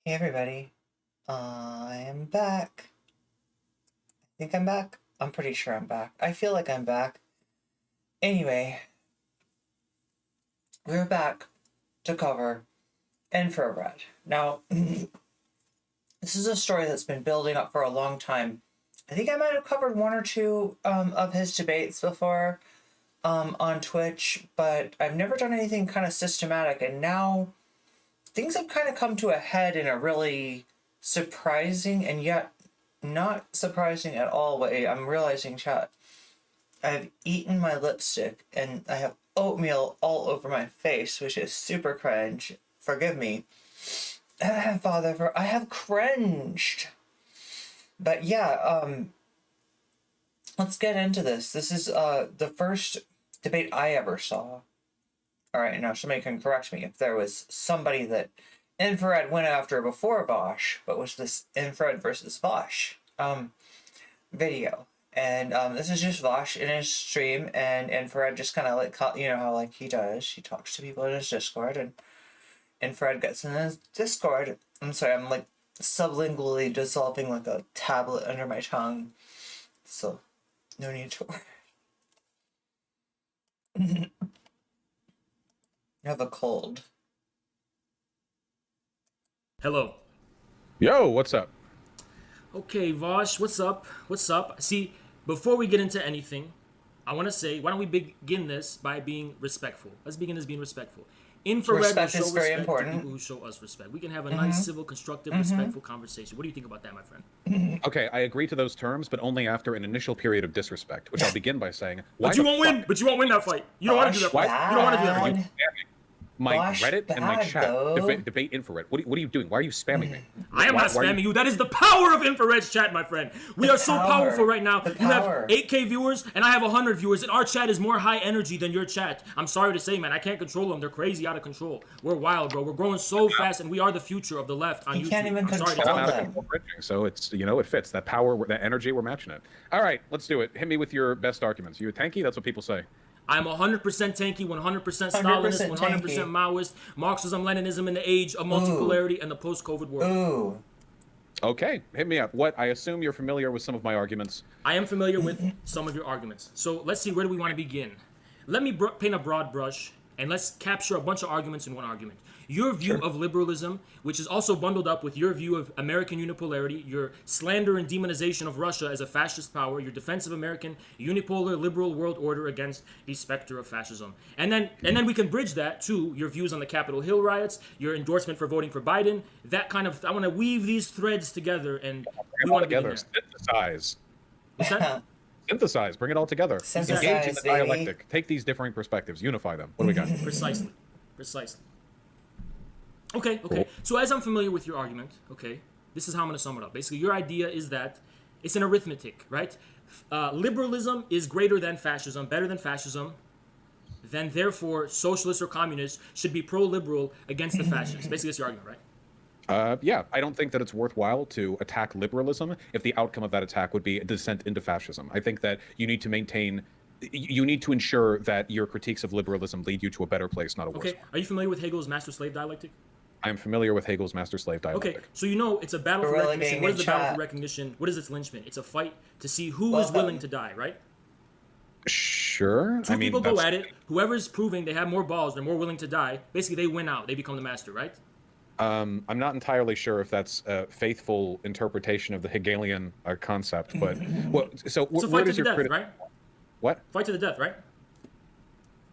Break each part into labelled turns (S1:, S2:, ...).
S1: Hey everybody, I am back. I think I'm back. I'm pretty sure I'm back. I feel like I'm back. Anyway, we're back to cover Infrared. Now, this is a story that's been building up for a long time. I think I might have covered one or two of his debates before on Twitch, but I've never done anything kind of systematic, and now things have kind of come to a head in a really surprising and yet not surprising at all way. I'm realizing, chat, I've eaten my lipstick and I have oatmeal all over my face, which is super cringe. Forgive me, Father, for I have cringed. But yeah, let's get into this. This is the first debate I ever saw. All right, now somebody can correct me if there was somebody that Infrared went after before Vaush, but was this Infrared versus Vaush video. And this is just Vaush in his stream, and Infrared just kind of like, you know how like he does, he talks to people in his Discord, and Infrared gets in his Discord. I'm sorry, I'm like sublingually dissolving like a tablet under my tongue, so no need to worry. I have a cold.
S2: Hello.
S3: Yo, what's up?
S2: Okay, Vaush, what's up? What's up? See, before we get into anything, I want to say, why don't we begin this by being respectful? Let's begin as being respectful. Infrared
S1: Respect
S2: will show
S1: is very
S2: respect
S1: important.
S2: to people who show us respect. We can have a nice, civil, constructive, respectful conversation. What do you think about that, my friend?
S3: Okay, I agree to those terms, but only after an initial period of disrespect, which I'll begin by saying, why
S2: But you won't win. But you won't win that fight. You don't want to do that fight. You don't want to do that fight.
S3: my
S1: Vaush
S3: Reddit and my
S1: bad,
S3: chat
S1: though.
S3: debate Infrared. What are you doing? Why are you spamming me?
S2: I am not
S3: Why are
S2: spamming you. That is the power of Infrared's chat, my friend. We are so
S1: power.
S2: powerful right now.
S1: The
S2: You have
S1: power.
S2: 8K viewers, and I have 100 viewers, and our chat is more high energy than your chat. I'm sorry to say, man. I can't control them. They're crazy out of control. We're wild, bro. We're growing so fast, and we are the future of the left on
S1: You
S2: YouTube.
S1: can't even
S2: I'm sorry to
S1: control
S2: tell
S3: I'm
S2: you.
S3: out of control bridging, so it's, you know, it fits. That power, that energy, we're matching it. All right, let's do it. Hit me with your best arguments. You a tanky? That's what people say.
S2: I'm 100% tanky, 100% Stalinist, 100%
S1: tanky.
S2: Maoist, Marxism, Leninism in the age of multipolarity and the post-COVID world.
S1: Ooh.
S3: Okay, hit me up. What? I assume you're familiar with some of my arguments.
S2: I am familiar with some of your arguments. So let's see, where do we want to begin? Let me paint a broad brush, and let's capture a bunch of arguments in one argument. Your view of liberalism, which is also bundled up with your view of American unipolarity, your slander and demonization of Russia as a fascist power, your defense of American unipolar liberal world order against the specter of fascism. And then we can bridge that to your views on the Capitol Hill riots, your endorsement for voting for Biden, that kind of, I want to weave these threads together, and we want to
S3: Together, synthesize.
S2: What's that?
S3: Synthesize, bring it all together.
S1: Synthesize,
S3: Engage in the
S1: baby.
S3: dialectic. Take these differing perspectives, unify them. What do we got?
S2: Precisely. Okay.
S3: Cool.
S2: So as I'm familiar with your argument, okay, this is how I'm going to sum it up. Basically, your idea is that it's an arithmetic, right? Liberalism is greater than fascism, better than fascism. Then, therefore, socialists or communists should be pro-liberal against the fascists. Basically, that's your argument, right?
S3: Yeah, I don't think that it's worthwhile to attack liberalism if the outcome of that attack would be a descent into fascism. I think that you need to ensure that your critiques of liberalism lead you to a better place, not a worse
S2: Okay.
S3: one.
S2: Are you familiar with Hegel's master-slave dialectic?
S3: I'm familiar with Hegel's master-slave dialectic.
S2: Okay, so you know it's a battle for
S1: Really
S2: recognition.
S1: being
S2: What
S1: in
S2: is the battle
S1: chat.
S2: for recognition? What is its linchpin? It's a fight to see who is
S1: Welcome.
S2: willing to die, right?
S3: Sure.
S2: Two people go at it. Whoever's proving they have more balls, they're more willing to die. Basically, they win out. They become the master, right?
S3: I'm not entirely sure if that's a faithful interpretation of the Hegelian concept, but well, so
S2: It's a
S3: where
S2: fight to
S3: does
S2: the
S3: your
S2: death, right?
S3: What?
S2: Fight to the death, right?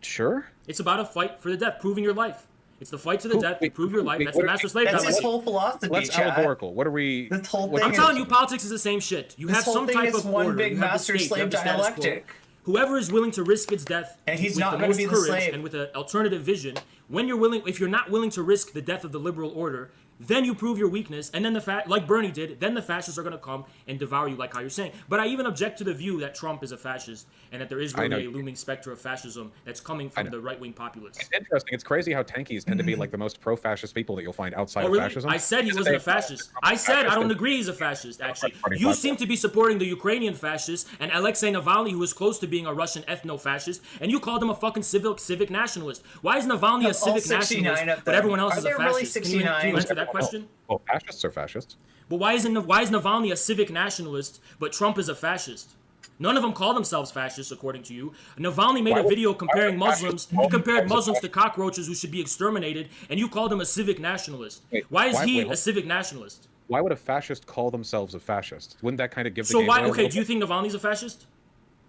S3: Sure.
S2: It's about a fight for the death, proving your life. It's the fight to the death to prove your life.
S3: wait,
S2: That's the
S3: what-
S2: master-slave
S1: That's his
S2: dialectic.
S1: whole philosophy,
S3: That's
S1: chat.
S3: allegorical. What are we?
S1: This whole
S3: what's
S1: thing
S2: I'm
S3: the-
S1: is-
S2: telling you, politics is the same shit. You
S1: This
S2: have
S1: whole
S2: some
S1: thing
S2: type
S1: is
S2: of
S1: one
S2: order.
S1: big
S2: You have the state, you
S1: master-slave
S2: have the status quo.
S1: dialectic.
S2: Whoever is willing to risk its death,
S1: And he's
S2: with
S1: not
S2: the
S1: gonna
S2: most
S1: be the
S2: courage
S1: slave.
S2: and with an alternative vision, if you're not willing to risk the death of the liberal order, then you prove your weakness, and then like Bernie did, then the fascists are going to come and devour you, like how you're saying. But I even object to the view that Trump is a fascist and that there is really a looming specter of fascism that's coming from the right-wing populists.
S3: It's interesting. It's crazy how tankies tend to be like the most pro-fascist people that you'll find outside
S2: Oh,
S3: of
S2: really?
S3: fascism.
S2: I said he
S3: Because
S2: wasn't a
S3: they-
S2: fascist. I said I don't agree he's a fascist, actually. You seem to be supporting the Ukrainian fascists and Alexei Navalny, who is close to being a Russian ethno-fascist, and you called him a fucking civic nationalist. Why is Navalny a
S1: All
S2: civic
S1: 69
S2: nationalist,
S1: of
S2: but
S1: them.
S2: everyone else
S1: Are
S2: is a
S1: there really
S2: fascist? Can
S1: 69?
S2: you answer that that question?
S3: Well, fascists are fascists.
S2: But why is Navalny a civic nationalist, but Trump is a fascist? None of them call themselves fascists, according to you. Navalny made a video comparing Muslims. He compared Muslims to cockroaches who should be exterminated, and you called him a civic nationalist. Why is he a civic nationalist?
S3: Why would a fascist call themselves a fascist? Wouldn't that kind of give the
S2: So
S3: game
S2: why?
S3: away a
S2: Okay,
S3: little
S2: do you
S3: bit?
S2: think Navalny's a fascist?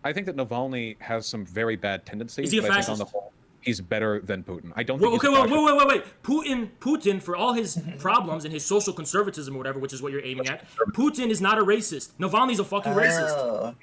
S3: I think that Navalny has some very bad tendencies.
S2: Is he a
S3: but I think
S2: fascist?
S3: on the whole, he's better than Putin. I don't
S2: Well,
S3: think
S2: okay,
S3: he's a fascist.
S2: wait. Putin, for all his problems and his social conservatism or whatever, which is what you're aiming at, Putin is not a racist. Navalny's a fucking racist.
S1: Oh.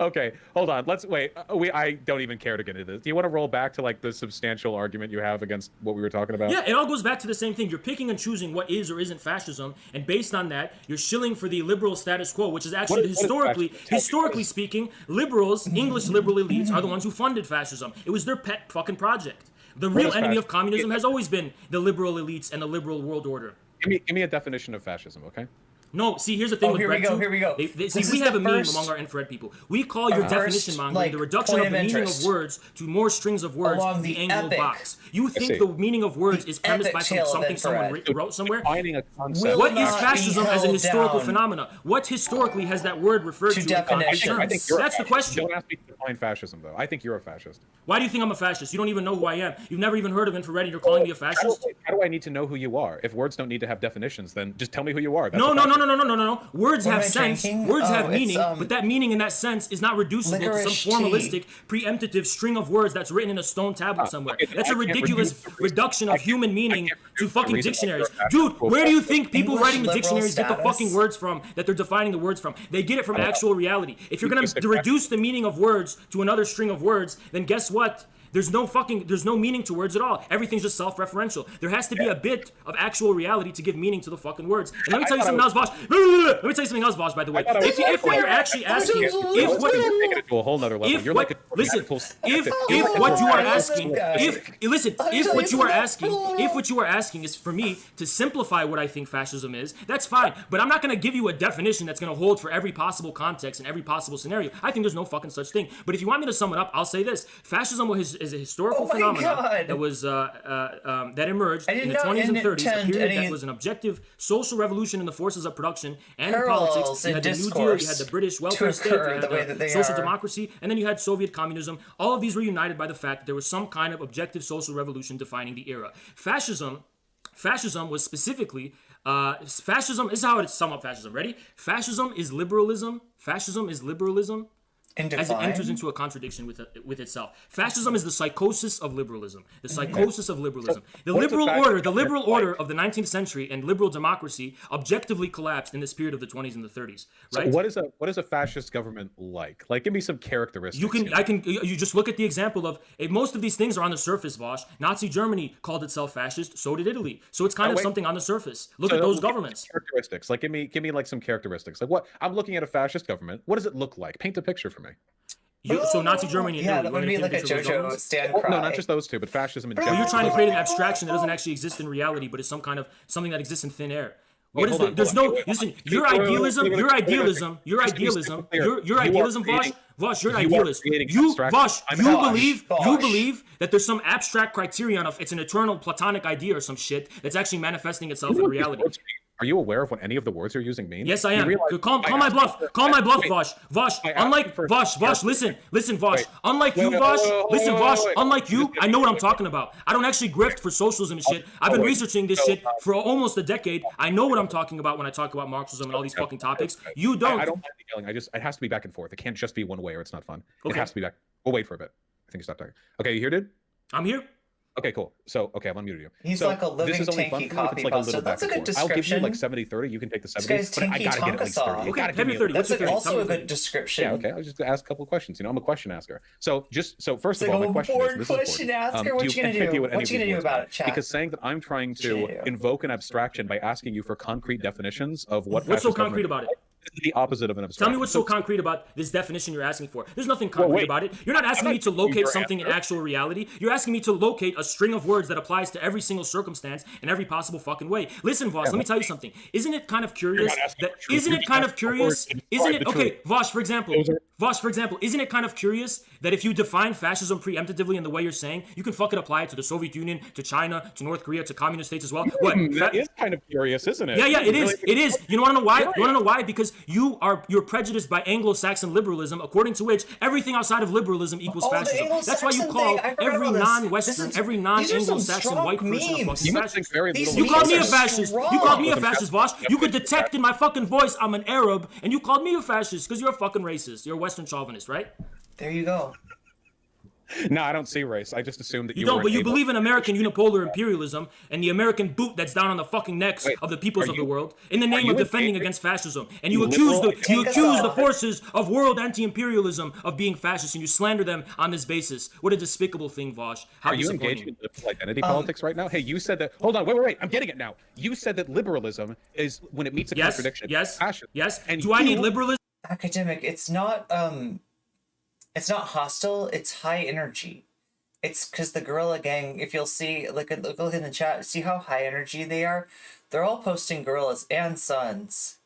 S3: Okay, hold on. Let's wait. I don't even care to get into this. Do you want to roll back to like the substantial argument you have against what we were talking about?
S2: Yeah, it all goes back to the same thing. You're picking and choosing what is or isn't fascism, and based on that, you're shilling for the liberal status quo, which is actually
S3: What is
S2: historically speaking, liberals, English liberal elites, are the ones who funded fascism. It was their pet fucking project. The real enemy of communism has always been the liberal elites and the liberal world order.
S3: Give me a definition of fascism, okay?
S2: No, see, here's the thing with
S1: here we
S2: Brett,
S1: go,
S2: too.
S1: here we go.
S2: See, we have a meme among our infrared people. We call your definition mongering
S1: like,
S2: the reduction
S1: point
S2: of the
S1: of
S2: meaning of
S1: interest.
S2: words to more strings of words
S1: Along
S2: in the
S1: the
S2: angle
S1: epic-
S2: box. You think
S3: see.
S2: the meaning of words
S1: The
S2: is premised by
S1: epic tale of
S2: something someone
S1: infrared.
S2: wrote somewhere?
S3: Defining a concept.
S1: Will
S2: What is
S1: not be
S2: fascism as a
S1: held
S2: historical
S1: down
S2: phenomena? What historically has that word referred
S1: to
S2: to? in concrete
S1: definitions.
S3: I
S2: terms?
S3: think you're a
S2: That's the
S3: fascist.
S2: question.
S3: Don't ask me to define fascism, though. I think you're a fascist.
S2: Why do you think I'm a fascist? You don't even know who I am. You've never even heard of infrared and you're calling me a fascist?
S3: How do I need to know who you are? If words don't need to have definitions, then just tell me who you are. That's
S2: No.
S3: a fascist.
S2: Words
S1: What
S2: have
S1: am I
S2: sense.
S1: drinking?
S2: Words
S1: Oh,
S2: have
S1: it's,
S2: meaning, but that meaning in that sense is not reducible to some
S1: licorice tea.
S2: formalistic, preemptive string of words that's written in a stone tablet somewhere.
S3: okay,
S2: That's
S3: I
S2: a
S3: can't
S2: ridiculous
S3: reduce the reason-
S2: reduction of human meaning
S3: can't
S2: to
S3: reduce the
S2: fucking
S3: reason why
S2: dictionaries.
S3: you're a
S2: Dude,
S3: actual
S2: where do you
S3: fascist.
S2: think people
S1: English
S2: writing the
S1: liberal
S2: dictionaries get the
S1: status?
S2: fucking words from that they're defining the words from? They get it from actual reality. If you're
S3: You
S2: gonna
S3: said
S2: reduce the meaning of words to another string of words, then guess what? There's no meaning to words at all. Everything's just self-referential. There has to be a bit of actual reality to give meaning to the fucking words. And let me tell you something else, Vaush. Let me tell you something else, Vaush, by the way. If what you're actually asking,
S3: You're taking it to a whole nother level. You're like
S2: if what you are asking, if what you are asking is for me to simplify what I think fascism is, that's fine. But I'm not going to give you a definition that's going to hold for every possible context and every possible scenario. I think there's no fucking such thing. But if you want me to sum it up, I'll say this: fascism is a historical
S1: Oh my
S2: phenomenon
S1: God.
S2: that was that emerged
S1: I did
S2: in the
S1: not
S2: 20s and 30s, a
S1: intend
S2: period
S1: any
S2: that was an objective social revolution in the forces of production and in
S1: parallels
S2: politics. You
S1: in
S2: had the New Deal, you
S1: discourse
S2: had the British
S1: to
S2: welfare state,
S1: occur
S2: you
S1: the way
S2: had
S1: that
S2: the
S1: they
S2: social
S1: are.
S2: democracy, and then you had Soviet communism. All of these were united by the fact that there was some kind of objective social revolution defining the era. Fascism was specifically fascism. This is how I sum up fascism. Ready? Fascism is liberalism. Fascism is liberalism as it enters into a contradiction with itself. Fascism is the psychosis of liberalism. The psychosis of liberalism. The
S3: what is a
S2: liberal
S3: fascist
S2: order of the 19th century and liberal democracy objectively collapsed in this period of the 20s and the 30s. Right?
S3: So what is a fascist government like? Like, give me some characteristics.
S2: You just look at the example of most of these things are on the surface, Vaush. Nazi Germany called itself fascist, so did Italy. So it's kind of something on the surface. Look at those governments.
S3: Characteristics. Like, give me like some characteristics. Like, what I'm looking at a fascist government. What does it look like? Paint a picture for me.
S2: So Nazi Germany and
S1: Yeah,
S2: Italy,
S1: that
S2: you
S1: would
S2: wanna
S1: be
S2: paint
S1: like a
S2: picture of those
S1: JoJo
S2: governments?
S1: stand
S3: Well,
S1: cry.
S3: no, not just those two, but fascism in general.
S2: But you're trying to create an abstraction that doesn't actually exist in reality, but is something that exists in thin air. What is
S3: hold
S2: it?
S3: on,
S2: There's
S3: hold on.
S2: no
S3: Wait,
S2: listen.
S3: wait,
S2: Your
S3: wait, wait,
S2: idealism,
S3: wait,
S2: your
S3: wait, wait, wait,
S2: idealism,
S3: wait.
S2: your
S3: Just to be
S2: idealism,
S3: super clear,
S2: your
S3: you are
S2: idealism,
S3: creating-
S2: Vaush, you're an
S3: you are
S2: idealist.
S3: creating
S2: You,
S3: abstraction.
S2: Vaush,
S3: I'm
S2: you
S3: not.
S2: believe
S1: Vaush.
S2: that there's some abstract criterion of it's an eternal platonic idea or some shit that's actually manifesting itself in reality.
S3: Are you aware of what any of the words you're using mean?
S2: Yes, I
S3: You
S2: am.
S3: realize-
S2: Call my bluff. Call my bluff,
S3: Wait.
S2: Vaush. Vaush,
S3: I asked
S2: unlike
S3: you for-
S2: Vaush, listen, Vaush.
S3: Wait.
S2: Unlike you,
S3: Wait,
S2: Vaush,
S3: wait,
S2: listen,
S3: wait,
S2: Vaush.
S3: wait.
S2: Unlike you,
S3: Just-
S2: I know what I'm talking about. I don't actually grift for socialism and shit. I've been
S3: wait.
S2: researching this
S3: So,
S2: shit for almost a decade. I know what I'm talking about when I talk about Marxism and all these fucking topics. You don't.
S3: I don't mind the yelling. It has to be back and forth. It can't just be one way or it's not fun. It
S2: Okay.
S3: has to be back. We'll wait for a bit. I think you stopped talking. Okay, you here, dude?
S2: I'm here.
S3: Okay, cool. So, okay, I've unmuted you.
S1: He's
S3: so
S1: like a living
S3: this is only
S1: tanky
S3: fun for me if
S1: copy
S3: it's like a
S1: buster.
S3: little
S1: That's
S3: back
S1: a
S3: and
S1: good
S3: forth. I'll give you
S1: description.
S3: like 70-30. You can take the 70,
S1: guy's
S3: but I
S1: tanky
S3: gotta get at least 30.
S1: Tonka
S3: You
S2: Okay,
S3: gotta give
S2: have
S3: me
S2: your 30.
S3: at
S2: What's
S1: That's
S2: your 30?
S1: also
S2: Tell
S1: a
S2: me
S1: good
S2: your
S1: description.
S3: Yeah, okay. I was just gonna ask a couple of questions. I'm a question asker. So first of
S1: Like
S3: all,
S1: a
S3: my question
S1: bored
S3: is, this
S1: question
S3: is important.
S1: asker? What you gonna do?
S3: any
S1: What
S3: of
S1: you
S3: these
S1: gonna do
S3: words
S1: about
S3: mean.
S1: it, chat?
S3: Because saying that I'm trying
S1: What you
S3: to
S1: gonna do?
S3: invoke an abstraction by asking you for concrete definitions of what
S2: What's so
S3: fascist government
S2: concrete about it?
S3: is the opposite of an abstraction.
S2: Tell me what's so concrete about this definition you're asking for. There's nothing concrete
S3: wait.
S2: about it. You're not asking
S3: I'm
S2: me
S3: not
S2: to
S3: giving you
S2: locate
S3: your
S2: something in
S3: answer.
S2: actual reality. You're asking me to locate a string of words that applies to every single circumstance in every possible fucking way. Listen, Vaush, let me tell you something. Isn't it kind of curious
S3: not asking
S2: that
S3: for truth.
S2: isn't
S3: You're
S2: it
S3: just
S2: kind of
S3: asking for
S2: curious?
S3: words to
S2: Isn't
S3: describe
S2: it
S3: the
S2: okay,
S3: truth.
S2: Vaush, for example? Vaush, for example, isn't it kind of curious that if you define fascism preemptively in the way you're saying, you can fucking apply it to the Soviet Union, to China, to North Korea, to communist states as well? What?
S3: That is kind of curious, isn't it?
S2: Yeah, it is.
S3: Really-
S2: It is. You want to know why? You want to know why? Because you're prejudiced by Anglo-Saxon liberalism, according to which everything outside of liberalism equals
S1: Oh, the
S2: fascism. That's why you
S1: Anglo-Saxon
S2: call
S1: thing. I forgot
S2: every
S1: about this.
S2: non-Western,
S1: This is-
S2: every
S1: these are some
S2: non-Anglo-Saxon
S1: strong
S2: white person a
S1: memes.
S2: fucking
S3: You must
S2: fascist.
S3: think very
S1: These
S3: little.
S2: You called me a
S1: memes are
S2: fascist. You
S1: strong.
S2: called me a fascist, Vosh. You could detect in my fucking voice I'm an Arab, and you called me a fascist because you're a fucking racist. You're a Western chauvinist, right?
S1: There you go.
S3: No, I don't see race. I just assumed that
S2: You
S3: you
S2: don't,
S3: were
S2: but you
S3: able-
S2: believe in American unipolar imperialism and the American boot that's down on the fucking necks
S3: Wait,
S2: of the peoples
S3: are
S2: of the
S3: you-
S2: world in the name
S3: you
S2: of
S3: in
S2: defending
S3: favor-
S2: against fascism. And you
S3: liberal-
S2: accuse
S1: Take us
S2: the
S1: off.
S2: forces of world anti-imperialism of being fascist, and you slander them on this basis. What a despicable thing, Vaush. How
S3: Are you
S2: disappointing.
S3: engaging in liberal identity politics right now? Hey, you said that. Hold on, wait. I'm getting it now. You said that liberalism is when it meets a
S2: Yes,
S3: contradiction.
S2: yes,
S3: fascism.
S2: yes.
S3: And
S2: Do I need
S3: you-
S2: liberalism?
S1: Academic, it's not hostile, it's high energy. It's because the guerrilla gang, if you'll see, look in the chat, see how high energy they are? They're all posting gorillas and suns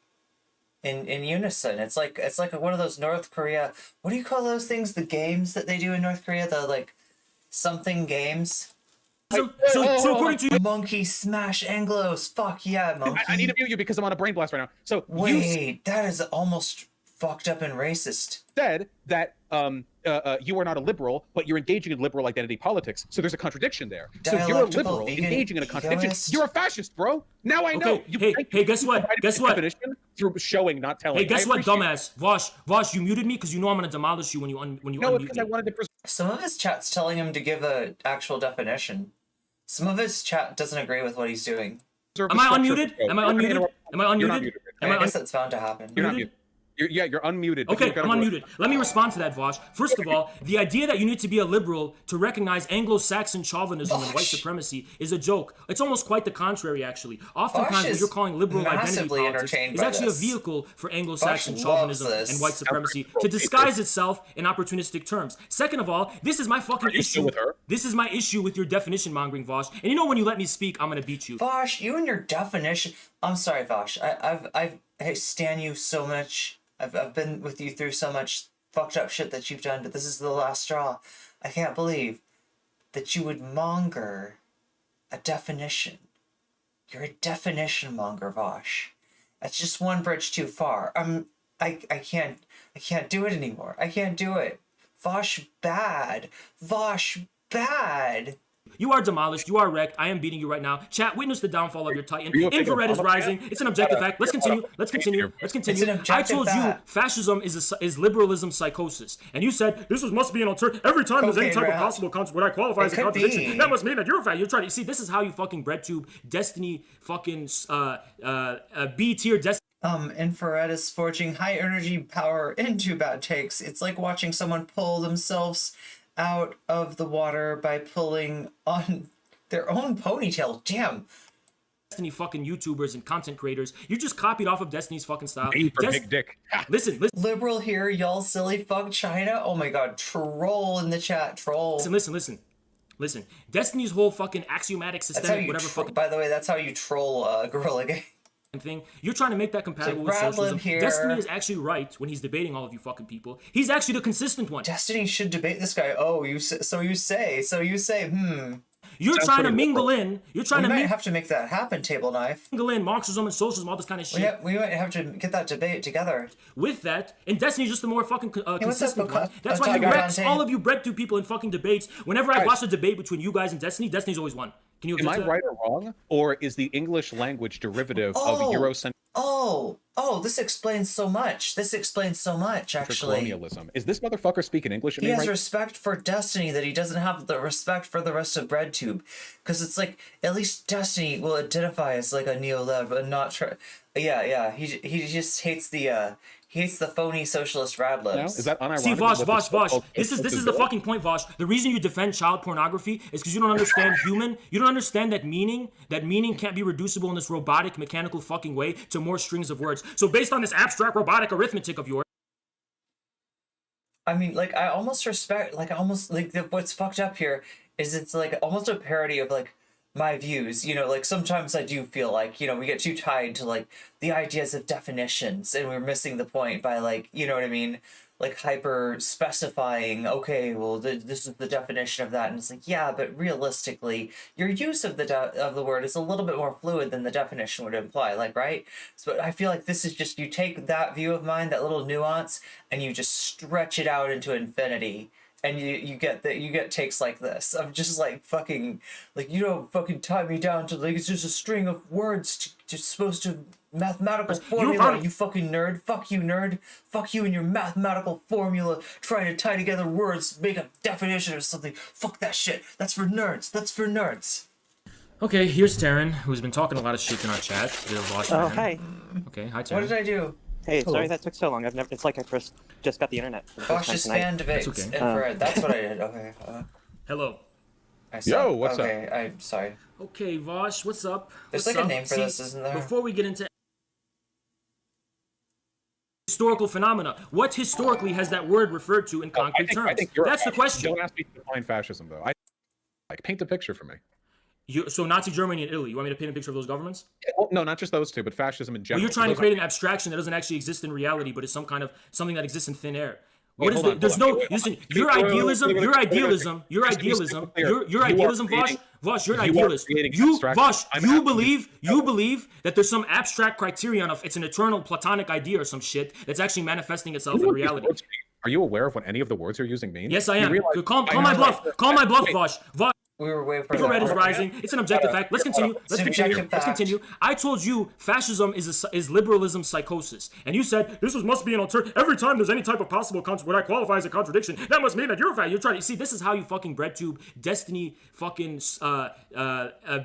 S1: in unison. It's like one of those North Korea, what do you call those things? The games that they do in North Korea, the like something games.
S2: So according to you,
S1: Monkey smash Anglos. Fuck yeah, monkey.
S3: I need to mute you because I'm on a brain blast right now. So you
S1: Wait, that is almost fucked up and racist.
S3: said that you are not a liberal, but you're engaging in liberal identity politics. So there's a contradiction there. So you're a
S1: Dialectical
S3: liberal
S1: vegan
S3: engaging in a contradiction.
S1: egoist.
S3: You're a fascist, bro. Now I know.
S2: Okay, hey, guess what?
S3: provided
S2: Guess
S3: the
S2: what?
S3: definition through showing, not telling.
S2: hey, guess
S3: I
S2: what,
S3: appreciate
S2: dumbass? Vosh, you muted me because you know I'm gonna demolish you when you
S3: it. No,
S2: unmute
S3: because I
S2: me.
S3: wanted to preserve
S1: Some of his chat's telling him to give a actual definition. Some of his chat doesn't agree with what he's doing.
S3: the
S2: Am I
S3: structure of
S2: unmuted?
S3: the show.
S2: Am I
S3: You're gonna
S2: unmuted?
S3: interrupt-
S2: Am I
S3: You're not
S2: unmuted?
S3: muted.
S2: Am
S1: I
S2: I
S1: guess that's bound to happen.
S3: You're not
S2: muted?
S3: muted. You're unmuted. but
S2: Okay,
S3: you've got
S2: I'm
S3: to-
S2: unmuted. Let me respond to that, Vosh. First of all, the idea that you need to be a liberal to recognize Anglo-Saxon chauvinism and white
S1: Vosh.
S2: supremacy is a joke. It's almost quite the contrary, actually. Oftentimes,
S1: Vosh
S2: what
S1: is
S2: you're calling liberal identity
S1: massively
S2: politics
S1: entertained
S2: is
S1: by
S2: actually
S1: this.
S2: a vehicle for Anglo-Saxon
S1: Vosh
S2: chauvinism
S1: loves this.
S2: and white supremacy to disguise itself in opportunistic terms. Second of all, this is my fucking
S3: you still
S2: issue.
S3: with her?
S2: This is my issue with your definition mongering, Vosh. And you know when you let me speak, I'm gonna beat you.
S1: Vosh, you and your definition. I'm sorry, Vosh. I stand you so much. I've been with you through so much fucked up shit that you've done, but this is the last straw. I can't believe that you would monger a definition. You're a definition monger, Vosh. That's just one bridge too far. I can't do it anymore. I can't do it. Vosh bad. Vosh bad.
S2: You are demolished. You are wrecked. I am beating you right now. Chat, witness the downfall of your titan.
S3: you a big
S2: Infrared is
S3: Obama
S2: rising.
S3: fan?
S2: It's an objective fact. Let's continue. Let's continue. Let's continue.
S1: It's an
S2: I
S1: objective
S2: told you
S1: fact.
S2: fascism is liberalism psychosis, and you said this must be an alternative. Every time there's any
S1: Cocaine
S2: type of
S1: rap.
S2: possible what I qualify as a
S1: could
S2: contradiction,
S1: be.
S2: that must mean that you're a fan. You're trying to see. This is how you fucking breadtube Destiny fucking B tier Destiny.
S1: Infrared is forging high energy power into bad takes. It's like watching someone pull themselves out of the water by pulling on their own ponytail. Damn.
S2: Destiny fucking YouTubers and content creators. You just copied off of Destiny's fucking style.
S3: A for big dick.
S2: Listen.
S1: Liberal here, y'all silly fuck China. Oh my god, troll in the chat, troll.
S2: Listen. Destiny's whole fucking axiomatic
S1: That's how
S2: systemic
S1: you
S2: whatever fucking
S1: by the way, that's how you troll Gorilla Gang.
S2: thing. You're trying to make that compatible with
S1: Rattling
S2: socialism.
S1: here.
S2: Destiny is actually right when he's debating all of you fucking people. He's actually the consistent one.
S1: Destiny should debate this guy. Oh, so you say.
S2: You're
S3: Sounds
S2: trying to
S3: pretty
S2: mingle in. You're trying
S1: We
S2: to
S1: might have to make that happen, Table Knife.
S2: mingle in Marxism and socialism, all this kind of shit.
S1: Yeah, we might have to get that debate together.
S2: With that, and Destiny's just the more fucking consistent
S1: up,
S2: one. That's why he
S1: Tiger
S2: wrecks
S1: Dante?
S2: all of you breadtube people in fucking debates. Whenever I watch a debate between you guys and Destiny, Destiny's always won. Can you
S3: Am
S2: object
S3: I
S2: to that?
S3: right or wrong? Or is the English language derivative of Eurocentric
S1: This explains so much. Actually.
S3: colonialism? Is this motherfucker speaking English at
S1: He
S3: me
S1: has
S3: right
S1: respect for Destiny that he doesn't have the respect for the rest of BreadTube. Because it's like, at least Destiny will identify as like a neo-lib and not try. Yeah, he just hates the He hates the phony socialist rad
S3: Now,
S1: libs.
S3: is that unironic?
S2: See,
S3: what
S2: Vaush.
S3: the
S2: This is the
S3: doing?
S2: fucking point, Vaush. The reason you defend child pornography is because you don't understand you don't understand that meaning can't be reducible in this robotic, mechanical fucking way to more strings of words. So based on this abstract robotic arithmetic of yours.
S1: I mean, like, I almost respect, like, what's fucked up here is it's, like, almost a parody of, like, my views, you know, like, sometimes I do feel like, you know, we get too tied to, like, the ideas of definitions, and we're missing the point by, like, you know what I mean, like, hyper specifying, okay, well, this is the definition of that, and it's like, yeah, but realistically, your use of the word is a little bit more fluid than the definition would imply, like, right? So I feel like this is just, you take that view of mine, that little nuance, and you just stretch it out into infinity, and you get takes like this of just like fucking, like, you don't fucking tie me down to, like, it's just a string of words just supposed to mathematical formula, you fucking nerd. Fuck you, nerd. Fuck you and your mathematical formula trying to tie together words, make a definition or something. Fuck that shit. That's for nerds. That's for nerds.
S2: Okay, here's Taryn, who's been talking a lot of shit in our chat. The Vaush
S4: Oh,
S2: fan.
S4: hi.
S2: Okay, hi Taryn.
S1: What did I do?
S4: Hey, sorry that took so long. It's like I first just got the internet. For the first time
S1: Vaush's
S4: tonight.
S1: fan debates.
S2: That's okay.
S1: Infrared. That's what I did. Okay.
S2: Hello.
S1: I said,
S3: Yo, what's up?
S1: Okay, I'm sorry.
S2: Okay, Vaush, what's up?
S1: There's
S2: What's
S1: like a
S2: up?
S1: name for this, isn't there?
S2: Before we get into historical phenomena, what historically has that word referred to in concrete terms?
S3: I think you're
S2: That's the question.
S3: Don't ask me to define fascism, though. Like, paint a picture for me.
S2: So Nazi Germany and Italy, you want me to paint a picture of those governments?
S3: Well, no, not just those two, but fascism in general.
S2: Well, you're trying to
S3: Those
S2: create an abstraction that doesn't actually exist in reality, but is something that exists in thin air. What is
S3: hold
S2: the?
S3: on,
S2: There's
S3: hold on.
S2: no.
S3: Wait,
S2: Listen,
S3: wait,
S2: your
S3: wait, wait,
S2: idealism,
S3: wait, wait,
S2: your
S3: wait, wait, wait.
S2: idealism, your
S3: Just to be
S2: idealism,
S3: super clear,
S2: your
S3: you are
S2: idealism,
S3: creating-
S2: Vaush, you're an
S3: you are
S2: idealist.
S3: creating
S2: You,
S3: abstraction.
S2: Vaush,
S3: I'm
S2: you
S3: asking
S2: believe, you believe that there's some abstract criterion of it's an eternal platonic idea or some shit that's actually manifesting itself
S3: You
S2: in
S3: know what these
S2: reality.
S3: words mean? Are you aware of what any of the words you're using mean?
S2: Yes, I
S3: You
S2: am.
S3: realize-
S2: Call
S3: I
S2: my
S3: know
S2: bluff.
S3: that-
S2: Call my bluff,
S3: Wait,
S2: Vaush. Vaush.
S1: We were waiting for
S2: Infrared is
S1: that.
S2: rising. It's an objective fact. Let's continue. Let's continue.
S1: Subjective
S2: Let's
S1: fact.
S2: continue. I told you fascism is liberalism psychosis, and you said must be an alternative. Every time there's any type of possible what I qualify as a contradiction, that must mean that you're fat. You're trying to see. This is how you fucking breadtube Destiny fucking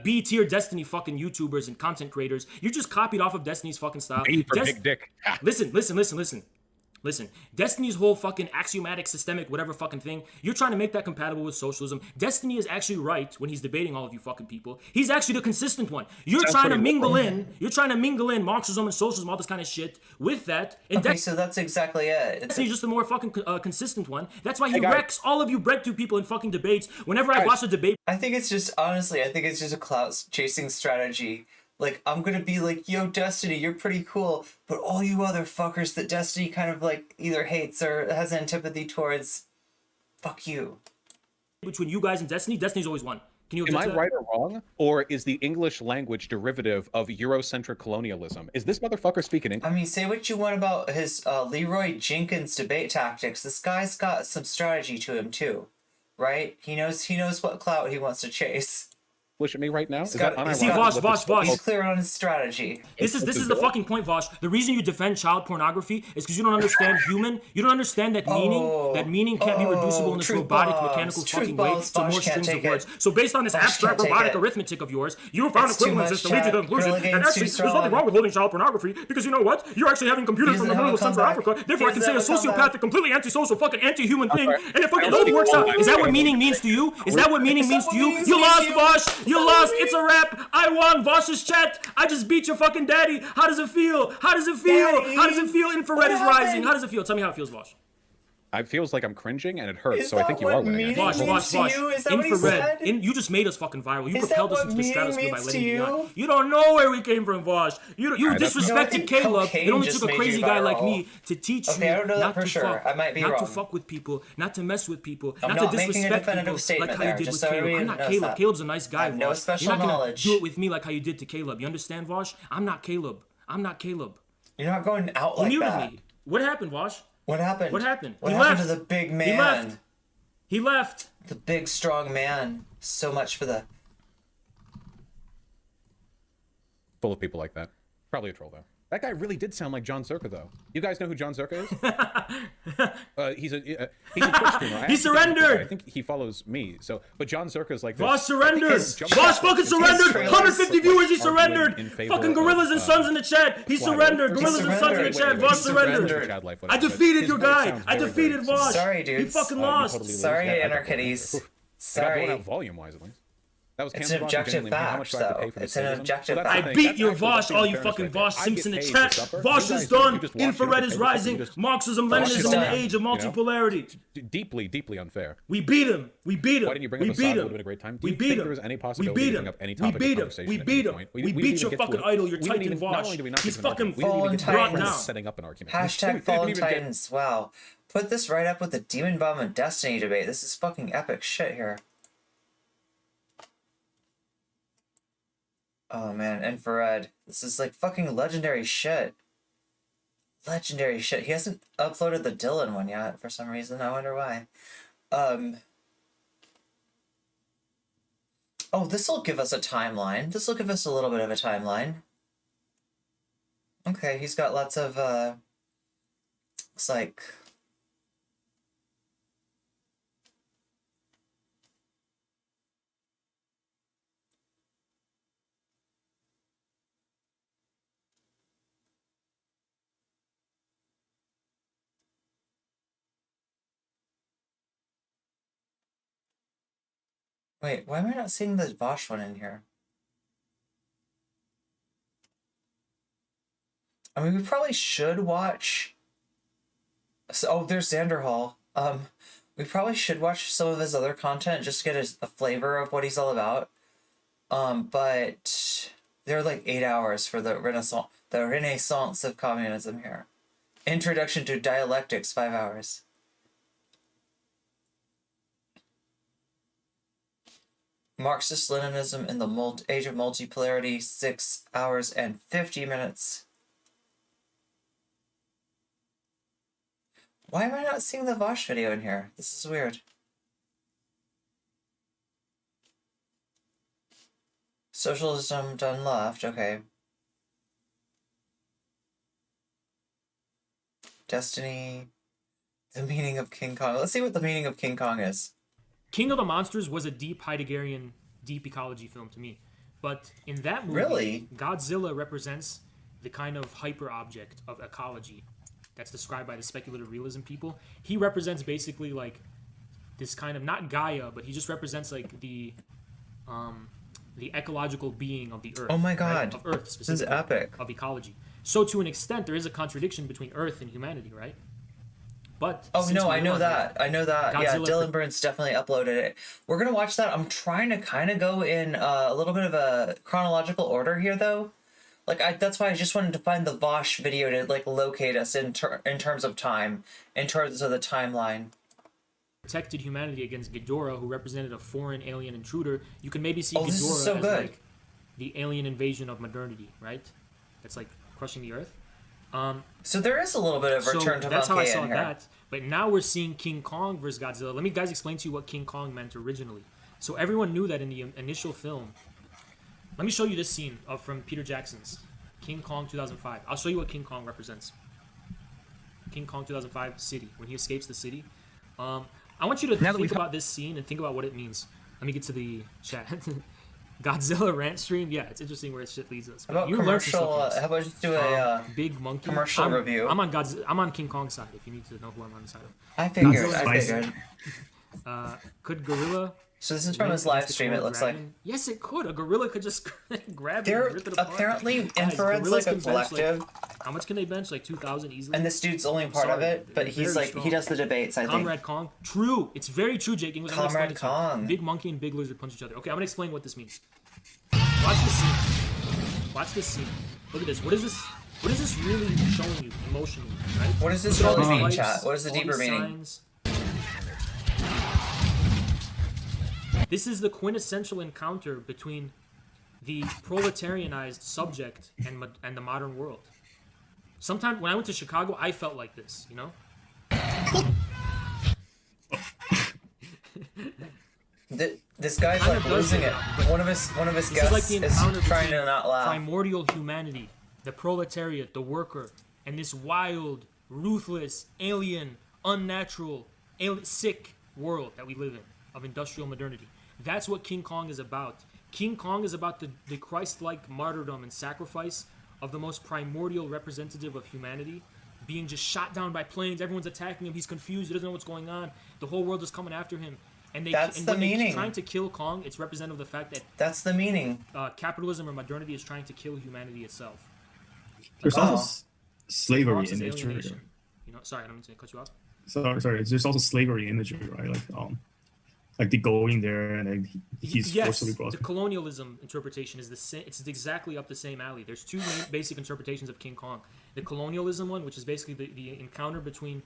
S2: B tier Destiny fucking YouTubers and content creators. You just copied off of Destiny's fucking style.
S3: A for big dick. Ha.
S2: Listen, Destiny's whole fucking axiomatic, systemic, whatever fucking thing, you're trying to make that compatible with socialism. Destiny is actually right when he's debating all of you fucking people. He's actually the consistent one. You're
S3: Sounds
S2: trying to
S3: pretty
S2: mingle
S3: liberal.
S2: you're trying to mingle in Marxism and socialism, all this kind of shit with that. And
S1: Okay, so that's exactly it.
S2: Destiny's just the more fucking consistent one. That's why he
S3: Hey, guys.
S2: wrecks all of you breadtube people in fucking debates. Whenever I
S3: Guys.
S2: watch a debate,
S1: I think it's just, honestly, I think it's just a clout chasing strategy. Like, I'm gonna be like, yo, Destiny, you're pretty cool, but all you other fuckers that Destiny kind of like either hates or has antipathy towards, fuck you.
S2: between you guys and Destiny's always won. Can you
S3: Am
S2: object
S3: I
S2: to that?
S3: right or wrong? Or is the English language derivative of Eurocentric colonialism? Is this motherfucker speaking English?
S1: I mean, say what you want about his Leroy Jenkins debate tactics. This guy's got some strategy to him too, right? He knows what clout he wants to chase.
S3: At me right now? Is
S1: got-
S3: that
S1: he's
S2: See,
S3: unironic?
S2: Vaush.
S1: He's clear on his strategy.
S2: This is the fucking point, Vaush. The reason you defend child pornography is because you don't understand you don't understand that meaning can't be reducible in this
S1: truth
S2: robotic,
S1: bombs.
S2: mechanical
S1: Truth
S2: fucking way
S1: bombs.
S2: to
S1: Vaush
S2: more
S1: can't
S2: strings of
S1: take it.
S2: words. So based on this
S1: Vaush
S2: abstract
S1: can't take
S2: robotic
S1: it.
S2: arithmetic of yours, you found
S1: It's too
S2: equivalences to
S1: much,
S2: lead to the
S1: Chad.
S2: conclusion
S1: Gorilla
S2: that
S1: Game's
S2: actually
S1: too
S2: there's nothing
S1: strong.
S2: wrong with holding child pornography because you know what? You're actually having computers from the middle of Central Africa. Therefore, I can say a sociopathic, completely antisocial, fucking anti-human thing, and it fucking totally works out. Is that what meaning means to you? Is that what meaning means to you? You lost, Vaush. You lost. It's a wrap. I won. Vaush's chat. I just beat your fucking daddy. How does it feel? How does it feel?
S1: Daddy,
S2: How does it feel? Infrared
S1: what
S2: is
S1: happened?
S2: rising. How does it feel? Tell me how it feels, Vaush.
S3: It feels like I'm cringing and it hurts,
S1: Is
S3: so I
S1: that
S3: think you
S1: what
S3: are winning.
S1: meaning
S3: actually.
S2: Vaush,
S1: means to you? Is that what he
S2: infrared.
S1: said?
S2: You just made us fucking viral. You
S1: Is
S2: propelled
S1: that
S2: us
S1: what
S2: into the stratosphere
S1: meaning
S2: by
S1: means
S2: letting
S1: to
S2: me on.
S1: you?
S2: You don't know where we came from, Vaush. You
S3: Alright, that's
S2: disrespected
S1: No, I think
S2: Caleb.
S1: cocaine
S2: It only
S1: just
S2: took a
S1: made
S2: crazy
S1: you
S2: guy like
S1: viral.
S2: me to teach
S1: Okay,
S2: you
S1: I don't know that
S2: not
S1: for
S2: to
S1: sure.
S2: fuck,
S1: I might be
S2: not to
S1: wrong.
S2: fuck with people, not to mess with people,
S1: I'm
S2: not to
S1: not making a
S2: disrespect
S1: definitive
S2: people
S1: statement
S2: like how you
S1: there,
S2: did
S1: just
S2: with
S1: so
S2: Caleb.
S1: everybody
S2: I'm not
S1: knows
S2: Caleb.
S1: that.
S2: Caleb's a nice guy,
S1: I have no
S2: Vaush.
S1: special
S2: You're not gonna
S1: knowledge.
S2: do it with me like how you did to Caleb. You understand, Vaush? I'm not Caleb. I'm not Caleb.
S1: You're not going out
S2: You
S1: like
S2: muted
S1: that.
S2: me. What happened, Vaush?
S1: What happened?
S2: What happened?
S1: What
S2: He
S1: happened
S2: left.
S1: to the big man?
S2: He left. He left.
S1: The big strong man. So much for the.
S3: Full of people like that. Probably a troll, though. That guy really did sound like John Circa, though. You guys know who John Circa is? He's a Twitch streamer.
S2: He surrendered!
S3: I think he follows me. So, but John Circa's like this.
S2: Vaush surrendered! Vaush fucking surrendered! 150 viewers, he surrendered! Fucking gorillas and sons in the chat! He surrendered! Gorillas and sons in the chat! Vaush surrendered! I defeated your guy! I defeated Vaush!
S1: Sorry, dude.
S2: He fucking lost!
S1: Sorry, Anarchities. Sorry.
S3: I got blown out volume-wise, at least. That was
S1: It's an objective fact, though. It's an objective fact.
S2: I beat your Vaush, all you fucking Vaush simps in the chat. Vaush is done. Infrared is rising. Marxism, Leninism in the age of multipolarity.
S3: Deeply, deeply unfair.
S2: We beat him. We beat him.
S3: Why didn't you bring
S2: we
S3: up
S2: beat
S3: Assad? It
S2: him.
S3: would have been a great time. Do
S2: We
S3: you
S2: beat
S3: think
S2: him.
S3: there was any
S2: We
S3: possibility
S2: beat
S3: to
S2: him.
S3: bring up any
S2: We
S3: topic
S2: beat
S3: of
S2: him.
S3: conversation
S2: We
S3: at
S2: beat
S3: any
S2: him.
S3: point?
S2: We
S3: didn't
S2: beat
S3: even
S2: your
S3: get to
S2: fucking
S3: it.
S2: idol. Your
S3: We didn't
S2: Titan
S3: even- not only
S2: Vaush.
S3: did we not
S2: He's
S3: get to an
S2: fucking
S3: argument, we didn't even get
S1: Fallen
S3: to
S1: Titans.
S3: setting up an argument.
S1: Hashtag
S3: We
S1: Fallen
S3: didn't even get-
S1: Titans. Wow. Put this right up with the Demon Bomb and Destiny debate. This is fucking epic shit here. Oh man, Infrared. This is like fucking legendary shit. Legendary shit. He hasn't uploaded the Dylan one yet for some reason. I wonder why. Oh, this'll give us a timeline. This'll give us a little bit of a timeline. Okay, he's got lots of it's like wait, why am I not seeing the Vaush one in here? I mean, we probably should watch. So, oh, there's Xander Hall. We probably should watch some of his other content just to get a flavor of what he's all about. But they're like 8 hours for the Renaissance of communism here. Introduction to dialectics, 5 hours. Marxist Leninism in the age of multipolarity, 6 hours and 50 minutes. Why am I not seeing the Vaush video in here? This is weird. Socialism done left, okay. Destiny. The meaning of King Kong. Let's see what the meaning of King Kong is.
S2: King of the Monsters was a deep Heideggerian, deep ecology film to me. But in that movie,
S1: Really?
S2: Godzilla represents the kind of hyper object of ecology that's described by the speculative realism people. He represents basically like this kind of, not Gaia, but he just represents like the ecological being of the Earth.
S1: Oh my
S2: right?
S1: god.
S2: Of Earth
S1: This is
S2: specifically.
S1: epic.
S2: Of ecology. So to an extent, there is a contradiction between Earth and humanity, right? But
S1: Oh
S2: since
S1: no,
S2: we
S1: I
S2: live
S1: know
S2: on
S1: that.
S2: Earth,
S1: I know that. Yeah,
S2: Godzilla-
S1: Dylan Burns definitely uploaded it. We're gonna watch that. I'm trying to kind of go in a little bit of a chronological order here, though. Like, that's why I just wanted to find the Vaush video to like locate us in terms of time, in terms of the timeline.
S2: protected humanity against Ghidorah, who represented a foreign alien intruder. You can maybe see
S1: Oh, this is
S2: Ghidorah
S1: so
S2: as
S1: good.
S2: like the alien invasion of modernity, right? That's like crushing the Earth.
S1: So there is a little bit of
S2: So
S1: return to
S2: that's how I
S1: Monkey
S2: saw
S1: in here.
S2: that. But now we're seeing King Kong versus Godzilla. Let me guys explain to you what King Kong meant originally. So everyone knew that in the initial film. Let me show you this scene from Peter Jackson's King Kong 2005. I'll show you what King Kong represents. King Kong 2005 city, when he escapes the city. I want you to think about this scene and think about what it means. Let me get to the chat. Godzilla rant stream. Yeah, it's interesting where shit leads us.
S1: How about
S2: You learn some
S1: commercial?
S2: stuff from this.
S1: How about just do a?
S2: Big Monkey.
S1: commercial review.
S2: I'm on King Kong side. If you need to know who I'm on the side of.
S1: I figured.
S2: Godzilla's
S1: I
S5: spicy.
S1: figured.
S2: Could gorilla?
S1: So this is from
S2: win
S1: his live
S2: against the
S1: stream. It
S2: killer
S1: looks like
S2: dragon? Yes, it could. A gorilla could just grab it
S1: they're
S2: and rip it apart.
S1: apparently
S2: Guys,
S1: Infrared's
S2: gorillas
S1: like a
S2: can bench,
S1: collective,
S2: how much can they bench? Like 2,000 easily.
S1: and this dude's only part of
S2: sorry,
S1: it. But
S2: they're
S1: he's
S2: very
S1: like he
S2: strong.
S1: does the debates. I think.
S2: Comrade Kong. True. It's very true, Jake. English. I'm gonna
S1: Comrade
S2: explain it to you.
S1: Kong.
S2: Big monkey and big lizard punch each other. Okay, I'm gonna explain what this means. Watch this scene. Watch this scene. Look at this. What is this? What is this really showing you emotionally? Right?
S1: What does this
S2: Look at all
S1: really
S2: these
S1: mean,
S2: lights,
S1: chat? What is the
S2: all
S1: deeper
S2: these
S1: meaning?
S2: signs. This is the quintessential encounter between the proletarianized subject and the modern world. Sometimes when I went to Chicago, I felt like this, you know?
S1: This guy's
S2: Kinda
S1: like
S2: does
S1: losing
S2: it,
S1: it.
S2: but
S1: One of his
S2: This is
S1: guests
S2: like the
S1: is
S2: encounter
S1: trying
S2: between
S1: to not laugh.
S2: primordial humanity the proletariat, the worker, and this wild, ruthless, alien, unnatural, sick world that we live in of industrial modernity. That's what King Kong is about. King Kong is about the Christ-like martyrdom and sacrifice of the most primordial representative of humanity, being just shot down by planes. Everyone's attacking him. He's confused. He doesn't know what's going on. The whole world is coming after him. And when they're trying to kill Kong, it's representative of the fact that
S1: that's the meaning.
S2: Capitalism or modernity is trying to kill humanity itself.
S5: There's also slavery
S2: in
S5: imagery.
S2: You know, sorry, I don't mean to cut you off.
S5: Sorry. There's also slavery imagery, right? Like they go in there and then he's forcibly brought.
S2: The colonialism interpretation is the same. It's exactly up the same alley. There's two main basic interpretations of King Kong. The colonialism one, which is basically the encounter between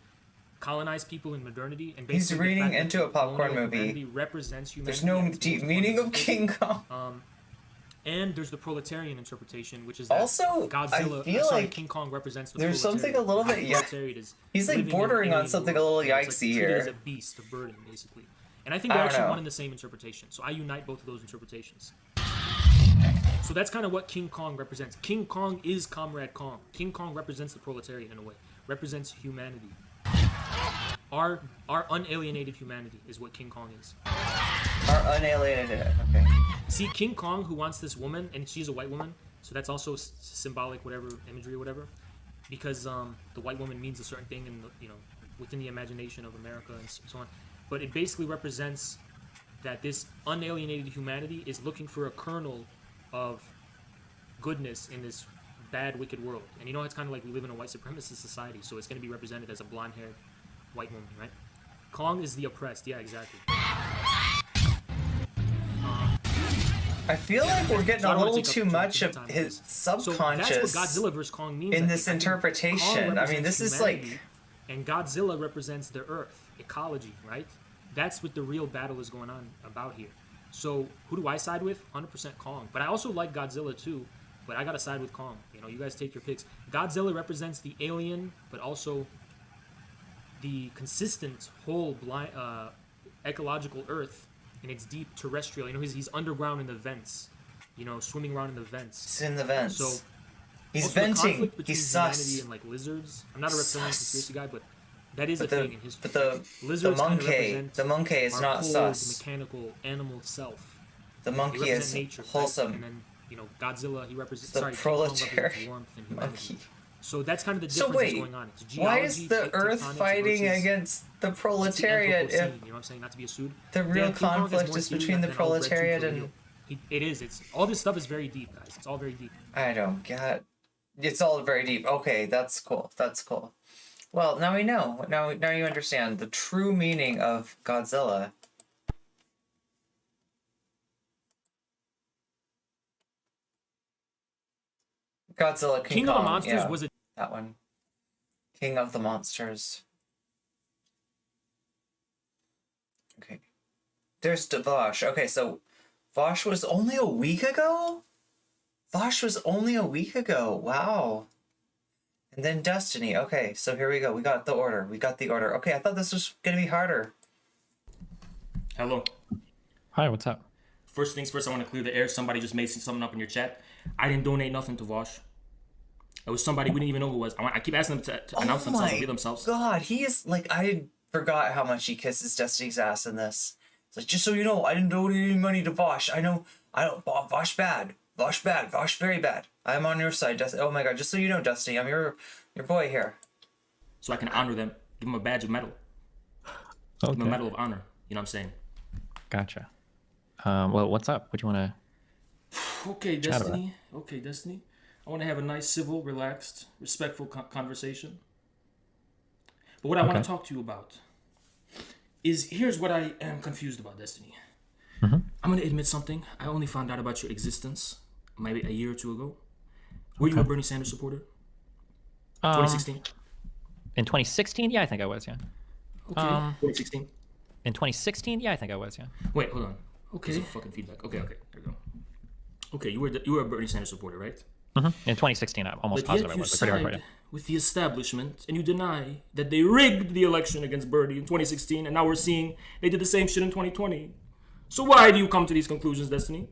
S2: colonized people in modernity, and
S1: he's reading into a popcorn movie.
S2: Represents humanity.
S1: There's no deep meaning of King Kong.
S2: And there's the proletarian interpretation, which is that
S1: also
S2: Godzilla.
S1: I feel like
S2: King Kong represents the
S1: there's something a little bit he's like bordering on something a little yikesy here.
S2: As a beast, a burden, basically. And I think they're actually one and the same interpretation. So I unite both of those interpretations. So that's kind of what King Kong represents. King Kong is Comrade Kong. King Kong represents the proletariat in a way. Represents humanity. Our unalienated humanity is what King Kong is.
S1: Our unalienated, okay.
S2: See, King Kong, who wants this woman, and she's a white woman, so that's also symbolic, whatever, imagery or whatever, because the white woman means a certain thing in within the imagination of America and so on. But it basically represents that this unalienated humanity is looking for a kernel of goodness in this bad, wicked world. And you know, it's kind of like we live in a white supremacist society, so it's going to be represented as a blonde-haired white woman, right? Kong is the oppressed. Yeah, exactly.
S1: I feel like we're getting a little too much of his subconscious
S2: so that's what Godzilla versus Kong means
S1: in this interpretation. I mean, this is like...
S2: And Godzilla represents the Earth, ecology, right? That's what the real battle is going on about here. So who do I side with? 100% Kong. But I also like Godzilla too, but I gotta side with Kong. You know, you guys take your picks. Godzilla represents the alien, but also the consistent whole ecological Earth in its deep terrestrial. You know, he's underground in the vents. You know, swimming around in the vents.
S1: He's in the vents.
S2: So
S1: he's venting. He's sus.
S2: Humanity and like lizards. I'm not a reptilian conspiracy guy, but that is a thing in his.
S1: But the monkey is not sus.
S2: Mechanical animal self.
S1: The monkey is
S2: nature,
S1: wholesome.
S2: Right? And then Godzilla, he represents
S1: the proletariat
S2: warmth and humanity. So that's kind of the difference
S1: so wait,
S2: that's going on. It's
S1: why is the Earth fighting against the proletariat if
S2: you know what I'm saying? Not to be a sued.
S1: The real conflict is between the proletariat and...
S2: It is. It's all this stuff is very deep, guys. It's all very deep.
S1: I don't get... It's all very deep. Okay, that's cool. That's cool. Well, now we know. Now you understand the true meaning of Godzilla. Godzilla, King
S2: of
S1: Kong,
S2: the Monsters
S1: yeah,
S2: was
S1: that one. King of the Monsters. Okay. There's Vaush. Okay, so Vaush was only a week ago? Vaush was only a week ago. Wow. And then Destiny. Okay, so here we go. We got the order. Okay, I thought this was going to be harder.
S2: Hello.
S6: Hi, what's up?
S2: First things first, I want to clear the air. Somebody just made something up in your chat. I didn't donate nothing to Vaush. It was somebody we didn't even know who it was. I keep asking them to announce themselves and be themselves.
S1: God, he is like, I forgot how much he kisses Destiny's ass in this. It's like, just so you know, I didn't donate any money to Vaush. I don't, Vaush bad. Vaush very bad. I'm on your side, Destiny. Oh my God, just so you know, Destiny, I'm your boy here.
S2: So I can honor them, give them a badge of metal.
S6: Okay.
S2: Give them a medal of honor. You know what I'm saying?
S6: Gotcha. Well, what's up? What do you want to...
S2: Okay, Destiny. I want to have a nice, civil, relaxed, respectful conversation. But what I want to talk to you about is, here's what I am confused about, Destiny.
S6: Mm-hmm.
S2: I'm going to admit something. I only found out about your existence maybe a year or two ago. Were you a Bernie Sanders supporter? 2016?
S6: In 2016? Yeah, I think I was, yeah.
S2: Okay. 2016?
S6: In 2016? Yeah, I think I was, yeah.
S2: Wait, hold on. Okay. There's fucking feedback. Okay, there we go. Okay, you were a Bernie Sanders supporter, right?
S6: Mm-hmm. In 2016, I'm almost positive I was.
S2: But yet you side with the establishment, and you deny that they rigged the election against Bernie in 2016, and now we're seeing they did the same shit in 2020. So why do you come to these conclusions, Destiny?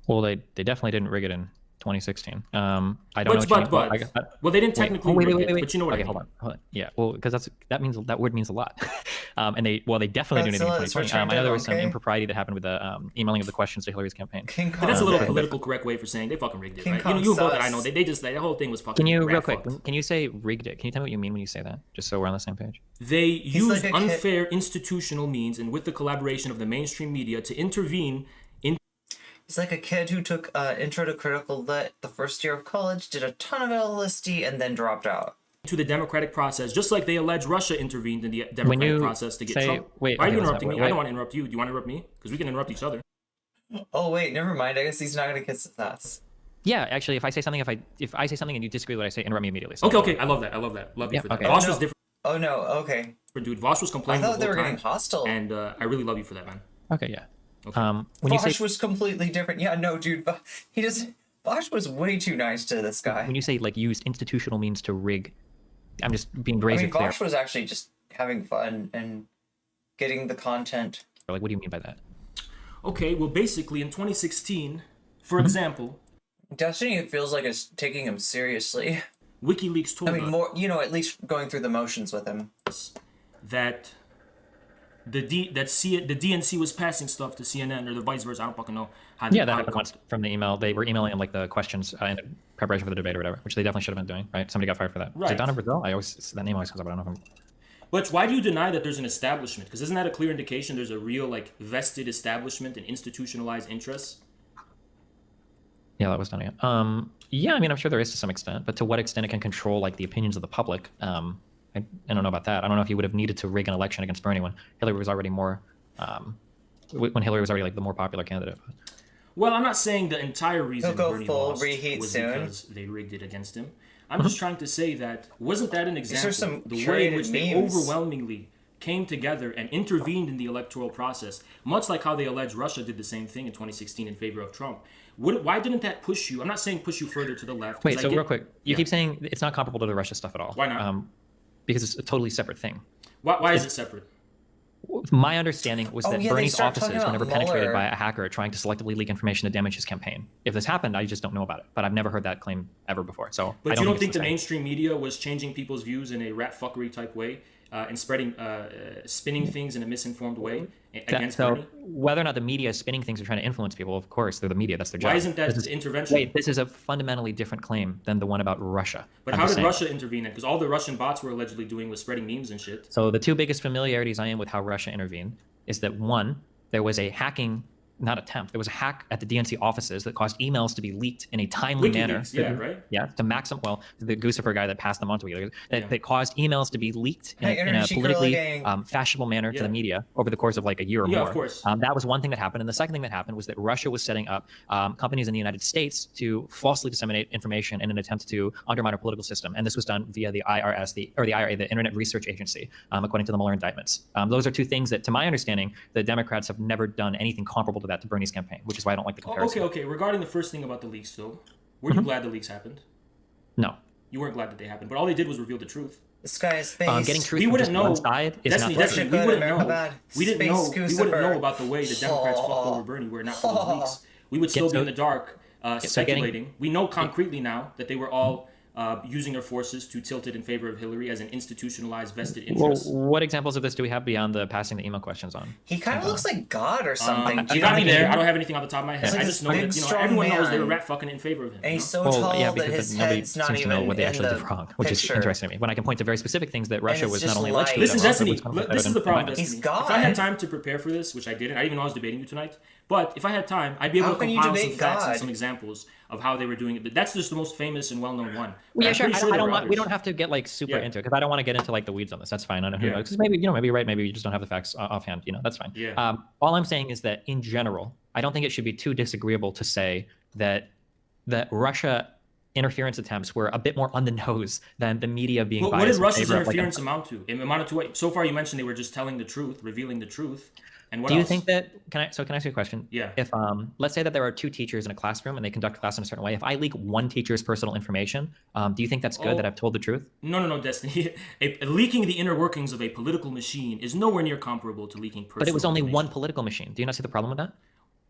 S6: Well, they definitely didn't rig it in 2016. I don't know.
S2: Well, they didn't technically
S6: wait,
S2: rig it, but you know what I mean.
S6: Hold on. Yeah, well, because that word means a lot. And they definitely do anything in 2020. I know there was some impropriety that happened with the emailing of the questions to Hillary's campaign.
S2: But that's a little political correct way for saying they fucking rigged it, right? You know that I know. They just the whole thing was fucking.
S6: Can you real quick? Can you say rigged it? Can you tell me what you mean when you say that? Just so we're on the same page.
S2: They used unfair institutional means and with the collaboration of the mainstream media to intervene in.
S1: He's like a kid who took intro to critical lit the first year of college, did a ton of LSD, and then dropped out.
S2: To the democratic process, just like they allege Russia intervened in the democratic process to get Trump. Why are you interrupting me? I don't want to interrupt you. Do you want to interrupt me? Because we can interrupt each other.
S1: Oh wait, never mind. I guess he's not gonna kiss his ass.
S6: Yeah, actually, if I say something and you disagree with what I say, interrupt me immediately. So
S2: okay, I love that. Love you for that. Vaush was different.
S1: Oh no, okay.
S2: Dude, Vaush was complaining.
S1: I thought they were getting hostile.
S2: And I really love you for that, man.
S6: Okay, yeah.
S2: Okay.
S6: When
S1: Vaush was completely different. Yeah, no, dude. Vaush was way too nice to this guy.
S6: When you say like used institutional means to rig, I'm just being brazen clear.
S1: Vaush was actually just having fun and getting the content.
S6: Like, what do you mean by that?
S2: Okay, well, basically, in 2016, for example,
S1: Destiny, it feels like it's taking him seriously.
S2: WikiLeaks told
S1: us, at least going through the motions with him.
S2: That the DNC was passing stuff to CNN or the vice versa. I don't fucking know.
S6: That happened once from the email. They were emailing him like the questions in preparation for the debate or whatever, which they definitely should have been doing, right? Somebody got fired for that.
S2: Right.
S6: Is it Donna Brazil? That name always comes up. I don't know if I'm...
S2: But why do you deny that there's an establishment? Because isn't that a clear indication there's a real like vested establishment and institutionalized interests?
S6: Yeah, that was done. Yeah, I mean, I'm sure there is to some extent, but to what extent it can control like the opinions of the public? I don't know about that. I don't know if he would have needed to rig an election against Bernie when Hillary was already more, like the more popular candidate.
S2: Well, I'm not saying the entire reason Bernie lost was
S1: soon.
S2: Because they rigged it against him. I'm just trying to say that wasn't that an example of the way in which they overwhelmingly came together and intervened in the electoral process, much like how they allege Russia did the same thing in 2016 in favor of Trump. Why didn't that push you? I'm not saying push you further to the left.
S6: Wait, so real quick, you keep saying it's not comparable to the Russia stuff at all.
S2: Why not?
S6: Because it's a totally separate thing.
S2: Why is it separate?
S6: My understanding was that Bernie's offices were never penetrated
S1: Mueller
S6: by a hacker trying to selectively leak information to damage his campaign. If this happened, I just don't know about it. But I've never heard that claim ever before. So,
S2: but you don't think the mainstream media was changing people's views in a rat fuckery type way and spinning things in a misinformed way against Bernie?
S6: Whether or not the media is spinning things or trying to influence people, of course, they're the media. That's their job.
S2: Why isn't that intervention?
S6: Wait, this is a fundamentally different claim than the one about Russia.
S2: But how did Russia intervene then? Because all the Russian bots were allegedly doing was spreading memes and shit.
S6: So the two biggest familiarities I am with how Russia intervened is that one, there was a hacking, not attempt, there was a hack at the DNC offices that caused emails to be leaked in a timely manner. Yeah, to maximum, the Guccifer guy that passed them on to WikiLeaks, that caused emails to be leaked in a politically fashionable manner to the media over the course of like a year or more.
S2: Of course.
S6: That was one thing that happened. And the second thing that happened was that Russia was setting up companies in the United States to falsely disseminate information in an attempt to undermine our political system. And this was done via the IRS, the IRA, the Internet Research Agency, according to the Mueller indictments. Those are two things that, to my understanding, the Democrats have never done anything comparable to that to Bernie's campaign, which is why I don't like the comparison.
S2: Okay. Regarding the first thing about the leaks, though, were you glad the leaks happened?
S6: No.
S2: You weren't glad that they happened, but all they did was reveal the truth.
S1: This guy is based.
S6: Getting truth from just one side is not
S2: Destiny, we wouldn't know. We didn't know about the way the Democrats fucked over Bernie were not for those leaks. We would still be in the dark speculating. We know concretely now that they were all using their forces to tilt it in favor of Hillary as an institutionalized vested interest.
S6: Well, what examples of this do we have beyond the passing the email questions on?
S1: He kind of looks like God or something.
S2: You got me there. I don't have anything off the top of my head. I just know that everyone knows they were rat fucking in favor of him.
S1: And he's so tall that his head's not even
S6: know what they actually did wrong, which is interesting to me. When I can point to very specific things that Russia was not only alleged to
S2: Listen, Destiny, this is the problem.
S1: He's God.
S2: If I had time to prepare for this, which I didn't, I didn't even know I was debating you tonight. But if I had time, I'd be able to compile some facts and some examples of how they were doing it. But that's just the most famous and well-known one.
S6: Yeah, sure. We don't have to get like super into it because I don't want to get into like the weeds on this. That's fine. I don't know. Because maybe maybe you're right. Maybe you just don't have the facts offhand. That's fine.
S2: Yeah.
S6: All I'm saying is that in general, I don't think it should be too disagreeable to say that Russia interference attempts were a bit more on the nose than the media being biased.
S2: What did Russia's interference amount to? It amounted to what? So far, you mentioned they were just telling the truth, revealing the truth. And what
S6: do you
S2: else?
S6: think that can I ask you a question?
S2: Yeah.
S6: If let's say that there are two teachers in a classroom and they conduct class in a certain way, if I leak one teacher's personal information, do you think that's good that I've told the truth?
S2: No, Destiny. Leaking the inner workings of a political machine is nowhere near comparable to leaking personal
S6: But it was only
S2: information.
S6: one political machine. Do you not see the problem with that?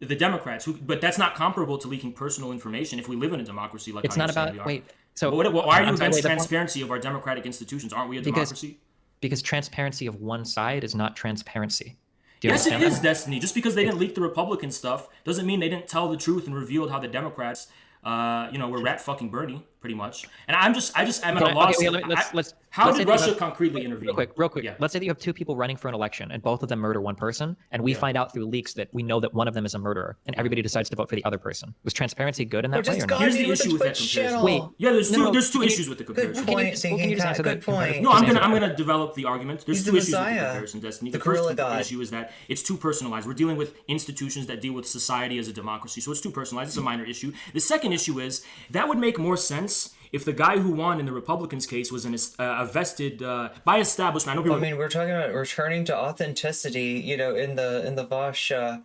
S2: the Democrats, but that's not comparable to leaking personal information if we live in a democracy like
S6: It's
S2: how
S6: not
S2: you say
S6: about
S2: we are.
S6: wait. So
S2: Why are you
S6: I'm sorry,
S2: against
S6: wait, the point-
S2: transparency of our democratic institutions? Aren't we a democracy?
S6: Because transparency of one side is not transparency. Do you
S2: Yes, it
S6: understand
S2: is, Destiny. Just because they didn't leak the Republican stuff doesn't mean they didn't tell the truth and revealed how the Democrats, were rat fucking Bernie, pretty much. And I'm at a loss. How did Russia concretely intervene?
S6: Real quick.
S2: Yeah.
S6: Let's say that you have two people running for an election, and both of them murder one person, and we find out through leaks that we know that one of them is a murderer, and everybody decides to vote for the other person. Was transparency good in that way or not?
S2: Here's the issue with that comparison.
S6: Wait.
S2: Yeah, there's two issues with the comparison.
S1: Good point,
S6: Can
S1: thinking
S6: you just
S1: cat.
S6: answer
S1: Good
S6: that?
S1: point.
S2: No, I'm gonna develop the argument. There's
S1: He's
S2: two
S1: the
S2: issues with the
S1: Messiah.
S2: comparison, Destiny. The
S1: gorilla
S2: first
S1: god.
S2: issue is that it's too personalized. We're dealing with institutions that deal with society as a democracy, so it's too personalized. It's a minor issue. The second issue is that would make more sense if the guy who won in the Republicans' case was a vested by establishment. I know people.
S1: I mean, we're talking about returning to authenticity. You know, in the Vaush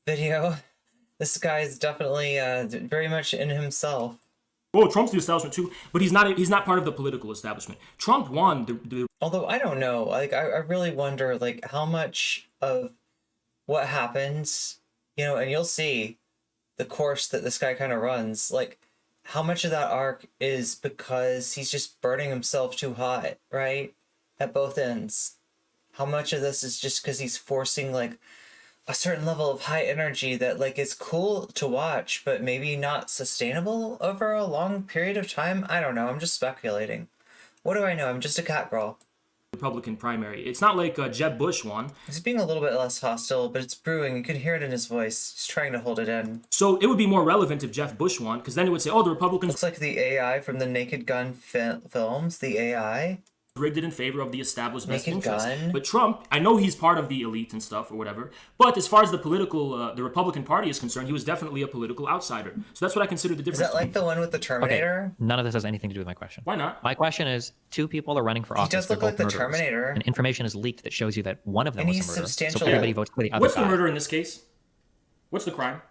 S1: video, this guy is definitely very much in himself.
S2: Oh, Trump's the establishment too, but he's not part of the political establishment. Trump won the
S1: Although I don't know, like I really wonder like how much of what happens, and you'll see the course that this guy kind of runs, like how much of that arc is because he's just burning himself too hot, right? At both ends. How much of this is just because he's forcing like a certain level of high energy that like is cool to watch, but maybe not sustainable over a long period of time? I don't know. I'm just speculating. What do I know? I'm just a cat girl.
S2: Republican primary. It's not like Jeb Bush won.
S1: He's being a little bit less hostile, but it's brewing. You can hear it in his voice. He's trying to hold it in.
S2: So it would be more relevant if Jeff Bush won, because then it would say, oh, the Republicans
S1: Looks like the AI from the Naked Gun films. The AI.
S2: rigged it in favor of the established best
S1: Naked
S2: interest.
S1: Gun.
S2: But Trump, I know he's part of the elite and stuff or whatever, but as far as the Republican Party is concerned, he was definitely a political outsider. So that's what I consider the
S1: Is
S2: difference.
S1: that like the one with the Terminator?
S6: None of this has anything to do with my question.
S2: Why not?
S6: My question is, two people are running for
S1: He
S6: office.
S1: does look
S6: they're
S1: like the
S6: both murderers,
S1: Terminator.
S6: and information is leaked that shows you that one of them
S1: And
S6: was
S1: he's
S6: a murderer.
S1: substantial.
S6: So everybody votes for the other
S2: What's
S6: guy.
S2: the murder in this case? What's the crime?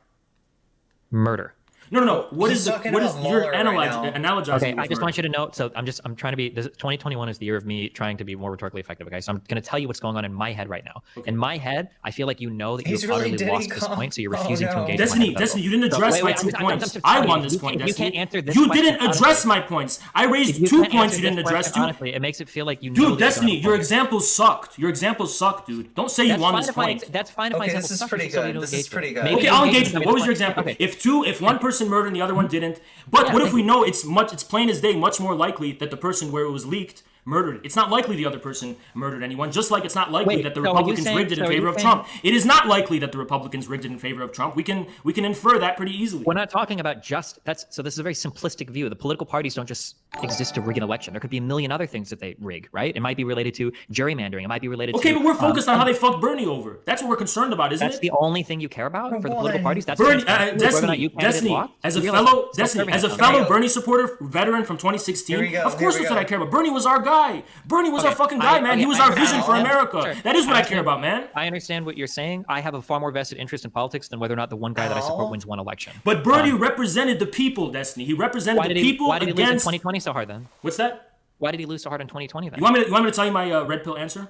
S6: Murder.
S2: No. What
S1: He's
S2: is the
S1: talking
S2: what is
S1: about
S2: you're
S1: Mueller right now.
S2: analogizing?
S6: Okay,
S2: with
S6: I just
S2: murder.
S6: want you to know. So I'm trying to be. 2021 is the year of me trying to be more rhetorically effective. Okay, so I'm going to tell you what's going on in my head right now.
S2: Okay.
S6: In my head, I feel like you know that
S1: He's
S6: you've
S1: really
S6: utterly
S1: Diddy
S6: lost this
S1: Kong.
S6: point, so you're
S1: Oh,
S6: refusing
S1: no.
S6: to engage.
S2: Destiny,
S6: my
S2: Destiny, you didn't
S6: So,
S2: address
S6: wait,
S2: my
S6: wait,
S2: 2
S6: I'm
S2: points.
S6: just
S2: I
S6: telling
S2: won
S6: you,
S2: this
S6: you
S2: point,
S6: can't- you
S2: Destiny.
S6: can't answer this
S2: You
S6: question
S2: didn't
S6: honestly.
S2: address my points. I raised
S6: If you
S2: 2
S6: can't
S2: points
S6: answer
S2: you didn't
S6: this
S2: address.
S6: question honestly, it makes it feel like you know.
S2: Dude, Destiny, your examples sucked. Your examples suck, dude. Don't say you won this point.
S6: That's fine if my
S1: Okay,
S6: example
S1: this is
S6: sucks,
S1: pretty
S6: just so you
S1: good.
S6: don't
S1: This
S6: engage
S1: is pretty
S6: with it.
S1: good.
S6: Maybe
S2: Okay,
S6: you
S2: I'll
S6: engage
S2: engage
S6: with
S2: with
S6: it.
S2: that. What was your
S6: Fine.
S2: example?
S6: Okay.
S2: If one person murdered and the other one didn't, but
S6: Yeah,
S2: what if we know it's plain as day, much more likely that the person where it was leaked murdered. It's not likely the other person murdered anyone, just like it's not likely
S6: Wait,
S2: that the
S6: so are you
S2: Republicans
S6: saying-
S2: rigged it in
S6: so are you
S2: favor of
S6: saying-
S2: Trump. It is not likely that the Republicans rigged it in favor of Trump. We can infer that pretty easily.
S6: We're not talking about just that's so this is a very simplistic view. The political parties don't just exist to rig an election. There could be a million other things that they rig, right? It might be related to gerrymandering. It might be related
S2: Okay,
S6: to
S2: but we're focused on how they fucked Bernie over. That's what we're concerned about, isn't
S6: that's
S2: it?
S6: the only thing you care about for the political
S1: Bernie,
S6: parties. That's
S2: Bernie,
S6: whether or not you
S2: Destiny,
S6: candidate
S2: as a
S6: lost?
S2: fellow,
S6: Self-serving
S2: as a
S6: yourself.
S2: fellow
S1: go.
S2: Bernie supporter, veteran from 2016,
S1: Here we go,
S2: of
S1: here
S2: course
S1: we
S2: that's what
S1: go.
S2: I care about. Bernie was our guy. Bernie was our fucking guy, man. He was our vision for America.
S6: Sure.
S2: That is what I care about, man.
S6: I understand what you're saying. I have a far more vested interest in politics than whether or not the one guy that I support
S1: Al?
S6: wins one election.
S2: But Bernie represented the people, Destiny. He represented
S6: Why
S2: the
S6: did he?
S2: people
S6: Why did he lose in
S2: against.
S6: 2020 so hard then?
S2: What's that?
S6: Why did he lose so hard in 2020 then?
S2: You want me to tell you my red pill answer?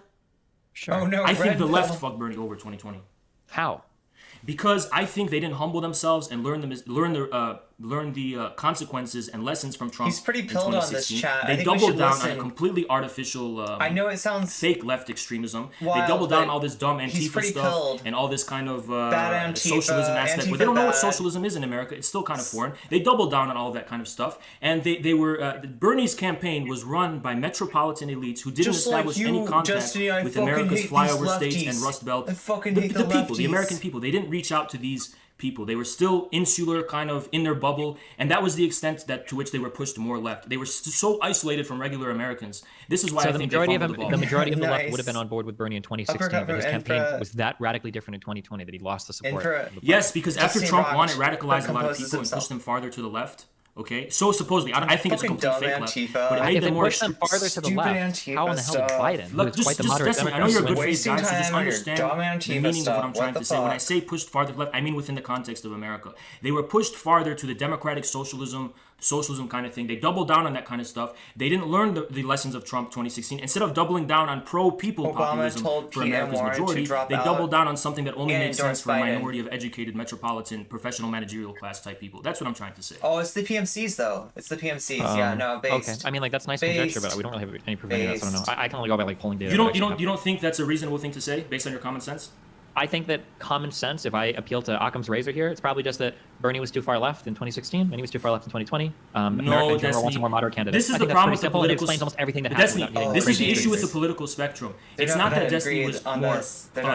S6: Sure.
S1: Oh no!
S2: I think
S1: red
S2: the left
S1: pill.
S2: fucked Bernie over 2020
S6: How?
S2: because I think they didn't humble themselves and learn the consequences and lessons from Trump.
S1: He's pretty
S2: in
S1: pilled on this
S2: 2016.
S1: chat. I
S2: They
S1: think we
S2: doubled
S1: should
S2: down on a
S1: listen.
S2: completely artificial.
S1: I know it sounds
S2: fake left extremism. They
S1: wild,
S2: doubled down
S1: but
S2: all this dumb
S1: he's
S2: Antifa
S1: pretty
S2: stuff
S1: pilled.
S2: and all this kind of
S1: Bad Antifa,
S2: socialism aspect.
S1: Antifa
S2: But they don't know what
S1: bad.
S2: socialism is in America. It's still kind of foreign. They doubled down on all of that kind of stuff. And they were Bernie's campaign was run by metropolitan elites who didn't
S1: Just like
S2: establish
S1: you,
S2: any contact
S1: Destiny, I
S2: with
S1: fucking
S2: America's
S1: hate
S2: flyover
S1: these
S2: states
S1: lefties.
S2: and Rust Belt.
S1: I fucking hate the
S2: people, the
S1: lefties.
S2: American people. They didn't reach out to these people. They were still insular, kind of in their bubble, and that was the extent to which they were pushed more left. They were so isolated from regular Americans. This is why
S6: So
S2: I
S6: the
S2: think
S6: majority of
S2: they
S6: them,
S2: fumbled
S6: the
S2: the ball.
S6: majority of the left
S1: Nice.
S6: would have been on board with Bernie in 2016,
S1: Uppercut
S6: but his
S1: from
S6: campaign
S1: Infra.
S6: was that radically different in 2020 that he lost the support.
S1: Infra-
S6: of the
S2: Yes, because after
S1: Justin
S2: Trump won, it
S1: Rock
S2: radicalized a lot of
S1: composes
S2: people and
S1: himself.
S2: pushed them farther to the left. Okay, so supposedly, I think it's a
S1: Fucking
S2: complete
S1: dumb
S2: fake left,
S1: Antifa.
S2: but it
S1: I
S2: made
S6: If
S2: them
S6: they
S2: more.
S6: push them farther to the
S1: stupid
S6: left,
S1: Antifa
S6: how in the hell did
S1: stuff.
S6: Biden,
S2: Look,
S6: who's quite the
S2: just
S6: moderate
S2: Destiny, I know
S6: Democrat,
S2: you're a
S6: win?
S2: good faith
S1: Wasting
S2: guy, so just
S1: time on your
S2: understand
S1: dumb
S2: the
S1: Antifa
S2: meaning of
S1: stuff.
S2: what I'm trying
S1: What
S2: to
S1: the
S2: say. When I
S1: fuck?
S2: say pushed farther left, I mean within the context of America. They were pushed farther to the democratic socialism socialism kind of thing. They doubled down on that kind of stuff. They didn't learn the lessons of Trump 2016. Instead of doubling down on pro-people populism for America's majority, they doubled down on something that only makes sense for a minority of educated, metropolitan, professional, managerial class type people. That's what I'm trying to say.
S1: Oh, it's the PMCs though. It's the PMCs. Yeah, no, based.
S6: Okay, I mean, like that's nice conjecture, but we don't really have any proof of that. So I don't know. I can only go by like polling data.
S2: You don't think that's a reasonable thing to say based on your common sense?
S6: I think that common sense, if I appeal to Occam's razor here, it's probably just that Bernie was too far left in 2016 and he was too far left in 2020. America in general wants a more moderate candidate.
S2: This is the problem with the political...
S6: It explains almost everything that happened.
S2: This is the issue with the political spectrum. It's not that Destiny was more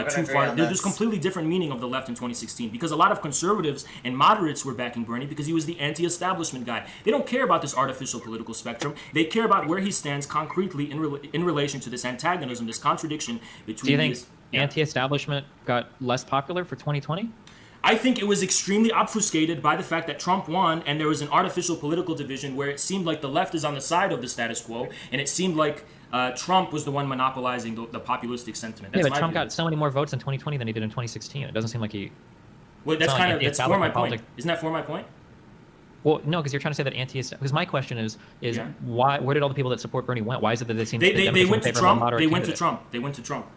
S2: too far. There's completely different meaning of the left in 2016 because a lot of conservatives and moderates were backing Bernie because he was the anti-establishment guy. They don't care about this artificial political spectrum. They care about where he stands concretely in relation to this antagonism, this contradiction between...
S6: Do you think anti-establishment got less popular for 2020?
S2: I think it was extremely obfuscated by the fact that Trump won and there was an artificial political division where it seemed like the left is on the side of the status quo and it seemed like Trump was the one monopolizing the populistic sentiment.
S6: That's but Trump got so many more votes in 2020 than he did in 2016. It doesn't seem like he...
S2: Well, that's kind of... That's for my point. Isn't that for my point?
S6: Well, no, because you're trying to say that because my question is why? Where did all the people that support Bernie went? Why is it that they seem
S2: they went to Trump? They went to Trump.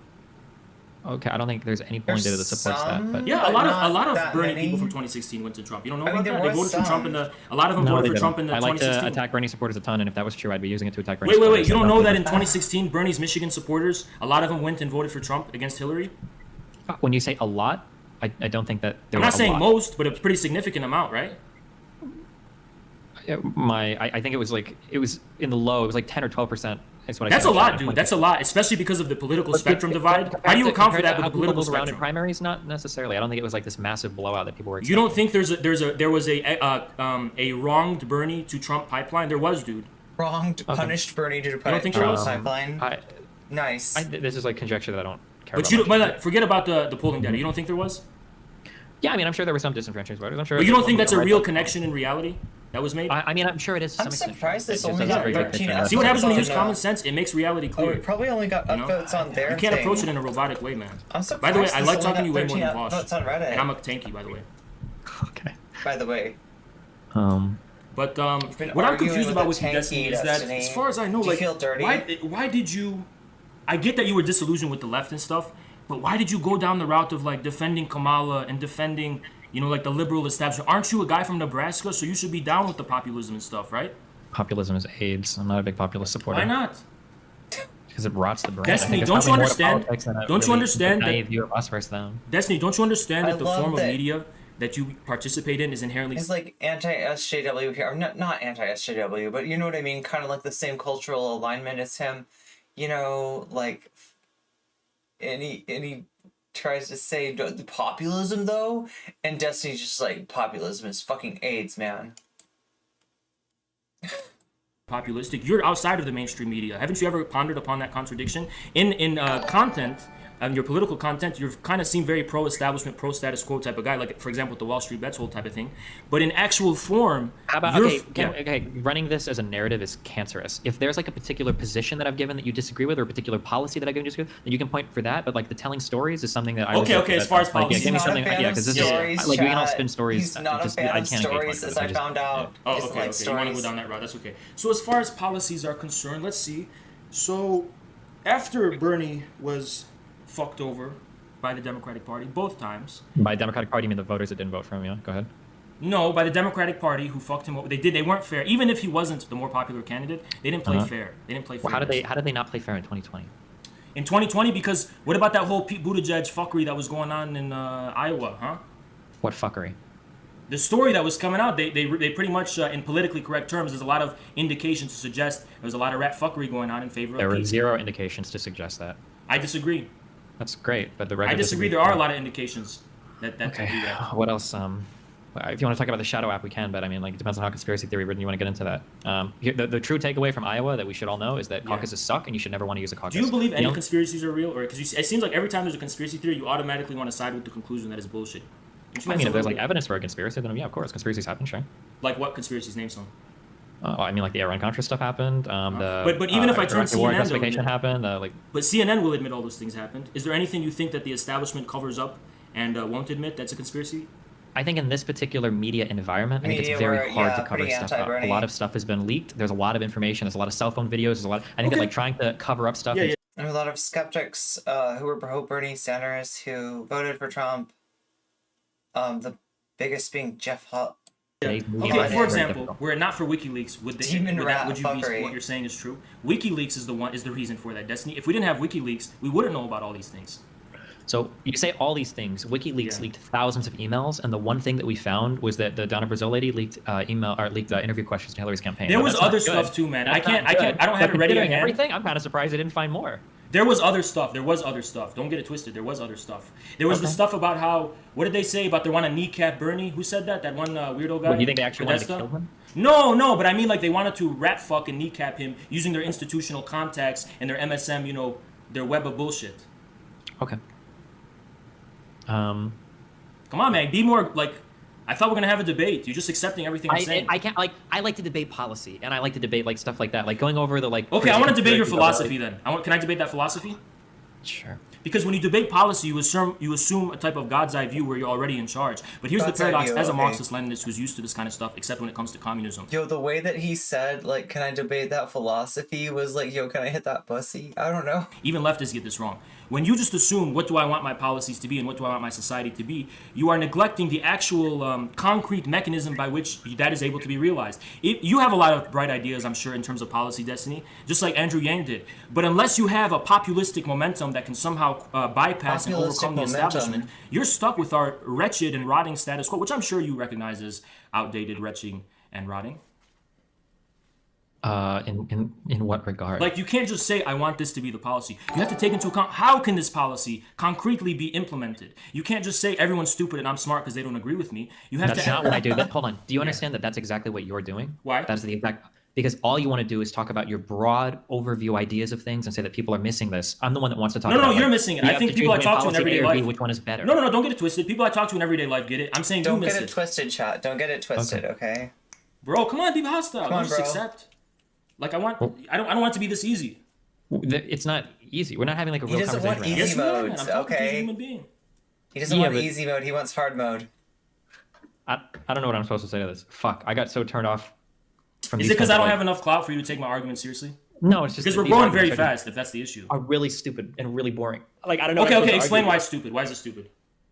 S6: Okay, I don't think there's any polling data that supports that. But
S2: yeah, a lot of Bernie people from 2016 went to Trump. You don't know about that? They voted for Trump a lot of them voted for Trump in the 2016.
S6: I like to attack Bernie supporters a ton, and if that was true, I'd be using it to attack Bernie.
S2: Wait! You don't know that in 2016, Bernie's Michigan supporters, a lot of them went and voted for Trump against Hillary?
S6: When you say a lot, I don't think that there
S2: I'm
S6: was
S2: not saying most, but a pretty significant amount, right?
S6: I think it was in the low. It was like 10 or 12%.
S2: That's a lot, dude. That's a lot, especially because of the political spectrum divide. How do you account for that with the political spectrum?
S6: Around in primaries, not necessarily. I don't think it was like this massive blowout that people were.
S2: You don't think there was a wronged Bernie to Trump pipeline? There was, dude.
S1: Punished Bernie to Trump pipeline. Nice.
S6: This is like conjecture that I don't care
S2: about. But forget about the polling data. You don't think there was?
S6: Yeah, I mean, I'm sure there were some disenfranchised voters. I'm sure.
S2: But you don't think that's a real connection in reality that was made?
S6: I mean, I'm sure it is.
S1: I'm surprised this only got 13 upvotes.
S2: See what happens when you use common sense? It makes reality clear.
S1: Oh, it probably only got upvotes on their
S2: You can't approach it in a robotic way, man.
S1: I'm surprised.
S2: By the way, I like talking to you way more than
S1: Vaush. On Reddit.
S2: And I'm a tankie, by the way.
S6: Okay.
S1: By the way.
S2: But what I'm confused about with you, Destiny, is that as far as I know, like, why did you? I get that you were disillusioned with the left and stuff, but why did you go down the route of like defending Kamala and defending, like the liberal establishment? Aren't you a guy from Nebraska? So you should be down with the populism and stuff, right?
S6: Populism is AIDS. I'm not a big populist supporter.
S2: Why not?
S6: Because it rots the brain.
S2: Destiny, don't you understand? Don't you understand that?
S6: View of us versus them.
S2: Destiny, don't you understand that the form of media that you participate in is inherently...
S1: It's like anti-SJW here. Not anti-SJW, but you know what I mean? Kind of like the same cultural alignment as him. Like... And he tries to say the populism, though, and Destiny's just like, populism is fucking AIDS, man.
S2: Populistic. You're outside of the mainstream media. Haven't you ever pondered upon that contradiction? In content... your political content, you kind of seem very pro-establishment, pro-status quo type of guy, like, for example, with the Wall Street Bets whole type of thing. But in actual form...
S6: How about, okay, running this as a narrative is cancerous. If there's, like, a particular position that I've given that you disagree with, or a particular policy that I've given you disagree with, then you can point for that, but, like, the telling stories is something that I...
S2: Okay, as far as policy...
S1: He's not a fan of stories,
S6: like, we can all spin stories.
S1: He's not a fan of stories, as I found out.
S2: Oh, okay, you want to go down that route, that's okay. So as far as policies are concerned, let's see. So, after Bernie was fucked over by the Democratic Party both times.
S6: By Democratic Party, you mean the voters that didn't vote for him? Yeah, go ahead.
S2: No, by the Democratic Party who fucked him over. They weren't fair. Even if he wasn't the more popular candidate, they didn't play fair. They didn't play fair.
S6: Well, how did they not play fair in 2020?
S2: In 2020, because what about that whole Pete Buttigieg fuckery that was going on in Iowa, huh?
S6: What fuckery?
S2: The story that was coming out, they pretty much, in politically correct terms, there's a lot of indications to suggest there was a lot of rat fuckery going on in favor of Pete.
S6: There were zero indications to suggest that.
S2: I disagree.
S6: That's great, but the record...
S2: I disagree. There are a lot of indications that
S6: okay.
S2: do that.
S6: What else? If you want to talk about the shadow app, we can, but I mean, like, it depends on how conspiracy theory ridden you want to get into that. The true takeaway from Iowa that we should all know is that caucuses suck, and you should never want to use a caucus.
S2: Do you believe any conspiracies are real, or because it seems like every time there's a conspiracy theory, you automatically want to side with the conclusion that is bullshit?
S6: I mean, if there's like evidence for a conspiracy, then yeah, of course, conspiracies happen, sure.
S2: Like what conspiracies? Name some.
S6: I mean, like the Iran-Contra stuff happened.
S2: But even if I turn CNN,
S6: investigation happened.
S2: But CNN will admit all those things happened. Is there anything you think that the establishment covers up and won't admit that's a conspiracy?
S6: I think in this particular media environment, I think
S1: Media
S6: it's very
S1: where,
S6: hard
S1: yeah,
S6: to cover
S1: pretty
S6: stuff up. A
S1: anti-Bernie.
S6: lot of stuff has been leaked. There's a lot of information. There's a lot of cell phone videos. There's a lot. I think that like trying to cover up stuff.
S2: Yeah, yeah.
S1: There are a lot of skeptics who were pro Bernie Sanders who voted for Trump. The biggest being Jeff Hull.
S6: Today's media
S1: Okay,
S2: Okay,
S6: environment
S2: for
S6: is very
S2: example,
S6: difficult.
S2: were it not for WikiLeaks, would
S1: Demon rat
S2: would you be
S1: fuckery.
S2: what you're saying is true? WikiLeaks is the reason for that, Destiny. If we didn't have WikiLeaks, we wouldn't know about all these things.
S6: So you say all these things. WikiLeaks
S2: Yeah.
S6: leaked thousands of emails, and the one thing that we found was that the Donna Brazil lady leaked interview questions to Hillary's campaign.
S2: There
S6: But
S2: was
S6: that's not
S2: other
S6: good.
S2: stuff too, man.
S6: That's not good.
S2: I don't have
S6: But
S2: it ready at
S6: considering
S2: hand.
S6: everything, I'm kind of surprised they didn't find more.
S2: There was other stuff. Don't get it twisted. There was other stuff. There was the
S6: Okay.
S2: stuff about how, what did they say about they want to kneecap Bernie? Who said that? That one weirdo guy?
S6: What, do you think they actually
S2: For that
S6: wanted to
S2: stuff?
S6: kill him?
S2: No, but I mean like they wanted to rat fuck and kneecap him using their institutional contacts and their MSM, their web of bullshit.
S6: Okay.
S2: Come on, man. Be more like, I thought we were going to have a debate. You're just accepting everything I'm saying.
S6: I can't I like to debate policy, and I like to debate like stuff like that, like going over the like.
S2: Okay, I want to debate your
S6: conspiracy
S2: philosophy then. Can I debate that philosophy?
S6: Sure.
S2: Because when you debate policy, you assume a type of God's eye view where you're already in charge. But here's
S1: God's
S2: the
S1: eye
S2: paradox:
S1: view,
S2: as a
S1: okay.
S2: Marxist-Leninist who's used to this kind of stuff, except when it comes to communism.
S1: Yo, the way that he said, like, can I debate that philosophy was like, yo, can I hit that pussy? I don't know.
S2: Even leftists get this wrong. When you just assume what do I want my policies to be and what do I want my society to be, you are neglecting the actual concrete mechanism by which that is able to be realized. You have a lot of bright ideas, I'm sure, in terms of policy, Destiny, just like Andrew Yang did. But unless you have a populistic momentum that can somehow bypass and
S1: Populistic
S2: overcome the
S1: momentum.
S2: establishment, you're stuck with our wretched and rotting status quo, which I'm sure you recognize as outdated, wretched, and rotting.
S6: In what regard?
S2: Like, you can't just say, I want this to be the policy. You have to take into account, how can this policy concretely be implemented? You can't just say, everyone's stupid and I'm smart because they don't agree with me. You have
S6: That's
S2: to...
S6: not what I do. Hold on. Do you understand that that's exactly what you're doing?
S2: Why?
S6: That's the exact. Because all you want to do is talk about your broad overview ideas of things and say that people are missing this. I'm the one that wants to talk
S2: No,
S6: about
S2: you're
S6: like,
S2: missing it.
S6: you
S2: I
S6: have
S2: think
S6: to
S2: people I
S6: choose
S2: talk to in
S6: policy
S2: everyday
S6: A or B,
S2: life...
S6: which one is better?
S2: No, don't get it twisted. People I talk to in everyday life get it. I'm saying
S1: Don't
S2: you miss
S1: get
S2: it.
S1: it twisted, chat. Don't get it twisted, okay?
S2: Bro, come on, be hostile.
S1: Come
S2: Don't
S1: on,
S2: just
S1: bro.
S2: accept. Like, I don't want it to be this easy.
S6: It's not easy. We're not having like a real
S1: doesn't
S6: conversation
S1: want
S6: right now.
S1: easy
S2: Yes, we are, man.
S1: modes,
S2: I'm talking to a
S1: okay?
S2: human being.
S1: He doesn't
S6: Yeah,
S1: want
S6: but-
S1: easy mode, he wants hard mode.
S6: I don't know what I'm supposed to say to this. Fuck, I got so turned off from
S2: Is
S6: these
S2: it because
S6: kinds
S2: I
S6: of,
S2: don't
S6: like-
S2: have enough clout for you to take my argument seriously?
S6: No, it's just
S2: Because
S6: that
S2: we're
S6: these
S2: growing
S6: arguments
S2: very
S6: are just-
S2: fast, if that's the issue.
S6: Are really stupid and really boring. Like I don't know. what
S2: Okay,
S6: I'm supposed to
S2: explain
S6: argue.
S2: why it's stupid. Why is it stupid?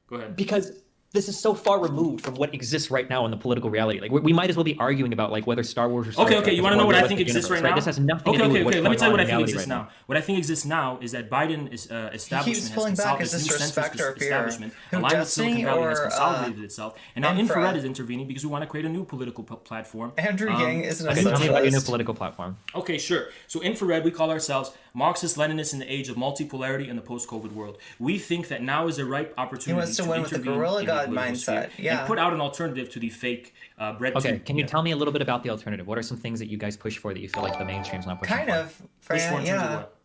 S2: Go ahead.
S6: Because this is so far removed from what exists right now in the political reality. Like we might as well be arguing about like whether Star Wars or Star
S2: Okay,
S6: Trek
S2: you
S6: is
S2: want to
S6: a
S2: know what I
S6: realistic
S2: think exists
S6: universe,
S2: right now?
S6: This has nothing
S2: Okay,
S6: to do with what's
S2: Let me
S6: going
S2: tell you what
S6: on
S2: I
S6: in
S2: think
S6: reality
S2: exists
S6: right
S2: now. What I think exists now is that Biden is establishment
S1: pulling
S2: has
S1: back
S2: consolidate
S1: his
S2: new
S1: disrespect
S2: census
S1: or fear.
S2: establishment,
S1: Who,
S2: aligned with Silicon
S1: Destiny
S2: Valley, has
S1: or,
S2: consolidated itself, and now
S1: Infrared?
S2: Infrared is intervening because we want to create a new political platform.
S1: Andrew Yang is an
S6: Okay, tell me about your new
S1: socialist.
S6: political platform.
S2: Okay, sure. So Infrared, we call ourselves Marxist-Leninists in the age of multipolarity in the post-COVID world. We think that now is a ripe opportunity
S1: wants to win with the
S2: intervene
S1: guerrilla
S2: in
S1: god
S2: political sphere
S1: mindset, yeah.
S2: and put out an alternative to the fake bread
S6: Okay,
S2: tube.
S6: can you
S2: Yeah.
S6: tell me a little bit about the alternative? What are some things that you guys push for that you feel like the mainstream's not pushing
S1: Kind
S6: for?
S1: of.
S2: Push for in terms of
S1: Yeah.
S2: what?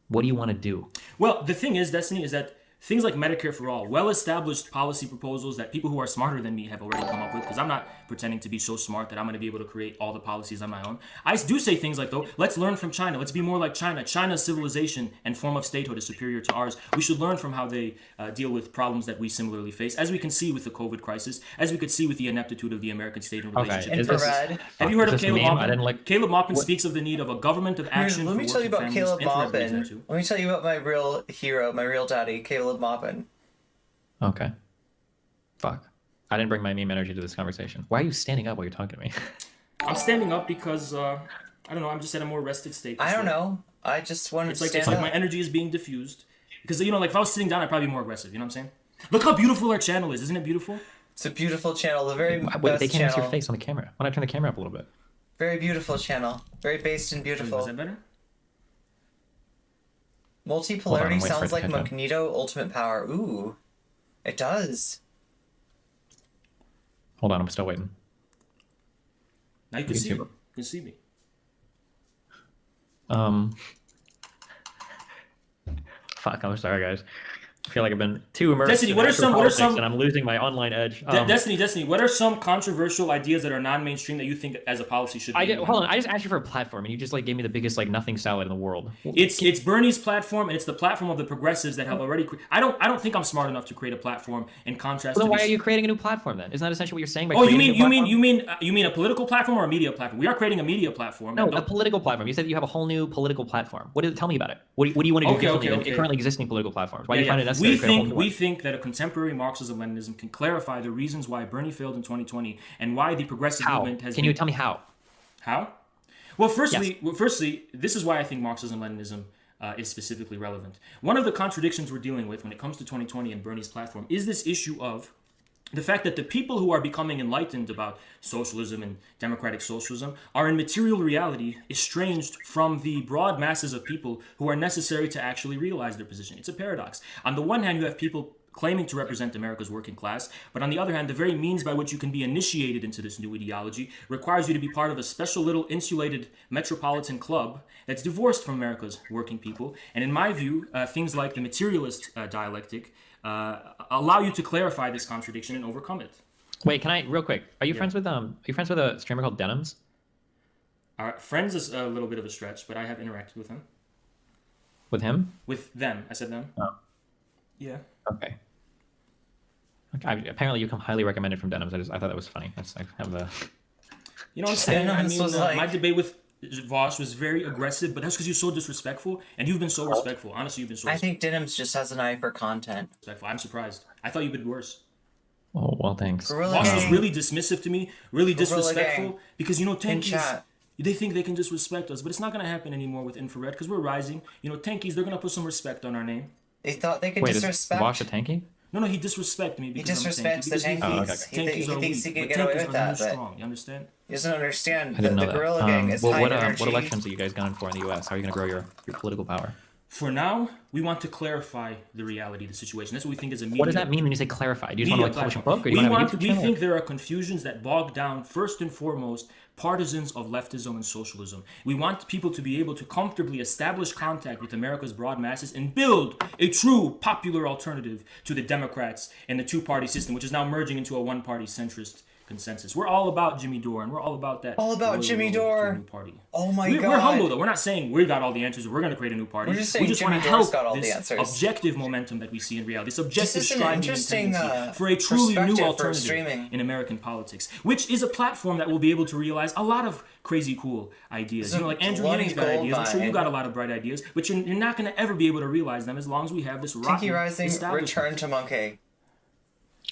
S6: What do you want to do?
S2: Well, the thing is, Destiny, is that things like Medicare for All, well-established policy proposals that people who are smarter than me have already come up with, because I'm not pretending to be so smart that I'm going to be able to create all the policies on my own. I do say things like, though, let's learn from China. Let's be more like China. China's civilization and form of statehood is superior to ours. We should learn from how they deal with problems that we similarly face, as we can see with the COVID crisis, as we could see with the ineptitude of the American state in relationship.
S6: Okay, is this,
S1: Infrared.
S2: Have you heard
S6: is
S2: of
S6: this
S2: Caleb
S6: meme? I
S2: Maupin?
S6: didn't like.
S2: Caleb Maupin speaks of the need of a government of action
S1: Let me
S2: for
S1: tell you
S2: working
S1: about
S2: families.
S1: Caleb
S2: Infrared believes that
S1: Maupin.
S2: too.
S1: Let me tell you about my real hero, my real daddy, Caleb Maupin.
S6: Okay. Fuck. I didn't bring my meme energy to this conversation. Why are you standing up while you're talking to me?
S2: I'm standing up because I don't know. I'm just at a more rested state.
S1: I
S2: this
S1: don't
S2: way.
S1: know. I just wanted
S2: It's
S1: to
S2: like
S1: stand
S2: my
S1: up.
S2: energy is being diffused because like if I was sitting down, I'd probably be more aggressive. You know what I'm saying? Look how beautiful our channel is. Isn't it beautiful?
S1: It's a beautiful channel, the very
S6: Wait,
S1: best
S6: they can't see
S1: channel.
S6: your face on the camera. Why not turn the camera up a little bit?
S1: Very beautiful channel. Very based and
S2: Is
S1: beautiful.
S2: that better?
S1: Multipolarity
S6: Hold on, I'm waiting for it
S1: sounds
S6: to
S1: like
S6: catch up.
S1: Magneto Ultimate Power. Ooh. It does.
S6: Hold on, I'm still waiting.
S2: Now you can see me.
S6: YouTube.
S2: You can see me.
S6: Fuck, I'm sorry, guys. I feel like I've been too immersed
S2: Destiny,
S6: in
S2: what are
S6: actual
S2: some-
S6: politics, and I'm losing my online edge.
S2: Destiny, what are some controversial ideas that are non-mainstream that you think as a policy should be?
S6: Hold on, I just asked you for a platform, and you just like gave me the biggest like nothing salad in the world.
S2: It's Bernie's platform, and it's the platform of the progressives that have already. I don't think I'm smart enough to create a platform in contrast.
S6: Well, then
S2: to
S6: why
S2: this.
S6: are you creating a new platform then? Isn't that essentially what you're saying? By
S2: Oh, you
S6: creating a
S2: mean
S6: new platform?
S2: you mean a political platform or a media platform? We are creating a media platform.
S6: No, a political platform. You said you have a whole new political platform. Tell me about it. What do you want to do differently than currently existing political platforms? Why do you find it necessary to create a whole new one?
S2: We think that a contemporary Marxism-Leninism can clarify the reasons why Bernie failed in 2020 and why the progressive movement has.
S6: Can you tell me how?
S2: How? Well, firstly, this is why I think Marxism-Leninism is specifically relevant. One of the contradictions we're dealing with when it comes to 2020 and Bernie's platform is this issue of the fact that the people who are becoming enlightened about socialism and democratic socialism are in material reality estranged from the broad masses of people who are necessary to actually realize their position. It's a paradox. On the one hand, you have people claiming to represent America's working class, but on the other hand, the very means by which you can be initiated into this new ideology requires you to be part of a special little insulated metropolitan club that's divorced from America's working people. And in my view, things like the materialist dialectic allow you to clarify this contradiction and overcome it.
S6: Wait, can I real quick? Are you friends with a streamer called Denims?
S2: Friends is a little bit of a stretch, but I have interacted with him.
S6: With him?
S2: With them, I said them.
S6: Oh.
S2: Yeah.
S6: Okay. Apparently, you come highly recommended from Denims. I thought that was funny. That's like kind of the.
S2: You know what I'm saying? I
S1: Denims
S2: mean,
S1: was like-
S2: my debate with Vaush was very aggressive, but that's because you're so disrespectful, and you've been so respectful. Honestly, you've been so
S1: I think Denims just has an eye for content.
S2: respectful. I'm surprised. I thought you'd been worse.
S6: Oh well, thanks.
S1: Gorilla
S2: Vaush was
S1: Gang.
S2: really dismissive to me, really
S1: Gorilla
S2: disrespectful,
S1: Gang.
S2: because you know
S1: In
S2: tankies.
S1: chat.
S2: They think they can disrespect us, but it's not going to happen anymore with infrared because we're rising. You know, tankies, they're going to put some respect on our name.
S1: They thought they could
S6: Wait, is
S1: disrespect.
S6: Vaush a tankie?
S2: No, he disrespected me
S1: He
S2: because
S1: disrespects the
S2: I'm a tankie.
S1: tankies.
S2: Because
S6: Oh, okay.
S2: tankies
S1: He
S2: are
S1: thinks he
S2: weak,
S1: could
S2: but
S1: get away
S2: tankies
S1: with
S2: are
S1: that,
S2: really
S1: but
S2: strong. You understand?
S1: he doesn't understand
S6: I
S1: that
S6: didn't know
S1: the
S6: that.
S1: Gorilla Gang is high
S6: what
S1: energy.
S6: elections are you guys gunning for in the U.S.? How are you going to grow your political power?
S2: For now, we want to clarify the reality of the situation. That's what we think is a media.
S6: What does that mean when you say clarify? Do you just want to like publish a book, or do you
S2: we
S6: want to have a YouTube channel?
S2: think there are confusions that bog down first and foremost partisans of leftism and socialism. We want people to be able to comfortably establish contact with America's broad masses and build a true popular alternative to the Democrats and the two-party system, which is now merging into a one-party centrist consensus. We're all about Jimmy Dore, and we're all about that.
S1: All about Jimmy
S2: road to a
S1: Dore.
S2: new party.
S1: Oh my
S2: We're
S1: God.
S2: humble though. We're not saying we got all the answers. Or we're going to create a new party.
S1: We're just saying
S2: we
S1: Jimmy
S2: want to
S1: Dore's
S2: help
S1: got all the
S2: this
S1: answers.
S2: objective momentum that we see in reality. This objective
S1: is an
S2: striving
S1: interesting,
S2: tendency for a truly
S1: perspective
S2: new
S1: for
S2: alternative
S1: streaming.
S2: in American politics, which is a platform that will be able to realize a lot of crazy cool ideas.
S1: It's
S2: You know,
S1: a
S2: like Andrew
S1: bloody
S2: Yang's got
S1: gold
S2: ideas. I'm sure you
S1: mine.
S2: got a lot of bright ideas, but you're not going to ever be able to realize them as long as we have this rotten
S1: Tinky Rising,
S2: establishment.
S1: return to Monkey.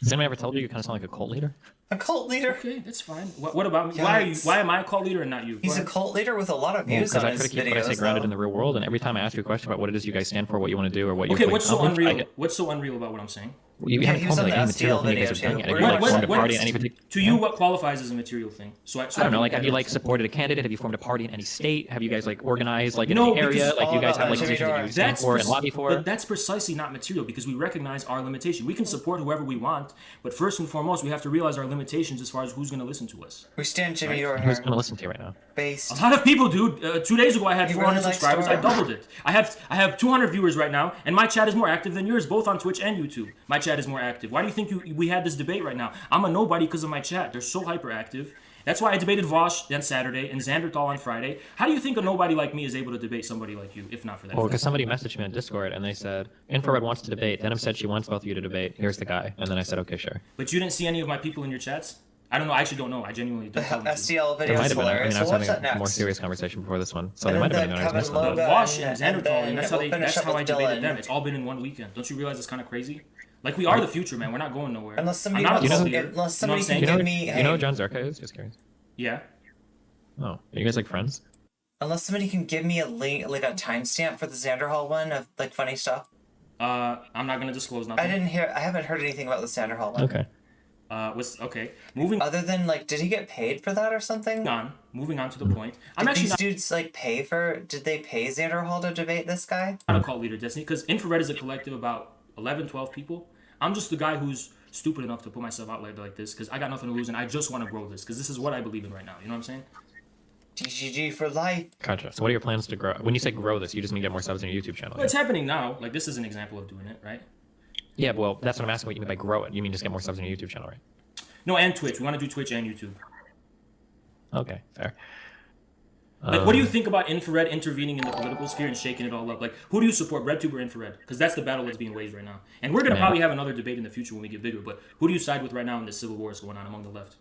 S6: Has anyone ever told you kind of sound like a cult leader?
S1: A cult leader.
S2: Okay, that's fine. What about me?
S1: Yikes.
S2: Why am I a cult leader and not you?
S1: He's
S2: Go
S1: a
S2: ahead.
S1: cult leader with a lot of views
S6: Because
S1: on
S6: I
S1: his
S6: try to keep what I say
S1: videos.
S6: grounded
S1: Though.
S6: in the real world, and every time I ask you a question about what it is you guys stand for, what you want to do, or what you
S2: Okay,
S6: like,
S2: what's so
S6: accomplish, I
S2: unreal?
S6: get-
S2: What's so unreal about what I'm saying?
S6: You
S1: Yeah,
S6: haven't
S1: he
S6: told
S1: was
S6: me
S1: on
S6: any
S1: the
S6: material
S1: STL
S6: thing you guys
S1: video
S6: have done
S1: too.
S6: yet. Have
S1: What-
S6: you like
S1: what-
S6: formed a
S1: what-
S6: party in any particular?
S2: To you, what qualifies as a material thing?
S6: I don't know. Like, have you like supported a candidate? Have you formed a party in any state? Have you guys like organized like in
S2: No,
S6: the area?
S2: because
S6: Like, do you guys have like
S1: Jimmy
S6: positions that
S1: Dore.
S6: you stand for and lobby for?
S2: But that's precisely not material because we recognize our limitation. We can support whoever we want, but first and foremost, we have to realize our limitations as far as who's going to listen to us.
S1: We stand Jimmy Dore
S6: Who's going to listen to you right now?
S1: based.
S2: A lot of people, dude. 2 days ago, I had
S1: He
S2: 400
S1: really likes
S2: subscribers. I
S1: Dore.
S2: doubled it. I have 200 viewers right now, and my chat is more active than yours, both on Twitch and YouTube. My chat is more active. Why do you think we had this debate right now? I'm a nobody because of my chat. They're so hyperactive. That's why I debated Vaush on Saturday and Xanderthal on Friday. How do you think a nobody like me is able to debate somebody like you, if not for that?
S6: Well, because somebody messaged me on Discord and they said, Infrared wants to debate. Denim said she wants both of you to debate. Here's the guy. And then I said, okay, sure.
S2: But you didn't see any of my people in your chats? I don't know. I actually don't know. I genuinely don't tell me.
S1: STL
S6: There
S1: video
S6: might
S1: is
S6: have been. I
S1: hilarious.
S6: mean, I
S1: So
S6: was
S1: what's
S6: having
S1: up
S6: a more
S1: next?
S6: serious conversation before this one. So
S1: And
S6: there might
S1: then
S6: have been.
S1: the
S6: I just missed
S1: Kevin
S6: one.
S1: Logan-
S2: Vaush and
S1: and
S2: Xanderthal,
S1: then
S2: and that's
S1: we'll finish up
S2: how I
S1: with
S2: debated
S1: Dylan.
S2: them. It's all been in one weekend. Don't you realize it's kind of crazy? Like, we are the future, man. We're not going nowhere.
S1: Unless somebody
S2: I'm not a
S1: wants-
S2: cult leader.
S1: unless
S2: You know what I'm
S1: somebody
S2: saying?
S1: can
S6: You know,
S1: give me.
S6: you know
S1: hey,
S6: who John Zarka is? Just curious.
S2: Yeah.
S6: Oh, are you guys like friends?
S1: Unless somebody can give me a link, like a timestamp for the Xanderhall one of like funny stuff.
S2: I'm not gonna disclose nothing.
S1: I haven't heard anything about the Xanderhall one.
S6: Okay.
S2: Okay. Moving
S1: Other than like, did he get paid for that or something?
S2: on. Moving on to the point. I'm
S1: Did
S2: actually
S1: these
S2: not
S1: dudes like pay for? Did they pay Xanderhall to debate this guy?
S2: a cult leader, Destiny, because Infrared is a collective of about 11, 12 people. I'm just the guy who's stupid enough to put myself out like this because I got nothing to lose and I just want to grow this because this is what I believe in right now. You know what I'm saying?
S1: DGG for life.
S6: Gotcha. So what are your plans to grow? When you say grow this, you just mean get more subs on your YouTube channel.
S2: Well, it's happening now. Like, this is an example of doing it, right?
S6: Yeah, well, that's what I'm asking. What you mean by grow it? You mean just get more subs on your YouTube channel, right?
S2: No, and Twitch. We want to do Twitch and YouTube.
S6: Okay, fair.
S2: Like, what do you think about infrared intervening in the political sphere and shaking it all up? Like, who do you support, RedTube or infrared? Because that's the battle that's being waged right now. And we're gonna probably have another debate in the future when we get bigger. But who do you side with right now in this civil war that's going on among the left?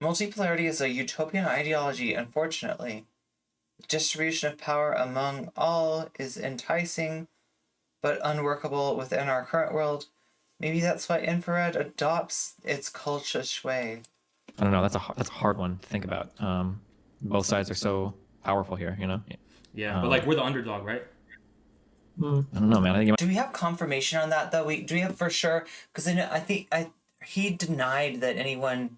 S1: Multipolarity is a utopian ideology, unfortunately. Distribution of power among all is enticing, but unworkable within our current world. Maybe that's why infrared adopts its cultish way.
S6: I don't know. That's a hard one to think about. Both sides are so powerful here, you know.
S2: Yeah, but like we're the underdog, right?
S6: I don't know, man. I think
S1: Do we have confirmation on that though? Do we have for sure? Because I think he denied that anyone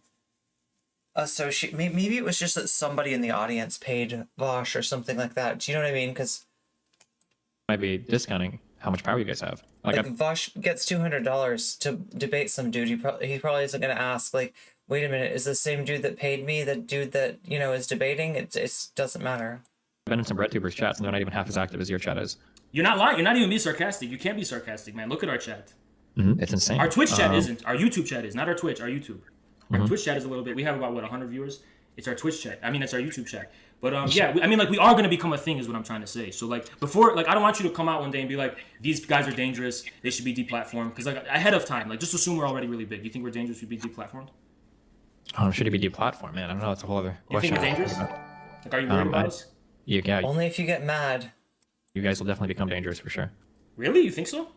S1: associate. Maybe it was just that somebody in the audience paid Vaush or something like that. Do you know what I mean? Because
S6: might be discounting how much power you guys have.
S1: like Vaush gets $200 to debate some dude. He probably isn't going to ask like, wait a minute, is the same dude that paid me the dude that is debating? It doesn't matter.
S6: I've been in some RedTubers chats and they're not even half as active as your chat is.
S2: You're not lying. You're not even being sarcastic. You can't be sarcastic, man. Look at our chat.
S6: It's insane.
S2: Our Twitch chat isn't. Our YouTube chat is. Not our Twitch, our YouTube. Our Twitch chat is a little bit. We have about, 100 viewers? It's our Twitch chat. I mean, it's our YouTube chat. But, yeah, we are going to become a thing is what I'm trying to say. So, like, before, like, I don't want you to come out one day and be like, these guys are dangerous. They should be deplatformed. Because, like, ahead of time, like, just assume we're already really big. You think we're dangerous? We'd be deplatformed?
S6: Should it be deplatformed, man? I don't know. That's a whole other
S2: You
S6: question.
S2: think we're dangerous? Like, are you worried about us?
S6: Yeah.
S1: Only if you get mad.
S6: You guys will definitely become dangerous for sure.
S2: Really? You think so?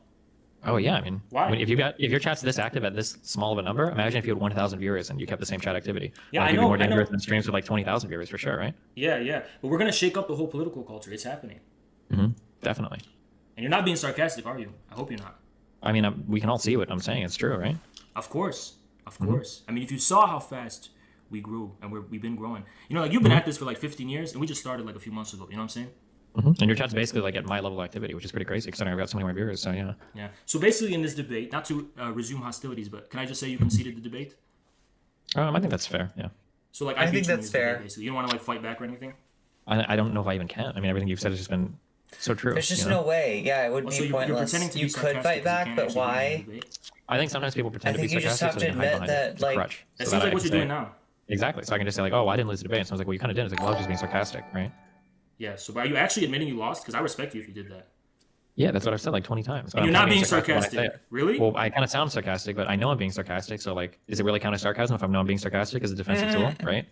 S6: Oh yeah, I mean,
S2: why?
S6: If your chat's this active at this small of a number, imagine if you had 1,000 viewers and you kept the same chat activity.
S2: Yeah,
S6: You'd be more
S2: I know.
S6: dangerous than streams with like 20,000 viewers for sure, right?
S2: Yeah. But we're going to shake up the whole political culture. It's happening.
S6: Definitely.
S2: And you're not being sarcastic, are you? I hope you're not.
S6: I mean, we can all see what I'm saying. It's true, right?
S2: Of course. I mean, if you saw how fast we grew and we've been growing. Like you've been at this for like 15 years and we just started like a few months ago. You know what I'm saying?
S6: And your chat's basically like at my level of activity, which is pretty crazy considering I've got so many more viewers. So yeah.
S2: Yeah. So basically, in this debate, not to resume hostilities, but can I just say you conceded the debate?
S6: I think that's fair. Yeah.
S2: So like
S1: I think that's fair.
S2: Debate, basically, you don't want to like fight back or anything.
S6: I don't know if I even can. I mean, everything you've said has just been so true.
S1: There's just no way. Yeah, it would be
S2: You're
S1: pointless.
S2: pretending to be
S1: You could
S2: sarcastic
S1: fight
S2: 'cause you
S1: back,
S2: can't
S1: but
S2: actually win
S1: why?
S2: the debate.
S6: I think sometimes people pretend to be
S1: think you just
S6: sarcastic
S1: have
S6: so
S1: to
S6: they can hide
S1: admit
S6: behind
S1: that,
S6: it. It's a
S1: like-
S6: crutch.
S2: That
S6: So
S2: seems
S6: I
S2: like what
S6: can
S2: you're doing
S6: say-
S2: now.
S6: Exactly. So I can just say like, oh, well, I didn't lose the debate. And someone's like, well, you kind of did. It's like, well, I was just being sarcastic, right?
S2: Yeah. So are you actually admitting you lost? Because I respect you if you did that.
S6: Yeah, that's what I've said like 20 times.
S2: And you're not being sarcastic.
S6: when I say it.
S2: Really?
S6: Well, I kind of sound sarcastic, but I know I'm being sarcastic. So like, is it really count as sarcasm if I know I'm being sarcastic as a defensive tool, right?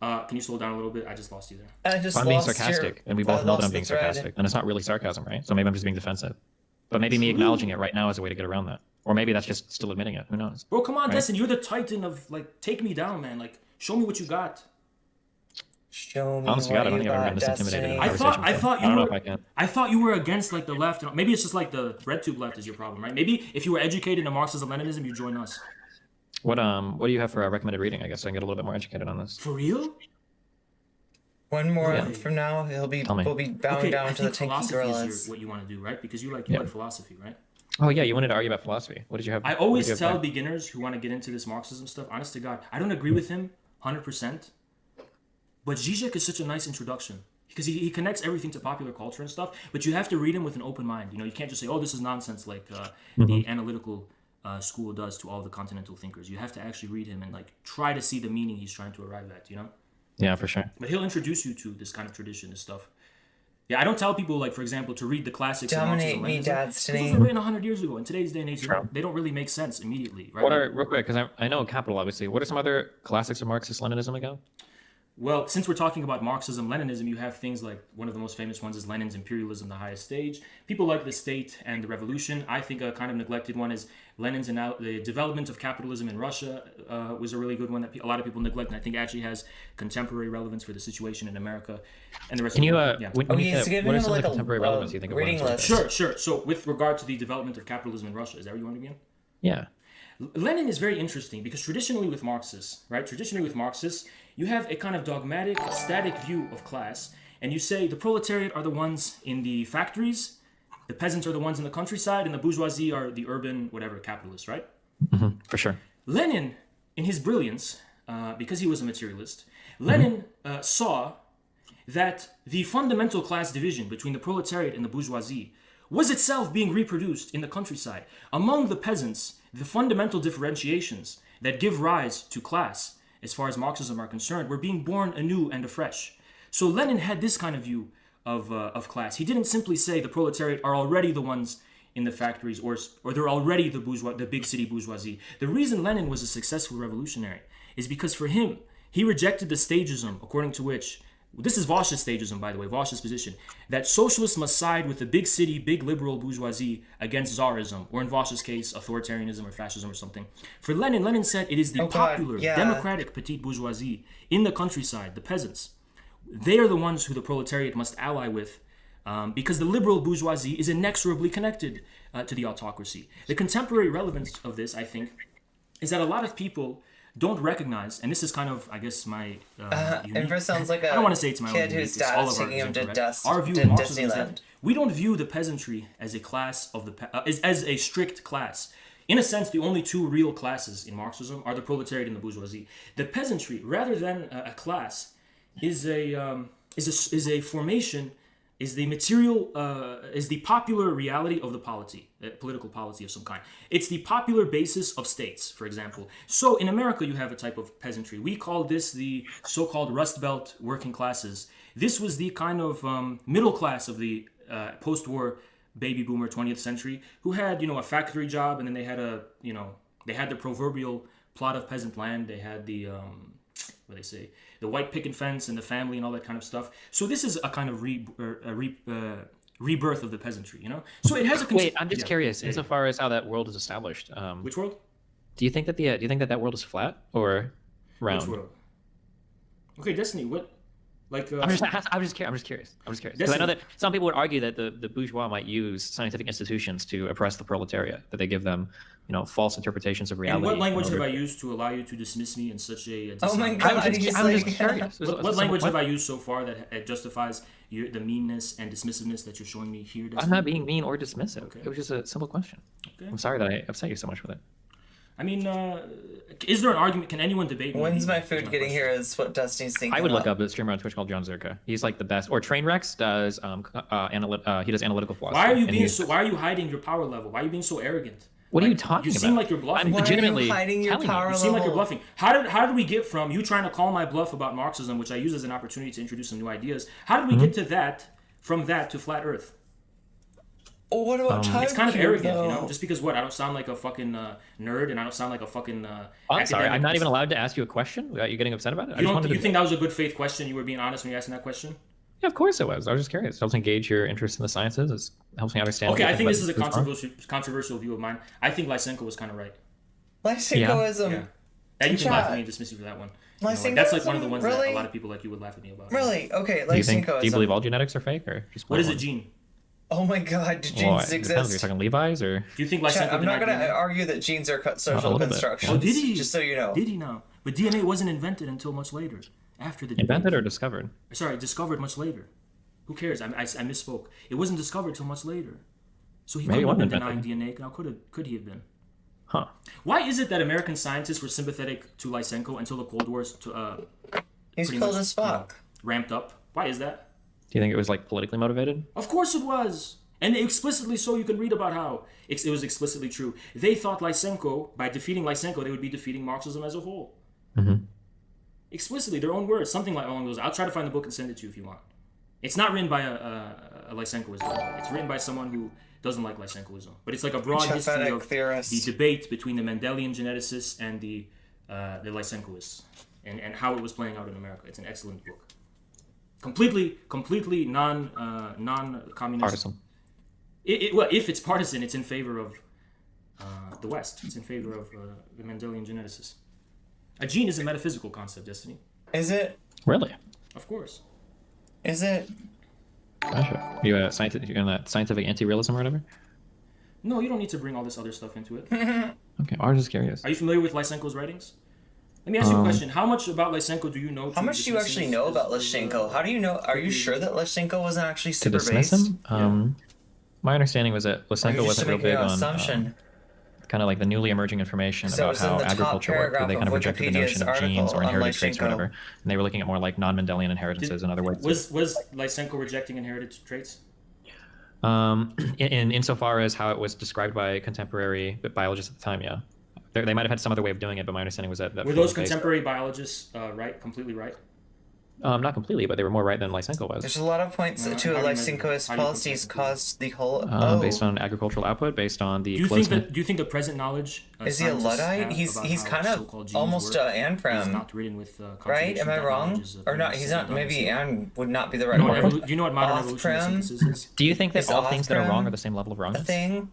S2: Can you slow down a little bit? I just lost you there.
S6: If I'm being sarcastic, and we both know that I'm being sarcastic, then it's not really sarcasm, right? So maybe I'm just being defensive. But maybe me acknowledging it right now is a way to get around that. Or maybe that's just still admitting it. Who knows?
S2: Bro, come on,
S6: Right.
S2: Destin. You're the titan of like, take me down, man. Like, show me what you got.
S1: Show me
S6: Honestly,
S1: what
S6: I don't
S1: you
S6: think I've ever
S1: got,
S6: been this intimidated in a
S1: Destiny.
S6: conversation
S2: I
S6: before. don't know
S2: thought
S6: if I can.
S2: I thought you were against like the left. Maybe it's just like the RedTube left is your problem, right? Maybe if you were educated in Marxism, Leninism, you join us.
S6: What do you have for recommended reading? I guess so I can get a little bit more educated on this.
S2: For real?
S1: One more
S6: Yeah.
S1: from now,
S6: Tell me.
S1: we'll be bowing
S2: I
S1: down to the
S2: think
S1: tanky
S2: philosophy
S1: gorillas.
S2: is what you want to do, right? Because you like philosophy, right?
S6: Oh yeah, you wanted to argue about philosophy. What did you have?
S2: I
S6: what
S2: always
S6: did you have
S2: tell
S6: planned?
S2: beginners who want to get into this Marxism stuff, honest to God, I don't agree with him 100%. But Zizek is such a nice introduction because he connects everything to popular culture and stuff. But you have to read him with an open mind. You can't just say, "Oh, this is nonsense," like the analytical school does to all the continental thinkers. You have to actually read him and like try to see the meaning he's trying to arrive at.
S6: Yeah, for sure.
S2: But he'll introduce you to this kind of tradition and stuff. Yeah, I don't tell people like, for example, to read the classics. of
S1: Dominate
S2: Marxism,
S1: me,
S2: Leninism.
S1: Destiny.
S2: Those were written 100 years ago. In today's day and age,
S6: True.
S2: they don't really make sense immediately, right?
S6: What are real quick because I know Capital obviously. What are some other classics of Marxist Leninism again?
S2: Well, since we're talking about Marxism, Leninism, you have things like one of the most famous ones is Lenin's Imperialism, the highest stage. People like the state and the revolution. I think a kind of neglected one is Lenin's the development of capitalism in Russia was a really good one that a lot of people neglect, and I think actually has contemporary relevance for the situation in America and the rest.
S6: Can
S2: of
S6: you
S2: the yeah.
S6: when you
S1: he's
S6: say,
S1: giving
S6: what are
S1: him,
S6: some of
S1: like,
S6: the
S1: a,
S6: contemporary relevance you think of
S1: reading
S6: Lenin's?
S1: list.
S2: Sure. So with regard to the development of capitalism in Russia, is that what you want to begin?
S6: Yeah.
S2: Lenin is very interesting because traditionally with Marxists, you have a kind of dogmatic, static view of class, and you say the proletariat are the ones in the factories, the peasants are the ones in the countryside, and the bourgeoisie are the urban, whatever, capitalists, right?
S6: For sure.
S2: Lenin, in his brilliance, because he was a materialist, Lenin saw that the fundamental class division between the proletariat and the bourgeoisie was itself being reproduced in the countryside. Among the peasants, the fundamental differentiations that give rise to class, as far as Marxism are concerned, were being born anew and afresh. So Lenin had this kind of view of class. He didn't simply say the proletariat are already the ones in the factories, or they're already the big city bourgeoisie. The reason Lenin was a successful revolutionary is because for him, he rejected the stagism according to which, this is Vaush's stagism, by the way, Vaush's position, that socialists must side with the big city, big liberal bourgeoisie against Tsarism, or in Vaush's case, authoritarianism or fascism or something. For Lenin said it is the popular, democratic petite bourgeoisie in the countryside, the peasants. They are the ones who the proletariat must ally with, because the liberal bourgeoisie is inexorably connected to the autocracy. The contemporary relevance of this, I think, is that a lot of people don't recognize, and this is kind of, I guess, my
S1: Infer sounds like a
S2: I don't want to say it's my
S1: kid
S2: own
S1: whose
S2: unique, it's all
S1: dad's
S2: of our
S1: taking him to
S2: example, right? Our view
S1: to
S2: of Marxism is
S1: Disneyland.
S2: that we don't view the peasantry as a class of as a strict class. In a sense, the only two real classes in Marxism are the proletariat and the bourgeoisie. The peasantry, rather than a class, is a formation, is the material, is the popular reality of the polity, political polity of some kind. It's the popular basis of states, for example. So in America, you have a type of peasantry. We call this the so-called Rust Belt working classes. This was the kind of middle class of the post-war baby boomer 20th century, who had, a factory job, and then they had they had the proverbial plot of peasant land. They had the what they say, the white picket fence and the family and all that kind of stuff. So this is a kind of rebirth of the peasantry, So it has a.
S6: Wait, I'm just curious. Insofar as how that world is established,
S2: which world?
S6: Do you think that that world is flat or round?
S2: Which world? Okay, Destiny. What? Like
S6: I'm just curious. Because I know that some people would argue that the bourgeois might use scientific institutions to oppress the proletariat, that they give them, false interpretations of reality.
S2: And what language have I used to allow you to dismiss me in such a?
S1: Oh my God!
S6: I'm just curious.
S2: What language have I used so far that justifies the meanness and dismissiveness that you're showing me here? Destiny?
S6: I'm not being mean or dismissive.
S2: Okay.
S6: It was just a simple question.
S2: Okay.
S6: I'm sorry that I upset you so much with it.
S2: I mean, is there an argument? Can anyone debate?
S1: When's my food getting here? Is what Destiny's thinking.
S6: I would look
S1: about.
S6: up a streamer on Twitch called John Zerka. He's like the best. Or Trainwrecks does he does analytical philosophy.
S2: Why are you being so? Why are you hiding your power level? Why are you being so arrogant?
S6: What are you talking about?
S2: You seem like you're bluffing.
S6: I'm legitimately
S1: hiding your power
S2: You
S1: level?
S2: seem like you're bluffing. How did we get from you trying to call my bluff about Marxism, which I use as an opportunity to introduce some new ideas? How did we get to that? From that to flat Earth?
S1: What about time
S2: It's kind of
S1: cube,
S2: arrogant,
S1: though?
S2: Just because what? I don't sound like a fucking nerd, and I don't sound like a fucking.
S6: I'm sorry. I'm not even allowed to ask you a question without you getting upset about it.
S2: You think that was a good faith question? You were being honest when you asked that question?
S6: Yeah, of course it was. I was just curious. It helps engage your interest in the sciences. It helps me understand.
S2: Okay, I think this is a controversial view of mine. I think Lysenko was kind of right.
S1: Lysenkoism.
S2: Yeah. And you can laugh at me and dismiss me for that one.
S1: Lysenkoism,
S2: that's like one of the ones that
S1: really?
S2: a lot of people like you would laugh at me about.
S1: Really? Okay,
S6: Do you
S1: Lysenkoism.
S6: believe all genetics are fake, or just
S2: What is a
S6: one?
S2: gene?
S1: Oh my God, do
S6: Well,
S1: genes
S6: it depends. Are you
S1: exist?
S6: talking Levi's or?
S2: Do you think
S1: Chat,
S2: Lysenko
S1: I'm not
S2: denied
S1: going to
S2: DNA?
S1: argue that genes are social
S6: little bit.
S1: constructions.
S2: Oh, did he?
S1: Just so you know.
S2: Did he now? But DNA wasn't invented until much later, after the
S6: Invented
S2: debate.
S6: or discovered?
S2: Sorry, discovered much later. Who cares? I misspoke. It wasn't discovered till much later. So he
S6: Maybe
S2: couldn't have
S6: it
S2: been
S6: wasn't
S2: denying DNA. Now could he have been?
S6: Huh.
S2: Why is it that American scientists were sympathetic to Lysenko until the Cold War
S1: He's
S2: pretty
S1: cold
S2: much,
S1: as fuck.
S2: ramped up? Why is that?
S6: Do you think it was like politically motivated?
S2: Of course it was. And explicitly so, you can read about how it was explicitly true. They thought Lysenko, by defeating Lysenko, they would be defeating Marxism as a whole.
S6: Mm-hmm.
S2: Explicitly, their own words, something like along those. I'll try to find the book and send it to you if you want. It's not written by a Lysenkoist. It's written by someone who doesn't like Lysenkoism. But it's like a broad history of
S1: theorist.
S2: the debate between the Mendelian geneticists and the Lysenkoists, and how it was playing out in America. It's an excellent book. Completely non-communist.
S6: Partisan.
S2: Well, if it's partisan, it's in favor of the West. It's in favor of the Mendelian geneticists. A gene is a metaphysical concept, Destiny.
S1: Is it?
S6: Really?
S2: Of course.
S1: Is it?
S6: Gotcha. You a scientific? You in that scientific anti-realism or whatever?
S2: No, you don't need to bring all this other stuff into it.
S6: Okay, I was just curious.
S2: Are you familiar with Lysenko's writings? Let me ask you a question. How much about Lysenko do you know?
S1: How much do you actually know about Lysenko? How do you know? Are you sure that Lysenko wasn't actually
S6: To
S1: super
S6: dismiss
S1: based?
S6: him? My understanding was that
S1: Or are
S6: Lysenko
S1: you just
S6: wasn't real
S1: making
S6: big
S1: an
S6: on
S1: assumption?
S6: kind of like the newly emerging information
S1: So it
S6: about
S1: was in
S6: how
S1: the top
S6: agriculture worked. Where they
S1: paragraph
S6: kind of
S1: of
S6: rejected the notion of
S1: Wikipedia's
S6: genes or
S1: article on
S6: inherited traits or
S1: Lysenko.
S6: whatever, and they were looking at more like non-Mendelian inheritances and other ways.
S2: Was Lysenko rejecting inherited traits?
S6: Insofar as how it was described by contemporary biologists at the time, yeah. They might have had some other way of doing it, but my understanding was that
S2: were those contemporary biologists right, completely right?
S6: Not completely, but they were more right than Lysenko was.
S1: There's a lot of points to Lysenko's policies caused the whole.
S6: Based on agricultural output, based on the.
S2: Do you think the present knowledge?
S1: Is he a Luddite? He's kind of almost an Anfram.
S2: Not ridden with
S1: right? Am I wrong? Or not? He's not. Maybe An would not be the right word.
S2: Do you know what modern evolutionary synthesis is?
S6: Do you think that all things that are wrong are the same level of wrongness?
S1: A thing.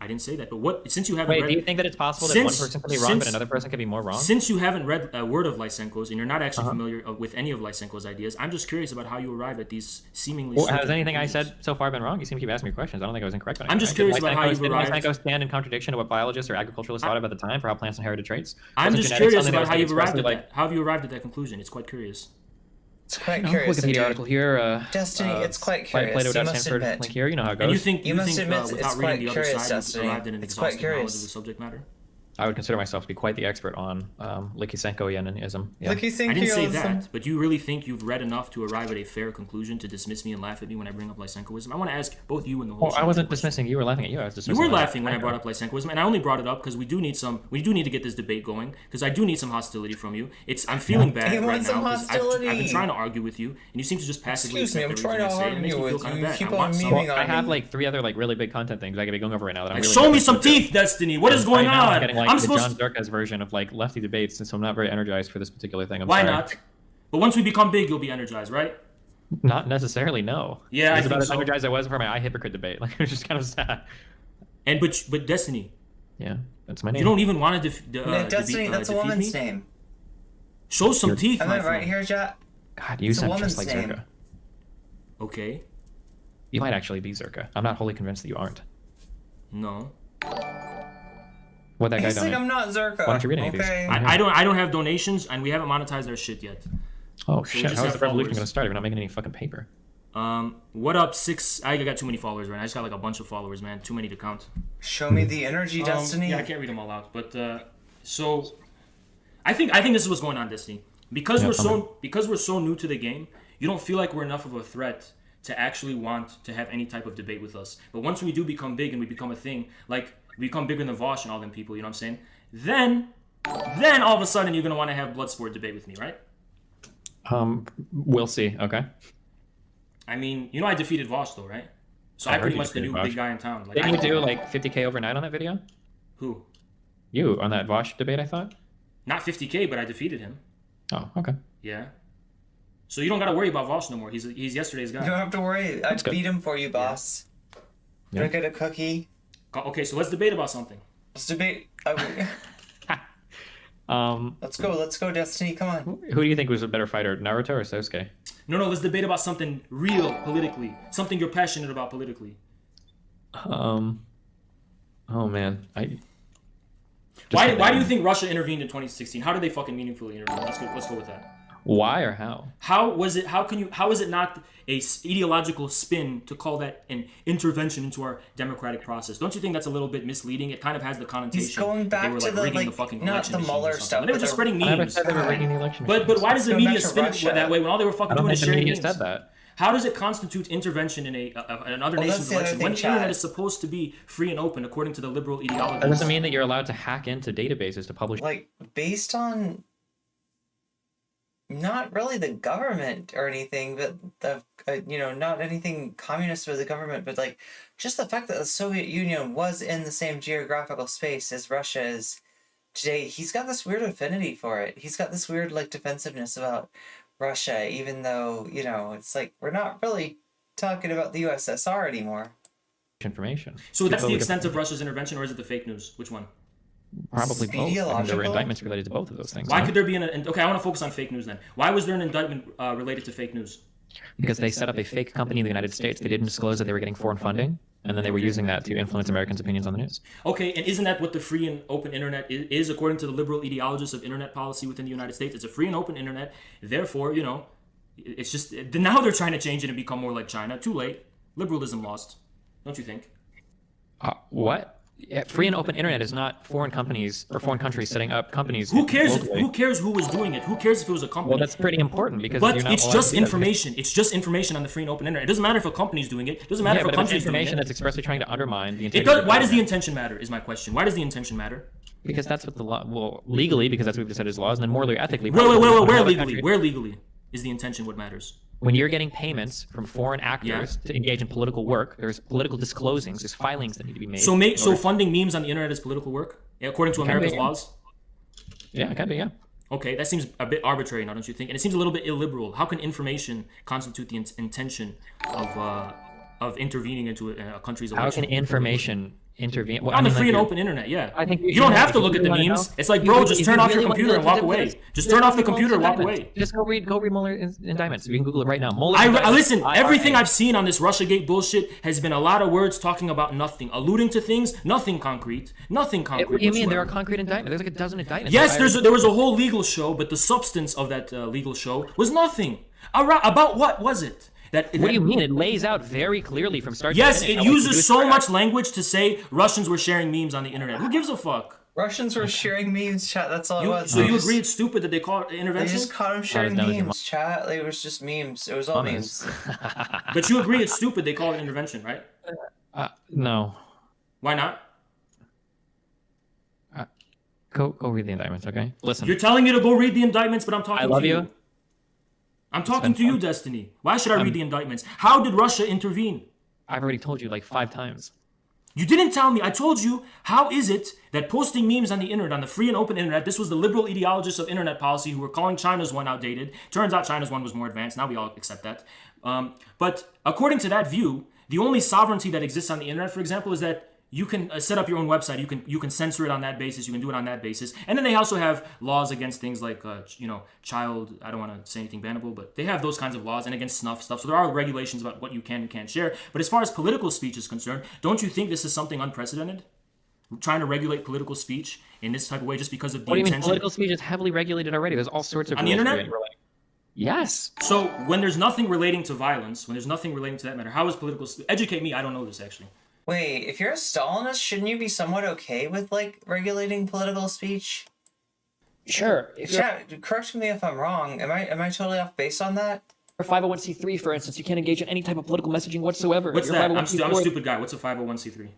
S2: I didn't say that, but what? Since you haven't read,
S6: do you think that it's possible that one person can be wrong, but another person can be more wrong?
S2: Since you haven't read a word of Lysenko's and you're not actually familiar with any of Lysenko's ideas, I'm just curious about how you arrive at these seemingly.
S6: Well, has anything I said so far been wrong? You seem to keep asking me questions. I don't think I was incorrect.
S2: I'm just curious about how you arrived.
S6: Did Lysenko stand in contradiction to what biologists or agriculturalists thought of at the time for how plants inherited traits?
S2: I'm just curious about how you've arrived at that. How have you arrived at that conclusion? It's quite curious.
S1: It's quite curious.
S6: Wikipedia article here.
S1: Destiny, it's quite curious.
S6: Plato
S1: you must admit.
S6: Link here. You know how it goes.
S2: And you must admit
S1: it's
S2: without
S1: quite
S2: reading the other
S1: curious,
S2: side,
S1: Destiny.
S2: arrived at an
S1: It's quite
S2: exhaustive knowledge
S1: curious.
S2: of the subject matter?
S6: I would consider myself to be quite the expert on Lysenkoianism. Yeah.
S2: I didn't say that, but do you really think you've read enough to arrive at a fair conclusion to dismiss me and laugh at me when I bring up Lysenkoism? I want to ask both you and the whole.
S6: I wasn't dismissing you. You were laughing at you. I was dismissing.
S2: You were laughing when I brought up Lysenkoism, and I only brought it up because we do need to get this debate going. Because I do need some hostility from you. I'm feeling bad right now because I've been trying to argue with you, and you seem to just passively.
S1: Excuse me, I'm trying to argue with you. You keep on memeing on me.
S6: I have like 3 other like really big content things I could be going over right now. That I'm really
S2: show me some teeth, Destiny. What is going on?
S6: I'm getting like the John Zerka's version of like lefty debates, and so I'm not very energized for this particular thing.
S2: Why not? But once we become big, you'll be energized, right?
S6: Not necessarily, no.
S2: Yeah,
S6: I think about as energized as I was for my I Hypocrite debate. Like it was just kind of sad.
S2: And but Destiny.
S6: Yeah, that's my name.
S2: You don't even want to
S1: Destiny, that's a woman's name.
S2: Show some teeth,
S1: Am I right here, Jack?
S6: God, you sound just like
S1: name.
S6: Zerka.
S2: Okay.
S6: You might actually be Zerka. I'm not wholly convinced that you aren't.
S2: No.
S6: What that guy
S1: He's
S6: done?
S1: like, I'm not Zerka.
S6: Why don't you read any of these?
S2: I don't have donations, and we haven't monetized our shit yet.
S6: Oh
S2: So
S6: shit! How is the revolution going to start if you're not making any fucking paper?
S2: What up, 6? I got too many followers, right? I just got like a bunch of followers, man. Too many to count.
S1: Show me the energy, Destiny.
S2: Yeah, I can't read them all out, but so I think this is what's going on, Destiny. Because we're so new to the game, you don't feel like we're enough of a threat to actually want to have any type of debate with us. But once we do become big and we become a thing, like we become bigger than Vaush and all them people, you know what I'm saying? Then all of a sudden you're gonna want to have blood sport debate with me, right?
S6: We'll see. Okay.
S2: I mean, you know I defeated Vaush though, right? So I pretty much the new big guy in town. Like,
S6: didn't you do like 50K overnight on that video?
S2: Who?
S6: You on that Vaush debate? I thought.
S2: Not 50K, but I defeated him.
S6: Oh, okay.
S2: Yeah. So you don't gotta worry about Vaush no more. He's yesterday's guy.
S1: You don't have to worry. I'd beat him for you, boss.
S6: Yeah.
S1: Can I get a cookie?
S2: Okay, so let's debate about something.
S1: Let's debate. Let's go, Destiny. Come on.
S6: Who do you think was a better fighter, Naruto or Sasuke?
S2: No, let's debate about something real politically. Something you're passionate about politically.
S6: Oh man,
S2: Why do you think Russia intervened in 2016? How did they fucking meaningfully intervene? Let's go with that.
S6: Why or how?
S2: How is it not a ideological spin to call that an intervention into our democratic process? Don't you think that's a little bit misleading? It kind of has the connotation.
S1: He's going back
S2: they were,
S1: to the
S2: rigging the fucking
S1: not
S2: election
S1: the Mueller stuff.
S2: They were just spreading memes.
S6: I never said they were rigging the election.
S2: But why does the media spin it that way when all they were fucking doing is sharing memes?
S6: Said that.
S2: How does it constitute intervention in another nation's election when the internet is supposed to be free and open according to the liberal ideology?
S6: That doesn't mean that you're allowed to hack into databases to publish.
S1: Like based on. Not really the government or anything, but not anything communist with the government, but like just the fact that the Soviet Union was in the same geographical space as Russia is today. He's got this weird affinity for it. He's got this weird like defensiveness about Russia, even though, it's like we're not really talking about the USSR anymore.
S6: Information.
S2: So that's the extent of Russia's intervention, or is it the fake news? Which one?
S6: Probably both. There were indictments related to both of those things.
S2: Why could there be okay, I want to focus on fake news then. Why was there an indictment related to fake news?
S6: Because they set up a fake company in the United States. They didn't disclose that they were getting foreign funding, and then they were using that to influence Americans' opinions on the news.
S2: Okay, and isn't that what the free and open internet is according to the liberal ideologists of internet policy within the United States? It's a free and open internet. Therefore, it's just now they're trying to change it and become more like China. Too late. Liberalism lost. Don't you think?
S6: What? free and open internet is not foreign companies or foreign countries setting up companies.
S2: Who cares?
S6: Locally.
S2: Who cares who was doing it? Who cares if it was a company?
S6: Well, that's pretty important because
S2: but
S6: you're not
S2: it's
S6: allowed
S2: just
S6: to do that.
S2: information. It's just information on the free and open internet. It doesn't matter if a company's doing it. It doesn't matter
S6: Yeah,
S2: if a
S6: but if it's
S2: country's doing
S6: information
S2: it.
S6: that's expressly trying to undermine the
S2: It
S6: integrity.
S2: does,
S6: of
S2: why does the
S6: internet.
S2: intention matter? Is my question. Why does the intention matter?
S6: Because that's what the law. Well, legally, because that's what we've decided is laws, and then morally, or ethically.
S2: Wait.
S6: probably
S2: Where
S6: another
S2: legally?
S6: country-
S2: Where legally is the intention what matters?
S6: When you're getting payments from foreign actors to engage in political work, there's political disclosings, there's filings that need to be made.
S2: So funding memes on the internet is political work, according to America's laws.
S6: Yeah, it can be. Yeah.
S2: Okay, that seems a bit arbitrary now, don't you think? And it seems a little bit illiberal. How can information constitute the intention of intervening into a country's election?
S6: How can information intervene? Well,
S2: On the
S6: like,
S2: free and
S6: you're-
S2: open internet, yeah.
S6: I think
S2: you don't have to
S6: if
S2: look
S6: you
S2: at the
S6: really wanna
S2: memes.
S6: know-
S2: It's like,
S6: you-
S2: bro,
S6: if
S2: just
S6: you
S2: turn off
S6: really
S2: your
S6: wanna
S2: computer and
S6: know,
S2: walk away. Just turn off the computer and walk away.
S6: Just go read Mueller's indictments. You can Google it right now. Mueller's
S2: I
S6: indictments,
S2: listen. Everything
S6: IRA.
S2: I've seen on this RussiaGate bullshit has been a lot of words talking about nothing, alluding to things, nothing concrete, nothing concrete.
S6: What do you mean? There are
S2: whatsoever.
S6: concrete indictments. There's like a dozen indictments.
S2: Yes,
S6: IRA.
S2: there was a whole legal show, but the substance of that legal show was nothing. About what was it?
S6: What do you mean? It lays out very clearly from start
S2: Yes,
S6: to finish.
S2: it
S6: how what you do
S2: uses
S6: is
S2: so
S6: correct.
S2: much language to say Russians were sharing memes on the internet. Who gives a fuck?
S1: Russians were sharing memes, chat. That's all it was.
S2: So you agree it's stupid that they call it
S1: They
S2: intervention?
S1: just caught him sharing
S6: down with your
S1: memes, chat. It was just memes. It was all memes.
S2: But you agree it's stupid they call it intervention, right?
S6: No.
S2: Why not?
S6: Go read the indictments, okay? Listen.
S2: You're telling me to go read the indictments, but I'm talking
S6: I love
S2: to you.
S6: you.
S2: I'm talking to you, Destiny. Why should I read the indictments? How did Russia intervene?
S6: I've already told you like 5 times.
S2: You didn't tell me. I told you, how is it that posting memes on the internet, on the free and open internet, this was the liberal ideologists of internet policy who were calling China's one outdated. Turns out China's one was more advanced. Now we all accept that. But according to that view, the only sovereignty that exists on the internet, for example, is that you can set up your own website. You can censor it on that basis. You can do it on that basis. And then they also have laws against things like, child. I don't want to say anything bannable, but they have those kinds of laws and against snuff stuff. So there are regulations about what you can and can't share. But as far as political speech is concerned, don't you think this is something unprecedented? Trying to regulate political speech in this type of way just because of the
S6: What do you mean?
S2: intention.
S6: Political speech is heavily regulated already. There's all sorts of
S2: On the
S6: rules for
S2: internet?
S6: it. Yes.
S2: So when there's nothing relating to violence, when there's nothing relating to that matter, how is political? Educate me. I don't know this actually.
S1: Wait, if you're a Stalinist, shouldn't you be somewhat okay with like regulating political speech?
S6: Sure. If you're
S1: Chat, correct me if I'm wrong. Am I totally off base on that?
S6: a 501c3, for instance, you can't engage in any type of political messaging whatsoever.
S2: What's
S6: Your
S2: that? I'm a
S6: 501c4
S2: stupid guy. What's a 501c3?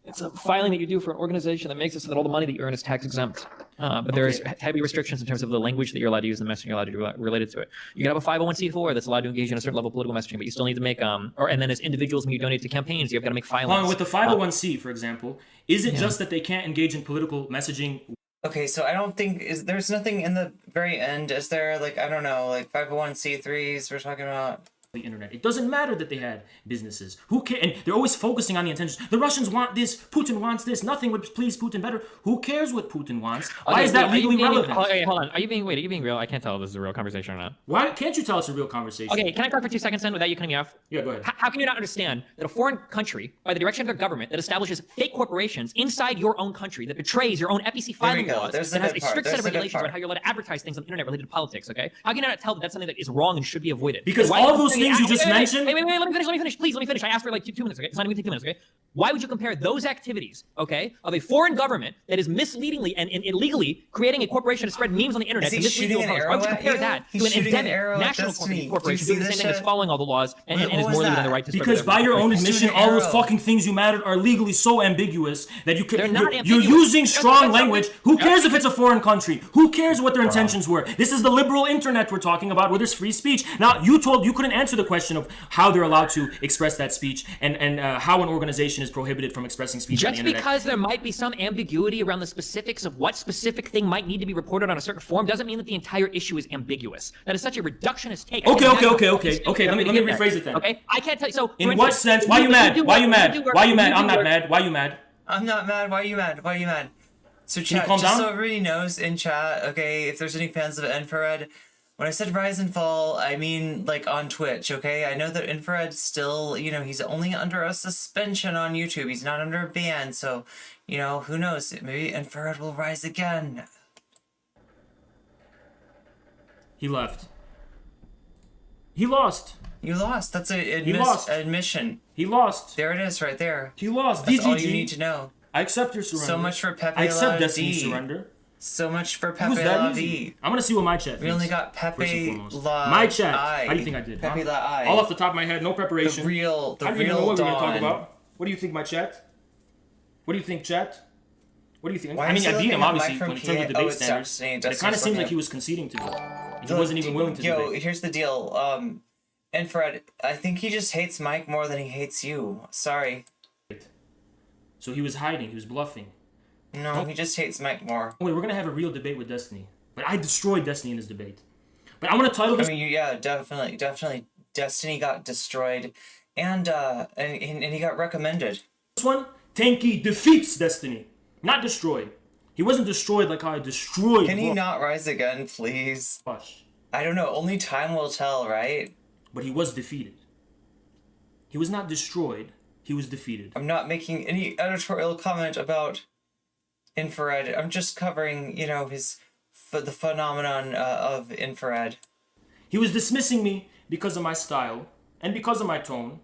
S6: It's a filing that you do for an organization that makes it so that all the money that you earn is tax exempt. But there's heavy restrictions in terms of the language that you're allowed to use and the messaging you're allowed to do related to it. You can have a 501c4 that's allowed to engage in a certain level of political messaging, but you still need to make and then as individuals, when you donate to campaigns, you've got to make filings.
S2: Well, with the 501c, for example, is it just that they can't engage in political messaging?
S1: Okay, so I don't think there's nothing in the very end. Is there like, I don't know, like 501c3s we're talking about?
S2: The internet. It doesn't matter that they had businesses. Who cares? And they're always focusing on the intentions. The Russians want this. Putin wants this. Nothing would please Putin better. Who cares what Putin wants? Why is that legally relevant?
S6: Okay, hold on. Are you being real? I can't tell if this is a real conversation or not.
S2: Why can't you tell it's a real conversation?
S6: Okay, can I talk for 2 seconds then without you cutting me off?
S2: Yeah, go ahead.
S6: How can you not understand that a foreign country, by the direction of their government, that establishes fake corporations inside your own country, that betrays your own FEC filing
S1: go.
S6: laws,
S1: There's
S6: that
S1: the
S6: has
S1: good
S6: a
S1: part.
S6: strict set
S1: There's
S6: of
S1: the good
S6: regulations
S1: part.
S6: about how you're allowed to advertise things on the internet related to politics, okay? How can you not tell that that's something that is wrong and should be avoided?
S2: Because
S6: Why
S2: all
S6: would
S2: those
S6: you-
S2: things you just
S6: wait,
S2: mentioned-
S6: Wait, let me finish. Please, let me finish. I asked for like two minutes, okay? It's not even gonna take 2 minutes, okay? Why would you compare those activities, okay, of a foreign government that is misleadingly and illegally creating a corporation to spread memes on the internet
S1: Is he
S6: to mislead
S1: shooting
S6: your
S1: an
S6: voters? Why would you
S1: arrow at
S6: compare
S1: you?
S6: that
S1: He's
S6: to an
S1: shooting an
S6: endemic
S1: arrow at
S6: national
S1: Destiny.
S6: corporation
S1: Do you
S6: doing the
S1: see
S6: same thing
S1: this
S6: as
S1: shit?
S6: following all the laws and
S1: What
S6: is
S1: was
S6: more within
S1: that?
S6: the right to spread
S2: Because
S6: whatever
S2: by your own
S1: He's
S2: admission,
S1: doing an
S2: all those
S1: arrow.
S2: fucking things you mattered are legally so ambiguous that you
S6: They're
S2: can.
S6: not
S2: You're
S6: ambiguous.
S2: using
S6: That's-
S2: strong
S6: that's
S2: language.
S6: something-
S2: Who cares if it's a foreign country? Who cares what their intentions were? This is the liberal internet we're talking about, where there's free speech. Now, you couldn't answer the question of how they're allowed to express that speech and how an organization is prohibited from expressing speech on the
S6: Just
S2: internet.
S6: because there might be some ambiguity around the specifics of what specific thing might need to be reported on a certain form doesn't mean that the entire issue is ambiguous. That is such a reductionist take.
S2: Okay,
S6: I
S2: okay,
S6: can't-
S2: okay, okay, okay. Let me rephrase it then.
S6: Okay, I can't tell you. So, for
S2: In what
S6: instance,
S2: sense?
S6: if
S2: Why you mad?
S6: do
S2: Why
S6: work-
S2: you
S6: if
S2: mad?
S6: do work-
S2: Why you
S6: if
S2: mad?
S6: do
S2: I'm not
S6: work-
S2: mad. Why you mad?
S1: I'm not mad. Why are you mad? Why are you mad? So
S2: you
S1: chat,
S2: calm
S1: just
S2: down?
S1: so everybody knows in chat, okay, if there's any fans of Infrared, when I said rise and fall, I mean like on Twitch, okay? I know that Infrared's still, he's only under a suspension on YouTube. He's not under a ban, so, who knows? Maybe Infrared will rise again.
S2: He left. He lost.
S1: You lost. That's
S2: He lost.
S1: admission.
S2: He lost.
S1: There it is right there.
S2: He lost.
S1: That's all you
S2: DGG.
S1: need to know.
S2: I accept your surrender.
S1: So much for Pepe
S2: I accept
S1: La
S2: Destiny's
S1: Vie.
S2: surrender.
S1: So much for
S2: Who's
S1: Pepe
S2: that
S1: La
S2: easy?
S1: Vie.
S2: I'm gonna see what my chat
S1: We
S2: thinks.
S1: only got
S2: First and
S1: Pepe
S2: foremost.
S1: La
S2: My chat.
S1: I.
S2: How do you think I did?
S1: Pepe
S2: huh?
S1: La I.
S2: All off the top of my head, no preparation.
S1: The real
S2: I don't even know what we're gonna talk
S1: Dawn.
S2: about. What do you think, my chat? What do you think, chat? What do you think?
S1: Why
S2: I mean,
S1: is he
S2: I beat
S1: looking
S2: him
S1: at
S2: obviously
S1: Mike from
S2: when in terms of
S1: PA?
S2: debate
S1: Oh, it's
S2: standards.
S1: Destiny.
S2: But it
S1: Destiny's
S2: kind of seems
S1: looking
S2: like
S1: at-
S2: he was conceding to me. He
S1: Look,
S2: wasn't even willing to
S1: Yo,
S2: debate.
S1: here's the deal. Infrared, I think he just hates Mike more than he hates you. Sorry.
S2: So he was hiding. He was bluffing.
S1: No, he just hates Mike more.
S2: Wait, we're gonna have a real debate with Destiny. But I destroyed Destiny in this debate. But I'm gonna title this.
S1: I mean, yeah, definitely. Destiny got destroyed, and he got recommended.
S2: This one, Tankie defeats Destiny, not destroyed. He wasn't destroyed like how I destroyed.
S1: Can he not rise again, please?
S2: Vaush.
S1: I don't know. Only time will tell, right?
S2: But he was defeated. He was not destroyed. He was defeated.
S1: I'm not making any editorial comment about infrared. I'm just covering, the phenomenon of infrared.
S2: He was dismissing me because of my style and because of my tone.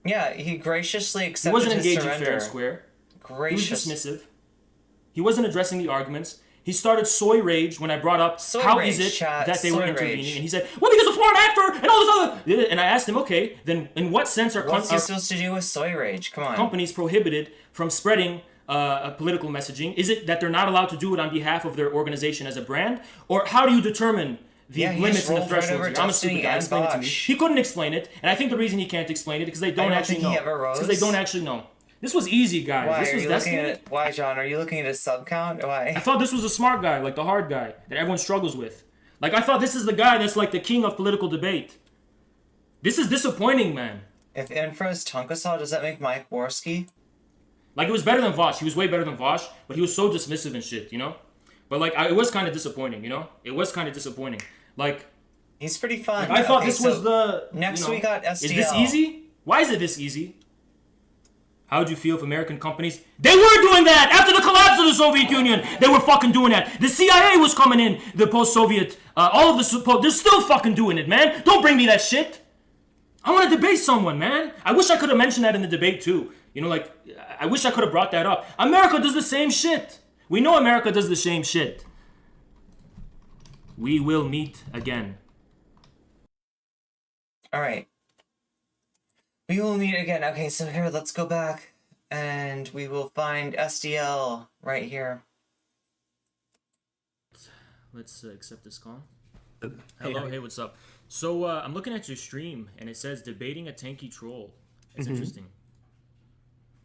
S1: Yeah, he graciously
S2: He
S1: accepted
S2: wasn't
S1: his
S2: engaging
S1: surrender.
S2: fair and square.
S1: Gracious.
S2: He was dismissive. He wasn't addressing the arguments. He started soy rage when I brought up
S1: Soy
S2: how
S1: rage,
S2: is it
S1: chat,
S2: that they were
S1: soy
S2: intervening,
S1: rage.
S2: and he said, "Well, because of foreign actor and all this other." And I asked him, "Okay, then in what sense are
S1: What's he supposed to do with soy rage? Come on.
S2: companies prohibited from spreading a political messaging? Is it that they're not allowed to do it on behalf of their organization as a brand, or how do you determine the
S1: Yeah, he
S2: limits
S1: just
S2: and the
S1: rolled right
S2: thresholds?
S1: over
S2: here? I'm a
S1: Destiny
S2: stupid guy.
S1: and
S2: Explain it to me.
S1: Vaush.
S2: He couldn't explain it, and I think the reason he can't explain it because they don't
S1: don't
S2: actually
S1: think
S2: know.
S1: he ever rose.
S2: Because they don't actually know. This was easy, guys.
S1: Why
S2: This
S1: are
S2: was
S1: you
S2: Destiny.
S1: looking at? Why, John? Are you looking at his sub count?
S2: I
S1: Why?
S2: thought this was a smart guy, like the hard guy that everyone struggles with. Like I thought this is the guy that's like the king of political debate. This is disappointing, man.
S1: If infra is Tonkasaw, does that make Mike Worski?
S2: Like it was better than Vaush. He was way better than Vaush, but he was so dismissive and shit, But like it was kind of disappointing, It was kind of disappointing. Like
S1: He's pretty fun.
S2: I thought
S1: Okay,
S2: this was
S1: so
S2: the
S1: next we got
S2: Is this
S1: SDL.
S2: easy? Why is it this easy? How would you feel if American companies? They were doing that after the collapse of the Soviet Union. They were fucking doing that. The CIA was coming in. The post-Soviet, all of the they're still fucking doing it, man. Don't bring me that shit. I want to debate someone, man. I wish I could have mentioned that in the debate too. I wish I could have brought that up. America does the same shit. We know America does the same shit. We will meet again.
S1: All right. We will meet again. Okay, so here, let's go back, and we will find SDL right here.
S2: Let's accept this call. Hello, hey, what's up? So I'm looking at your stream, and it says debating a tanky troll. It's interesting.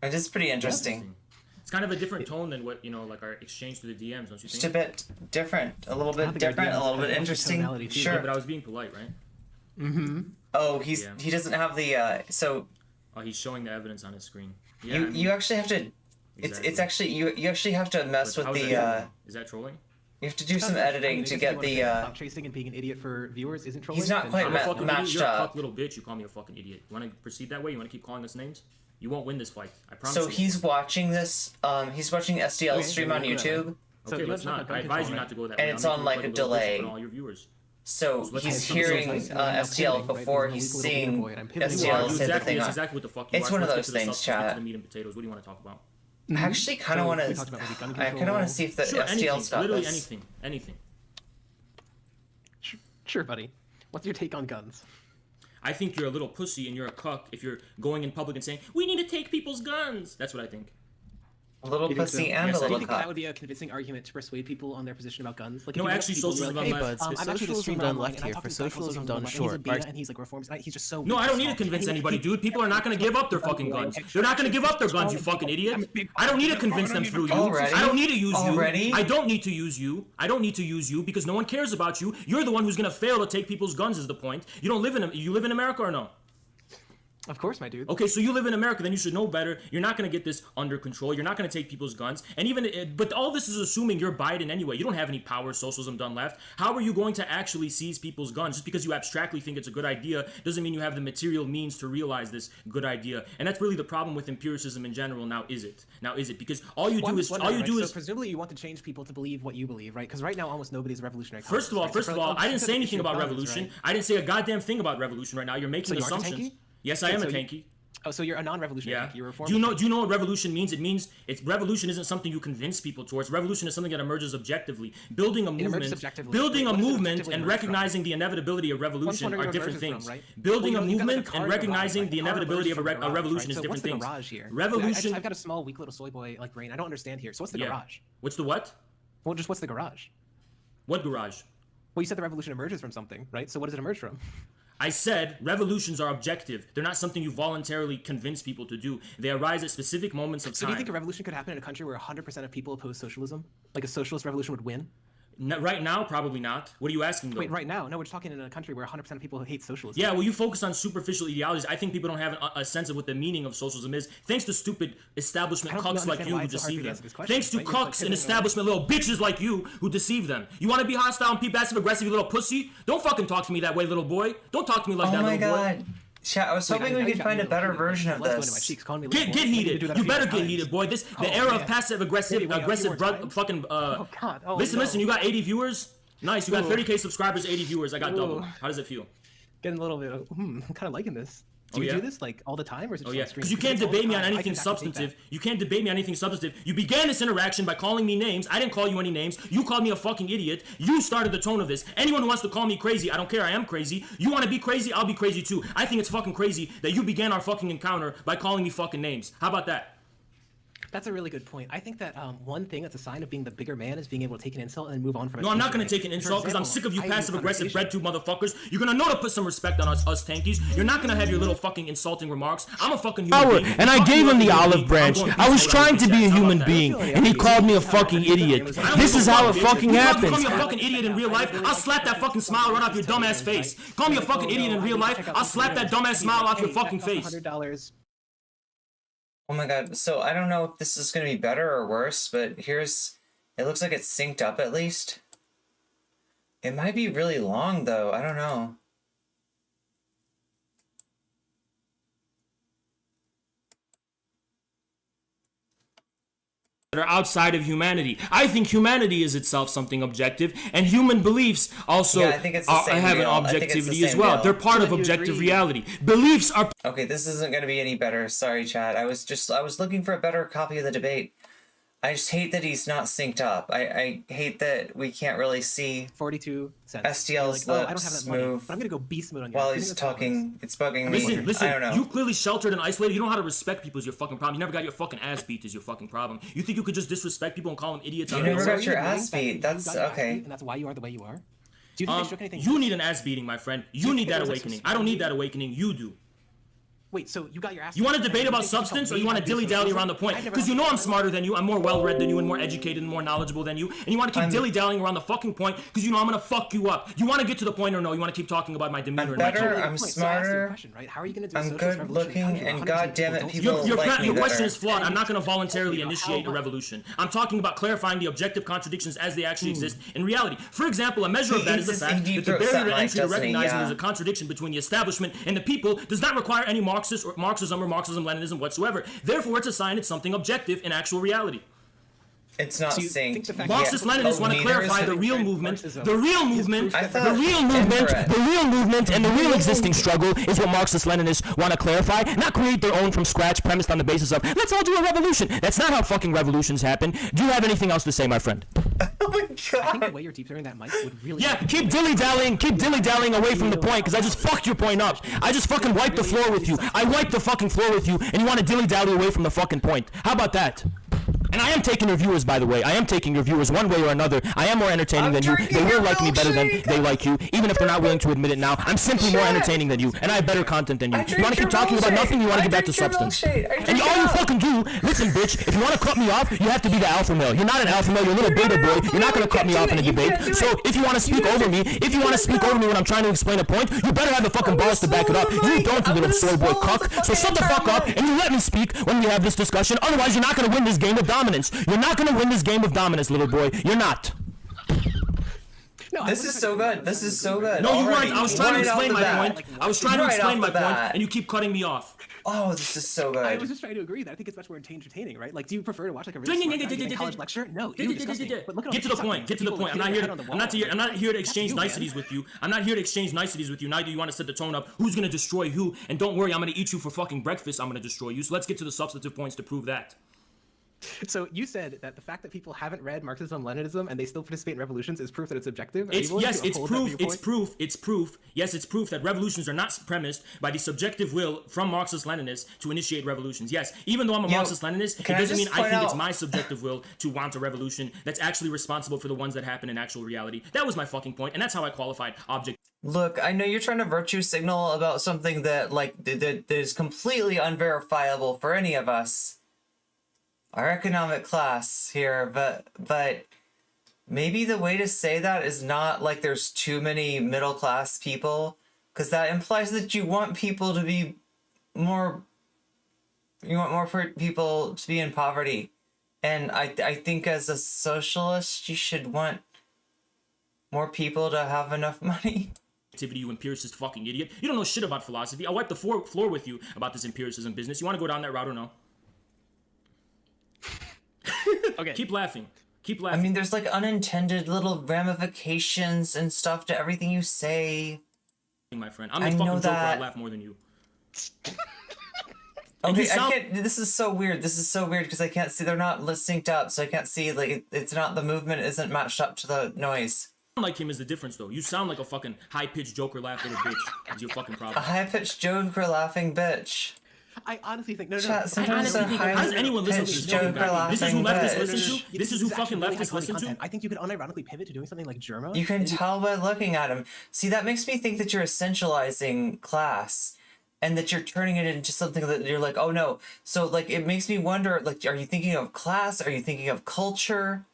S1: It is pretty interesting.
S2: It's kind of a different tone than what like our exchange through the DMs, don't you
S1: Just a
S2: think?
S1: bit different, a little bit different, a little bit interesting.
S2: Yeah,
S1: Sure.
S2: but I was being polite, right?
S1: Oh,
S2: Yeah.
S1: he doesn't have the so
S2: Oh, he's showing the evidence on his screen. Yeah,
S1: you actually have to. It's actually you actually have to mess with
S2: how's
S1: the.
S2: that is that trolling?
S1: You have to do some editing to get the.
S7: Clout chasing and being an idiot for viewers isn't trolling.
S1: He's not quite
S2: I'm a fucking idiot.
S1: matched
S2: You're a
S1: up.
S2: fuck little bitch. You call me a fucking idiot. You want to proceed that way? You want to keep calling us names? You won't win this fight. I promise.
S1: So
S2: you.
S1: he's watching this. He's watching SDL
S7: Okay,
S1: stream
S7: yeah,
S1: on
S7: yeah,
S1: YouTube.
S7: So
S2: Okay,
S7: you
S2: let's
S7: mentioned
S2: not.
S7: about gun
S2: I advise you
S7: control,
S2: not to go that
S1: And
S2: way.
S1: it's
S2: I'm
S1: on,
S2: making
S1: like,
S2: you
S1: a
S2: look like little bitch in
S1: delay.
S2: front of all your viewers.
S1: So
S2: let's
S1: he's
S2: have
S1: hearing
S2: some
S1: SDL before he's seeing SDL say the
S2: Exactly,
S1: thing
S2: that's
S1: on.
S2: exactly what the fuck you
S1: It's
S2: are.
S1: one of
S2: Let's
S1: those
S2: get to the
S1: things,
S2: substance, get to
S1: chat.
S2: the meat and potatoes. What do you want to talk about?
S1: I actually kind of want
S7: we talked about maybe gun
S1: to. I kind of
S7: control.
S1: want to see if the
S2: Sure,
S1: SDL
S2: anything.
S1: stuff
S2: Literally
S1: is.
S2: anything.
S7: Sure, buddy. What's your take on guns?
S2: I think you're a little pussy and you're a cuck if you're going in public and saying, we need to take people's guns. That's what I think.
S1: A little
S7: You think
S1: pussy
S7: so?
S1: and
S2: Yes,
S1: a
S2: I
S7: Do you
S1: little
S7: think that
S1: cock.
S7: would be a convincing argument to persuade people on their position about guns? Like,
S2: No,
S7: if you
S2: actually,
S7: people who are
S2: socialism
S7: like,
S2: done
S7: hey,
S2: left.
S7: buds, I'm actually the
S8: socialism
S7: streamer
S8: done
S7: online,
S8: left
S7: and I
S8: here.
S7: talk
S8: For
S7: to this guy called
S8: socialism
S7: Socialism,
S8: done
S7: and he's a
S8: short.
S7: beta, and he's like reforms. He's just so.
S2: No, I don't need to convince anybody, dude. People are not going to give up their fucking guns. They're not going to give up their guns, you fucking idiot. I don't need to convince them through you.
S1: Already?
S2: I don't need to use
S1: Already?
S2: you. I don't need to use you. I don't need to use you because no one cares about you. You're the one who's going to fail to take people's guns is the point. You don't live in you live in America or no?
S7: Of course, my dude.
S2: Okay, so you live in America, then you should know better. You're not going to get this under control. You're not going to take people's guns. And but all this is assuming you're Biden anyway. You don't have any power, socialism done left. How are you going to actually seize people's guns? Just because you abstractly think it's a good idea doesn't mean you have the material means to realize this good idea. And that's really the problem with empiricism in general. Now is it? Because all you do is
S7: So presumably you want to change people to believe what you believe, right? Because right now almost nobody's revolutionary.
S2: First of all, I didn't say anything about revolution. I didn't say a goddamn thing about revolution right now. You're making
S7: So you aren't a
S2: assumptions.
S7: tankie?
S2: Yes, I am a
S7: so you-
S2: tankie.
S7: Oh, so you're a non-revolutionary.
S2: Yeah.
S7: You're a reformer.
S2: Do you know what revolution means? It means revolution isn't something you convince people towards. Revolution is something that emerges objectively. Building a movement, and recognizing the inevitability of revolution are different things.
S7: Right?
S2: Building a movement and recognizing the inevitability of a revolution is different things.
S7: Garage here.
S2: Revolution.
S7: I've got a small, weak little soy boy like brain. I don't understand here. So what's the garage?
S2: What's the what?
S7: Well, just what's the garage?
S2: What garage?
S7: Well, you said the revolution emerges from something, right? So what does it emerge from?
S2: I said revolutions are objective. They're not something you voluntarily convince people to do. They arise at specific moments of time.
S7: So do you think a revolution could happen in a country where 100% of people oppose socialism? Like a socialist revolution would win?
S2: Right now, probably not. What are you asking, though?
S7: Wait, right now? No, we're just talking in a country where 100% of people hate socialism.
S2: Yeah, well, you focus on superficial ideologies. I think people don't have a sense of what the meaning of socialism is, thanks to stupid establishment cucks like you who deceive them. Thanks to cucks and establishment little bitches like you who deceive them. You want to be hostile and be passive-aggressive, you little pussy? Don't fucking talk to me that way, little boy. Don't talk to me like that, little boy.
S1: Oh my god. Chat, I was hoping we could find a better version of this.
S2: Get heated. You better get heated, boy. The era of passive-aggressive, fucking, listen, you got 80 viewers? Nice, you got 30K subscribers, 80 viewers. I got double. How does it feel?
S7: Getting a little bit of, I'm kind of liking this. Do you do this like all the time, or is it just on stream?
S2: Because you can't debate me on anything substantive. You can't debate me on anything substantive. You began this interaction by calling me names. I didn't call you any names. You called me a fucking idiot. You started the tone of this. Anyone who wants to call me crazy, I don't care. I am crazy. You want to be crazy? I'll be crazy too. I think it's fucking crazy that you began our fucking encounter by calling me fucking names. How about that?
S7: That's a really good point. I think that one thing that's a sign of being the bigger man is being able to take an insult and move on from it.
S2: No, I'm not going to take an insult because I'm sick of you passive-aggressive breadtube motherfuckers. You're going to know to put some respect on us tankies. You're not going to have your little fucking insulting remarks. I'm a fucking human being.
S8: And I gave him the olive branch. I was trying to be a human being, and he called me a fucking idiot. This is how it fucking happens.
S2: Call me a fucking idiot in real life, I'll slap that fucking smile right off your dumbass face. Call me a fucking idiot in real life, I'll slap that dumbass smile off your fucking face.
S7: $100.
S1: Oh my god, so I don't know if this is going to be better or worse, but it looks like it's synced up at least. It might be really long though, I don't know.
S2: That are outside of humanity. I think humanity is itself something objective, and human beliefs also have an objectivity as well. They're part of objective reality. Beliefs are...
S1: Okay, this isn't going to be any better. Sorry, chat. I was looking for a better copy of the debate. I just hate that he's not synced up. I hate that we can't really see
S7: 42 cents.
S1: STL's
S7: like, I don't have
S1: lips
S7: that money,
S1: move
S7: but I'm gonna go beast mode on you.
S1: while he's talking. It's bugging me.
S2: Listen,
S1: I don't know.
S2: you clearly sheltered and isolated. You don't know how to respect people is your fucking problem. You never got your fucking ass beat is your fucking problem. You think you could just disrespect people and call them idiots?
S1: You never got your ass beat. That's okay.
S7: And that's why you are the way you are? Do you think they shook anything?
S2: You need an ass beating, my friend. You need that awakening. I don't need that awakening. You do.
S7: Wait, so you got your ass...
S2: You want to debate about substance, or you want to dilly-dally around the point? Because you know I'm smarter than you, I'm more well-read than you, and more educated and more knowledgeable than you, and you want to keep dilly-dallying around the fucking point, because you know I'm going to fuck you up. You want to get to the point or no? You want to keep talking about my demeanor
S1: I'm better, I'm smarter,
S7: How are you going to do
S1: I'm good-looking, and goddamn it, people like me
S2: Your question
S1: better.
S2: is flawed. I'm not going to voluntarily initiate a revolution. I'm talking about clarifying the objective contradictions as they actually exist in reality. For example, a measure of that is the fact that the barrier to entry to recognizing there's a contradiction between the establishment and the people does not require any Marxism or Marxism-Leninism whatsoever. Therefore, it's a sign it's something objective in actual reality.
S1: It's not synced.
S2: Marxist-Leninists want to clarify the real movement, and the real existing struggle is what Marxist-Leninists want to clarify, not create their own from scratch premised on the basis of, let's all do a revolution. That's not how fucking revolutions happen. Do you have anything else to say, my friend?
S1: Oh my god.
S7: I think the way you're deep throwing that mic would really...
S2: Yeah, keep dilly-dallying away from the point, because I just fucked your point up. I just fucking wiped the floor with you. I wiped the fucking floor with you, and you want to dilly-dally away from the fucking point. How about that? And I am taking your viewers, by the way. I am taking your viewers one way or another. I am more entertaining than you. They will like me better than they like you, even if they're not willing to admit it now. I'm simply more entertaining than you, and I have better content than you. You want to keep talking about nothing? You want to get back to substance? And all you fucking do, listen, bitch, if you want to cut me off, you have to be the alpha male. You're not an alpha male. You're a little beta boy. You're not going to cut me off in a debate. So if you want to speak over me, when I'm trying to explain a point, you better have the fucking balls to back it up. You don't, you little soy boy cuck. So shut the fuck up and you let me speak when we have this discussion. Otherwise, you're not going to win this game of dominance. You're not going to win this game of dominance, little boy. You're not.
S7: No,
S1: This is so good. This is so good.
S2: No, you
S1: Already,
S2: weren't. I was trying to
S1: right off
S2: explain
S1: the
S2: my
S1: bat.
S2: point. I was trying to
S1: Right
S2: explain
S1: off
S2: my
S1: the
S2: point,
S1: bat.
S2: and you keep cutting me off.
S1: Oh, this is so
S7: I
S1: good.
S7: was just trying to agree that I think it's much more entertaining, right? Like, do you prefer to watch like a
S2: Ding,
S7: really
S2: ding,
S7: smart
S2: ding,
S7: guy give
S2: ding,
S7: a college
S2: ding,
S7: lecture? No, you disgusting. But look at all
S2: Get to the point. Get to the
S7: people
S2: point.
S7: with
S2: I'm not
S7: their
S2: here.
S7: head on the
S2: I'm not
S7: wall.
S2: here. I'm not here to
S7: That's
S2: exchange
S7: you, man.
S2: niceties with you. I'm not here to exchange niceties with you. Now you want to set the tone up. Who's gonna destroy who? And don't worry, I'm gonna eat you for fucking breakfast. I'm gonna destroy you. So let's get to the substantive points to prove that.
S7: So you said that the fact that people haven't read Marxism, Leninism, and they still participate in revolutions is proof that it's objective. Are you willing to uphold that viewpoint?
S2: It's proof. Yes, it's proof that revolutions are not premised by the subjective will from Marxist-Leninists to initiate revolutions. Yes, even though I'm a Marxist-Leninist, it doesn't mean I think it's my subjective will to want a revolution that's actually responsible for the ones that happen in actual reality. That was my fucking point, and that's how I qualified object.
S1: Look, I know you're trying to virtue signal about something that that is completely unverifiable for any of us, our economic class here, but maybe the way to say that is not like there's too many middle class people, because that implies that you want people to be more, you want more people to be in poverty, and I think as a socialist you should want more people to have enough money.
S2: Activity, you empiricist fucking idiot. You don't know shit about philosophy. I'll wipe the floor with you about this empiricism business. You want to go down that route or no?
S7: Okay.
S2: Keep laughing. Keep laughing.
S1: I mean, there's like unintended little ramifications and stuff to everything you say.
S2: My friend, I'm the
S1: I
S2: fucking
S1: know
S2: joker.
S1: that.
S2: I laugh more than you.
S1: Okay, I can't. This is so weird. This is so weird because I can't see. They're not synced up, so I can't see. Like, it's not, the movement isn't matched up to the noise.
S2: Like him is the difference, though. You sound like a fucking high-pitched joker laugh little bitch. That's your fucking
S1: A
S2: problem.
S1: high-pitched joker laughing bitch.
S7: I honestly think no.
S1: Chat, sometimes a
S2: How does anyone listen to this?
S1: high-pitched joker
S2: This is who
S1: laughing
S2: leftists
S1: bitch.
S2: listen to. This is who fucking
S7: really
S2: leftists
S7: high-quality
S2: listen to.
S7: content. I think you could unironically pivot to doing something like Germa.
S1: You can tell by looking at him. See, that makes me think that you're essentializing class, and that you're turning it into something that you're like, oh no. So like, it makes me wonder, like, are you thinking of class? Are you thinking of culture?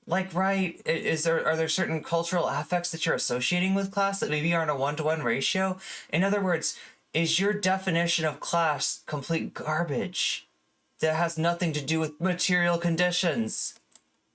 S1: Like, right, are there certain cultural affects that you're associating with class that maybe aren't a 1-to-1 ratio? In other words, is your definition of class complete garbage that has nothing to do with material conditions?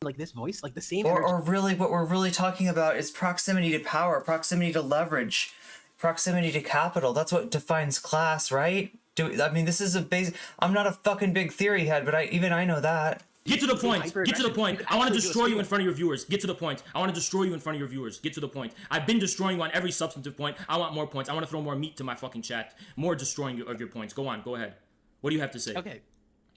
S7: Like this voice, like the same.
S1: Or really, what we're really talking about is proximity to power, proximity to leverage, proximity to capital. That's what defines class, right? I mean, this is a basic. I'm not a fucking big theory head, but I know that.
S2: Get to the point. Get to the point. I want to destroy you in
S7: in
S2: front of your viewers. Get to the point. I want to destroy you in front of your viewers. Get to the point. I've been destroying you on every substantive point. I want more points. I want to throw more meat to my fucking chat. More destroying of your points. Go on. Go ahead. What do you have to say?
S7: Okay.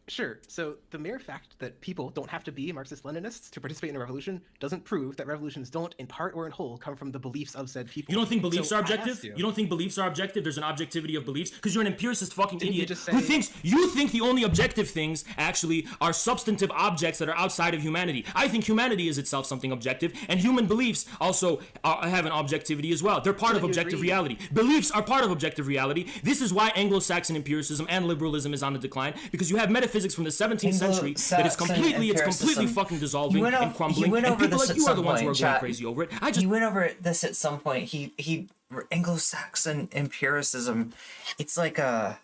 S7: Sure. So the mere fact that people don't have to be Marxist-Leninists to participate in a revolution doesn't prove that revolutions don't, in part or in whole, come from the beliefs of said people.
S2: You don't think beliefs
S7: So
S2: are
S7: I asked
S2: objective? You don't think beliefs are objective? There's an objectivity of beliefs? Because you're an empiricist fucking
S7: Didn't you
S2: idiot
S7: just
S2: who
S7: say-
S2: thinks you think the only objective things actually are substantive objects that are outside of humanity. I think humanity is itself something objective, and human beliefs also have an objectivity as well. They're part of
S7: you
S2: objective
S7: agree?
S2: reality. Beliefs are part of objective reality. This is why Anglo-Saxon empiricism and liberalism is on the decline, because you have metaphysics from the 17th century that is completely fucking dissolving and crumbling, and people like you are the ones who are going crazy over it.
S1: He went over this at some point. He Anglo-Saxon empiricism. It's like a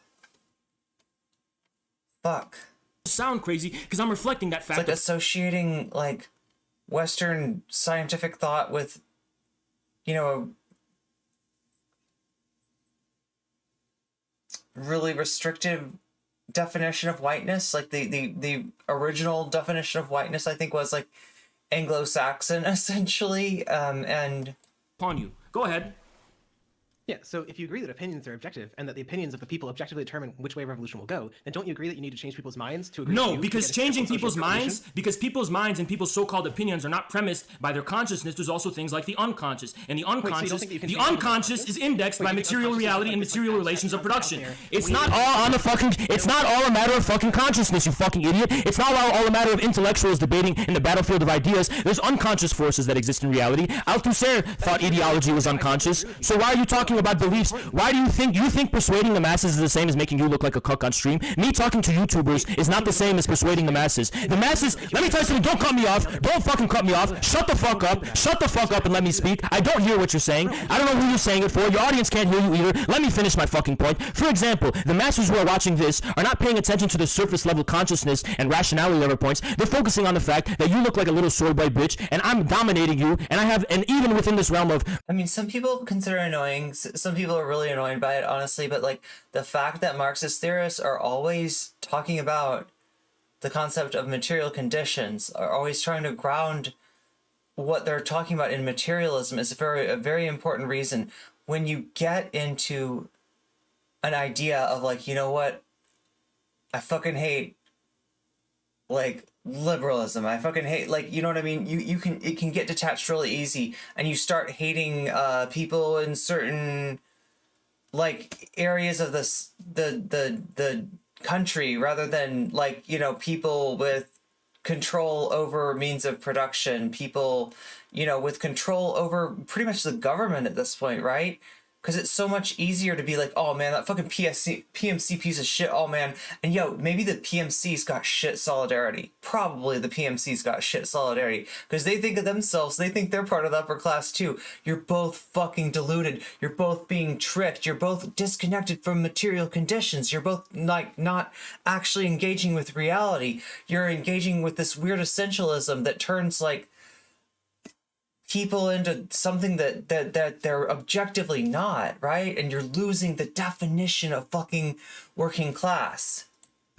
S1: fuck.
S2: sound crazy because I'm reflecting that fact.
S1: It's like associating like Western scientific thought with, you know, a really restrictive definition of whiteness. Like the original definition of whiteness, I think, was like Anglo-Saxon essentially. And
S2: upon you. Go ahead.
S7: Yeah, so if you agree that opinions are objective and that the opinions of the people objectively determine which way revolution will go, then don't you agree that you need to change people's minds to agree with
S2: No,
S7: you
S2: because
S7: to get a
S2: changing
S7: social
S2: people's
S7: revolution?
S2: minds, because people's minds and people's so-called opinions are not premised by their consciousness. There's also things like the unconscious, and the unconscious,
S7: think that you can
S2: the
S7: change people's
S2: unconscious is indexed by
S7: you think
S2: material
S7: unconscious is
S2: reality
S7: like
S2: and
S7: this,
S2: material
S7: like,
S2: relations of
S7: abstract
S2: production.
S7: concept out there?
S2: It's
S7: We
S2: not
S7: need-
S2: all
S8: On the fucking, it's not all a matter of fucking consciousness, you fucking idiot. It's not all a matter of intellectuals debating in the battlefield of ideas. There's unconscious forces that exist in reality. Althusser thought ideology was unconscious. So why are you talking about beliefs, why do you think persuading the masses is the same as making you look like a cuck on stream? Me talking to YouTubers is not the same as persuading the masses. The masses, let me tell you something, don't cut me off. Don't fucking cut me off. Shut the fuck up. Shut the fuck up and let me speak. I don't hear what you're saying. I don't know who you're saying it for. Your audience can't hear you either. Let me finish my fucking point. For example, the masses who are watching this are not paying attention to the surface level consciousness and rationality level points. They're focusing on the fact that you look like a little soy boy bitch and I'm dominating you, and even within this realm of,
S1: I mean, some people consider it annoying. Some people are really annoyed by it, honestly. But like the fact that Marxist theorists are always talking about the concept of material conditions, are always trying to ground what they're talking about in materialism, is a very important reason. When you get into an idea of like, you know what, I fucking hate like liberalism. I fucking hate, like, you know what I mean? It can get detached really easy, and you start hating people in certain like areas of the country rather than like, you know, people with control over means of production, people, you know, with control over pretty much the government at this point, right? Because it's so much easier to be like, oh man, that fucking PMC piece of shit, oh man. And yo, maybe the PMC's got shit solidarity. Probably the PMC's got shit solidarity. Because they think of themselves, they think they're part of the upper class too. You're both fucking deluded. You're both being tricked. You're both disconnected from material conditions. You're both like not actually engaging with reality. You're engaging with this weird essentialism that turns like people into something that they're objectively not, right? And you're losing the definition of fucking working class.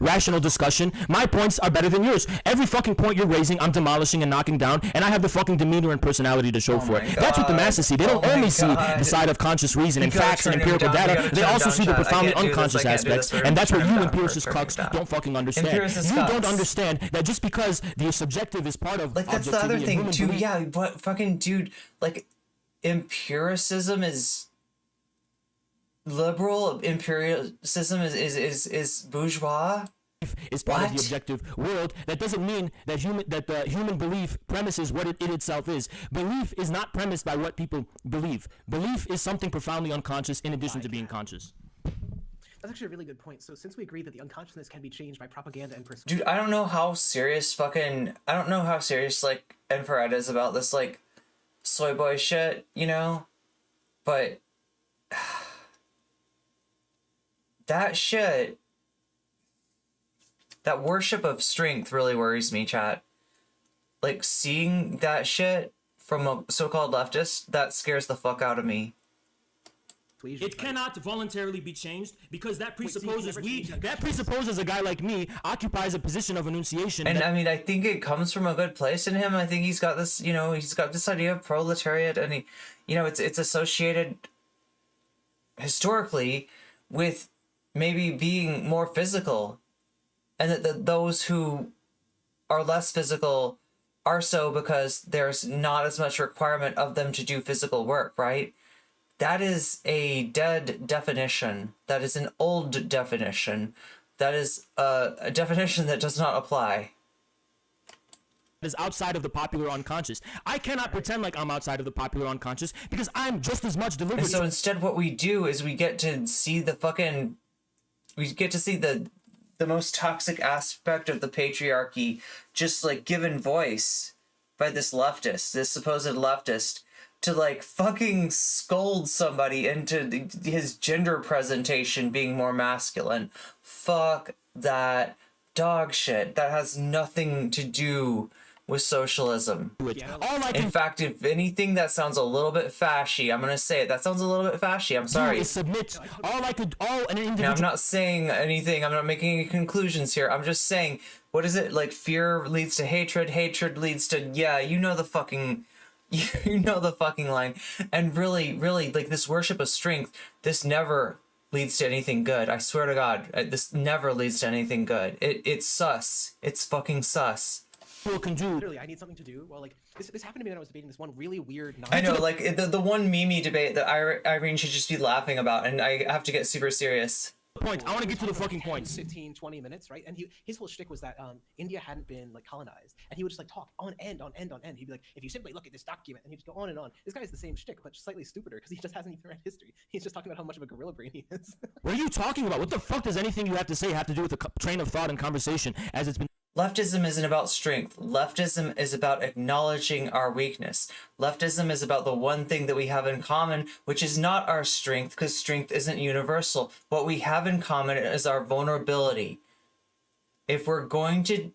S8: rational discussion. My points are better than yours. Every fucking point you're raising, I'm demolishing and knocking down, and I have the fucking demeanor and personality to show for it. That's what the masses see. They don't only see the side of conscious reason and facts and empirical data. They also see the profoundly unconscious aspects, and that's what you empiricist cucks don't fucking understand. You don't understand that just because the subjective is part of
S1: like that's the other thing too. Yeah, but fucking dude, like empiricism is liberal, empiricism is bourgeois.
S8: Is part of the objective world. That doesn't mean that the human belief premises what it itself is. Belief is not premised by what people believe. Belief is something profoundly unconscious in addition to being conscious.
S7: That's actually a really good point. So since we agree that the unconsciousness can be changed by propaganda and persuasion,
S1: dude, I don't know how serious like infared is about this like soy boy shit, you know, but that shit, that worship of strength really worries me, chat. Like seeing that shit from a so-called leftist, that scares the fuck out of me.
S2: It cannot voluntarily be changed because that presupposes
S8: a guy like me occupies a position of enunciation.
S1: And I mean, I think it comes from a good place in him. I think he's got this, you know, he's got this idea of proletariat, and he, you know, it's associated historically with maybe being more physical, and that those who are less physical are so because there's not as much requirement of them to do physical work, right? That is a dead definition. That is an old definition. That is a definition that does not apply.
S8: Is outside of the popular unconscious. I cannot pretend like I'm outside of the popular unconscious because I'm just as much deliberate.
S1: And so instead what we do is we get to see the most toxic aspect of the patriarchy just like given voice by this leftist, this supposed leftist, to like fucking scold somebody into his gender presentation being more masculine. Fuck that dog shit. That has nothing to do with socialism. In fact, if anything, that sounds a little bit fashy. I'm gonna say it. That sounds a little bit fashy. I'm sorry.
S8: Submit an individual.
S1: Now, I'm not saying anything. I'm not making any conclusions here. I'm just saying, what is it? Like fear leads to hatred. Hatred leads to, yeah, you know the fucking line. And really, like this worship of strength, this never leads to anything good. I swear to God, this never leads to anything good. It's sus. It's fucking sus.
S8: Can do.
S7: Literally, I need something to do. Well, like this happened to me when I was debating this one really weird.
S1: I know, like the one Mimi debate that Irene should just be laughing about, and I have to get super serious.
S8: point. I want to get to the fucking
S7: 10,
S8: points.
S7: 15, 20 minutes, right? And his whole shtick was that India hadn't been like colonized, and he would just like talk on end. He'd be like, if you simply look at this document, and he'd just go on and on. This guy has the same shtick, but slightly stupider because he just hasn't even read history. He's just talking about how much of a gorilla brain he is.
S8: What are you talking about? What the fuck does anything you have to say have to do with the train of thought and conversation as it's been?
S1: Leftism isn't about strength. Leftism is about acknowledging our weakness. Leftism is about the one thing that we have in common, which is not our strength, because strength isn't universal. What we have in common is our vulnerability. If we're going to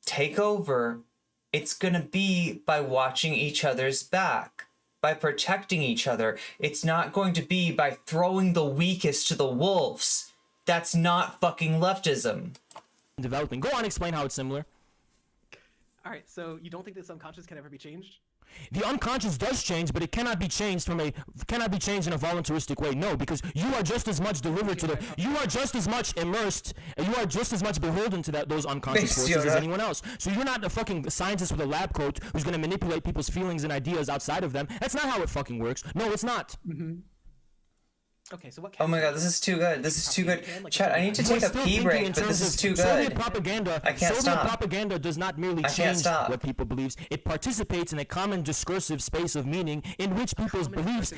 S1: take over, it's going to be by watching each other's back, by protecting each other. It's not going to be by throwing the weakest to the wolves. That's not fucking leftism.
S8: Developing. Go on, explain how it's similar.
S7: All right, so you don't think this unconscious can ever be changed?
S8: The unconscious does change, but it cannot be changed in a voluntaristic way. No, because you are just as much delivered to you are just as much immersed, you are just as much beholden to those unconscious forces as anyone else. So you're not a fucking scientist with a lab coat who's gonna manipulate people's feelings and ideas outside of them. That's not how it fucking works. No, it's not.
S7: Okay, so what?
S1: Oh my god, this is too good. This is too good. Chat, I need to take a pee break, but this is too
S8: Soviet
S1: good.
S8: propaganda.
S1: I can't
S8: Soviet
S1: stop.
S8: propaganda does not merely
S1: I can't
S8: change
S1: stop.
S8: what people believe. It participates in a common discursive space of meaning in which people's beliefs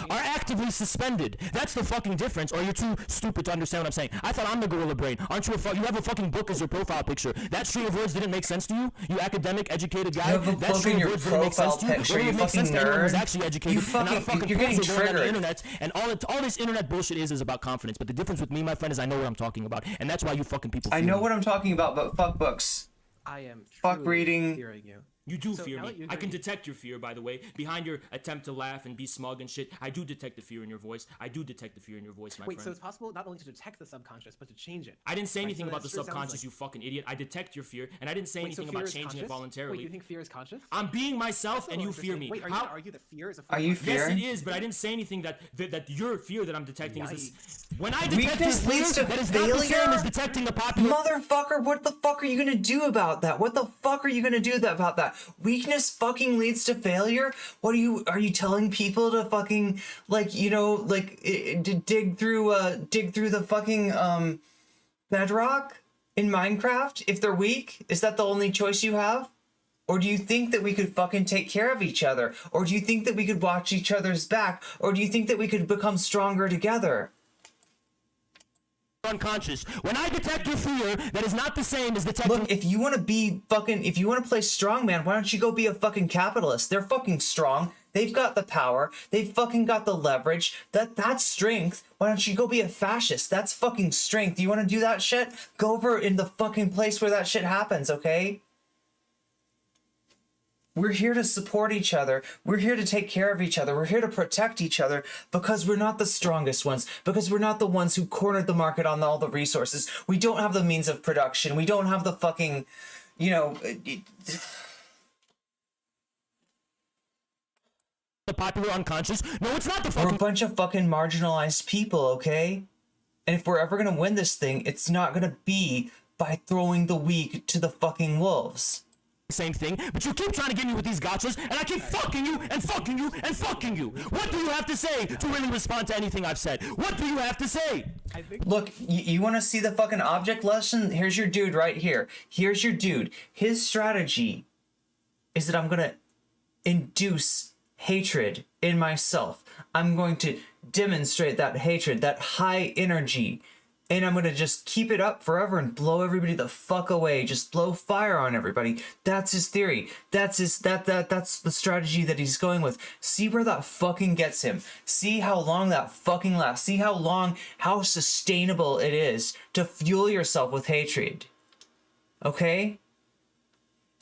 S8: are actively suspended. That's the fucking difference. Or you're too stupid to understand what I'm saying. I thought I'm the gorilla brain. Aren't you? You have a fucking book as your profile picture. That string of words didn't make sense to you. You academic, educated guy.
S1: You have a
S8: That
S1: book
S8: string
S1: in
S8: of
S1: your
S8: words didn't make sense to you.
S1: profile picture,
S8: It
S1: you
S8: didn't make sense
S1: fucking
S8: to anyone who's
S1: nerd.
S8: actually educated.
S1: You
S8: and not a
S1: fucking- you're getting
S8: poser going on the
S1: triggered.
S8: internet. And all this internet bullshit is about confidence. But the difference with me, my friend, is I know what I'm talking about, and that's why you fucking people.
S1: I
S8: feel
S1: know
S8: me.
S1: what I'm talking about, but fuck books.
S7: I am
S1: Fuck
S7: truly
S1: reading.
S7: fearing you.
S2: You do
S7: So
S2: fear
S7: now
S2: me.
S7: that you
S2: I can
S7: agree-
S2: detect your fear, by the way. Behind your attempt to laugh and be smug and shit, I do detect the fear in your voice. I do detect the fear in your voice, my
S7: Wait,
S2: friend.
S7: so it's possible not only to detect the subconscious, but to change it.
S2: I didn't say
S7: Right,
S2: anything
S7: so
S2: about the
S7: that sure sounds
S2: subconscious,
S7: like-
S2: you fucking idiot. I detect your fear, and I didn't say
S7: Wait, so
S2: anything
S7: fear
S2: about
S7: is
S2: changing it
S7: conscious?
S2: voluntarily.
S7: Wait, you think fear is conscious?
S2: I'm being myself,
S7: That's
S2: and
S7: a
S2: you
S7: little
S2: fear me.
S7: interesting. Wait, are you
S2: How?
S7: gonna argue that fear is a
S1: Are you
S7: form of
S2: Yes,
S1: fearing?
S2: it is, but I didn't say anything that your fear that I'm detecting is this. When I detect
S1: Weakness
S2: your fear,
S1: leads to
S2: that is not the same
S1: failure?
S2: as detecting the popular.
S1: Motherfucker, what the fuck are you gonna do about that? What the fuck are you gonna do about that? Weakness fucking leads to failure? What are you telling people to fucking, like, you know, like, to dig through the fucking, bedrock in Minecraft if they're weak? Is that the only choice you have? Or do you think that we could fucking take care of each other? Or do you think that we could watch each other's back? Or do you think that we could become stronger together?
S8: Unconscious. When I detect your fear, that is not the same as detecting.
S1: Look, if you want to play strongman, why don't you go be a fucking capitalist? They're fucking strong. They've got the power. They've fucking got the leverage. That's strength. Why don't you go be a fascist? That's fucking strength. You want to do that shit? Go over in the fucking place where that shit happens, okay? We're here to support each other. We're here to take care of each other. We're here to protect each other because we're not the strongest ones, because we're not the ones who cornered the market on all the resources. We don't have the means of production. We don't have the fucking, you know...
S8: The popular unconscious. No, it's not the
S1: We're
S8: fucking.
S1: a bunch of fucking marginalized people, okay? And if we're ever gonna win this thing, it's not gonna be by throwing the weak to the fucking wolves.
S8: Same thing, but you keep trying to get me with these gotchas, and I keep fucking you and fucking you and fucking you. What do you have to say to really respond to anything I've said? What do you have to say?
S1: Look, you want to see the fucking object lesson? Here's your dude right here. Here's your dude. His strategy is that I'm gonna induce hatred in myself. I'm going to demonstrate that hatred, that high energy, and I'm gonna just keep it up forever and blow everybody the fuck away. Just blow fire on everybody. That's his theory. That's the strategy that he's going with. See where that fucking gets him. See how long that fucking lasts. See how sustainable it is to fuel yourself with hatred. Okay?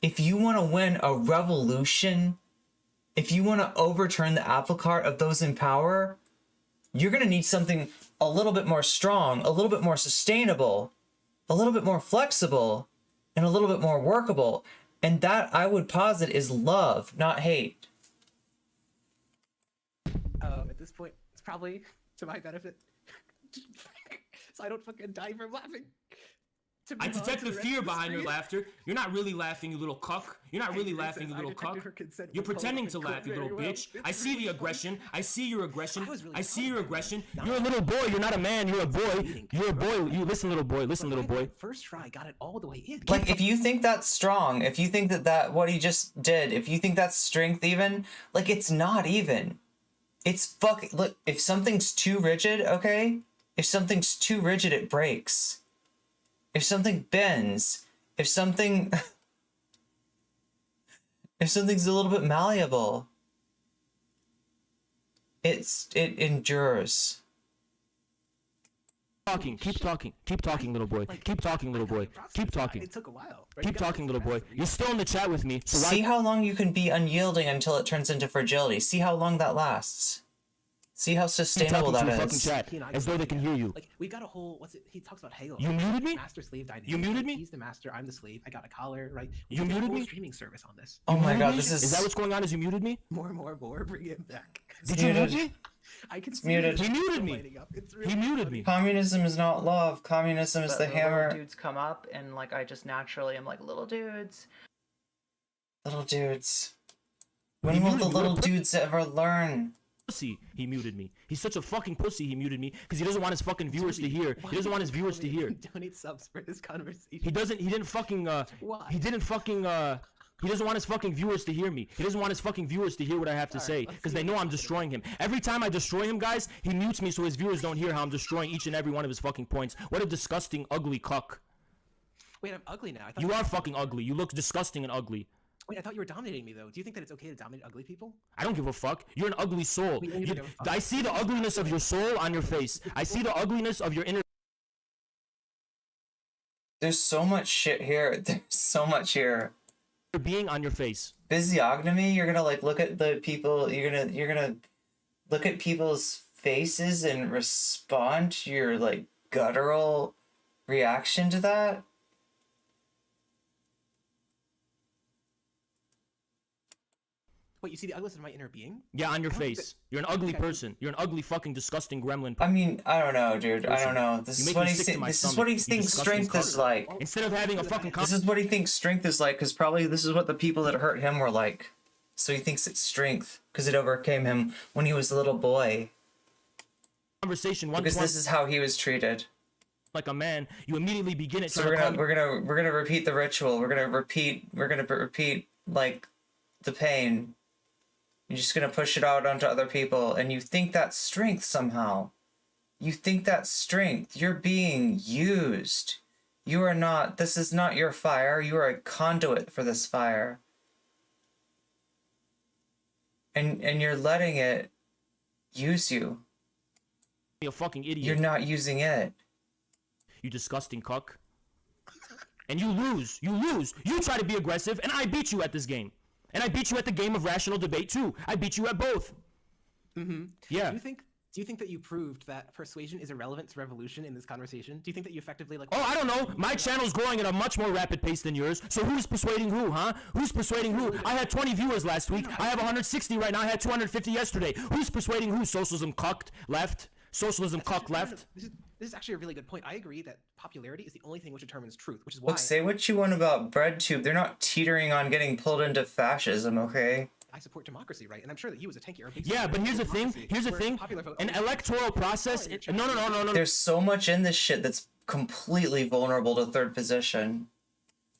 S1: If you want to win a revolution, if you want to overturn the apple cart of those in power, you're gonna need something a little bit more strong, a little bit more sustainable, a little bit more flexible, and a little bit more workable. And that, I would posit, is love, not hate.
S7: At this point, it's probably to my benefit. So I don't fucking die from laughing.
S2: I detect the fear behind your laughter. You're not really laughing, you little cuck. You're not really laughing, you little cuck. You're pretending to laugh, you little bitch. I see the aggression. I see your aggression. I see your aggression.
S8: You're a little boy. You're not a man. You're a boy. You're a boy. You listen, little boy. Listen, little boy.
S7: First try, got it all the way in.
S1: Like, if you think that's strong, if you think that what he just did, if you think that's strength even, like, it's not even. It's fucking... Look, if something's too rigid, okay? If something's too rigid, it breaks. If something bends, if something's a little bit malleable, it endures.
S8: Keep talking, little boy. Keep talking, little boy. Keep talking.
S7: It took a while.
S8: Keep talking, little boy. You're still in the chat with me. So
S1: See how long you can be unyielding until it turns into fragility. See how long that lasts. See how sustainable that is.
S8: Chat, as though they can hear you.
S7: Like, we got a whole, he talks about Halo.
S8: You muted me?
S7: Master-slave dynamic.
S8: You muted me?
S7: He's the master, I'm the slave. I got a collar, right?
S8: You muted me?
S7: Streaming service on this.
S1: Oh my god, this
S8: Is that what's going on? Is you muted me?
S7: More, bring it back.
S8: Did you mute me?
S7: I can see
S1: muted.
S8: He muted me. He muted me.
S1: Communism is not love. Communism is the hammer.
S9: Little dudes come up, and like I just naturally am like, little dudes.
S1: Little dudes. When will the little dudes ever learn?
S8: Pussy, he muted me. He's such a fucking pussy. He muted me because he doesn't want his fucking viewers to hear. He doesn't want his viewers to hear.
S7: Donate subs for this conversation.
S8: He didn't fucking. He doesn't want his fucking viewers to hear me. He doesn't want his fucking viewers to hear what I have to say because they know I'm destroying him. Every time I destroy him, guys, he mutes me so his viewers don't hear how I'm destroying each and every one of his fucking points. What a disgusting, ugly cuck.
S7: Wait, I'm ugly now.
S8: You are fucking ugly. You look disgusting and ugly.
S7: Wait, I thought you were dominating me, though. Do you think that it's okay to dominate ugly people?
S8: I don't give a fuck. You're an ugly soul. I see the ugliness of your soul on your face. I see the ugliness of your inner...
S1: There's so much shit here. There's so much here.
S8: being on your face.
S1: Physiognomy, you're gonna like look at the people, you're gonna look at people's faces and respond to your like guttural reaction to that?
S7: Wait, you see the ugliness of my inner being?
S8: Yeah, on your face. You're an ugly person. You're an ugly, fucking, disgusting gremlin.
S1: I mean, I don't know, dude. I don't know. This is what he thinks strength is like.
S8: Instead of having a fucking...
S1: This is what he thinks strength is like, because probably this is what the people that hurt him were like. So he thinks it's strength, because it overcame him when he was a little boy.
S8: Conversation.
S1: Because this is how he was treated.
S8: Like a man, you immediately begin it.
S1: So we're gonna repeat the ritual. We're gonna repeat like the pain. You're just gonna push it out onto other people, and you think that's strength somehow. You think that's strength. You're being used. You are not. This is not your fire. You are a conduit for this fire. And you're letting it use you.
S8: You're a fucking idiot.
S1: You're not using it.
S8: You disgusting cuck. And you lose. You lose. You try to be aggressive, and I beat you at this game. And I beat you at the game of rational debate too. I beat you at both.
S7: Mm-hmm.
S8: Yeah.
S7: Do you think that you proved that persuasion is irrelevant to revolution in this conversation? Do you think that you effectively like?
S8: Oh, I don't know. My channel's growing at a much more rapid pace than yours. So who's persuading who, huh? Who's persuading who? I had 20 viewers last week. I have 160 right now. I had 250 yesterday. Who's persuading who? Socialism cucked left. Socialism cuck left.
S7: This is actually a really good point. I agree that popularity is the only thing which determines truth, which is why.
S1: Look, say what you want about BreadTube. They're not teetering on getting pulled into fascism, okay?
S7: I support democracy, right? And I'm sure that he was a tankie.
S8: Yeah, but here's the thing. Here's the thing. An electoral process. No.
S1: There's so much in this shit that's completely vulnerable to third position.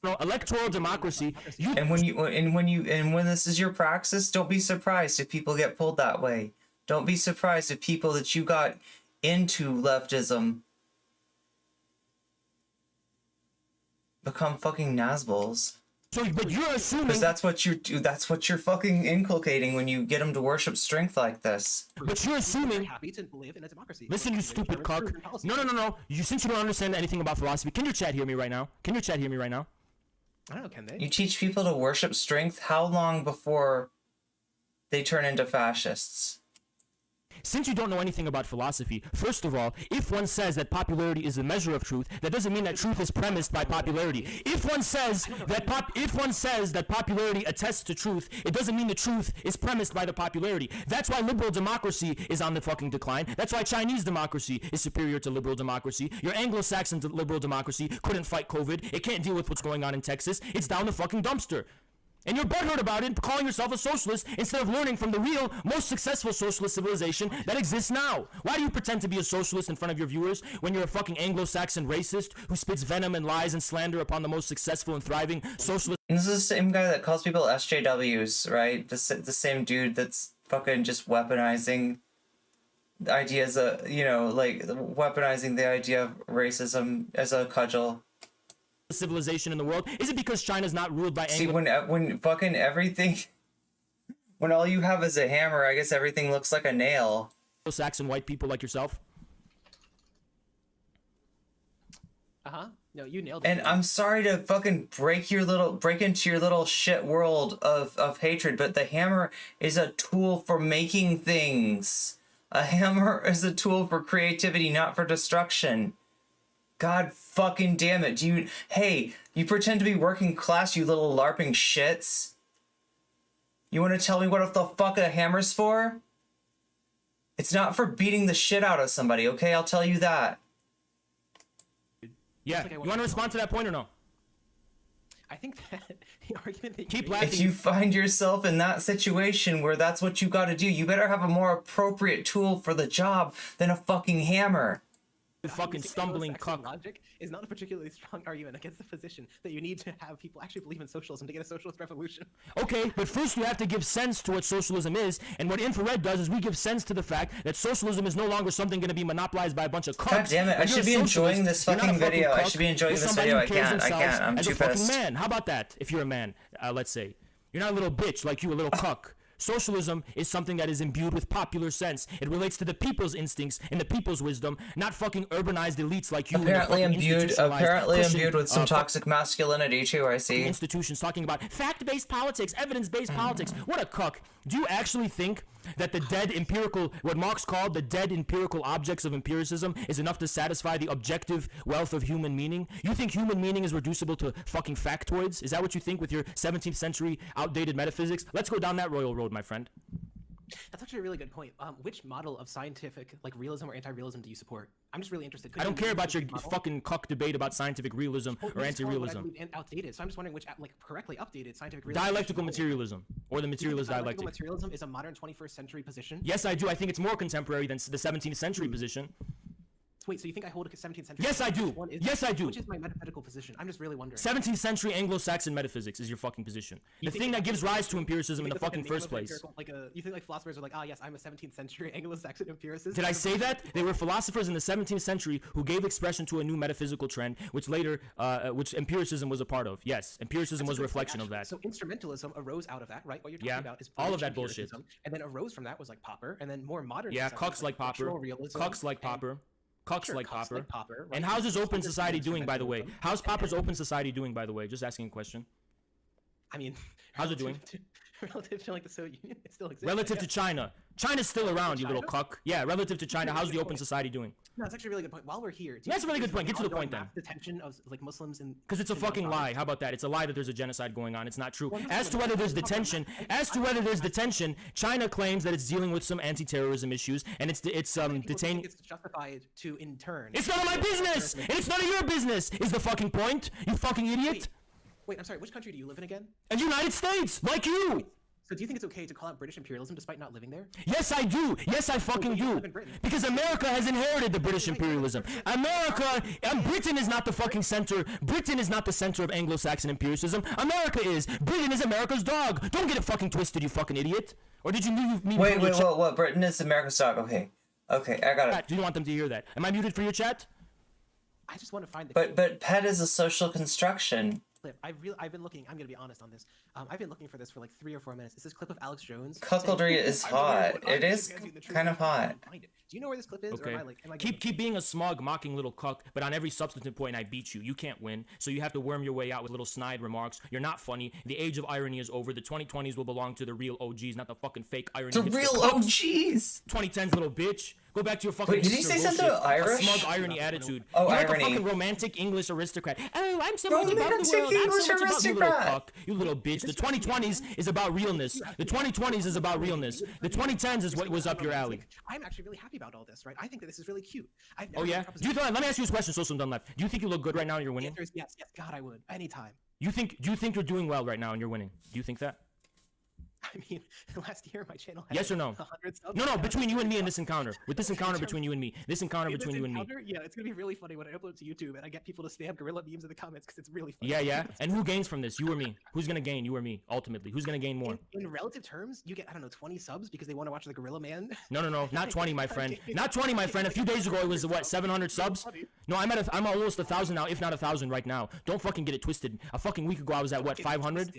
S8: No, electoral democracy.
S1: And when this is your praxis, don't be surprised if people get pulled that way. Don't be surprised if people that you got into leftism become fucking Nazbols.
S8: So, but you're assuming...
S1: Because that's what you're fucking inculcating when you get them to worship strength like this.
S8: But you're assuming...
S7: happy to live in a democracy.
S8: Listen, you stupid cuck. No. Since you don't understand anything about philosophy, can your chat hear me right now?
S7: I don't know, can they?
S1: You teach people to worship strength? How long before they turn into fascists?
S8: since you don't know anything about philosophy, first of all, if one says that popularity is the measure of truth, that doesn't mean that truth is premised by popularity. If one says that popularity attests to truth, it doesn't mean the truth is premised by the popularity. That's why liberal democracy is on the fucking decline. That's why Chinese democracy is superior to liberal democracy. Your Anglo-Saxon liberal democracy couldn't fight COVID. It can't deal with what's going on in Texas. It's down the fucking dumpster. And you're butthurt about it, calling yourself a socialist instead of learning from the real, most successful socialist civilization that exists now. Why do you pretend to be a socialist in front of your viewers when you're a fucking Anglo-Saxon racist who spits venom and lies and slander upon the most successful and thriving socialist?
S1: And this is the same guy that calls people SJWs, right? The same dude that's fucking just weaponizing the ideas of, you know, like, weaponizing the idea of racism as a cudgel.
S8: Civilization in the world? Is it because China's not ruled by
S1: See, when fucking everything, when all you have is a hammer, I guess everything looks like a nail.
S8: Saxon white people like yourself?
S7: No, you nailed it.
S1: And I'm sorry to fucking break into your little shit world of hatred, but the hammer is a tool for making things. A hammer is a tool for creativity, not for destruction. God fucking damn it, dude. Hey, you pretend to be working class, you little LARPing shits. You want to tell me what the fuck a hammer's for? It's not for beating the shit out of somebody, okay? I'll tell you that.
S8: Yeah, you want to respond to that point or no?
S7: I think that the argument that
S8: Keep
S7: you
S8: laughing.
S1: If you find yourself in that situation where that's what you gotta do, you better have a more appropriate tool for the job than a fucking hammer.
S8: The fucking stumbling cuck.
S7: Logic is not a particularly strong argument against the position that you need to have people actually believe in socialism to get a socialist revolution.
S8: Okay, but first you have to give sense to what socialism is, and what Infrared does is we give sense to the fact that socialism is no longer something going to be monopolized by a bunch of cucks.
S1: God damn it, I should be enjoying this fucking video. I should be enjoying this video. I can't. I'm too pissed.
S8: Man, how about that? If you're a man, let's say. You're not a little bitch like you, a little cuck. Socialism is something that is imbued with popular sense. It relates to the people's instincts and the people's wisdom, not fucking urbanized elites like you.
S1: Apparently imbued with some toxic masculinity too, I see.
S8: Institutions talking about fact-based politics, evidence-based politics. What a cuck. Do you actually think that the dead empirical, what Marx called the dead empirical objects of empiricism is enough to satisfy the objective wealth of human meaning? You think human meaning is reducible to fucking factoids? Is that what you think with your 17th century outdated metaphysics? Let's go down that royal road, my friend.
S7: That's actually a really good point. Which model of scientific, like, realism or anti-realism do you support? I'm just really interested.
S8: I don't care about your fucking cuck debate about scientific realism or anti-realism.
S7: Outdated. So I'm just wondering which, like, correctly updated scientific realism.
S8: Dialectical materialism, or the materialist dialectic.
S7: Dialectical materialism is a modern 21st century position?
S8: Yes, I do. I think it's more contemporary than the 17th century position.
S7: Wait, so you think I hold a 17th century?
S8: Yes, I do. Yes, I do.
S7: Which is my metaphysical position? I'm just really wondering.
S8: 17th century Anglo-Saxon metaphysics is your fucking position. The thing that gives rise to empiricism in the fucking first place.
S7: You think like philosophers are like, ah, yes, I'm a 17th century Anglo-Saxon empiricist?
S8: Did I say that? They were philosophers in the 17th century who gave expression to a new metaphysical trend, which later, which empiricism was a part of. Yes, empiricism was a reflection of that.
S7: So instrumentalism arose out of that, right? What you're talking about is
S8: all of that bullshit.
S7: And then arose from that was like Popper, and then more modern.
S8: Yeah, cucks like Popper. Cucks like Popper. Cucks like Popper. Right? And how's his open society doing, by the way? How's Popper's open society doing, by the way? Just asking a question.
S7: I mean,
S8: how's it doing?
S7: Relative to like the Soviet Union, it still exists.
S8: Relative to China. China's still around, you little cuck. Yeah, relative to China, how's the open society doing?
S7: No, that's actually a really good point. While we're here,
S8: that's a really good point. Get to the point then.
S7: Detention of like Muslims in
S8: because it's a fucking lie. How about that? It's a lie that there's a genocide going on. It's not true. As to whether there's detention, China claims that it's dealing with some anti-terrorism issues and it's detaining.
S7: It's justified to intern.
S8: It's none of my business, and it's none of your business. Is the fucking point? You fucking idiot.
S7: Wait, I'm sorry. Which country do you live in again?
S8: The United States, like you.
S7: So do you think it's okay to call out British imperialism despite not living there?
S8: Yes, I do. Yes, I fucking do. Because America has inherited the British imperialism. Britain is not the fucking center. Britain is not the center of Anglo-Saxon empiricism. America is. Britain is America's dog. Don't get it fucking twisted, you fucking idiot. Or did you mean?
S1: Wait, what? Britain is America's dog. Okay, I got it.
S8: Do you want them to hear that? Am I muted for your chat?
S7: I just want to find the.
S1: But pet is a social construction.
S7: I've been looking. I'm gonna be honest on this. I've been looking for this for like 3 or 4 minutes. It's this clip of Alex Jones.
S1: Cuckoldry is hot. It is kind of hot.
S7: Do you know where this clip is?
S2: Okay.
S7: Or am I
S2: Keep being a smug, mocking little cuck, but on every substantive point I beat you. You can't win, so you have to worm your way out with little snide remarks. You're not funny. The age of irony is over. The 2020s will belong to the real OGs, not the fucking fake irony.
S1: The real OGs.
S2: 2010s, little bitch. Go back to your fucking.
S1: Wait, did he say something Irish?
S2: A smug irony attitude.
S1: Oh,
S2: You're
S1: irony.
S2: like a fucking romantic English aristocrat. Oh, I'm so much above the
S1: Romantic
S2: world. I'm
S1: English
S2: so much above you, little
S1: aristocrat.
S2: cuck. You little bitch. The 2020s is about realness. The 2020s is about realness. The 2010s is what was up your alley.
S7: I'm actually really happy about all this, right? I think that this is really cute.
S2: Oh yeah. Do you let me ask you this question, so some done left. Do you think you look good right now and you're winning?
S7: Yes. God, I would anytime.
S2: Do you think you're doing well right now and you're winning? Do you think that?
S7: I mean, last year my channel had
S2: Yes or no?
S7: 100 subs.
S2: No, between you and me in this encounter. With this encounter between you and me. This encounter between you and me.
S7: Yeah, it's gonna be really funny when I upload to YouTube and I get people to spam gorilla memes in the comments because it's really funny.
S2: Yeah. And who gains from this? You or me? Who's gonna gain? You or me? Ultimately, who's gonna gain more?
S7: In relative terms, you get, I don't know, 20 subs because they want to watch the gorilla man.
S2: No, not 20, my friend. Not 20, my friend. A few days ago it was what, 700 subs? No, I'm almost 1,000 now, if not 1,000 right now. Don't fucking get it twisted. A fucking week ago I was at what, 500?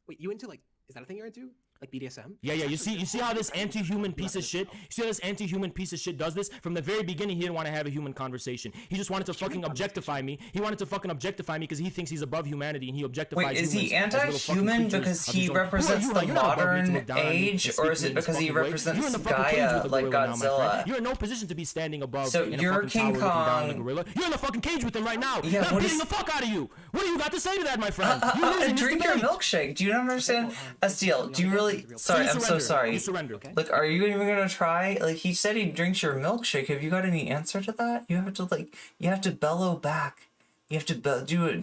S7: Wait, you into is that a thing you're into? Like BDSM?
S2: Yeah. You see how this anti-human piece of shit? You see how this anti-human piece of shit does this? From the very beginning, he didn't want to have a human conversation. He just wanted to fucking objectify me. He wanted to fucking objectify me because he thinks he's above humanity and he objectifies.
S1: Wait, is he
S2: humans as little fucking
S1: anti-human
S2: creatures
S1: because
S2: of
S1: he
S2: his own-
S1: represents
S2: You are
S1: the
S2: not above me to
S1: modern
S2: look down on me and
S1: age,
S2: speak
S1: or
S2: to
S1: is
S2: me
S1: it
S2: in this
S1: because he
S2: fucking way?
S1: represents
S2: You're in the fucking cage
S1: Gaia,
S2: with the
S1: like
S2: gorilla now, my friend.
S1: Godzilla?
S2: You're in no position to be standing above.
S1: So
S2: in a
S1: you're
S2: fucking
S1: King
S2: tower looking down on the
S1: Kong.
S2: gorilla. You're in the fucking cage with him right now.
S1: Yeah,
S2: I'm
S1: what
S2: beating
S1: is-
S2: the fuck out of you. What do you got to say to that, my friend? You're losing this
S1: Drink your
S2: debate.
S1: milkshake. Do you not understand? Estiel, do you really? Sorry, I'm so sorry.
S2: You surrender.
S1: Like, are you even gonna try? Like, he said he drinks your milkshake. Have you got any answer to that? You have to bellow back. You have to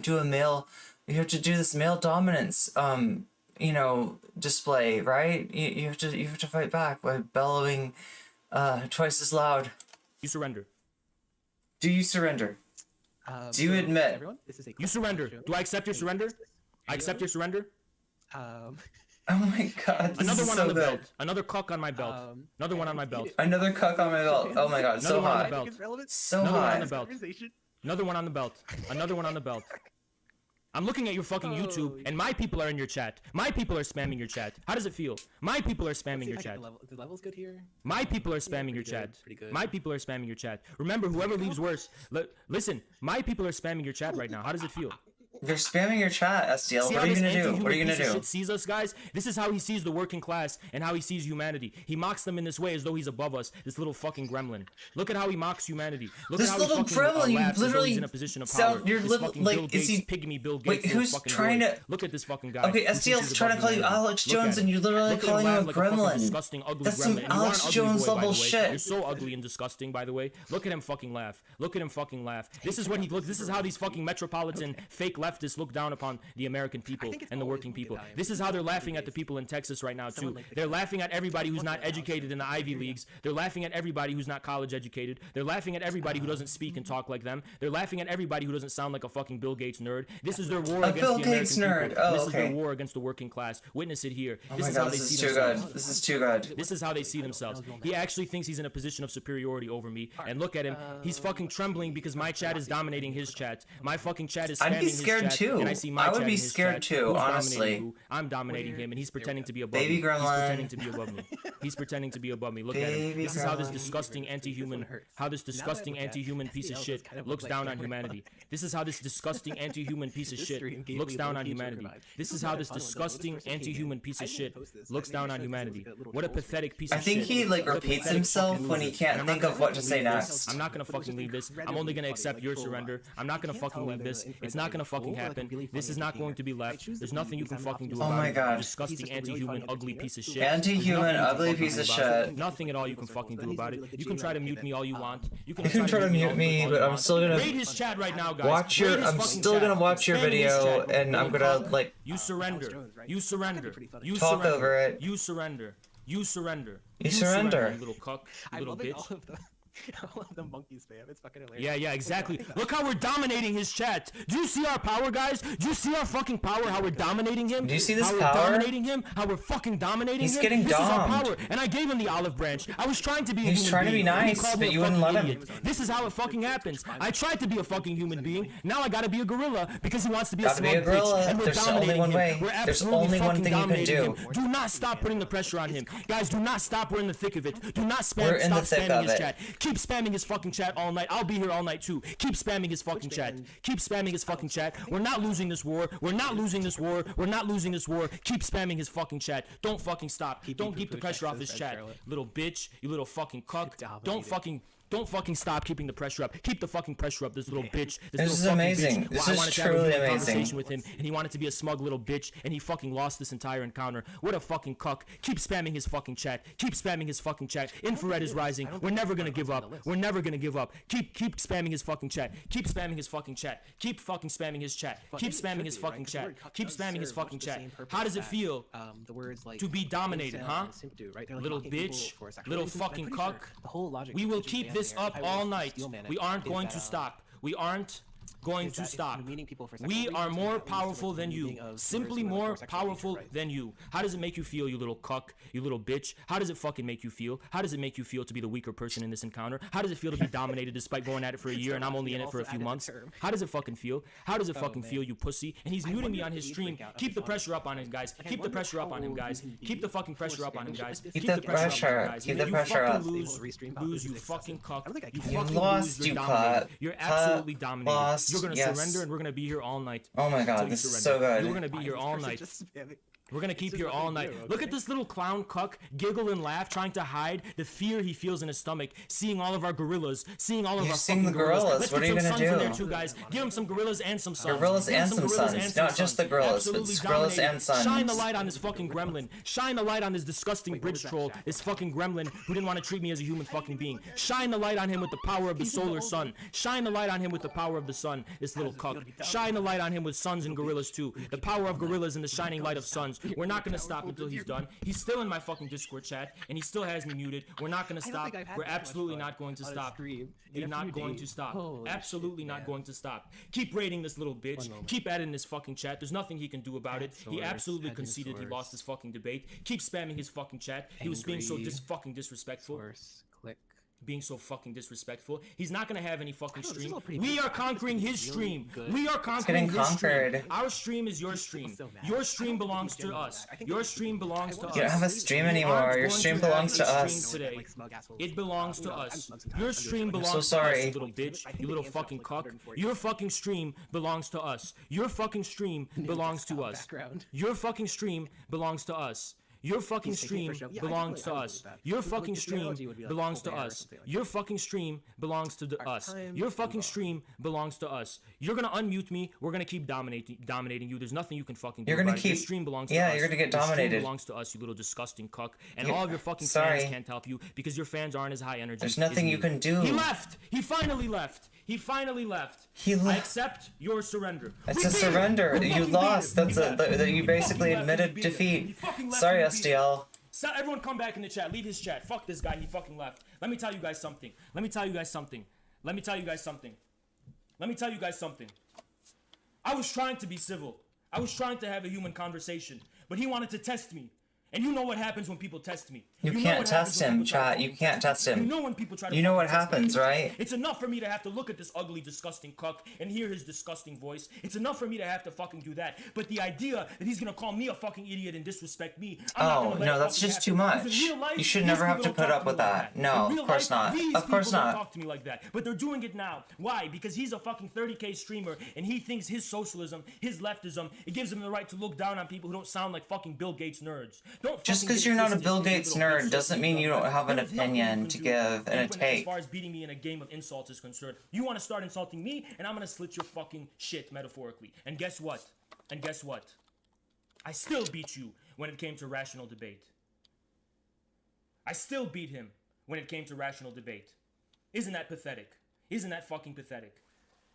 S1: do a male. You have to do this male dominance, display, right? You have to fight back by bellowing, twice as loud.
S2: You surrender.
S1: Do you surrender? Do you admit?
S7: Everyone, this is a
S2: You surrender. Do I accept your surrender? I accept your surrender.
S1: Oh my god, this
S2: Another
S1: is
S2: one
S1: so
S2: on the
S1: good.
S2: belt. Another cuck on my belt. Another one on my belt.
S1: Another cuck on my belt. Oh my god, so
S2: Another one on
S1: hot.
S2: the belt.
S1: So
S2: Another one on
S1: hot.
S2: the belt. Another one on the belt. Another one on the belt. I'm looking at your fucking YouTube, and my people are in your chat. My people are spamming your chat. How does it feel? My people are spamming your chat.
S7: The level's good here.
S2: My people are spamming your chat.
S7: Pretty good.
S2: My people are spamming your chat. Remember, whoever leaves worse. Listen, my people are spamming your chat right now. How does it feel?
S1: They're spamming your chat, SDL.
S2: See
S1: What
S2: how
S1: are you
S2: this
S1: gonna do?
S2: anti-human
S1: What are you gonna
S2: piece of
S1: do?
S2: shit sees us, guys? This is how he sees the working class and how he sees humanity. He mocks them in this way as though he's above us. This little fucking gremlin. Look at how he mocks humanity. Look
S1: This
S2: at how
S1: little
S2: he fucking
S1: gremlin, you
S2: laughs as though
S1: literally
S2: he's in a position of
S1: sound-
S2: power.
S1: you're
S2: This
S1: little-
S2: fucking
S1: like,
S2: Bill
S1: is
S2: Gates,
S1: he-
S2: pygmy Bill Gates.
S1: Wait,
S2: little
S1: who's
S2: fucking
S1: trying
S2: boy.
S1: to-
S2: Look at this fucking guy.
S1: Okay,
S2: who thinks
S1: SDL's
S2: he's
S1: trying to
S2: above
S1: call you
S2: humanity.
S1: Alex
S2: Look
S1: Jones
S2: at
S1: and you're literally
S2: Look at
S1: calling him
S2: laugh
S1: a
S2: like fucking
S1: gremlin.
S2: disgusting, ugly
S1: That's
S2: gremlin.
S1: some
S2: And you are an
S1: Alex
S2: ugly
S1: Jones
S2: boy, by
S1: level
S2: the way.
S1: shit.
S2: You're so ugly and disgusting, by the way. Look at him fucking laugh. Look at him fucking laugh. This is what he looks. This is how these fucking metropolitan fake leftists look down upon the American people and the working people. This is how they're laughing at the people in Texas right now too. They're laughing at everybody who's not educated in the Ivy Leagues. They're laughing at everybody who's not college educated. They're laughing at everybody who doesn't speak and talk like them. They're laughing at everybody who doesn't sound like a fucking Bill Gates nerd. This is their war against
S1: Bill
S2: the
S1: Gates
S2: American
S1: nerd.
S2: people.
S1: Oh,
S2: This is their
S1: okay.
S2: war against the working class. Witness it here.
S1: Oh
S2: This
S1: my
S2: is how
S1: god,
S2: they
S1: this
S2: see
S1: is too
S2: themselves.
S1: good. This is too good.
S2: This is how they see themselves. He actually thinks he's in a position of superiority over me. And look at him. He's fucking trembling because my chat is dominating his chat. My fucking chat is spamming
S1: I'd be
S2: his
S1: scared
S2: chat,
S1: too.
S2: And I see my
S1: I would
S2: chat
S1: be
S2: in his
S1: scared
S2: chat.
S1: too,
S2: Who's
S1: honestly.
S2: dominating who? I'm dominating him, and he's pretending to be above
S1: Baby
S2: me.
S1: gremlin.
S2: He's pretending to be above me. He's pretending to be above me. Look at him.
S1: Baby
S2: This is how this
S1: gremlin.
S2: disgusting anti-human, piece of shit looks down on humanity. This is how this disgusting anti-human piece of shit looks down on humanity. This is how this disgusting anti-human piece of shit looks down on humanity. What a pathetic piece
S1: I
S2: of shit.
S1: think he like
S2: What a
S1: repeats
S2: pathetic
S1: himself
S2: fucking
S1: when he
S2: loser.
S1: can't
S2: And I'm
S1: think
S2: not
S1: of what
S2: gonna
S1: to say
S2: leave this.
S1: next.
S2: I'm not gonna fucking leave this. I'm only gonna accept your surrender. I'm not gonna fucking leave this. It's not gonna fucking happen. This is not going to be left. There's nothing you can fucking do
S1: Oh
S2: about
S1: my
S2: it.
S1: god.
S2: You disgusting anti-human ugly piece of shit.
S1: Anti-human,
S2: There's nothing you can
S1: ugly
S2: fucking
S1: piece
S2: do
S1: of
S2: about it.
S1: shit.
S2: Nothing at all you can fucking do about it. You can try to mute me all you want. You can
S1: try to mute me, but I'm still gonna
S2: raid his chat right now, guys.
S1: watch
S2: Raid
S1: your.
S2: his
S1: I'm
S2: fucking
S1: still
S2: chat.
S1: gonna watch your
S2: Spam his
S1: video,
S2: chat.
S1: and I'm gonna like
S2: You surrender. You surrender. You
S1: talk
S2: surrender.
S1: over it.
S2: You surrender. You surrender.
S1: You surrender.
S2: You little cuck. You
S7: I'm
S2: little
S7: loving
S2: bitch.
S7: all of the All of the monkeys spam. It's fucking hilarious.
S8: Yeah, exactly. Look how we're dominating his chat. Do you see our power, guys? Do you see our fucking power? How we're dominating him?
S1: Do you see this
S8: how
S1: power?
S8: We're dominating him? How we're fucking dominating
S1: He's
S8: him?
S1: getting
S8: This is our
S1: domed.
S8: power. And I gave him the olive branch. I was trying to be a
S1: He's
S8: human
S1: trying to be
S8: being. and he
S1: nice,
S8: called me
S1: but
S8: a
S1: you wouldn't
S8: fucking
S1: let him.
S8: idiot. This is how it fucking happens. I tried to be a fucking human being. Now I gotta be a gorilla because he wants to be
S1: Gotta
S8: a
S1: be
S8: smug
S1: a gorilla.
S8: bitch. And we're
S1: There's only
S8: dominating
S1: one
S8: him.
S1: way.
S8: We're
S1: There's
S8: absolutely
S1: only one
S8: fucking
S1: thing you can
S8: dominating
S1: do.
S8: him. Do not stop putting the pressure on him. Guys, do not stop. We're in the thick of it. Do not
S1: We're in the
S8: stop
S1: thick
S8: spamming
S1: of
S8: his
S1: it.
S8: chat. Keep spamming his fucking chat all night. I'll be here all night too. Keep spamming his fucking chat. Keep spamming his fucking chat. We're not losing this war. We're not losing this war. We're not losing this war. Keep spamming his fucking chat. Don't fucking stop. Don't keep the pressure off his chat. Little bitch. You little fucking cuck. Don't fucking stop keeping the pressure up. Keep the fucking pressure up, this little bitch.
S1: This is
S8: little fucking
S1: amazing.
S8: bitch.
S1: This
S8: I
S1: is
S8: wanted to have a
S1: truly
S8: human
S1: amazing.
S8: conversation with him, and he wanted to be a smug little bitch, and he fucking lost this entire encounter. What a fucking cuck. Keep spamming his fucking chat. Keep spamming his fucking chat. Infrared is rising. We're never gonna give up. We're never gonna give up. Keep spamming his fucking chat. Keep spamming his fucking chat. Keep fucking spamming his chat. Keep spamming his fucking chat. Keep spamming his fucking chat. How does it feel
S7: The words like
S8: to be dominated, huh? Little bitch, little fucking cuck.
S7: The whole logic.
S8: We will keep this up all night. We aren't going to stop. We aren't going to stop. We are more powerful than you. Simply more powerful than you. How does it make you feel, you little cuck, you little bitch? How does it fucking make you feel? How does it make you feel to be the weaker person in this encounter? How does it feel to be dominated despite going at it for a year and I'm only in it for a few months? How does it fucking feel? How does it fucking feel, you pussy? And he's muting me on his stream. Keep the pressure up on him, guys. Keep the pressure up on him, guys. Keep the fucking pressure up on him, guys.
S1: Keep the pressure up,
S8: Keep the
S1: pressure up.
S8: Lose, you fucking cuck. You
S1: You
S8: fucking
S1: lost,
S8: lose.
S1: you
S8: You're
S1: cuck.
S8: dominated. You're absolutely
S1: Cut.
S8: dominated.
S1: Lost.
S8: You're gonna
S1: Yes.
S8: surrender, and we're gonna be here all night.
S1: Oh my
S8: until
S1: god,
S8: you
S1: this is
S8: surrender.
S1: so good.
S8: We're gonna be here all night. We're gonna keep here all night. Look at this little clown cuck giggle and laugh, trying to hide the fear he feels in his stomach, seeing all of our gorillas, seeing all of
S1: You're
S8: our
S1: seeing
S8: fucking
S1: the gorillas.
S8: Let's
S1: What
S8: get
S1: are you
S8: some
S1: gonna
S8: sons in
S1: do?
S8: there too, guys. Give him some gorillas and some sons.
S1: Gorillas
S8: Give him
S1: and some
S8: gorillas
S1: sons.
S8: and some
S1: Not just the
S8: sons.
S1: gorillas,
S8: Absolutely
S1: it's gorillas
S8: dominating.
S1: and sons.
S8: Shine the light on this fucking gremlin. Shine the light on this disgusting bridge troll, this fucking gremlin who didn't want to treat me as a human fucking being. Shine the light on him with the power of the solar sun. Shine the light on him with the power of the sun, this little cuck. Shine the light on him with sons and gorillas too. The power of gorillas and the shining light of suns. We're not gonna stop until he's done. He's still in my fucking Discord chat, and he still has me muted. We're not gonna stop. We're absolutely not going to stop. We're not going to stop. Absolutely not going to stop. Keep raiding this little bitch. Keep adding this fucking chat. There's nothing he can do about it. He absolutely conceded he lost his fucking debate. Keep spamming his fucking chat. He was being so fucking disrespectful. Being so fucking disrespectful. He's not gonna have any fucking stream. We are conquering his stream. We are conquering his stream. Our stream is your stream. Your stream belongs to us. Your stream belongs to us.
S1: You don't have a stream anymore. Your stream belongs to us.
S8: Today. It belongs to us. Your stream belongs
S1: so
S8: to
S1: sorry.
S8: us, you little bitch. You little fucking cuck. Your fucking stream belongs to us. Your fucking stream belongs to us. Your fucking stream belongs to us. Your fucking stream belongs to us. Your fucking stream belongs to us. Your fucking stream belongs to us. Your fucking stream belongs to us. You're gonna unmute me. We're gonna keep dominating you. There's nothing you can fucking do.
S1: You're gonna
S8: about it.
S1: keep.
S8: Your stream belongs to
S1: Yeah,
S8: us.
S1: you're gonna get
S8: Your stream
S1: dominated.
S8: belongs to us, you little disgusting cuck. And all of your fucking
S1: Sorry.
S8: fans can't help you because your fans aren't as high energy.
S1: There's nothing
S8: as
S1: you
S8: me.
S1: can do.
S8: He left. He finally left. He finally left. I accept your surrender.
S1: It's a surrender. You lost. That's that you basically admitted defeat. Sorry, SDL.
S8: So everyone come back in the chat. Leave his chat. Fuck this guy. He fucking left. Let me tell you guys something. Let me tell you guys something. Let me tell you guys something. Let me tell you guys something. I was trying to be civil. I was trying to have a human conversation. But he wanted to test me. And you know what happens when people test me.
S1: You
S8: know
S1: can't
S8: what
S1: test
S8: happens when
S1: him,
S8: people try
S1: chat.
S8: to
S1: You
S8: fucking
S1: can't
S8: test
S1: test him.
S8: You know when people try to
S1: You know
S8: fucking
S1: what
S8: test me.
S1: happens, right?
S8: It's enough for me to have to look at this ugly, disgusting cuck and hear his disgusting voice. It's enough for me to have to fucking do that. But the idea that he's gonna call me a fucking idiot and disrespect me, I'm not
S1: Oh
S8: gonna let
S1: no,
S8: it
S1: that's
S8: fucking
S1: just
S8: happen.
S1: too
S8: Because
S1: much.
S8: in real life,
S1: You should
S8: these
S1: never have
S8: people
S1: to
S8: don't
S1: put
S8: talk
S1: up
S8: to
S1: with
S8: me like
S1: that.
S8: In
S1: No,
S8: real
S1: of course
S8: life,
S1: not.
S8: these
S1: Of course
S8: people don't
S1: not.
S8: talk to me like that. But they're doing it now. Why? Because he's a fucking 30K streamer and he thinks his socialism, his leftism, it gives him the right to look down on people who don't sound like fucking Bill Gates nerds. Don't
S1: Just
S8: fucking
S1: because
S8: get
S1: you're not a
S8: twisted,
S1: Bill
S8: you
S1: Gates
S8: little
S1: nerd
S8: bitch.
S1: doesn't mean you don't have an
S8: There's nothing you
S1: opinion
S8: can
S1: to
S8: do.
S1: give and a
S8: As
S1: take.
S8: far as beating me in a game of insults is concerned, you want to start insulting me, and I'm gonna slit your fucking shit metaphorically. And guess what? And guess what? I still beat you when it came to rational debate. I still beat him when it came to rational debate. Isn't that pathetic? Isn't that fucking pathetic?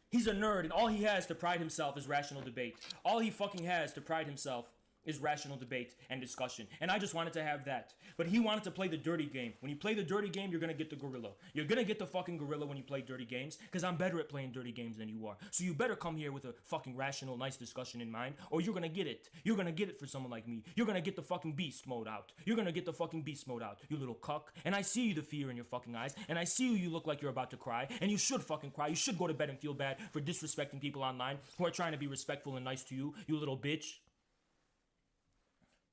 S8: He's a nerd, and all he has to pride himself is rational debate. All he fucking has to pride himself
S2: is rational debate and discussion. And I just wanted to have that. But he wanted to play the dirty game. When you play the dirty game, you're going to get the gorilla. You're going to get the fucking gorilla when you play dirty games, because I'm better at playing dirty games than you are. So you better come here with a fucking rational, nice discussion in mind, or you're going to get it. You're going to get it for someone like me. You're going to get the fucking beast mode out. You're going to get the fucking beast mode out, you little cuck. And I see the fear in your fucking eyes, and I see you look like you're about to cry, and you should fucking cry. You should go to bed and feel bad for disrespecting people online who are trying to be respectful and nice to you, you little bitch.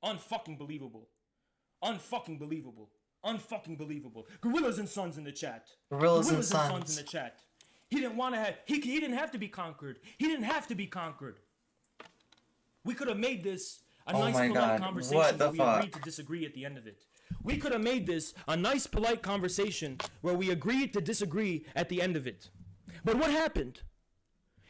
S2: Unfucking believable. Unfucking believable. Unfucking believable. Gorillas and Sons in the chat.
S1: Gorillas and Sons
S2: in the chat. He didn't want to have. He didn't have to be conquered. He didn't have to be conquered. We could have made this a nice polite conversation where we agreed to disagree at the end of it. We could have made this a nice polite conversation where we agreed to disagree at the end of it. But what happened?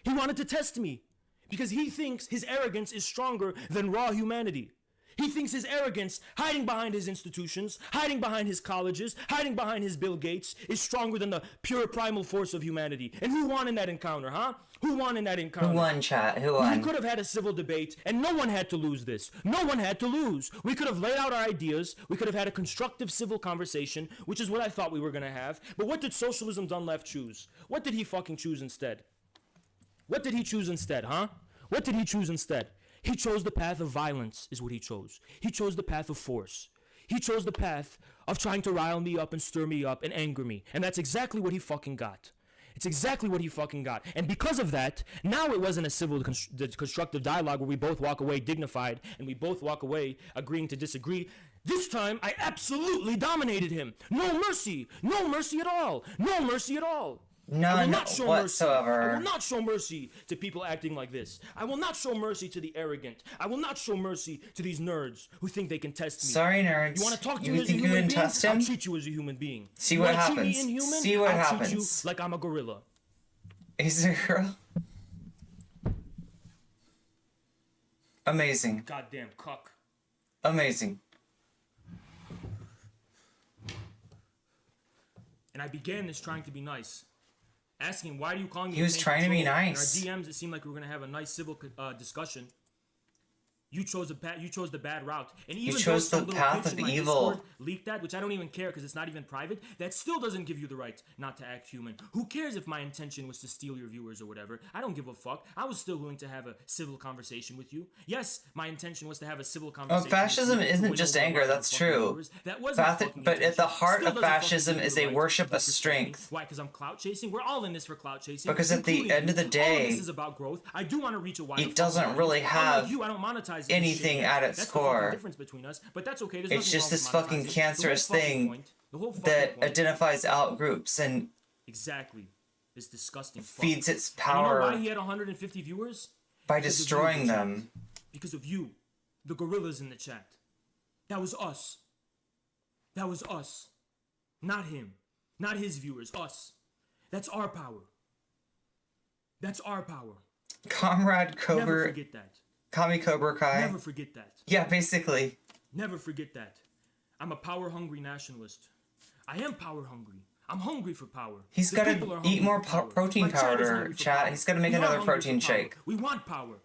S2: He wanted to test me because he thinks his arrogance is stronger than raw humanity. He thinks his arrogance, hiding behind his institutions, hiding behind his colleges, hiding behind his Bill Gates, is stronger than the pure primal force of humanity. And who won in that encounter, huh? Who won in that encounter?
S1: Who won, chat? Who won?
S2: We could have had a civil debate, and no one had to lose this. No one had to lose. We could have laid out our ideas. We could have had a constructive civil conversation, which is what I thought we were going to have. But what did socialism done left choose? What did he fucking choose instead? What did he choose instead, huh? What did he choose instead? He chose the path of violence, is what he chose. He chose the path of force. He chose the path of trying to rile me up and stir me up and anger me. And that's exactly what he fucking got. It's exactly what he fucking got. And because of that, now it wasn't a civil constructive dialogue where we both walk away dignified and we both walk away agreeing to disagree. This time, I absolutely dominated him. No mercy. No mercy at all. No mercy at all.
S1: None whatsoever.
S2: I will not show mercy to people acting like this. I will not show mercy to the arrogant. I will not show mercy to these nerds who think they can test me.
S1: Sorry, nerds.
S2: You want to talk to me as a human being? I'll treat you as a human being.
S1: See what happens. See what happens.
S2: Treat you like I'm a gorilla.
S1: He's a gorilla. Amazing.
S2: Goddamn cuck.
S1: Amazing.
S2: And I began this trying to be nice. Asking him, why are you calling me?
S1: He was trying to be nice.
S2: In our DMs, it seemed like we were gonna have a nice civil discussion. You chose the bad route, and even
S1: you chose the path of evil.
S2: Discord leaked that, which I don't even care because it's not even private. That still doesn't give you the right not to act human. Who cares if my intention was to steal your viewers or whatever? I don't give a fuck. I was still willing to have a civil conversation with you. Yes, my intention was to have a civil conversation.
S1: Fascism isn't just anger. That's true.
S2: That was
S1: but at the heart of fascism is a worship of strength.
S2: Why? Because I'm clout chasing. We're all in this for clout chasing.
S1: Because at the end of the day,
S2: this is about growth. I do want to reach a wider.
S1: It doesn't really have
S2: you. I don't monetize
S1: anything at its core.
S2: Difference between us, but that's okay.
S1: It's just this fucking cancerous thing that identifies out groups and
S2: exactly is disgusting.
S1: Feeds its power.
S2: You know why he had 150 viewers?
S1: By destroying them.
S2: Because of you, the gorillas in the chat. That was us. That was us, not him, not his viewers. Us. That's our power. That's our power.
S1: Comrade Cobra.
S2: Never forget that.
S1: Kami Cobra Kai.
S2: Never forget that.
S1: Yeah, basically.
S2: Never forget that. I'm a power-hungry nationalist. I am power-hungry. I'm hungry for power.
S1: He's got to eat more protein powder, chat. He's got to make another protein shake.
S2: We want power.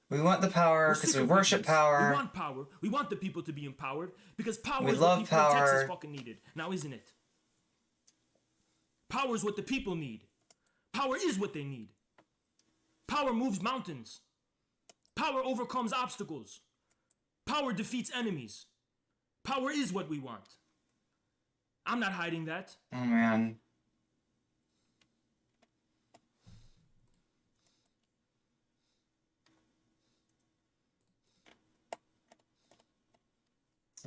S1: We want the power because we worship power.
S2: We want power. We want the people to be empowered because power is
S1: what
S2: the people in Texas fucking needed. Now, isn't it? Power is what the people need. Power is what they need. Power moves mountains. Power overcomes obstacles. Power defeats enemies. Power is what we want. I'm not hiding that.
S1: Oh, man.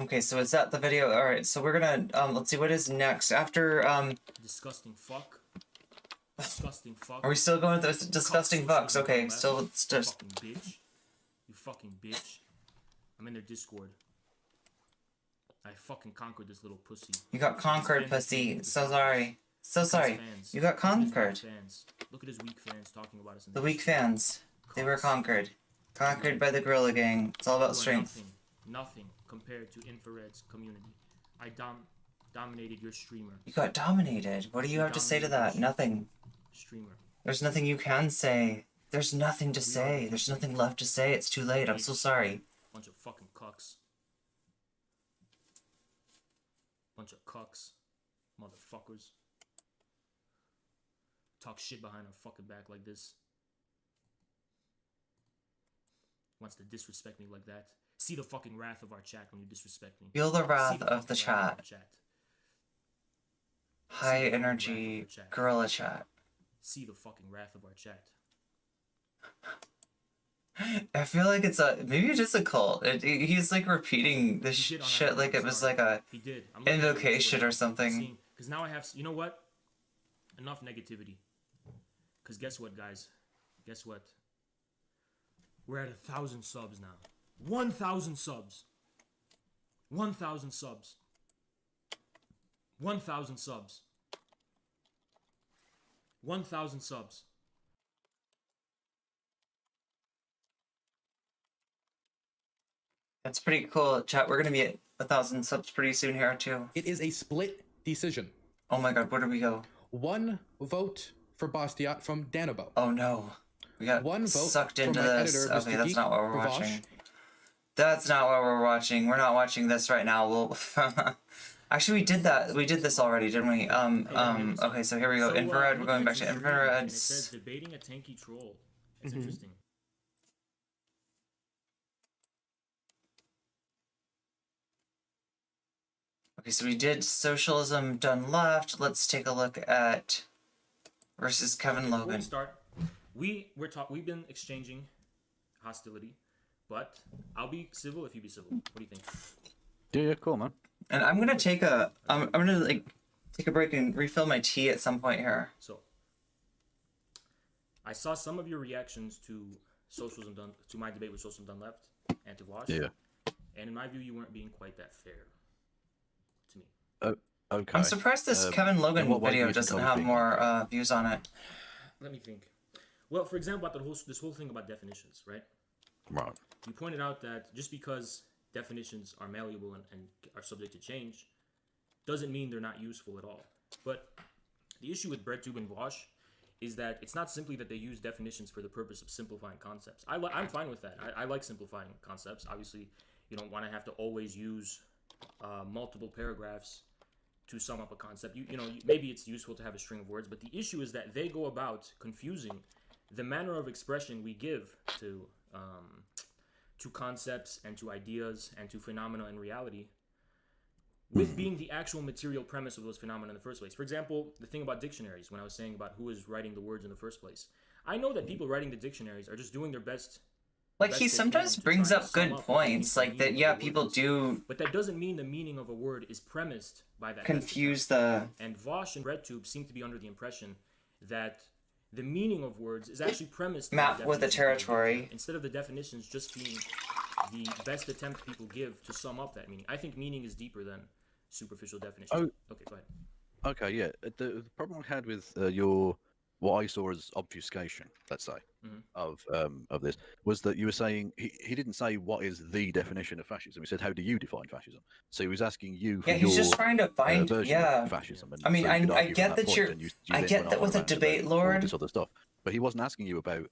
S1: Okay, so is that the video? Alright, so we're gonna, let's see what is next. After,
S2: Disgusting fuck. Disgusting fuck.
S1: Are we still going with those disgusting fucks? Okay, still, it's just...
S2: Fucking bitch. You fucking bitch. I'm in their Discord. I fucking conquered this little pussy.
S1: You got conquered, pussy. So sorry. So sorry. You got conquered.
S2: Look at his weak fans talking about us.
S1: The weak fans. They were conquered. Conquered by the Gorilla Gang. It's all about strength.
S2: Nothing compared to Infared's community. I dominated your streamer.
S1: You got dominated. What do you have to say to that? Nothing.
S2: Streamer.
S1: There's nothing you can say. There's nothing to say. There's nothing left to say. It's too late. I'm so sorry.
S2: Bunch of fucking cucks. Bunch of cucks. Motherfuckers. Talk shit behind our fucking back like this. Wants to disrespect me like that. See the fucking wrath of our chat when you disrespect me.
S1: Feel the
S2: See
S1: wrath
S2: the
S1: of the
S2: fucking wrath of our
S1: chat.
S2: chat.
S1: High energy gorilla chat.
S2: See the fucking wrath of our chat.
S1: I feel like it's maybe it is a cult. He's like repeating this shit like it was like a
S2: He did.
S1: invocation or something.
S2: Because now I have, you know what? Enough negativity. Because guess what, guys? Guess what? We're at 1,000 subs now. 1,000 subs. 1,000 subs. 1,000 subs. 1,000 subs.
S1: That's pretty cool, chat. We're gonna be at 1,000 subs pretty soon here too.
S10: It is a split decision.
S1: Oh my god, where do we go?
S10: 1 vote for Bastiat from Danabo.
S1: Oh no. We got
S10: 1 vote
S1: sucked into
S10: from my
S1: this.
S10: editor,
S1: Okay,
S10: Mr.
S1: that's
S10: Geek,
S1: not what we're
S10: for Vaush.
S1: watching. That's not what we're watching. We're not watching this right now. We'll actually we did that. We did this already, didn't we? Okay, so here we go. Infrared, we're going back to infrared.
S2: It says debating a tanky troll. It's interesting.
S1: Okay, so we did socialism done left. Let's take a look at versus Kevin
S2: Before we
S1: Logan.
S2: start, we've been exchanging hostility, but I'll be civil if you be civil. What do you think?
S11: Yeah, cool, man.
S1: And I'm gonna take a I'm gonna like take a break and refill my tea at some point here.
S2: So, I saw some of your reactions to socialism done to my debate with socialism done left and to Vaush.
S11: Yeah.
S2: And in my view, you weren't being quite that fair to me.
S11: Okay.
S1: I'm surprised this Kevin Logan
S11: what way do
S1: video
S11: you think
S1: doesn't
S11: I was
S1: have
S11: being
S1: more views on it.
S2: Let me think. Well, for example, about this whole thing about definitions, right?
S11: Right.
S2: You pointed out that just because definitions are malleable and are subject to change doesn't mean they're not useful at all. But the issue with BreadTube and Vaush is that it's not simply that they use definitions for the purpose of simplifying concepts. I'm fine with that. I like simplifying concepts. Obviously, you don't want to have to always use multiple paragraphs to sum up a concept. Maybe it's useful to have a string of words, but the issue is that they go about confusing the manner of expression we give to concepts and to ideas and to phenomena in reality with being the actual material premise of those phenomena in the first place. For example, the thing about dictionaries, when I was saying about who is writing the words in the first place. I know that people writing the dictionaries are just doing their best.
S1: Like he sometimes brings up good points, like that. Yeah, people do.
S2: But that doesn't mean the meaning of a word is premised by that.
S1: Confuse the.
S2: And Vaush and RedTube seem to be under the impression that the meaning of words is actually premised
S1: map with the territory
S2: instead of the definitions just being the best attempt people give to sum up that meaning. I think meaning is deeper than superficial definitions.
S11: Oh,
S2: okay, go ahead.
S11: Okay, yeah. The problem I had with what I saw as obfuscation, let's say, of this was that you were saying he didn't say what is the definition of fascism. He said, how do you define fascism? So he was asking you for
S1: he's just trying to find
S11: version of fascism. And
S1: I mean,
S11: so you could
S1: I
S11: argue from
S1: get that
S11: point,
S1: you're
S11: and you
S1: I
S11: then
S1: get
S11: went
S1: that
S11: on
S1: with a
S11: and
S1: debate
S11: about all
S1: lord.
S11: this other stuff, but he wasn't asking you about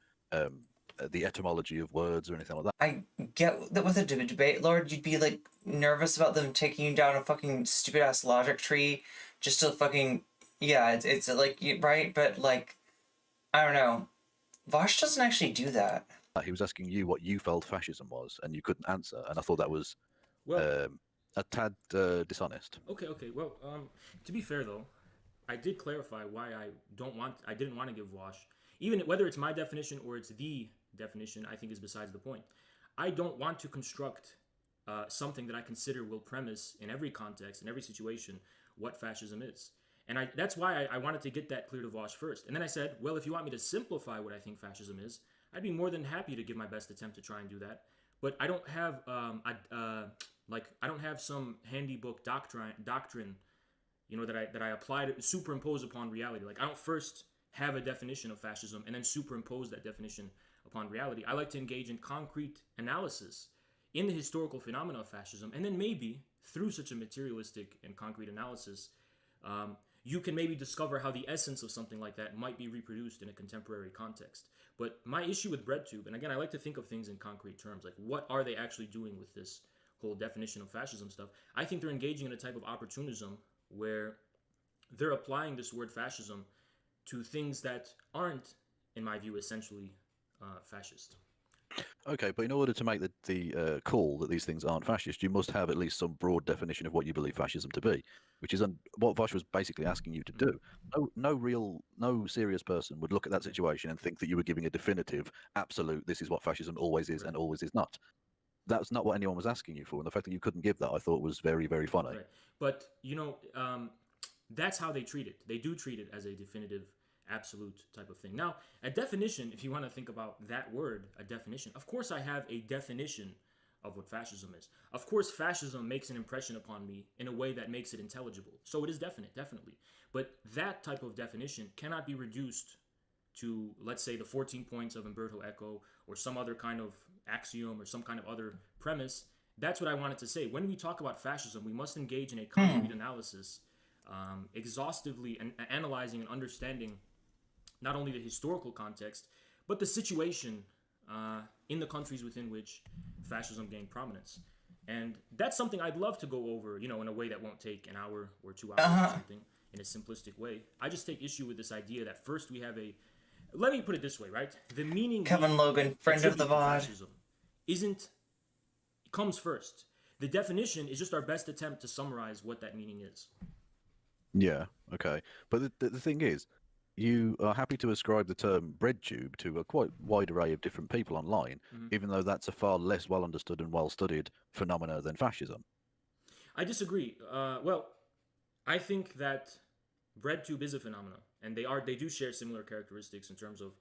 S11: the etymology of words or anything like that.
S1: I get that with a debate lord, you'd be like nervous about them taking you down a fucking stupid ass logic tree just to fucking it's like right, but like I don't know. Vaush doesn't actually do that.
S11: He was asking you what you felt fascism was, and you couldn't answer, and I thought that was a tad dishonest.
S2: Okay. Well, to be fair though, I did clarify why I didn't want to give Vaush, even whether it's my definition or it's the definition, I think is besides the point. I don't want to construct something that I consider will premise in every context, in every situation, what fascism is. And that's why I wanted to get that clear to Vaush first. And then I said, well, if you want me to simplify what I think fascism is, I'd be more than happy to give my best attempt to try and do that. But I don't have I don't have some handy book doctrine, that I apply to superimpose upon reality. Like I don't first have a definition of fascism and then superimpose that definition upon reality. I like to engage in concrete analysis in the historical phenomena of fascism, and then maybe through such a materialistic and concrete analysis, you can maybe discover how the essence of something like that might be reproduced in a contemporary context. But my issue with BreadTube, and again, I like to think of things in concrete terms, like what are they actually doing with this whole definition of fascism stuff? I think they're engaging in a type of opportunism where they're applying this word fascism to things that aren't, in my view, essentially fascist.
S11: Okay, but in order to make the call that these things aren't fascist, you must have at least some broad definition of what you believe fascism to be, which is what Vaush was basically asking you to do. No serious person would look at that situation and think that you were giving a definitive, absolute, this is what fascism always is and always is not. That's not what anyone was asking you for, and the fact that you couldn't give that, I thought was very, very funny.
S2: Right. But, you know, that's how they treat it. They do treat it as a definitive, absolute type of thing. Now, a definition, if you want to think about that word, a definition, of course I have a definition of what fascism is. Of course, fascism makes an impression upon me in a way that makes it intelligible. So it is definite, definitely. But that type of definition cannot be reduced to, let's say, the 14 points of Umberto Eco or some other kind of axiom or some kind of other premise. That's what I wanted to say. When we talk about fascism, we must engage in a concrete analysis, exhaustively and analyzing and understanding not only the historical context, but the situation in the countries within which fascism gained prominence. And that's something I'd love to go over, you know, in a way that won't take an hour or 2 hours or something, in a simplistic way. I just take issue with this idea that first we have a, let me put it this way, right? The meaning
S1: Kevin Logan, friend of the VOD,
S2: comes first. The definition is just our best attempt to summarize what that meaning is.
S11: Yeah, okay. But the thing is, you are happy to ascribe the term breadtube to a quite wide array of different people online, even though that's a far less well understood and well studied phenomena than fascism.
S2: I disagree. Well, I think that breadtube is a phenomenon, and they do share similar characteristics in terms of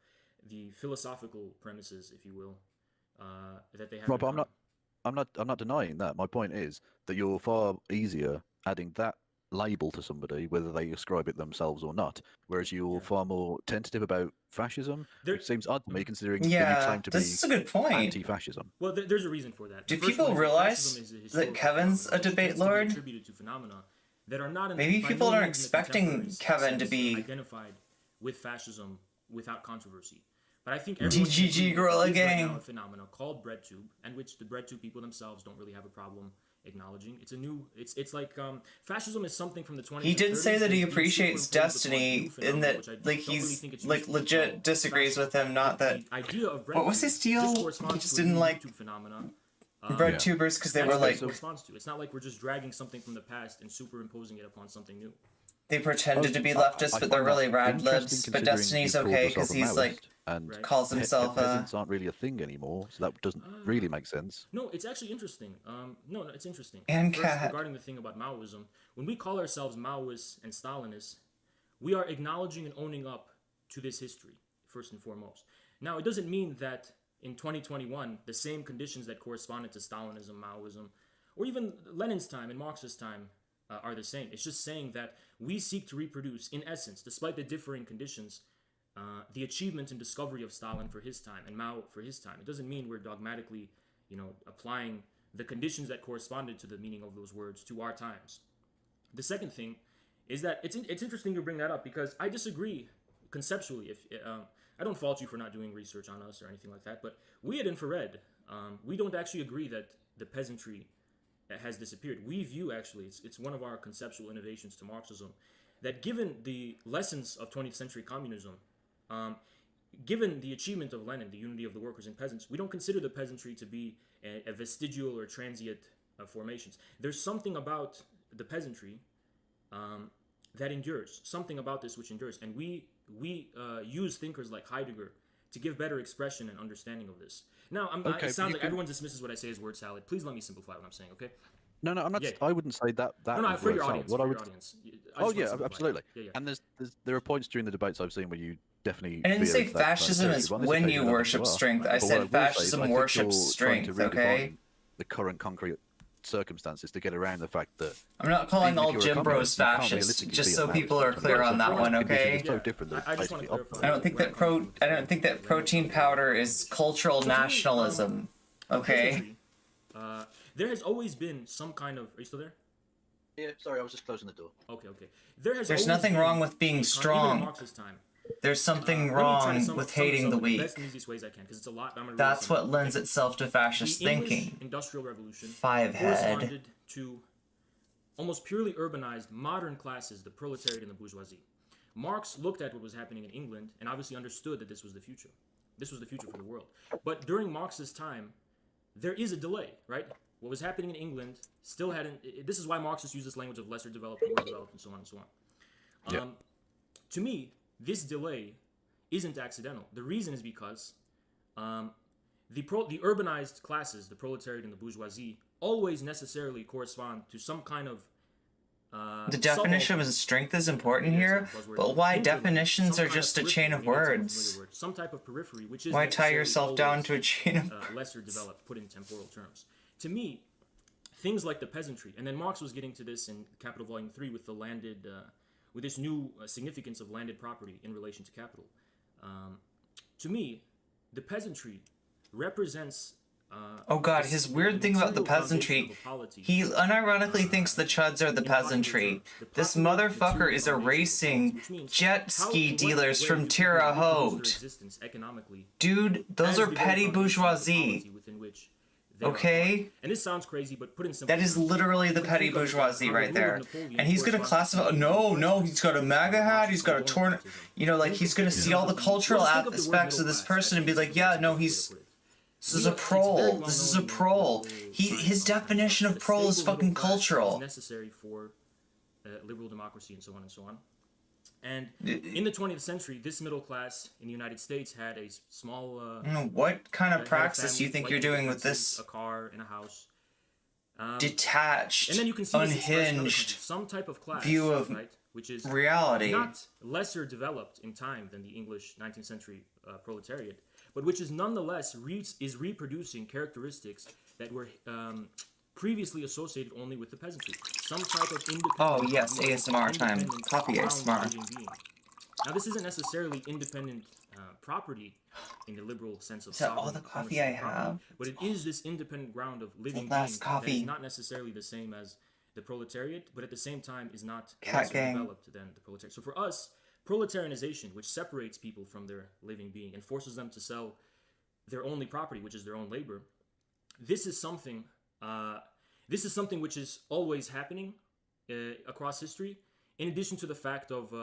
S2: the philosophical premises, if you will, that they have.
S11: Right, but I'm not denying that. My point is that you're far easier adding that label to somebody, whether they ascribe it themselves or not, whereas you're far more tentative about fascism. It seems odd to me, considering that you claim to be
S1: this is a good point.
S11: Anti-fascism.
S2: Well, there's a reason for that.
S1: Do people realize that Kevin's a debate lord?
S2: Attributed to phenomena that are not
S1: maybe people aren't expecting Kevin to be
S2: identified with fascism without controversy. But I think
S1: DGG Gorilla Gang,
S2: a phenomenon called breadtube, and which the breadtube people themselves don't really have a problem acknowledging. It's a new, it's like fascism is something from the 20s.
S1: He did say that he appreciates Destiny, and that like he's like legit disagrees with him. Not that.
S2: Idea of
S1: what was his deal? He just didn't like breadtubers because they were like.
S2: It's not like we're just dragging something from the past and superimposing it upon something new.
S1: They pretended to be leftists, but they're really rad libs. But Destiny's okay because he's like calls himself
S11: peasants aren't really a thing anymore, so that doesn't really make sense.
S2: No, it's actually interesting. No, it's interesting.
S1: And
S2: first, regarding the thing about Maoism, when we call ourselves Maoists and Stalinists, we are acknowledging and owning up to this history first and foremost. Now, it doesn't mean that in 2021 the same conditions that corresponded to Stalinism, Maoism, or even Lenin's time and Marx's time are the same. It's just saying that we seek to reproduce, in essence, despite the differing conditions, the achievement and discovery of Stalin for his time and Mao for his time. It doesn't mean we're dogmatically, applying the conditions that corresponded to the meaning of those words to our times. The second thing is that it's interesting to bring that up because I disagree conceptually. If I don't fault you for not doing research on us or anything like that, but we at Infrared, we don't actually agree that the peasantry has disappeared. We view, actually, it's one of our conceptual innovations to Marxism, that given the lessons of 20th century communism, given the achievement of Lenin, the unity of the workers and peasants, we don't consider the peasantry to be a vestigial or transient formations. There's something about the peasantry that endures, something about this which endures, and we use thinkers like Heidegger to give better expression and understanding of this. Now, it sounds like everyone dismisses what I say as word salad. Please let me simplify what I'm saying, okay?
S11: No, I'm not. Yeah. I wouldn't say that.
S2: No, for your audience.
S11: Oh yeah, absolutely. Yeah. And there are points during the debates I've seen where you definitely.
S1: I didn't say fascism is when you worship strength. I said fascism worships strength. Okay.
S11: The current concrete circumstances to get around the fact that
S1: I'm not calling all gym bros fascists, just so people are clear on that one, okay?
S11: So different that
S1: I don't think that protein powder is cultural nationalism, okay?
S2: There has always been some kind of. Are you still there?
S11: Yeah, sorry, I was just closing the door.
S2: Okay.
S1: There's nothing wrong with being strong. There's something wrong with hating the weak.
S2: Best and easiest ways I can, because it's a lot.
S1: That's what lends itself to fascist thinking.
S2: Industrial Revolution
S1: Five-head.
S2: corresponded to almost purely urbanized modern classes, the proletariat and the bourgeoisie. Marx looked at what was happening in England and obviously understood that this was the future. This was the future for the world. But during Marx's time, there is a delay, right? What was happening in England still hadn't. This is why Marxists use this language of lesser developed, more developed, and so on and so on. To me, this delay isn't accidental. The reason is because the urbanized classes, the proletariat and the bourgeoisie, always necessarily correspond to some kind of
S1: the definition of strength is important here, but why definitions are just a chain of words?
S2: Some type of periphery, which is
S1: why tie yourself down to a chain of words?
S2: Lesser developed, put in temporal terms. To me, things like the peasantry, and then Marx was getting to this in Capital Volume 3 with the landed, with this new significance of landed property in relation to capital. To me, the peasantry represents.
S1: Oh god, his weird thing about the peasantry, he unironically thinks the chuds are the peasantry. This motherfucker is erasing jet ski dealers from Terre Haute. Dude, those are petty bourgeoisie. Okay?
S2: And this sounds crazy, but put in simple
S1: that is literally the petty bourgeoisie right there. And he's gonna classify, no, he's got a MAGA hat, he's got a torn, like he's gonna see all the cultural aspects of this person and be like, yeah, no, this is a prole. This is a prole. His definition of prole is fucking cultural.
S2: Necessary for liberal democracy and so on and so on. And in the 20th century, this middle class in the United States had a small.
S1: What kind of praxis do you think you're doing with this?
S2: A car and a house.
S1: Detached,
S2: and then you can see
S1: unhinged
S2: some type of class
S1: view of
S2: which is
S1: reality.
S2: Not lesser developed in time than the English 19th century proletariat, but which is nonetheless is reproducing characteristics that were previously associated only with the peasantry. Some type of independent.
S1: Oh yes, ASMR time. Coffee ASMR.
S2: Now this isn't necessarily independent property in the liberal sense of.
S1: Is that all the coffee I have?
S2: But it is this independent ground of living being that is not necessarily the same as the proletariat, but at the same time is not less developed than the proletariat. So for us, proletarianization, which separates people from their living being and forces them to sell their only property, which is their own labor, this is something which is always happening across history. In addition to the fact of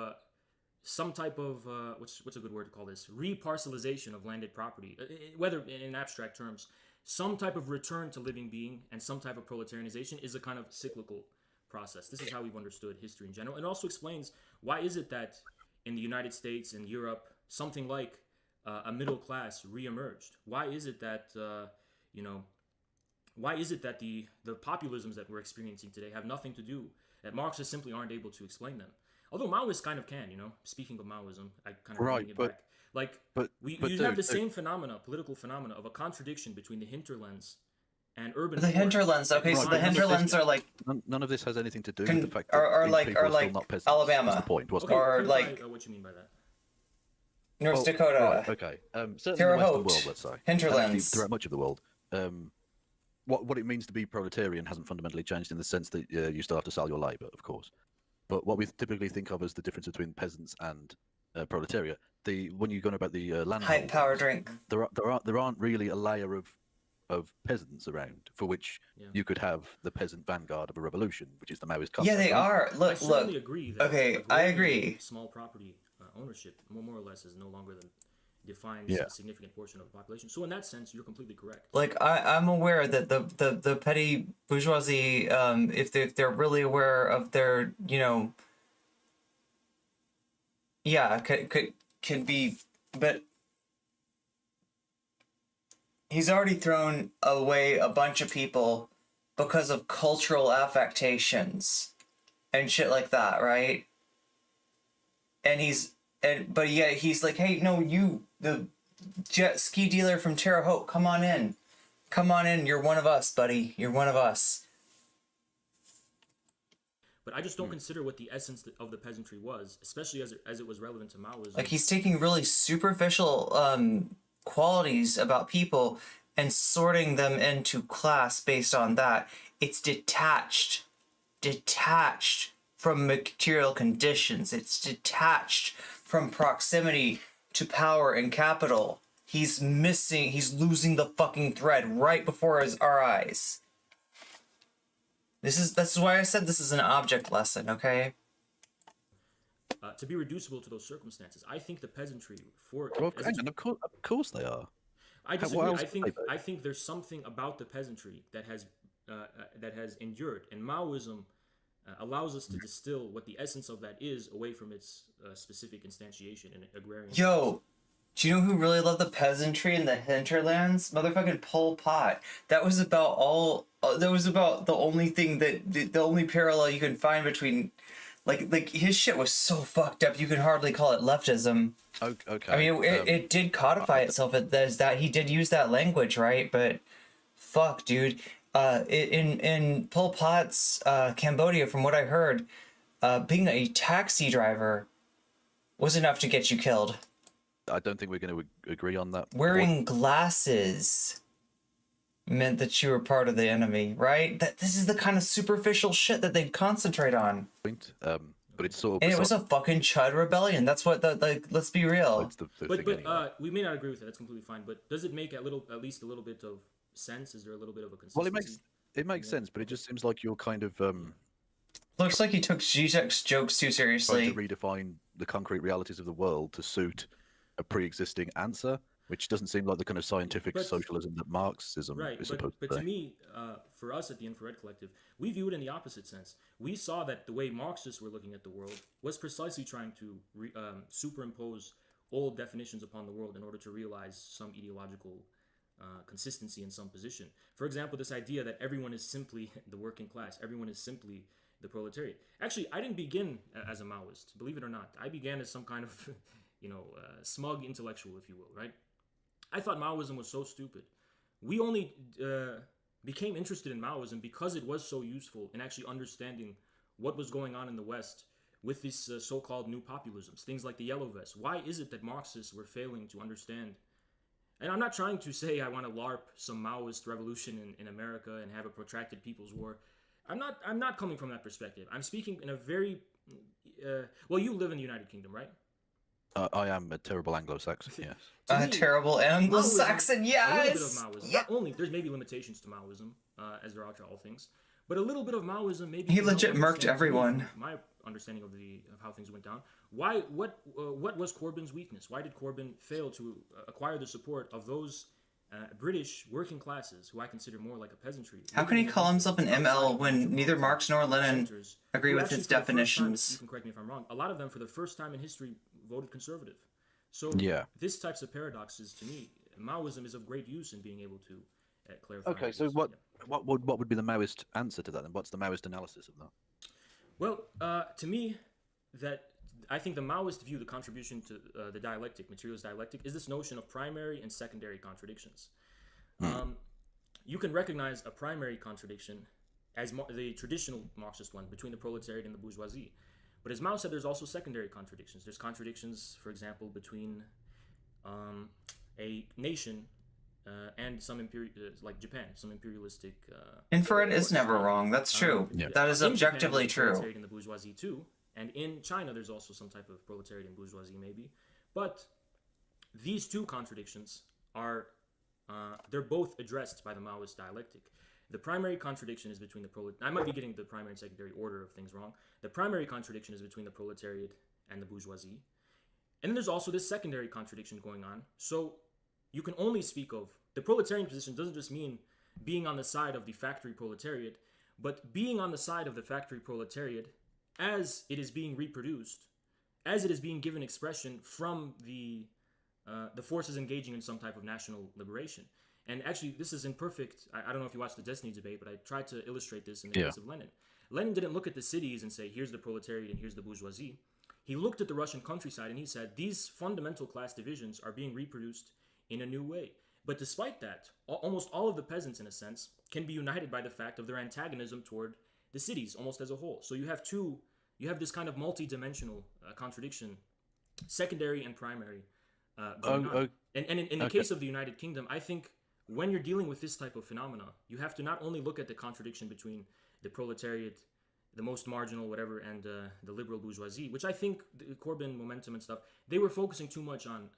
S2: some type of what's a good word to call this, reparcelization of landed property, whether in abstract terms, some type of return to living being and some type of proletarianization is a kind of cyclical process. This is how we've understood history in general. It also explains why is it that in the United States and Europe, something like a middle class reemerged? Why is it that why is it that the populisms that we're experiencing today have nothing to do, that Marxists simply aren't able to explain them? Although Maoists kind of can, Speaking of Maoism, I kind of bring it back. You have the same political phenomena of a contradiction between the hinterlands and urban.
S1: The hinterlands, okay, so the hinterlands are like.
S11: None of this has anything to do with the fact that
S1: are like
S11: not peasants.
S1: Alabama.
S11: That's the point, wasn't
S1: or
S11: it?
S1: like.
S2: What you mean by that?
S1: North Dakota.
S11: Right, okay. Certainly
S1: Terre
S11: in the Western
S1: Haute.
S11: world, let's say.
S1: Hinterlands.
S11: Actually, throughout much of the world. What it means to be proletarian hasn't fundamentally changed in the sense that you still have to sell your labour, of course. But what we typically think of as the difference between peasants and proletariat, when you're going about the land,
S1: high power drink,
S11: there aren't really a layer of peasants around for which you could have the peasant vanguard of a revolution, which is the Maoist concept.
S1: Yeah, they are.
S2: I certainly agree that
S1: I agree.
S2: Small property ownership, more or less, is no longer defines a significant portion of the population. So in that sense, you're completely correct.
S1: Like I'm aware that the petty bourgeoisie, if they're really aware of their, can be, but he's already thrown away a bunch of people because of cultural affectations and shit like that, right? But yet he's like, hey, no, you, the jet ski dealer from Terre Haute, come on in. You're one of us, buddy. You're one of us.
S2: But I just don't consider what the essence of the peasantry was, especially as it was relevant to Maoism.
S1: Like, he's taking really superficial qualities about people and sorting them into class based on that. It's detached detached from material conditions. It's detached from proximity to power and capital. He's losing the fucking thread right before our eyes. That's why I said this is an object lesson, okay?
S2: To be reducible to those circumstances. I think the peasantry,
S11: of course they are.
S2: I disagree. I think there's something about the peasantry that has endured, and Maoism allows us to distill what the essence of that is away from its specific instantiation in agrarian.
S1: Yo, do you know who really loved the peasantry in the hinterlands? Motherfucking Pol Pot. That was about the only thing the only parallel you can find between, like his shit was so fucked up you can hardly call it leftism.
S11: Okay.
S1: I mean, it did codify itself as that. He did use that language, right? But fuck, dude. In Pol Pot's Cambodia, from what I heard, being a taxi driver was enough to get you killed.
S11: I don't think we're going to agree on that.
S1: Wearing glasses meant that you were part of the enemy, right? This is the kind of superficial shit that they concentrate on.
S11: But it's sort of.
S1: And it was a fucking Chud rebellion. That's what let's be real.
S2: We may not agree with it. That's completely fine. But does it make at least a little bit of sense? Is there a little bit of a consistency?
S11: Well, it makes sense, but it just seems like you're kind of
S1: looks like he took Zizek's jokes too seriously.
S11: Trying to redefine the concrete realities of the world to suit a pre-existing answer, which doesn't seem like the kind of scientific socialism that Marxism is supposed to be.
S2: But to me, for us at the Infrared Collective, we view it in the opposite sense. We saw that the way Marxists were looking at the world was precisely trying to superimpose old definitions upon the world in order to realize some ideological consistency in some position. For example, this idea that everyone is simply the working class, everyone is simply the proletariat. Actually, I didn't begin as a Maoist, believe it or not. I began as some kind of, smug intellectual, if you will, right? I thought Maoism was so stupid. We only became interested in Maoism because it was so useful in actually understanding what was going on in the West with these so-called new populisms, things like the Yellow Vest. Why is it that Marxists were failing to understand? And I'm not trying to say I want to LARP some Maoist revolution in America and have a protracted people's war. I'm not coming from that perspective. I'm speaking in a very well, you live in the United Kingdom, right?
S11: I am a terrible Anglo-Saxon, yes.
S1: A terrible Anglo-Saxon, yes!
S2: A little bit of Maoism. Yeah. Not only, there's maybe limitations to Maoism, as there are to all things, but a little bit of Maoism maybe...
S1: He legit murked everyone.
S2: My understanding of how things went down. What was Corbyn's weakness? Why did Corbyn fail to acquire the support of those British working classes, who I consider more like a peasantry?
S1: How can he call himself an ML when neither Marx nor Lenin agree with his definitions?
S2: You can correct me if I'm wrong. A lot of them, for the first time in history, voted conservative. So this types of paradoxes, to me, Maoism is of great use in being able to clarify.
S11: Okay, so what would be the Maoist answer to that, and what's the Maoist analysis of that?
S2: Well, to me, I think the Maoist view the contribution to the dialectic, materialist dialectic, is this notion of primary and secondary contradictions. You can recognize a primary contradiction as the traditional Marxist one between the proletariat and the bourgeoisie. But as Mao said, there's also secondary contradictions. There's contradictions, for example, between a nation and some like Japan, some imperialistic.
S1: Infrared is never wrong. That's true. That is objectively true.
S2: And the bourgeoisie too, and in China, there's also some type of proletariat and bourgeoisie, maybe. But these two contradictions are they're both addressed by the Maoist dialectic. The primary contradiction is between the I might be getting the primary and secondary order of things wrong. The primary contradiction is between the proletariat and the bourgeoisie. And then there's also this secondary contradiction going on. So you can only speak of the proletarian position doesn't just mean being on the side of the factory proletariat, but being on the side of the factory proletariat as it is being reproduced, as it is being given expression from the forces engaging in some type of national liberation. And actually, this is imperfect. I don't know if you watched the Destiny debate, but I tried to illustrate this in the case of Lenin. Lenin didn't look at the cities and say, here's the proletariat and here's the bourgeoisie. He looked at the Russian countryside and he said, these fundamental class divisions are being reproduced in a new way. But despite that, almost all of the peasants, in a sense, can be united by the fact of their antagonism toward the cities, almost as a whole. So you have this kind of multi-dimensional contradiction, secondary and primary, going on. And in the case of the United Kingdom, I think when you're dealing with this type of phenomena, you have to not only look at the contradiction between the proletariat the most marginal, whatever, and the liberal bourgeoisie, which I think the Corbyn momentum and stuff, they were focusing too much on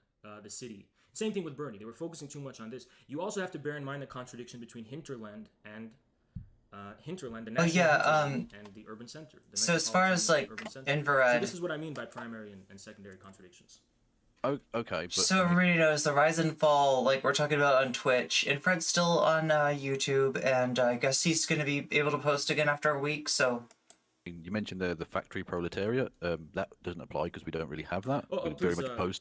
S2: the city. Same thing with Bernie. They were focusing too much on this. You also have to bear in mind the contradiction between hinterland, the national hinterland, and the urban center. The
S1: so as far as like infrared,
S2: so this is what I mean by primary and secondary contradictions.
S11: Oh, okay. But,
S1: so everybody knows the rise and fall, like we're talking about on Twitch. Infrared's still on YouTube, and I guess he's going to be able to post again after a week. So
S11: you mentioned the factory proletariat. That doesn't apply because we don't really have that. We're very much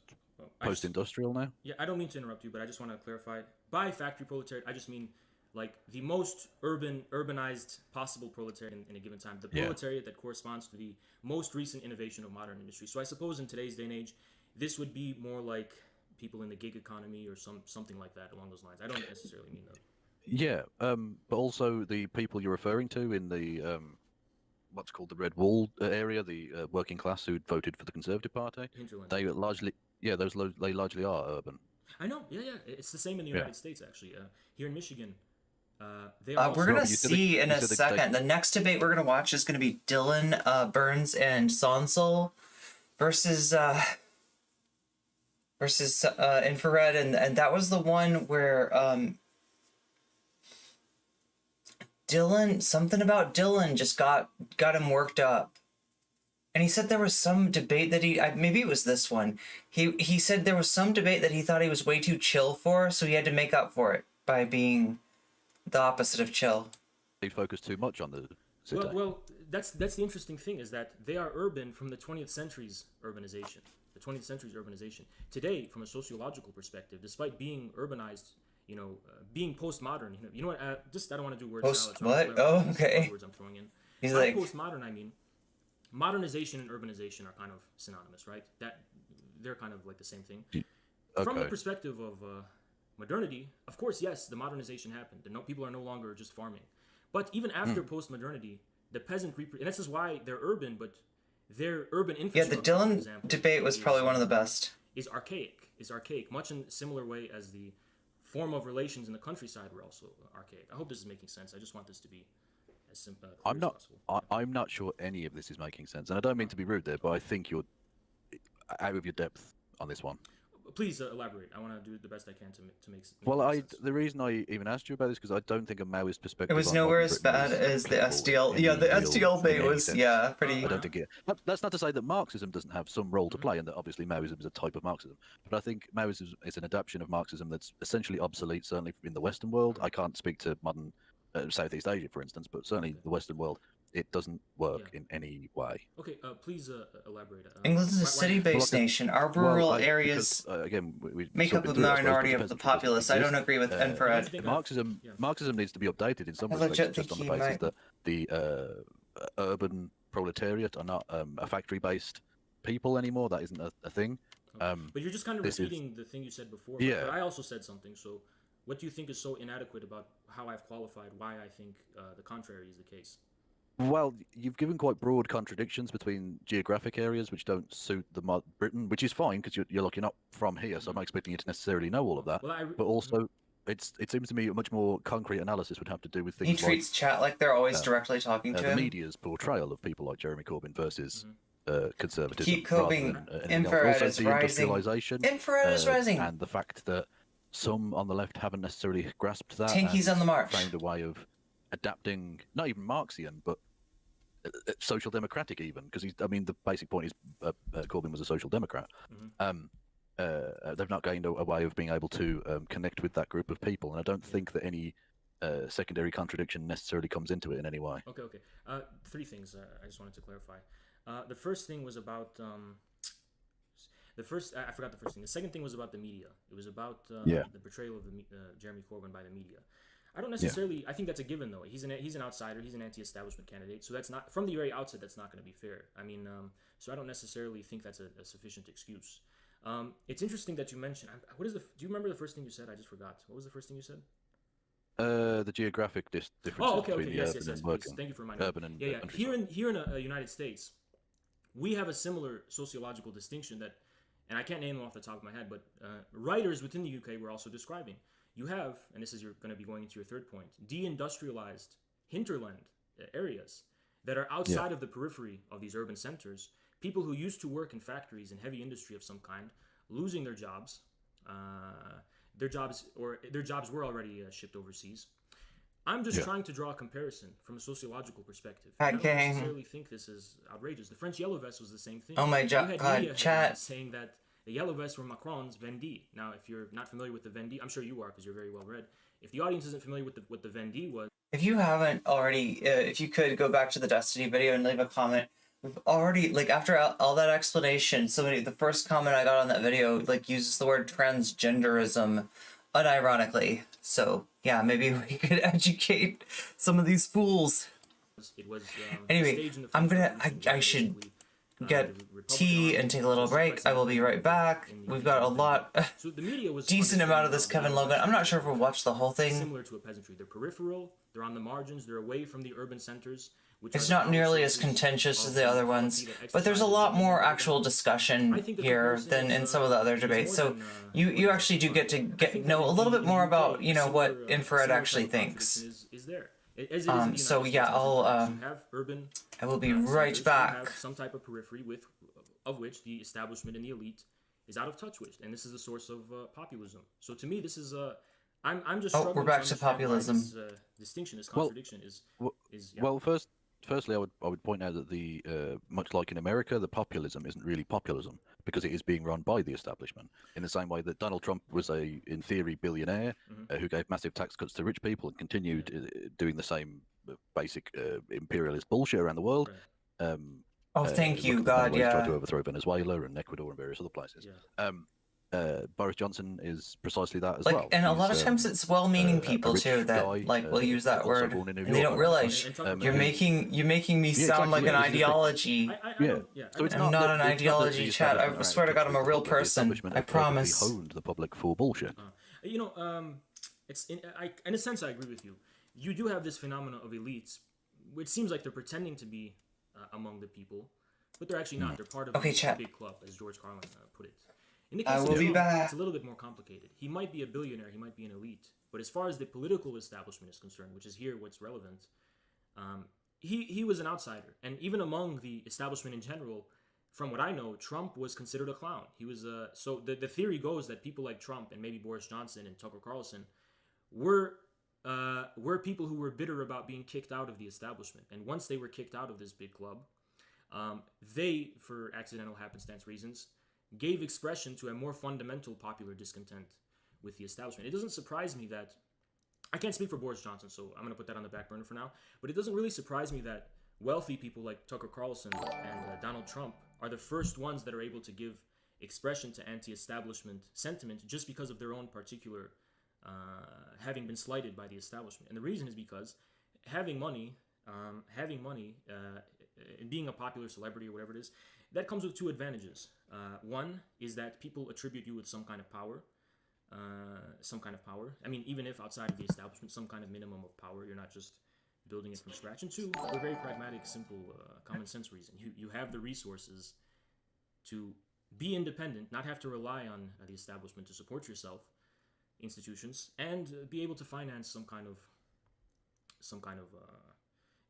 S11: post-industrial now.
S2: Yeah, I don't mean to interrupt you, but I just want to clarify. By factory proletariat, I just mean like the most urbanized possible proletariat in a given time. The proletariat that corresponds to the most recent innovation of modern industry. So I suppose in today's day and age, this would be more like people in the gig economy or something like that along those lines. I don't necessarily mean that.
S11: Yeah, but also the people you're referring to in the what's called the Red Wall area, the working class who voted for the Conservative Party,
S2: Hinterland.
S11: they largely, they largely are urban.
S2: I know, yeah, it's the same in the United States actually. Here in Michigan, they
S1: are. We're gonna see in a second. The next debate we're gonna watch is gonna be Dylan Burns and Sondsol versus infrared, and that was the one where something about Dylan just got him worked up, and he said there was some debate that maybe it was this one. He said there was some debate that he thought he was way too chill for, so he had to make up for it by being the opposite of chill.
S11: They focus too much on the city.
S2: Well, that's the interesting thing is that they are urban from the 20th century's urbanization. The 20th century's urbanization. Today, from a sociological perspective, despite being urbanized, being postmodern, you know what? I don't want to do word salads.
S1: What? Oh, okay.
S2: Words I'm throwing in.
S1: He's
S2: By
S1: like
S2: postmodern, I mean modernization and urbanization are kind of synonymous, right? That they're kind of like the same thing.
S11: Okay.
S2: From the perspective of modernity, of course, yes, the modernization happened. People are no longer just farming. But even after post-modernity, the peasant and this is why they're urban, but their urban infrastructure.
S1: Yeah, the Dylan debate was probably one of the best.
S2: Is archaic, much in a similar way as the form of relations in the countryside were also archaic. I hope this is making sense. I just want this to be as simple as possible.
S11: I'm not sure any of this is making sense, and I don't mean to be rude there, but I think you're out of your depth on this one.
S2: Please elaborate. I want to do the best I can to make sense.
S11: Well, the reason I even asked you about this because I don't think a Maoist perspective.
S1: It was nowhere as bad as the SDL. Yeah, the SDL bait was pretty.
S11: I don't think that's not to say that Marxism doesn't have some role to play, and that obviously Maoism is a type of Marxism. But I think Maoism is an adaptation of Marxism that's essentially obsolete, certainly in the Western world. I can't speak to modern Southeast Asia, for instance, but certainly the Western world. It doesn't work in any way.
S2: Okay, please elaborate.
S1: England is a city-based nation. Our rural areas
S11: again, we
S1: make up a minority of the populace. I don't agree with infrared.
S11: Marxism needs to be updated in some respects, just on the basis that the urban proletariat are not a factory-based people anymore. That isn't a thing.
S2: But you're just kind of repeating the thing you said before.
S11: Yeah.
S2: But I also said something. So, what do you think is so inadequate about how I've qualified why I think the contrary is the case?
S11: Well, you've given quite broad contradictions between geographic areas which don't suit the Britain, which is fine because you're not from here, so I'm not expecting you to necessarily know all of that. But also, it seems to me a much more concrete analysis would have to do with things
S1: he treats chat like they're always directly talking to
S11: the
S1: him.
S11: The media's portrayal of people like Jeremy Corbyn versus conservatism.
S1: Keep coping. Infrared is rising. Infrared is rising.
S11: And the fact that some on the left haven't necessarily grasped that.
S1: Tankies on the march.
S11: Found a way of adapting, not even Marxian, but social democratic even, because the basic point is Corbyn was a social democrat. They've not gained a way of being able to connect with that group of people, and I don't think that any secondary contradiction necessarily comes into it in any way.
S2: Okay. Three things I just wanted to clarify. The first thing was about I forgot the first thing. The second thing was about the media. It was about the portrayal of Jeremy Corbyn by the media. I don't necessarily. I think that's a given, though. He's an outsider. He's an anti-establishment candidate. So that's not from the very outset. That's not going to be fair. So I don't necessarily think that's a sufficient excuse. It's interesting that you mentioned. Do you remember the first thing you said? I just forgot. What was the first thing you said?
S11: The geographic differences between the urban and working.
S2: Thank you for reminding me.
S11: Urban and
S2: Here in the United States, we have a similar sociological distinction that, and I can't name them off the top of my head, but writers within the UK were also describing. You have, and this is you're going to be going into your third point, deindustrialized hinterland areas that are outside of the periphery of these urban centers, people who used to work in factories and heavy industry of some kind, losing their jobs. Their jobs were already shipped overseas. I'm just trying to draw a comparison from a sociological perspective. I don't necessarily think this is outrageous. The French Yellow Vest was the same thing.
S1: Oh my God, chat.
S2: Saying that the Yellow Vests were Macron's Vendée. Now, if you're not familiar with the Vendée, I'm sure you are because you're very well read. If the audience isn't familiar with what the Vendée was,
S1: if you haven't already, if you could go back to the Destiny video and leave a comment. We've already, like, after all that explanation, the first comment I got on that video, like, uses the word transgenderism unironically. So, yeah, maybe we could educate some of these fools. Anyway, I should get tea and take a little break. I will be right back. We've got a lot, decent amount of this Kevin Logan. I'm not sure if we'll watch the whole thing.
S2: Similar to a peasantry. They're peripheral, they're on the margins, they're away from the urban centers.
S1: It's not nearly as contentious as the other ones, but there's a lot more actual discussion here than in some of the other debates. So you actually do get to know a little bit more about, you know, what infrared actually thinks. So yeah, I will be right back.
S2: Some type of periphery of which the establishment and the elite is out of touch with, and this is the source of populism. So to me, this is I'm just
S1: we're back to populism.
S2: This, distinction, this contradiction is
S11: well, firstly, I would point out that the much like in America, the populism isn't really populism because it is being run by the establishment. In the same way that Donald Trump was in theory, billionaire who gave massive tax cuts to rich people and continued doing the same basic imperialist bullshit around the world.
S1: Thank you, God, yeah.
S11: Tried to overthrow Venezuela and Ecuador and various other places. Boris Johnson is precisely that as well.
S1: And a lot of times it's well-meaning people too that will use that word, and they don't realize you're making me sound like an ideology.
S11: So it's
S1: I'm not an ideology, chat. I swear to God, I'm a real person. I promise.
S11: Honed the public for bullshit.
S2: It's in a sense I agree with you. You do have this phenomenon of elites, which seems like they're pretending to be among the people, but they're actually not. They're part of a big club, as George Carlin put it. In the case of Trump, it's a little bit more complicated. He might be a billionaire, he might be an elite, but as far as the political establishment is concerned, which is here what's relevant, he was an outsider. And even among the establishment in general, from what I know, Trump was considered a clown. He was so the theory goes that people like Trump and maybe Boris Johnson and Tucker Carlson were people who were bitter about being kicked out of the establishment. And once they were kicked out of this big club, they, for accidental happenstance reasons, gave expression to a more fundamental popular discontent with the establishment. It doesn't surprise me that, I can't speak for Boris Johnson, so I'm going to put that on the back burner for now, but it doesn't really surprise me that wealthy people like Tucker Carlson and Donald Trump are the first ones that are able to give expression to anti-establishment sentiment just because of their own particular having been slighted by the establishment. And the reason is because having money, and being a popular celebrity or whatever it is, that comes with two advantages. One is that people attribute you with some kind of power. I mean, even if outside of the establishment, some kind of minimum of power. You're not just building it from scratch. And two, for a very pragmatic, simple, common sense reason. You have the resources to be independent, not have to rely on the establishment to support yourself, institutions, and be able to finance some kind of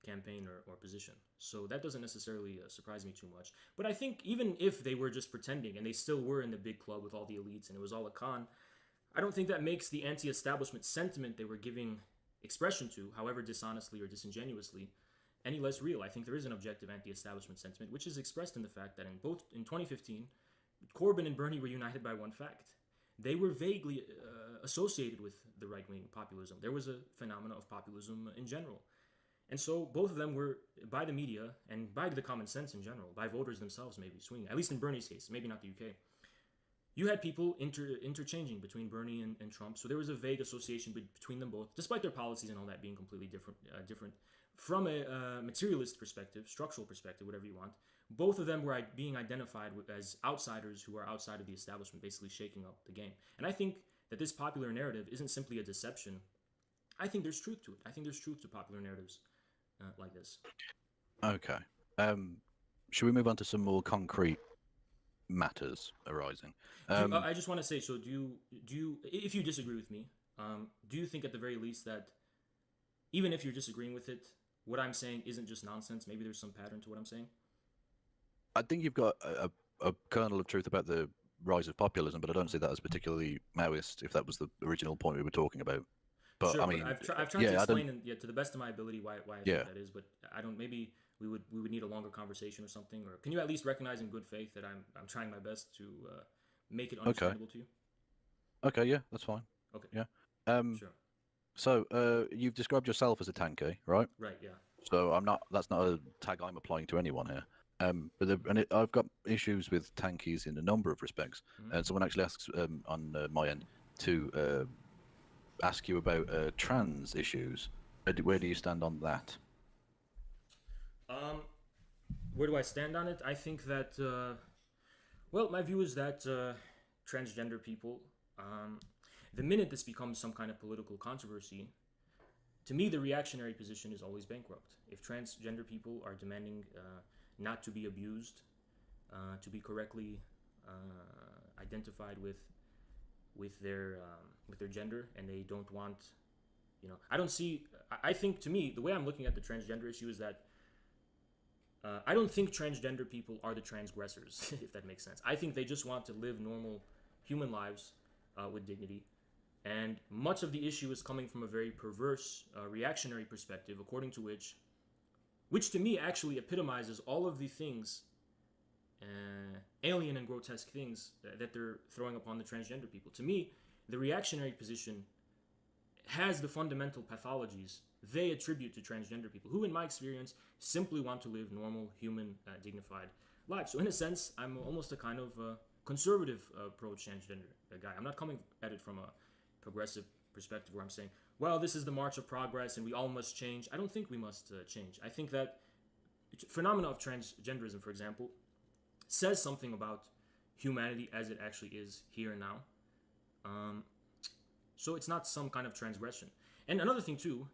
S2: campaign or position. So that doesn't necessarily surprise me too much. But I think even if they were just pretending and they still were in the big club with all the elites and it was all a con, I don't think that makes the anti-establishment sentiment they were giving expression to, however dishonestly or disingenuously, any less real. I think there is an objective anti-establishment sentiment, which is expressed in the fact that in 2015, Corbyn and Bernie were united by one fact. They were vaguely associated with the right-wing populism. There was a phenomenon of populism in general. And so both of them were, by the media and by the common sense in general, by voters themselves maybe swinging, at least in Bernie's case, maybe not the UK. You had people interchanging between Bernie and Trump, so there was a vague association between them both, despite their policies and all that being completely different. From a materialist perspective, structural perspective, whatever you want, both of them were being identified as outsiders who are outside of the establishment, basically shaking up the game. And I think that this popular narrative isn't simply a deception. I think there's truth to it. I think there's truth to popular narratives like this.
S11: Okay. Should we move on to some more concrete matters arising?
S2: I just want to say, so do you, if you disagree with me, do you think at the very least that even if you're disagreeing with it, what I'm saying isn't just nonsense. Maybe there's some pattern to what I'm saying.
S11: I think you've got a kernel of truth about the rise of populism, but I don't see that as particularly Maoist, if that was the original point we were talking about. But
S2: sure,
S11: I mean,
S2: but I've tried to explain to the best of my ability why I think that is, but I don't. Maybe we would need a longer conversation or something. Or can you at least recognize in good faith that I'm trying my best to make it understandable to you?
S11: Okay, yeah, that's fine.
S2: Okay.
S11: Yeah.
S2: Sure.
S11: So you've described yourself as a tankie, right?
S2: Right. Yeah.
S11: So I'm not. That's not a tag I'm applying to anyone here. I've got issues with tankies in a number of respects. And someone actually asks on my end to ask you about trans issues. Where do you stand on that?
S2: Where do I stand on it? I think that, well, my view is that transgender people, the minute this becomes some kind of political controversy, to me, the reactionary position is always bankrupt. If transgender people are demanding not to be abused, to be correctly identified with their gender, and they don't want, I don't see. I think, to me, the way I'm looking at the transgender issue is that I don't think transgender people are the transgressors, if that makes sense. I think they just want to live normal human lives with dignity. And much of the issue is coming from a very perverse reactionary perspective, according to which to me actually epitomizes all of the things, alien and grotesque things that they're throwing upon the transgender people. To me, the reactionary position has the fundamental pathologies they attribute to transgender people, who in my experience simply want to live normal, human, dignified lives. So in a sense, I'm almost a kind of conservative pro-transgender guy. I'm not coming at it from a progressive perspective where I'm saying, well, this is the march of progress and we all must change. I don't think we must change. I think that phenomena of transgenderism, for example, says something about humanity as it actually is here and now. So it's not some kind of transgression. And another thing too,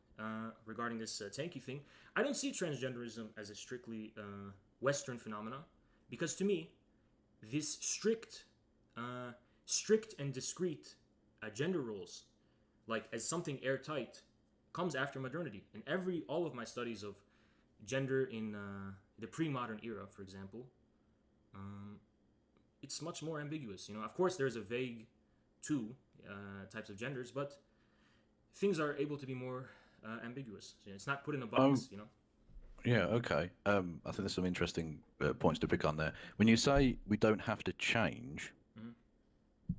S2: regarding this tankie thing, I don't see transgenderism as a strictly Western phenomena, because to me, this strict and discrete gender roles, like as something airtight, comes after modernity. And all of my studies of gender in the pre-modern era, for example, it's much more ambiguous. Of course, there's a vague two types of genders, but things are able to be more ambiguous. It's not put in a box,
S11: Yeah, okay. I think there's some interesting points to pick on there. When you say we don't have to change,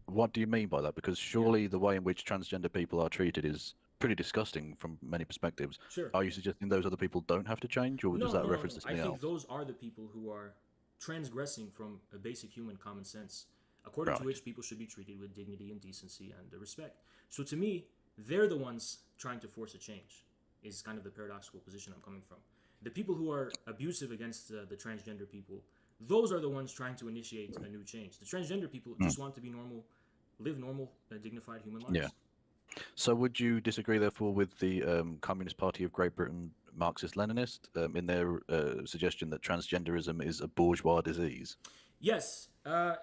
S11: what do you mean by that? Because surely the way in which transgender people are treated is pretty disgusting from many perspectives.
S2: Sure.
S11: Are you suggesting those other people don't have to change, or does that reference to something else?
S2: I think those are the people who are transgressing from a basic human common sense, according to which people should be treated with dignity and decency and respect. So to me, they're the ones trying to force a change, is kind of the paradoxical position I'm coming from. The people who are abusive against the transgender people, those are the ones trying to initiate a new change. The transgender people just want to be normal, live normal, dignified human lives.
S11: Yeah. So would you disagree, therefore, with the Communist Party of Great Britain, Marxist-Leninist, in their suggestion that transgenderism is a bourgeois disease?
S2: Yes.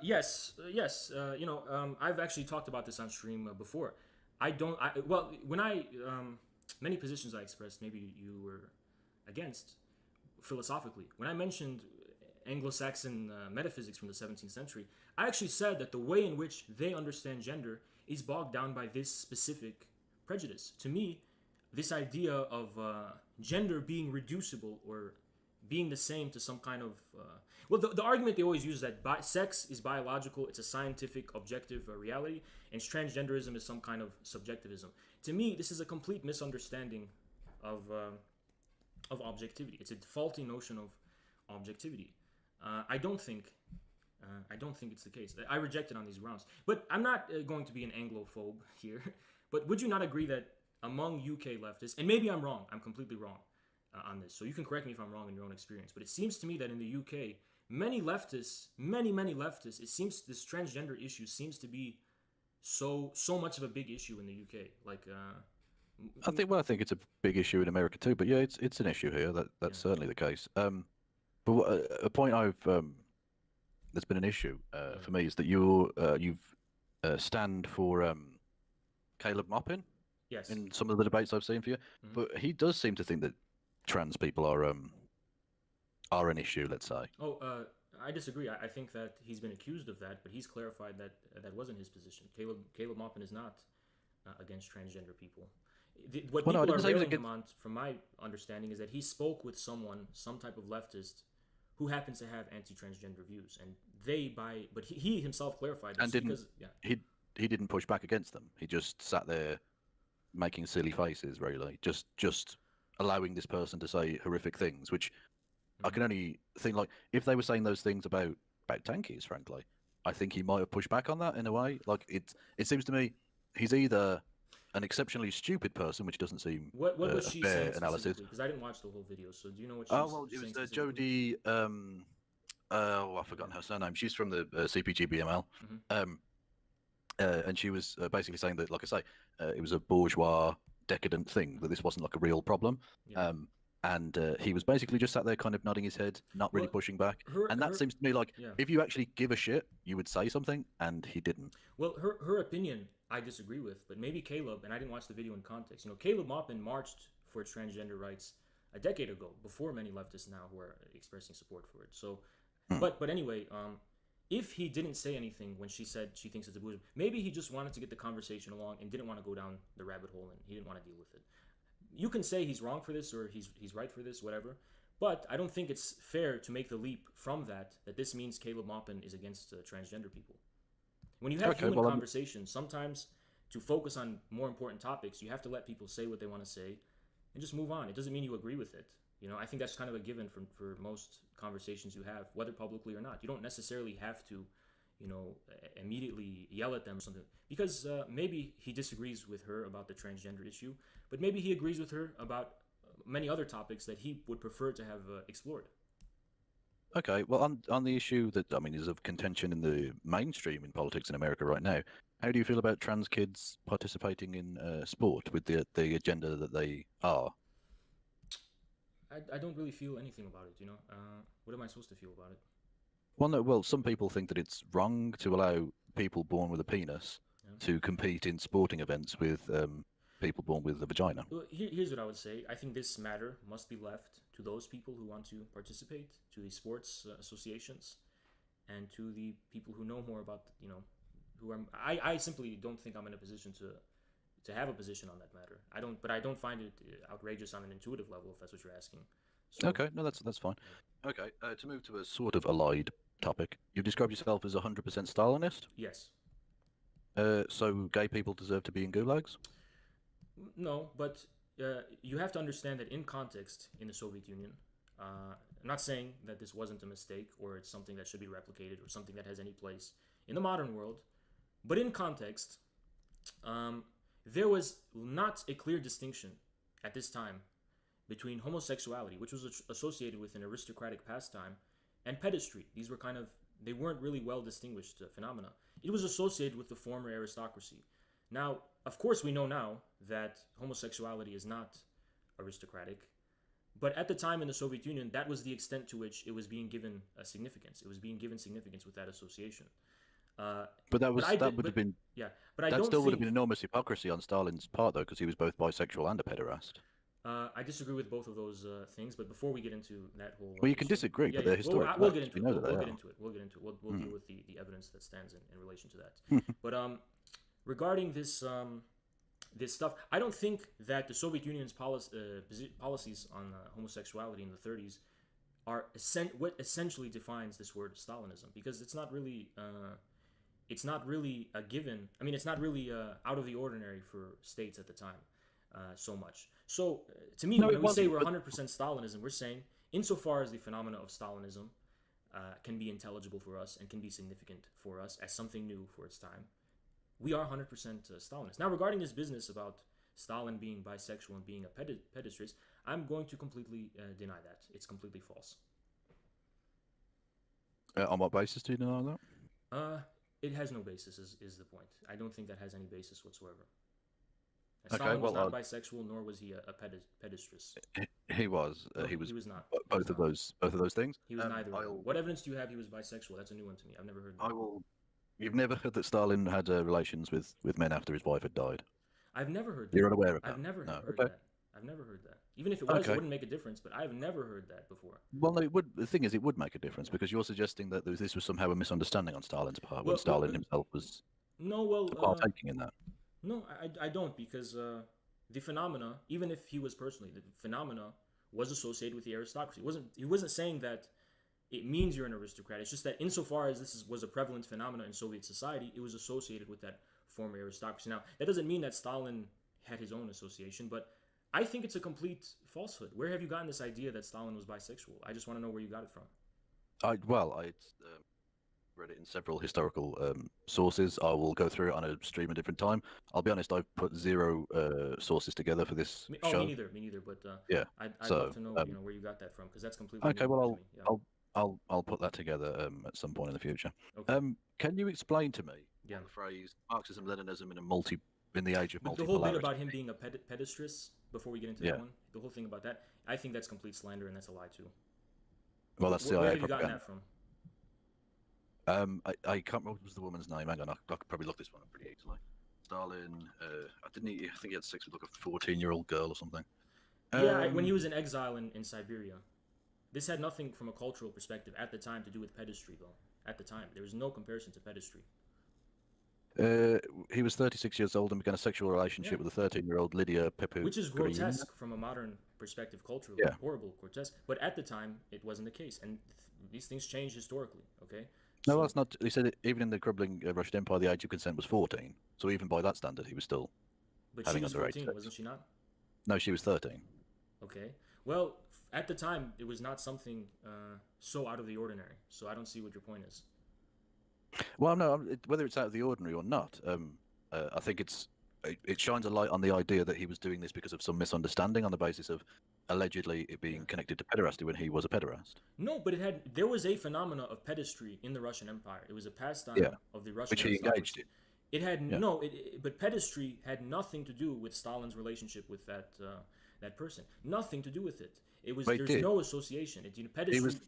S2: Yes. I've actually talked about this on stream before. Many positions I expressed, maybe you were against philosophically. When I mentioned Anglo-Saxon metaphysics from the 17th century, I actually said that the way in which they understand gender is bogged down by this specific prejudice. To me, this idea of gender being reducible or being the same to some kind of... the argument they always use is that sex is biological, it's a scientific, objective reality, and transgenderism is some kind of subjectivism. To me, this is a complete misunderstanding of objectivity. It's a faulty notion of objectivity. I don't think it's the case. I reject it on these grounds. But I'm not going to be an Anglophobe here. But would you not agree that among UK leftists, and maybe I'm wrong, I'm completely wrong on this, so you can correct me if I'm wrong in your own experience, but it seems to me that in the UK, many leftists, many leftists, it seems this transgender issue seems to be so much of a big issue in the UK. Like,
S11: I think it's a big issue in America too. But yeah, it's an issue here. That's certainly the case. But a point that's been an issue for me is that you've stand for Caleb Maupin.
S2: Yes.
S11: In some of the debates I've seen for you, but he does seem to think that trans people are an issue. Let's say.
S2: Oh, I disagree. I think that he's been accused of that, but he's clarified that that wasn't his position. Caleb Maupin is not against transgender people. What
S11: Well, no, I
S2: people are
S11: didn't say he was
S2: railing him
S11: against-
S2: on, from my understanding, is that he spoke with someone, some type of leftist, who happens to have anti-transgender views, and but he himself clarified this
S11: And didn't
S2: because
S11: he didn't push back against them. He just sat there making silly faces, really, just allowing this person to say horrific things, which I can only think, like, if they were saying those things about tankies, frankly, I think he might have pushed back on that in a way. Like, it seems to me he's either an exceptionally stupid person, which doesn't seem
S2: what was
S11: a
S2: she
S11: fair
S2: saying
S11: analysis.
S2: Because I didn't watch the whole video, so do you know what she
S11: Oh well, it was Jodie. I've forgotten her surname. She's from the CPG-BML. And she was basically saying that, like I say, it was a bourgeois, decadent thing, that this wasn't like a real problem.
S2: Yeah.
S11: And he was basically just sat there kind of nodding his head, not really pushing back. And that seems to me like, if you actually give a shit, you would say something, and he didn't.
S2: Well, her opinion I disagree with, but maybe Caleb, and I didn't watch the video in context, Caleb Maupin marched for transgender rights a decade ago, before many leftists now who are expressing support for it. So, but anyway, if he didn't say anything when she said she thinks it's a bourgeois, maybe he just wanted to get the conversation along and didn't want to go down the rabbit hole, and he didn't want to deal with it. You can say he's wrong for this or he's right for this, whatever, but I don't think it's fair to make the leap from that this means Caleb Maupin is against transgender people. When you have human conversations, sometimes to focus on more important topics, you have to let people say what they want to say and just move on. It doesn't mean you agree with it. I think that's kind of a given for most conversations you have, whether publicly or not. You don't necessarily have to, immediately yell at them or something, because maybe he disagrees with her about the transgender issue, but maybe he agrees with her about many other topics that he would prefer to have explored.
S11: Okay, well, on the issue that, is of contention in the mainstream in politics in America right now, how do you feel about trans kids participating in sport with the agenda that they are?
S2: I don't really feel anything about it, what am I supposed to feel about it?
S11: Well, no, well, some people think that it's wrong to allow people born with a penis to compete in sporting events with people born with a vagina.
S2: Well, here's what I would say. I think this matter must be left to those people who want to participate, to the sports associations, and to the people who know more about, who are. I simply don't think I'm in a position to have a position on that matter. But I don't find it outrageous on an intuitive level, if that's what you're asking. So,
S11: okay, no, that's fine. Okay, to move to a sort of allied topic, you describe yourself as 100% Stalinist?
S2: Yes.
S11: So gay people deserve to be in gulags?
S2: No, but you have to understand that in context in the Soviet Union, I'm not saying that this wasn't a mistake or it's something that should be replicated or something that has any place in the modern world, but in context, there was not a clear distinction at this time between homosexuality, which was associated with an aristocratic pastime, and pedestry. These were they weren't really well distinguished phenomena. It was associated with the former aristocracy. Now, of course, we know now that homosexuality is not aristocratic, but at the time in the Soviet Union, that was the extent to which it was being given a significance. It was being given significance with that association.
S11: But that would have been enormous hypocrisy on Stalin's part, though, because he was both bisexual and a pederast.
S2: I disagree with both of those things, but before we get into that whole...
S11: Well, you can disagree, but they're historic.
S2: We'll get into it. We'll get into it. We'll deal with the evidence that stands in relation to that. But regarding this this stuff, I don't think that the Soviet Union's policies on homosexuality in the 30s are what essentially defines this word Stalinism, because it's not really a given. I mean, it's not really out of the ordinary for states at the time. So much. So to me, when we say we're 100% Stalinism, we're saying insofar as the phenomena of Stalinism can be intelligible for us and can be significant for us as something new for its time, we are 100% Stalinist. Now, regarding this business about Stalin being bisexual and being a pedestrian, I'm going to completely deny that. It's completely false.
S11: On what basis do you deny
S2: that? It has no basis, is the point. I don't think that has any basis whatsoever.
S11: Okay,
S2: Stalin was not bisexual, nor was he a pedestrian.
S11: He was.
S2: No,
S11: he was
S2: not.
S11: Both of those things.
S2: He was neither. What evidence do you have he was bisexual? That's a new one to me. I've never heard that.
S11: You've never heard that Stalin had relations with men after his wife had died?
S2: I've never heard that.
S11: You're unaware of that?
S2: I've never heard
S11: okay.
S2: that. I've never heard that. Even if it was, it
S11: Okay.
S2: wouldn't make a difference. But I've never heard that before.
S11: Well, no, it would. The thing is, it would make a difference because you're suggesting that this was somehow a misunderstanding on Stalin's part when
S2: Well,
S11: Stalin himself was
S2: No, well,
S11: partaking in that.
S2: no, I don't, because the phenomena, even if he was personally, the phenomena was associated with the aristocracy. He wasn't saying that it means you're an aristocrat. It's just that insofar as was a prevalent phenomena in Soviet society, it was associated with that former aristocracy. Now, that doesn't mean that Stalin had his own association, but I think it's a complete falsehood. Where have you gotten this idea that Stalin was bisexual? I just want to know where you got it from.
S11: I read it in several historical sources. I will go through it on a stream a different time. I'll be honest, I've put zero sources together for this show.
S2: Me neither. But
S11: yeah,
S2: I'd love to know, where you got that from, because that's completely
S11: okay.
S2: new
S11: Well,
S2: to me. Yeah.
S11: I'll put that together at some point in the future.
S2: Okay.
S11: Can you explain to me
S2: Yeah.
S11: the phrase Marxism Leninism in the age of
S2: But
S11: multipolarity?
S2: the whole bit about him being a pedestrous, before we get into
S11: Yeah.
S2: that one, the whole thing about that, I think that's complete slander, and that's a lie too.
S11: Well, that's
S2: Where
S11: CIA
S2: have you gotten
S11: propaganda.
S2: that from?
S11: I can't remember what was the woman's name. Hang on, I could probably look this one up pretty easily. Stalin. I think he had sex with like a 14-year-old girl or something.
S2: Yeah, when he was in exile in Siberia. This had nothing from a cultural perspective at the time to do with pedestry, though. At the time, there was no comparison to pedestry.
S11: He was 36 years old and began a sexual relationship with a 13-year-old Lydia Pepe.
S2: Which is grotesque from a modern perspective culturally.
S11: Yeah.
S2: Horrible, grotesque. But at the time, it wasn't the case. And these things change historically, okay?
S11: No, that's not. He said even in the crumbling Russian Empire, the age of consent was 14. So even by that standard, he was still
S2: But
S11: having
S2: she was
S11: underage
S2: 14,
S11: sex.
S2: wasn't she not?
S11: No, she was 13.
S2: Okay. Well, at the time, it was not something so out of the ordinary. So I don't see what your point is.
S11: Well, no, whether it's out of the ordinary or not, I think it shines a light on the idea that he was doing this because of some misunderstanding on the basis of allegedly it being connected to pederasty when he was a pederast.
S2: No, but there was a phenomena of pedestry in the Russian Empire. It was a pastime of the Russian
S11: which he engaged in.
S2: It had but pedestry had nothing to do with Stalin's relationship with that person. Nothing to do with it. It was there's no association. Pedestry,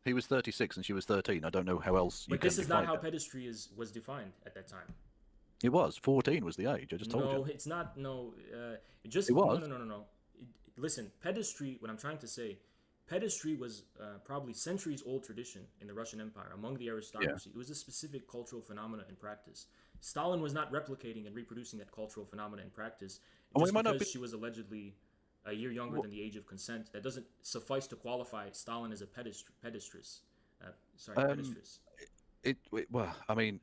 S11: He was 36 and she was 13. I don't know how else.
S2: But this is not how pedestry was defined at that time.
S11: It was 14 was the age. I just told you.
S2: No, it's not. No, it
S11: was.
S2: No. Listen, pedestry. What I'm trying to say, pedestry was probably centuries-old tradition in the Russian Empire among the aristocracy. It was a specific cultural phenomena in practice. Stalin was not replicating and reproducing that cultural phenomena in practice just because she was allegedly a year younger than the age of consent. That doesn't suffice to qualify Stalin as a pedestress. Pedestress.
S11: Well, I mean,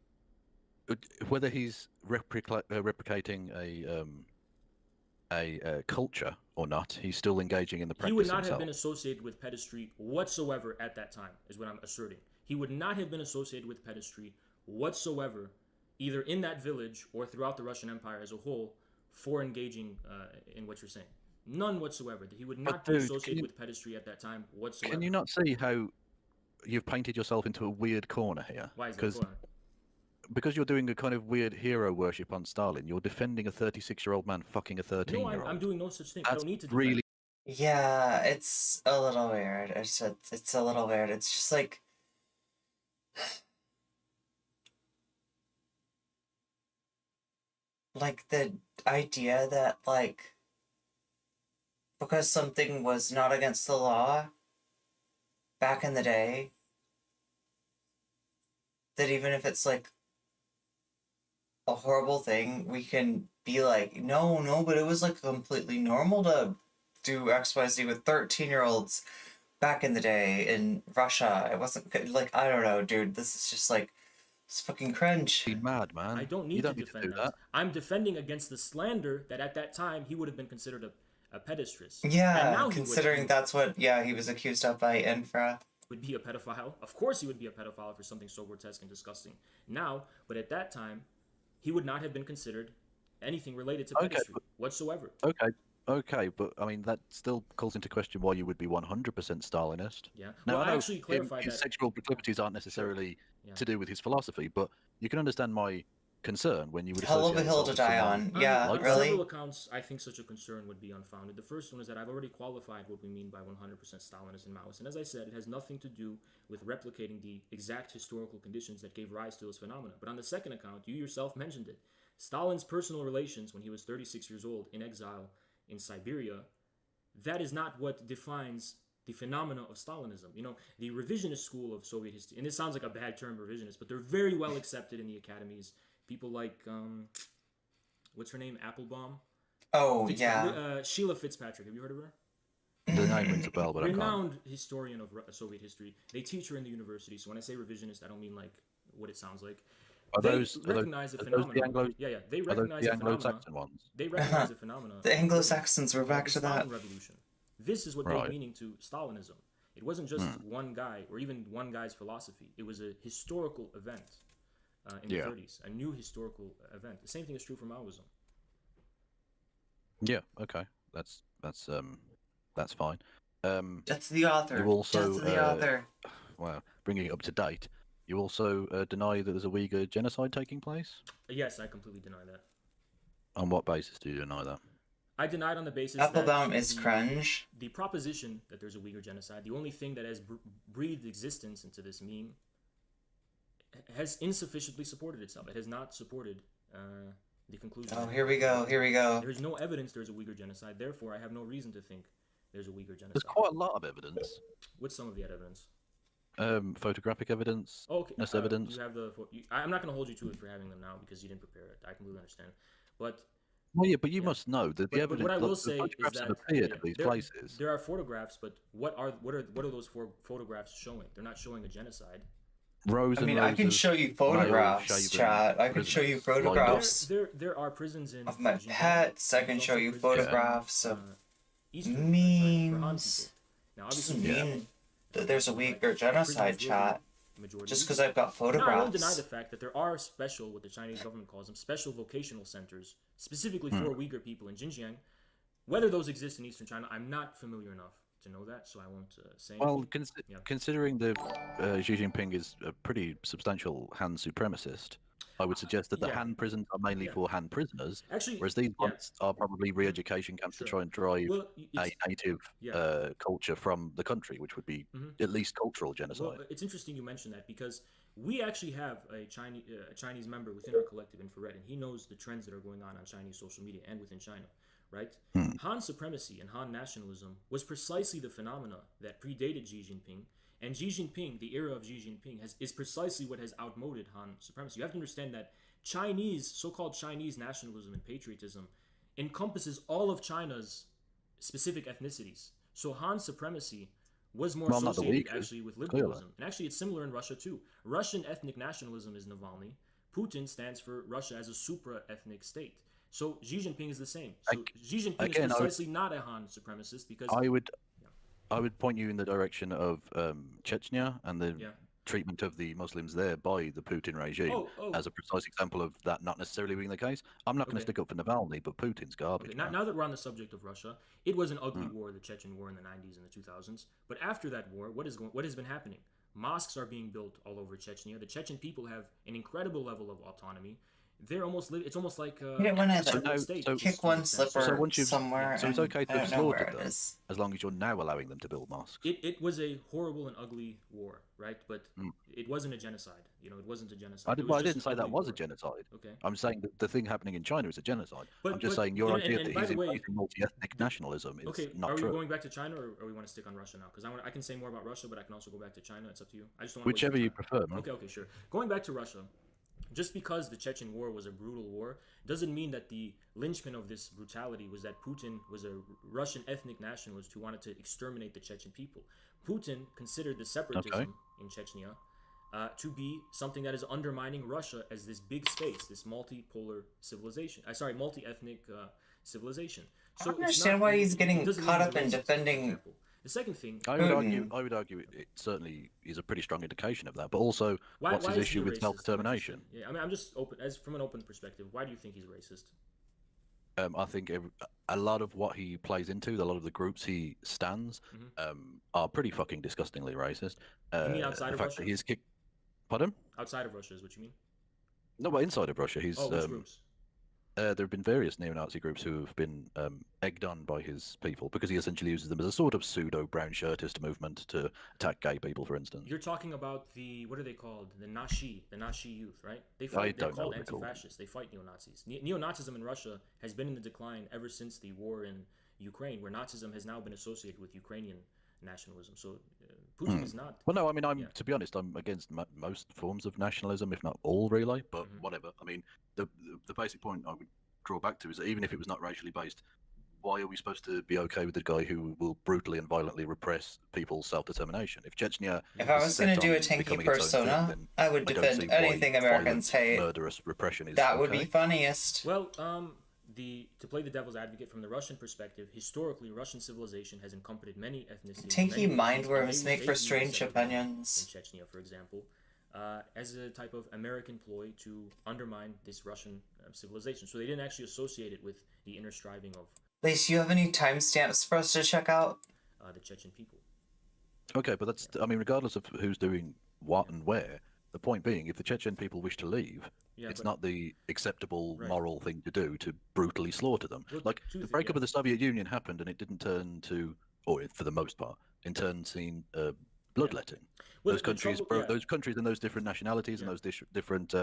S11: whether he's replicating a culture or not, he's still engaging in the practice.
S2: He would not
S11: himself.
S2: have been associated with pedestry whatsoever at that time, is what I'm asserting. He would not have been associated with pedestry whatsoever, either in that village or throughout the Russian Empire as a whole, for engaging in what you're saying. None whatsoever. He would not be associated with pedestry at that time whatsoever.
S11: Can you not see how you've painted yourself into a weird corner here?
S2: Why is that?
S11: Because you're doing a kind of weird hero worship on Stalin. You're defending a 36-year-old man fucking a 13-year-old.
S2: No, I'm doing no such thing. I don't need to do
S11: really.
S2: that.
S1: Yeah, it's a little weird. It's a little weird. It's just like. Like the idea that, like, because something was not against the law back in the day, that even if it's like a horrible thing, we can be like, no, but it was like completely normal to do XYZ with 13-year-olds back in the day in Russia. It wasn't good. Like, I don't know, dude. This is just like, it's fucking cringe.
S11: Be mad, man.
S2: I don't need to defend that. I'm defending against the slander that at that time he would have been considered a pedestress.
S1: Yeah, considering that's what, he was accused of by Infra.
S2: Would be a pedophile. Of course he would be a pedophile for something so grotesque and disgusting now, but at that time, he would not have been considered anything related to pedestry whatsoever.
S11: Okay, but I mean that still calls into question why you would be 100% Stalinist.
S2: Yeah.
S11: Now,
S2: well,
S11: I
S2: actually clarified
S11: his
S2: that
S11: sexual proclivities aren't necessarily to do with his philosophy, but you can understand my concern when you would
S1: hell of a hill to die on. Yeah,
S2: on
S1: really.
S2: several accounts, I think such a concern would be unfounded. The first one is that I've already qualified what we mean by 100% Stalinist and Maoist, and as I said, it has nothing to do with replicating the exact historical conditions that gave rise to those phenomena. But on the second account, you yourself mentioned it. Stalin's personal relations when he was 36 years old in exile in Siberia, that is not what defines the phenomena of Stalinism. You know, the revisionist school of Soviet history, and this sounds like a bad term, revisionist, but they're very well accepted in the academies. People like, what's her name? Applebaum?
S1: Oh, yeah.
S2: Sheila Fitzpatrick. Have you heard of her?
S11: The name rings a bell, but I can't.
S2: Renowned historian of Soviet history. They teach her in the university. So when I say revisionist, I don't mean like what it sounds like. They recognize the phenomenon. They recognize the
S11: Anglo-Saxon ones.
S2: They recognize the phenomena.
S1: The Anglo-Saxons were back to that.
S2: Revolution. This is what they meaning to Stalinism. It wasn't just one guy or even one guy's philosophy. It was a historical event in the 30s, a new historical event. The same thing is true for Maoism.
S11: Yeah. Okay. That's fine.
S1: That's the author.
S11: You also,
S1: That's the author.
S11: Well, bringing it up to date, you also deny that there's a Uyghur genocide taking place?
S2: Yes, I completely deny that.
S11: On what basis do you deny that?
S2: I denied on the basis
S1: Applebaum
S2: that
S1: is cringe.
S2: The proposition that there's a Uyghur genocide, the only thing that has breathed existence into this meme, has insufficiently supported itself. It has not supported the conclusion.
S1: Oh, here we go. Here we go.
S2: There's no evidence there's a Uyghur genocide. Therefore, I have no reason to think there's a Uyghur genocide.
S11: There's quite a lot of evidence.
S2: What's some of the evidence?
S11: Photographic evidence.
S2: Okay.
S11: Evidence.
S2: You have the. I'm not going to hold you to it for having them now because you didn't prepare it. I completely understand. But.
S11: Well, yeah, but you must know that the evidence.
S2: What I will say is that
S11: appeared at these places.
S2: There are photographs, but what are those photographs showing? They're not showing a genocide.
S1: I can show you photographs, chat. I can show you photographs.
S2: There are prisons in
S1: of my pets. I can show you photographs of memes.
S2: Now, obviously,
S1: mean that there's a Uyghur genocide, chat. Just because I've got photographs.
S2: No, I won't deny the fact that there are special, what the Chinese government calls them, special vocational centers, specifically for Uyghur people in Xinjiang. Whether those exist in Eastern China, I'm not familiar enough to know that, so I won't say anything.
S11: Well, considering that Xi Jinping is a pretty substantial Han supremacist, I would suggest that the Han prisons are mainly for Han prisoners, whereas these ones are probably re-education camps to try and drive a native culture from the country, which would be at least cultural genocide.
S2: Well, it's interesting you mention that because we actually have a Chinese member within our collective infrared, and he knows the trends that are going on Chinese social media and within China, right? Han supremacy and Han nationalism was precisely the phenomena that predated Xi Jinping. And Xi Jinping, the era of Xi Jinping, is precisely what has outmoded Han supremacy. You have to understand that so-called Chinese nationalism and patriotism encompasses all of China's specific ethnicities. So Han supremacy was more associated actually with liberalism. And actually it's similar in Russia too. Russian ethnic nationalism is Navalny. Putin stands for Russia as a supra-ethnic state. So Xi Jinping is the same. So Xi Jinping is precisely not a Han supremacist because...
S11: I would point you in the direction of Chechnya and the treatment of the Muslims there by the Putin regime as a precise example of that not necessarily being the case. I'm not going to stick up for Navalny, but Putin's garbage.
S2: Now that we're on the subject of Russia, it was an ugly war, the Chechen war in the 90s and the 2000s. But after that war, what has been happening? Mosques are being built all over Chechnya. The Chechen people have an incredible level of autonomy. It's almost like
S1: you didn't want to kick one slipper somewhere.
S11: So it's okay to have slaughtered them as long as you're now allowing them to build mosques.
S2: It was a horrible and ugly war, right? But it wasn't a genocide. It wasn't a genocide.
S11: I didn't say that was a genocide.
S2: Okay.
S11: I'm saying that the thing happening in China is a genocide. I'm just saying your idea that he's embracing multi-ethnic nationalism is not true.
S2: Are we going back to China or we want to stick on Russia now? Because I can say more about Russia, but I can also go back to China. It's up to you. I just don't want
S11: whichever you prefer, man.
S2: Okay, sure. Going back to Russia. Just because the Chechen war was a brutal war doesn't mean that the linchpin of this brutality was that Putin was a Russian ethnic nationalist who wanted to exterminate the Chechen people. Putin considered the separatism in Chechnya to be something that is undermining Russia as this big space, this multipolar civilization. Multi-ethnic civilization. So
S1: I don't understand why he's getting caught up in defending.
S2: The second thing,
S11: I would argue it certainly is a pretty strong indication of that. But also, what's his issue with self-determination?
S2: Yeah, I'm just open from an open perspective. Why do you think he's racist?
S11: I think a lot of what he plays into, a lot of the groups he stands, are pretty fucking disgustingly racist.
S2: You mean outside of Russia?
S11: Pardon?
S2: Outside of Russia is what you mean?
S11: No, but inside of Russia, he's.
S2: Which groups?
S11: There have been various neo-Nazi groups who have been egged on by his people because he essentially uses them as a sort of pseudo-brown shirtist movement to attack gay people, for instance.
S2: You're talking about what are they called? The Nashi youth, right? They're called anti-fascists. They fight neo-Nazis. Neo-Nazism in Russia has been in the decline ever since the war in Ukraine, where Nazism has now been associated with Ukrainian nationalism. So Putin is not.
S11: Well, no, I mean, to be honest, I'm against most forms of nationalism, if not all, really. But whatever. I mean, the basic point I would draw back to is that even if it was not racially based, why are we supposed to be okay with the guy who will brutally and violently repress people's self-determination? If Chechnya,
S1: if I was going to do a tanky persona, I would defend anything Americans hate.
S11: Murderous repression is
S1: that would be funniest.
S2: Well, to play the devil's advocate from the Russian perspective, historically Russian civilization has encompassed many ethnicities.
S1: Tanky mindworms make for strange opinions.
S2: In Chechnya, for example, as a type of American ploy to undermine this Russian civilization. So they didn't actually associate it with the inner striving of.
S1: Lace, you have any timestamps for us to check out?
S2: The Chechen people.
S11: Okay, but that's, I mean, regardless of who's doing what and where, the point being, if the Chechen people wish to leave, it's not the acceptable moral thing to do to brutally slaughter them.
S2: Well,
S11: like, the breakup of the Soviet Union happened and it didn't turn to, or for the most part, it turned to bloodletting.
S2: Well,
S11: those countries, those countries and those different nationalities and those different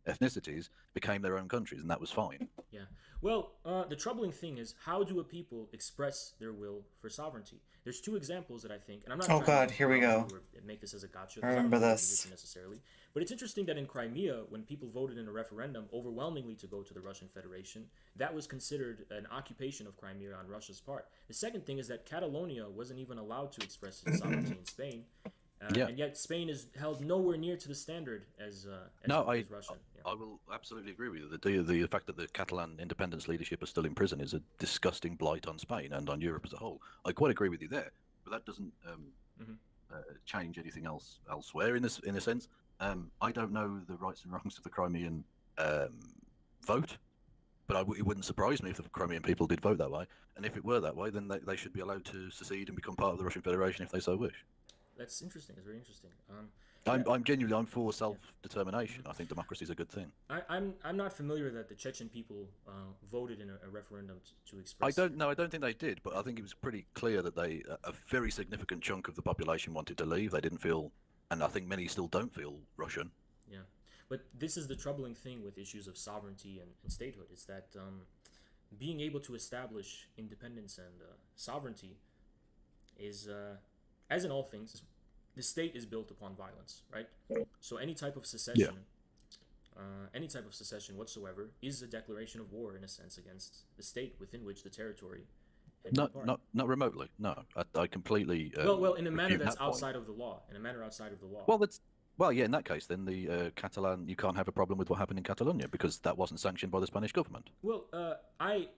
S11: ethnicities became their own countries, and that was fine.
S2: Yeah. Well, the troubling thing is, how do a people express their will for sovereignty? There's two examples that I think, and I'm not.
S1: Oh God, here we go.
S2: Make this as a gotcha.
S1: I remember this
S2: necessarily, but it's interesting that in Crimea, when people voted in a referendum overwhelmingly to go to the Russian Federation, that was considered an occupation of Crimea on Russia's part. The second thing is that Catalonia wasn't even allowed to express its sovereignty in Spain. And yet Spain is held nowhere near to the standard as Russia.
S11: I will absolutely agree with you. The fact that the Catalan independence leadership is still in prison is a disgusting blight on Spain and on Europe as a whole. I quite agree with you there, but that doesn't change anything else elsewhere in a sense. I don't know the rights and wrongs of the Crimean vote, but it wouldn't surprise me if the Crimean people did vote that way. And if it were that way, then they should be allowed to secede and become part of the Russian Federation if they so wish.
S2: That's interesting. It's very interesting.
S11: I'm for self-determination. I think democracy is a good thing.
S2: I'm not familiar that the Chechen people voted in a referendum to express.
S11: I don't think they did, but I think it was pretty clear that a very significant chunk of the population wanted to leave. They didn't feel, and I think many still don't feel Russian.
S2: Yeah, but this is the troubling thing with issues of sovereignty and statehood. Is that being able to establish independence and sovereignty is. As in all things, the state is built upon violence, right? So any type of secession, whatsoever, is a declaration of war in a sense against the state within which the territory.
S11: Not remotely. No, I completely.
S2: Well, in a manner that's outside of the law. In a manner outside of the law.
S11: Well, yeah. In that case, then the Catalan, you can't have a problem with what happened in Catalonia because that wasn't sanctioned by the Spanish government.
S2: Well, I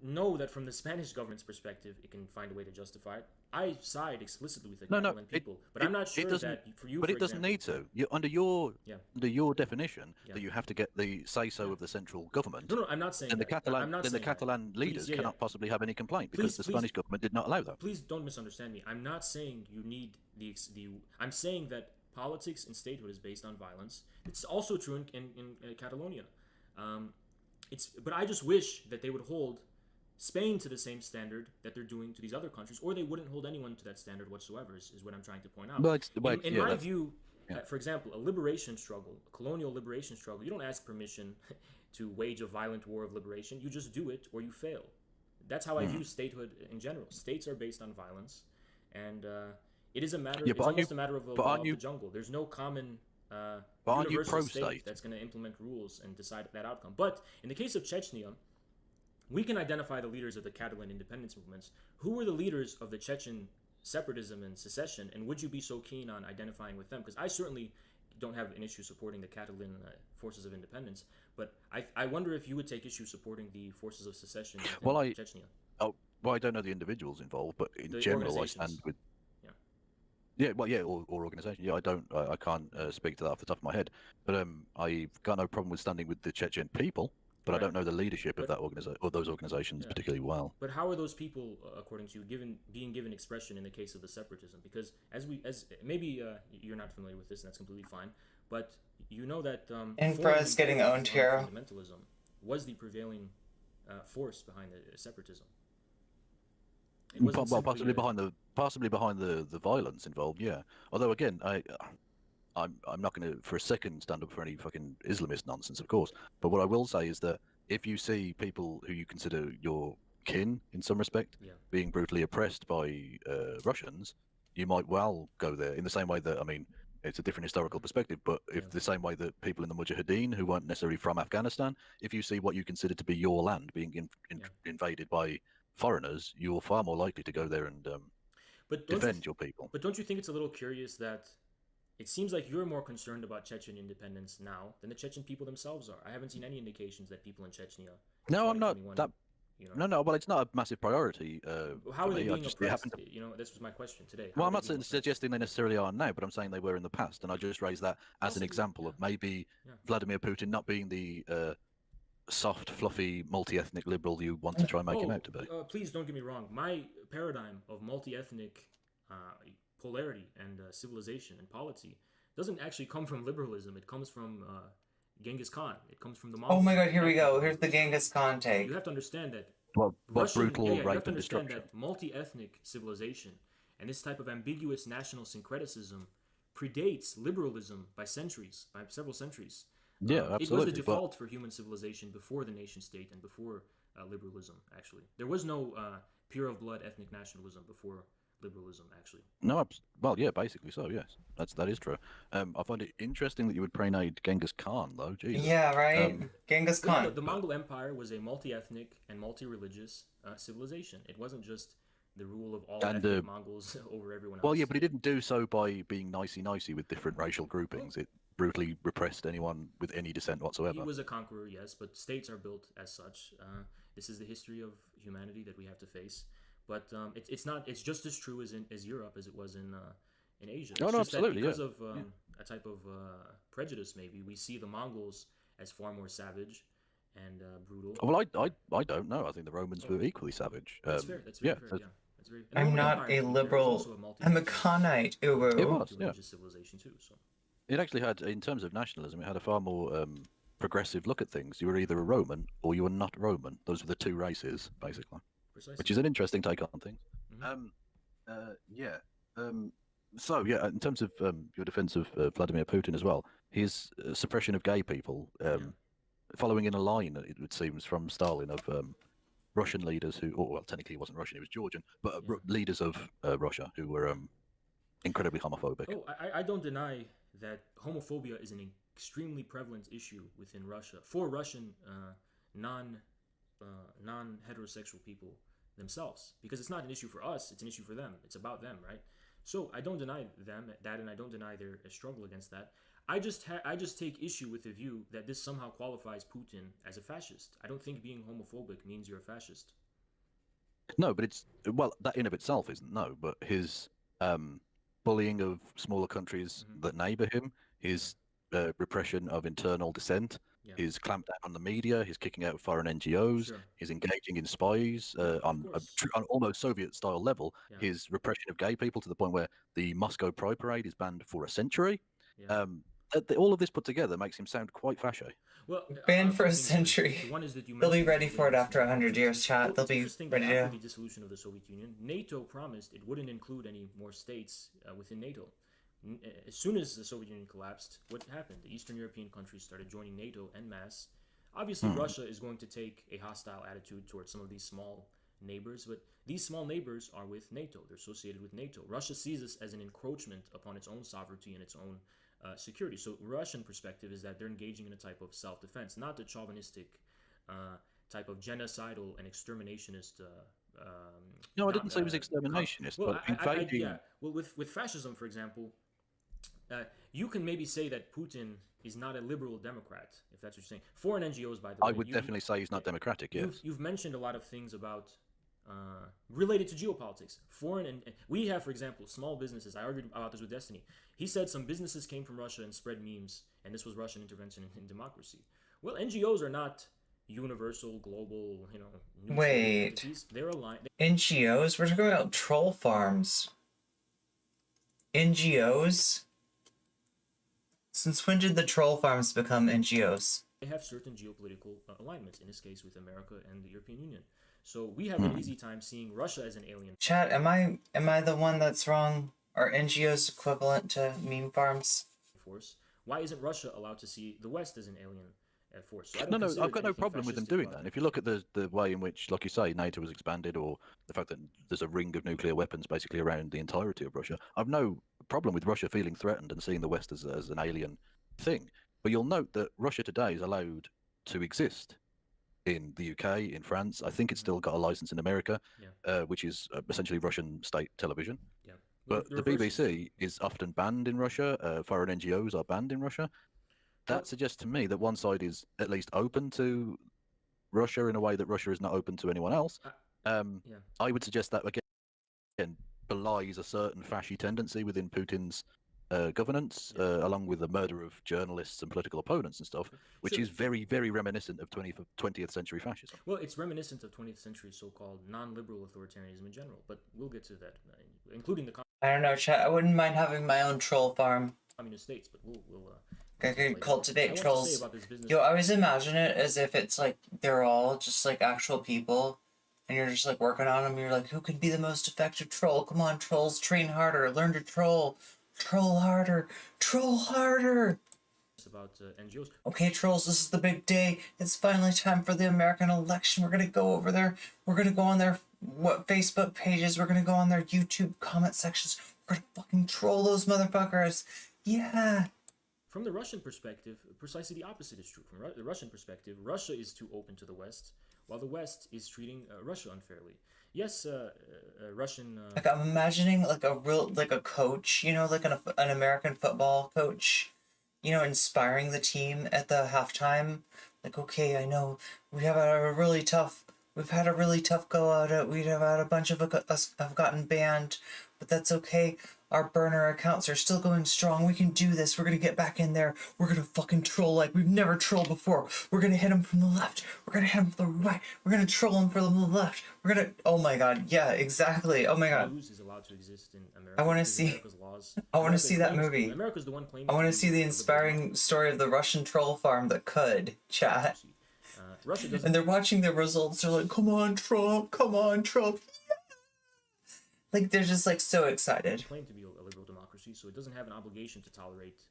S2: know that from the Spanish government's perspective, it can find a way to justify it. I side explicitly with the Catalan people, but I'm not sure that for you.
S11: But it doesn't need to. Under your definition, that you have to get the say-so of the central government.
S2: No, I'm not saying.
S11: And the Catalan leaders cannot possibly have any complaint because the Spanish government did not allow that.
S2: Please don't misunderstand me. I'm not saying you need the. I'm saying that politics and statehood is based on violence. It's also true in Catalonia. But I just wish that they would hold Spain to the same standard that they're doing to these other countries, or they wouldn't hold anyone to that standard whatsoever, is what I'm trying to point out. In my view, for example, a liberation struggle, a colonial liberation struggle, you don't ask permission to wage a violent war of liberation. You just do it or you fail. That's how I view statehood in general. States are based on violence, and it is a matter. It's almost a matter of the law of the jungle. There's no common universal state that's going to implement rules and decide that outcome. But in the case of Chechnya, we can identify the leaders of the Catalan independence movements. Who were the leaders of the Chechen separatism and secession, and would you be so keen on identifying with them? Because I certainly don't have an issue supporting the Catalan forces of independence, but I wonder if you would take issue supporting the forces of secession in Chechnya.
S11: I don't know the individuals involved, but in general, I stand with. Or organization. Yeah, I can't speak to that off the top of my head, but I've got no problem with standing with the Chechen people. But I don't know the leadership of that organization or those organizations particularly well.
S2: But how are those people, according to you, being given expression in the case of the separatism? Because as maybe you're not familiar with this, and that's completely fine. But you know that
S1: Infra's getting owned here.
S2: Fundamentalism was the prevailing force behind the separatism.
S11: Possibly behind the violence involved. Yeah. Although again, I'm not going to, for a second, stand up for any fucking Islamist nonsense, of course. But what I will say is that if you see people who you consider your kin in some respect, being brutally oppressed by Russians, you might well go there in the same way that, I mean, it's a different historical perspective, but if the same way that people in the Mujahideen who weren't necessarily from Afghanistan, if you see what you consider to be your land being invaded by foreigners, you're far more likely to go there and defend your people.
S2: But don't you think it's a little curious that it seems like you're more concerned about Chechen independence now than the Chechen people themselves are? I haven't seen any indications that people in Chechnya.
S11: No, I'm not. That, you know? No. Well, it's not a massive priority.
S2: How are they being oppressed? You know, this was my question today.
S11: Well, I'm not suggesting they necessarily are now, but I'm saying they were in the past, and I just raised that as an example of maybe Vladimir Putin not being the soft, fluffy, multi-ethnic liberal you want to try and make him out to be.
S2: Please don't get me wrong. My paradigm of multi-ethnic polarity and civilization and polity doesn't actually come from liberalism. It comes from Genghis Khan. It comes from the Mongols.
S1: Oh my god, here we go. Here's the Genghis Khan take.
S2: You have to understand that
S11: brutal rape and
S2: destruction.
S11: destruction.
S2: That multi-ethnic civilization and this type of ambiguous national syncretism predates liberalism by centuries, by several centuries.
S11: Yeah, absolutely.
S2: It was the default for human civilization before the nation state and before liberalism, actually. There was no pure of blood ethnic nationalism before liberalism, actually.
S11: No, well, yeah, basically so, yes. That is true. I find it interesting that you would praise Genghis Khan, though. Jesus.
S1: Yeah, right? Genghis Khan.
S2: Yeah, the Mongol Empire was a multi-ethnic and multi-religious civilization. It wasn't just the rule of all ethnic Mongols over everyone else.
S11: Well, yeah, but he didn't do so by being nicey-nicey with different racial groupings. It brutally repressed anyone with any dissent whatsoever.
S2: He was a conqueror, yes, but states are built as such. This is the history of humanity that we have to face. But it's just as true as Europe as it was in Asia.
S11: No,
S2: it's
S11: absolutely,
S2: because of a type of prejudice, maybe we see the Mongols as far more savage and brutal.
S11: Well, I don't know. I think the Romans were equally savage.
S2: That's fair. That's very fair. Yeah. That's very.
S1: I'm not a liberal. I'm a Khanite.
S11: It was, yeah.
S2: Civilization too. So
S11: it actually had, in terms of nationalism, it had a far more progressive look at things. You were either a Roman or you were not Roman. Those were the two races, basically.
S2: Precisely.
S11: Which is an interesting take on things. So, yeah, in terms of your defense of Vladimir Putin as well, his suppression of gay people, following in a line, it seems, from Stalin of Russian leaders who, well, technically he wasn't Russian, he was Georgian, but leaders of Russia who were incredibly homophobic.
S2: Oh, I don't deny that homophobia is an extremely prevalent issue within Russia for Russian non-heterosexual people themselves, because it's not an issue for us, it's an issue for them. It's about them, right? So I don't deny them that, and I don't deny their struggle against that. I just take issue with the view that this somehow qualifies Putin as a fascist. I don't think being homophobic means you're a fascist.
S11: No, but it's, well, that in of itself isn't, no, but his bullying of smaller countries that neighbor him, his repression of internal dissent, his clampdown on the media, his kicking out of foreign NGOs, his engaging in spies on almost Soviet-style level, his repression of gay people to the point where the Moscow Pride Parade is banned for a century. All of this put together makes him sound quite fashy.
S1: Well, banned for a century.
S2: The one is that
S1: they'll be ready for it after 100 years, chat. They'll be ready to.
S2: After the dissolution of the Soviet Union, NATO promised it wouldn't include any more states within NATO. As soon as the Soviet Union collapsed, what happened? The Eastern European countries started joining NATO en masse. Obviously, Russia is going to take a hostile attitude towards some of these small neighbors, but these small neighbors are with NATO. They're associated with NATO. Russia sees this as an encroachment upon its own sovereignty and its own security. So Russian perspective is that they're engaging in a type of self-defense, not the chauvinistic type of genocidal and exterminationist.
S11: No, I didn't say it was exterminationist, but invading.
S2: Well, with fascism, for example, you can maybe say that Putin is not a liberal Democrat, if that's what you're saying. Foreign NGOs, by the way.
S11: I would definitely say he's not democratic, yes.
S2: You've mentioned a lot of things about related to geopolitics. Foreign and we have, for example, small businesses. I argued about this with Destiny. He said some businesses came from Russia and spread memes, and this was Russian intervention in democracy. Well, NGOs are not universal, global, neutral entities. They're aligned.
S1: NGOs? We're talking about troll farms. NGOs? Since when did the troll farms become NGOs?
S2: They have certain geopolitical alignments, in this case with America and the European Union. So we have an easy time seeing Russia as an alien.
S1: Chat, am I the one that's wrong? Are NGOs equivalent to meme farms?
S2: Force. Why isn't Russia allowed to see the West as an alien force. So I don't
S11: No,
S2: consider
S11: I've got no
S2: anything
S11: problem with them
S2: fascistic
S11: doing
S2: about
S11: that. And
S2: it.
S11: if you look at the way in which, like you say, NATO was expanded, or the fact that there's a ring of nuclear weapons basically around the entirety of Russia, I've no problem with Russia feeling threatened and seeing the West as an alien thing. But you'll note that Russia today is allowed to exist in the UK, in France. I think it's still got a license in America, which is essentially Russian state television.
S2: Yeah.
S11: But the BBC is often banned in Russia. Foreign NGOs are banned in Russia. That suggests to me that one side is at least open to Russia in a way that Russia is not open to anyone else. I would suggest that again belies a certain fascist tendency within Putin's governance, along with the murder of journalists and political opponents and stuff, which is very, very reminiscent of 20th century fascism.
S2: Well, it's reminiscent of 20th century so-called non-liberal authoritarianism in general, but we'll get to that, including the
S1: I don't know, chat. I wouldn't mind having my own troll farm.
S2: communist states, but we'll
S1: I could cultivate
S2: I want to
S1: trolls.
S2: say about this business-
S1: Yo, I always imagine it as if it's like they're all just like actual people, and you're just like working on them. You're like, who could be the most effective troll? Come on, trolls, train harder, learn to troll, troll harder, troll harder.
S2: About NGOs.
S1: Okay, trolls, this is the big day. It's finally time for the American election. We're gonna go over there. We're gonna go on their Facebook pages. We're gonna go on their YouTube comment sections. We're gonna fucking troll those motherfuckers. Yeah.
S2: From the Russian perspective, precisely the opposite is true. From the Russian perspective, Russia is too open to the West, while the West is treating Russia unfairly. Yes, Russian.
S1: Like I'm imagining like a coach, you know, like an American football coach, you know, inspiring the team at the halftime. Like, okay, I know we've had a really tough go at it. We've had a bunch of us have gotten banned, but that's okay. Our burner accounts are still going strong. We can do this. We're gonna get back in there. We're gonna fucking troll like we've never trolled before. We're gonna hit him from the left. We're gonna hit him from the right. We're gonna troll him from the left. We're gonna. Oh my god. Yeah, exactly. Oh my god.
S2: News is allowed to exist in America.
S1: I want to see. I want to see that movie.
S2: America's the one claiming.
S1: I want to see the inspiring story of the Russian troll farm that could chat.
S2: Russia doesn't.
S1: And they're watching the results. They're like, "Come on, Trump! Come on, Trump!" Like they're just like so excited.
S2: Claim to be a liberal democracy, so it doesn't have an obligation to tolerate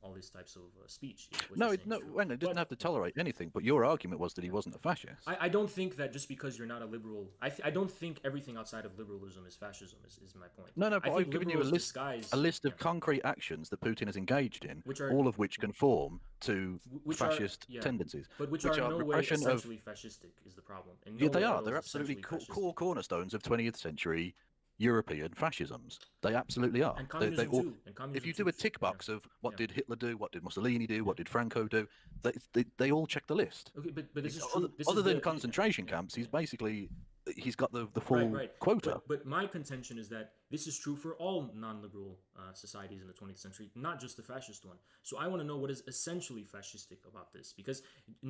S2: all these types of speech.
S11: No, it doesn't have to tolerate anything. But your argument was that he wasn't a fascist.
S2: I don't think that just because you're not a liberal, I don't think everything outside of liberalism is fascism. Is my point.
S11: No, but I've given you a list of concrete actions that Putin has engaged in, all of which conform to fascist tendencies.
S2: But which are in no way essentially fascistic is the problem.
S11: Yeah, they are. They're absolutely core cornerstones of 20th century European fascisms. They absolutely are.
S2: And communism too.
S11: If you do a tick box of what did Hitler do, what did Mussolini do, what did Franco do, they all check the list.
S2: Okay, but this is true.
S11: Other than concentration camps, he's got the full quota.
S2: But my contention is that this is true for all non-liberal societies in the 20th century, not just the fascist one. So I want to know what is essentially fascistic about this, because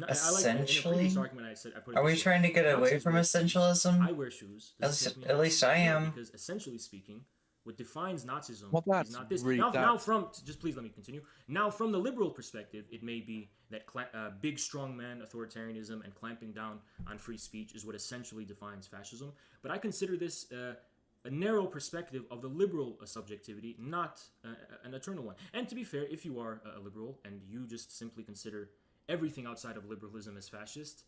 S1: essentially,
S2: in a previous argument I said,
S1: are we trying to get away from essentialism?
S2: I wear shoes.
S1: At least I am.
S2: Because essentially speaking, what defines Nazism
S11: that's
S2: is not this.
S11: really
S2: Now, from just please let me continue. Now, from the liberal perspective, it may be that big strongman authoritarianism and clamping down on free speech is what essentially defines fascism. But I consider this a narrow perspective of the liberal subjectivity, not an eternal one. And to be fair, if you are a liberal and you just simply consider everything outside of liberalism as fascist,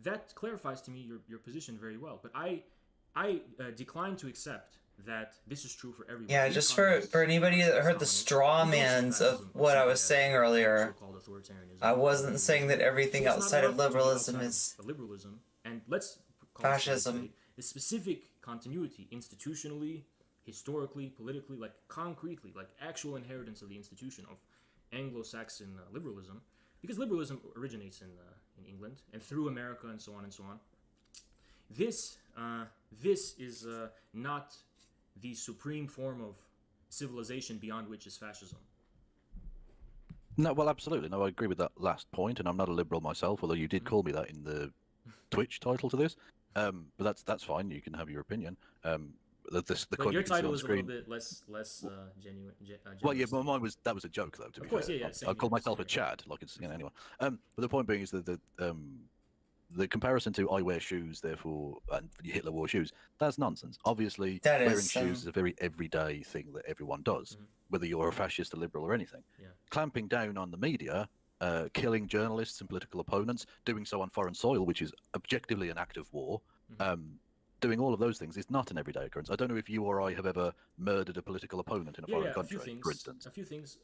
S2: that clarifies to me your position very well. But I decline to accept that this is true for everyone.
S1: Yeah, just for anybody that heard the straw mans of what I was saying earlier, I wasn't saying that everything outside of liberalism is
S2: liberalism, and let's call
S1: fascism.
S2: The specific continuity, institutionally, historically, politically, like concretely, like actual inheritance of the institution of Anglo-Saxon liberalism, because liberalism originates in England and through America and so on and so on. This is not the supreme form of civilization beyond which is fascism.
S11: No, well, absolutely. No, I agree with that last point, and I'm not a liberal myself, although you did call me that in the Twitch title to this. But that's fine. You can have your opinion.
S2: But your title is a little bit less genuine.
S11: Well, yeah, but mine was a joke though. To be fair,
S2: yeah.
S11: I call myself a Chad, like it's anyway. But the point being is that the comparison to I wear shoes, therefore and Hitler wore shoes, that's nonsense. Obviously, wearing shoes is a very everyday thing that everyone does, whether you're a fascist, a liberal, or anything.
S2: Yeah.
S11: Clamping down on the media killing journalists and political opponents, doing so on foreign soil, which is objectively an act of war. Doing all of those things is not an everyday occurrence. I don't know if you or I have ever murdered a political opponent in a foreign country, for instance.
S2: A few things.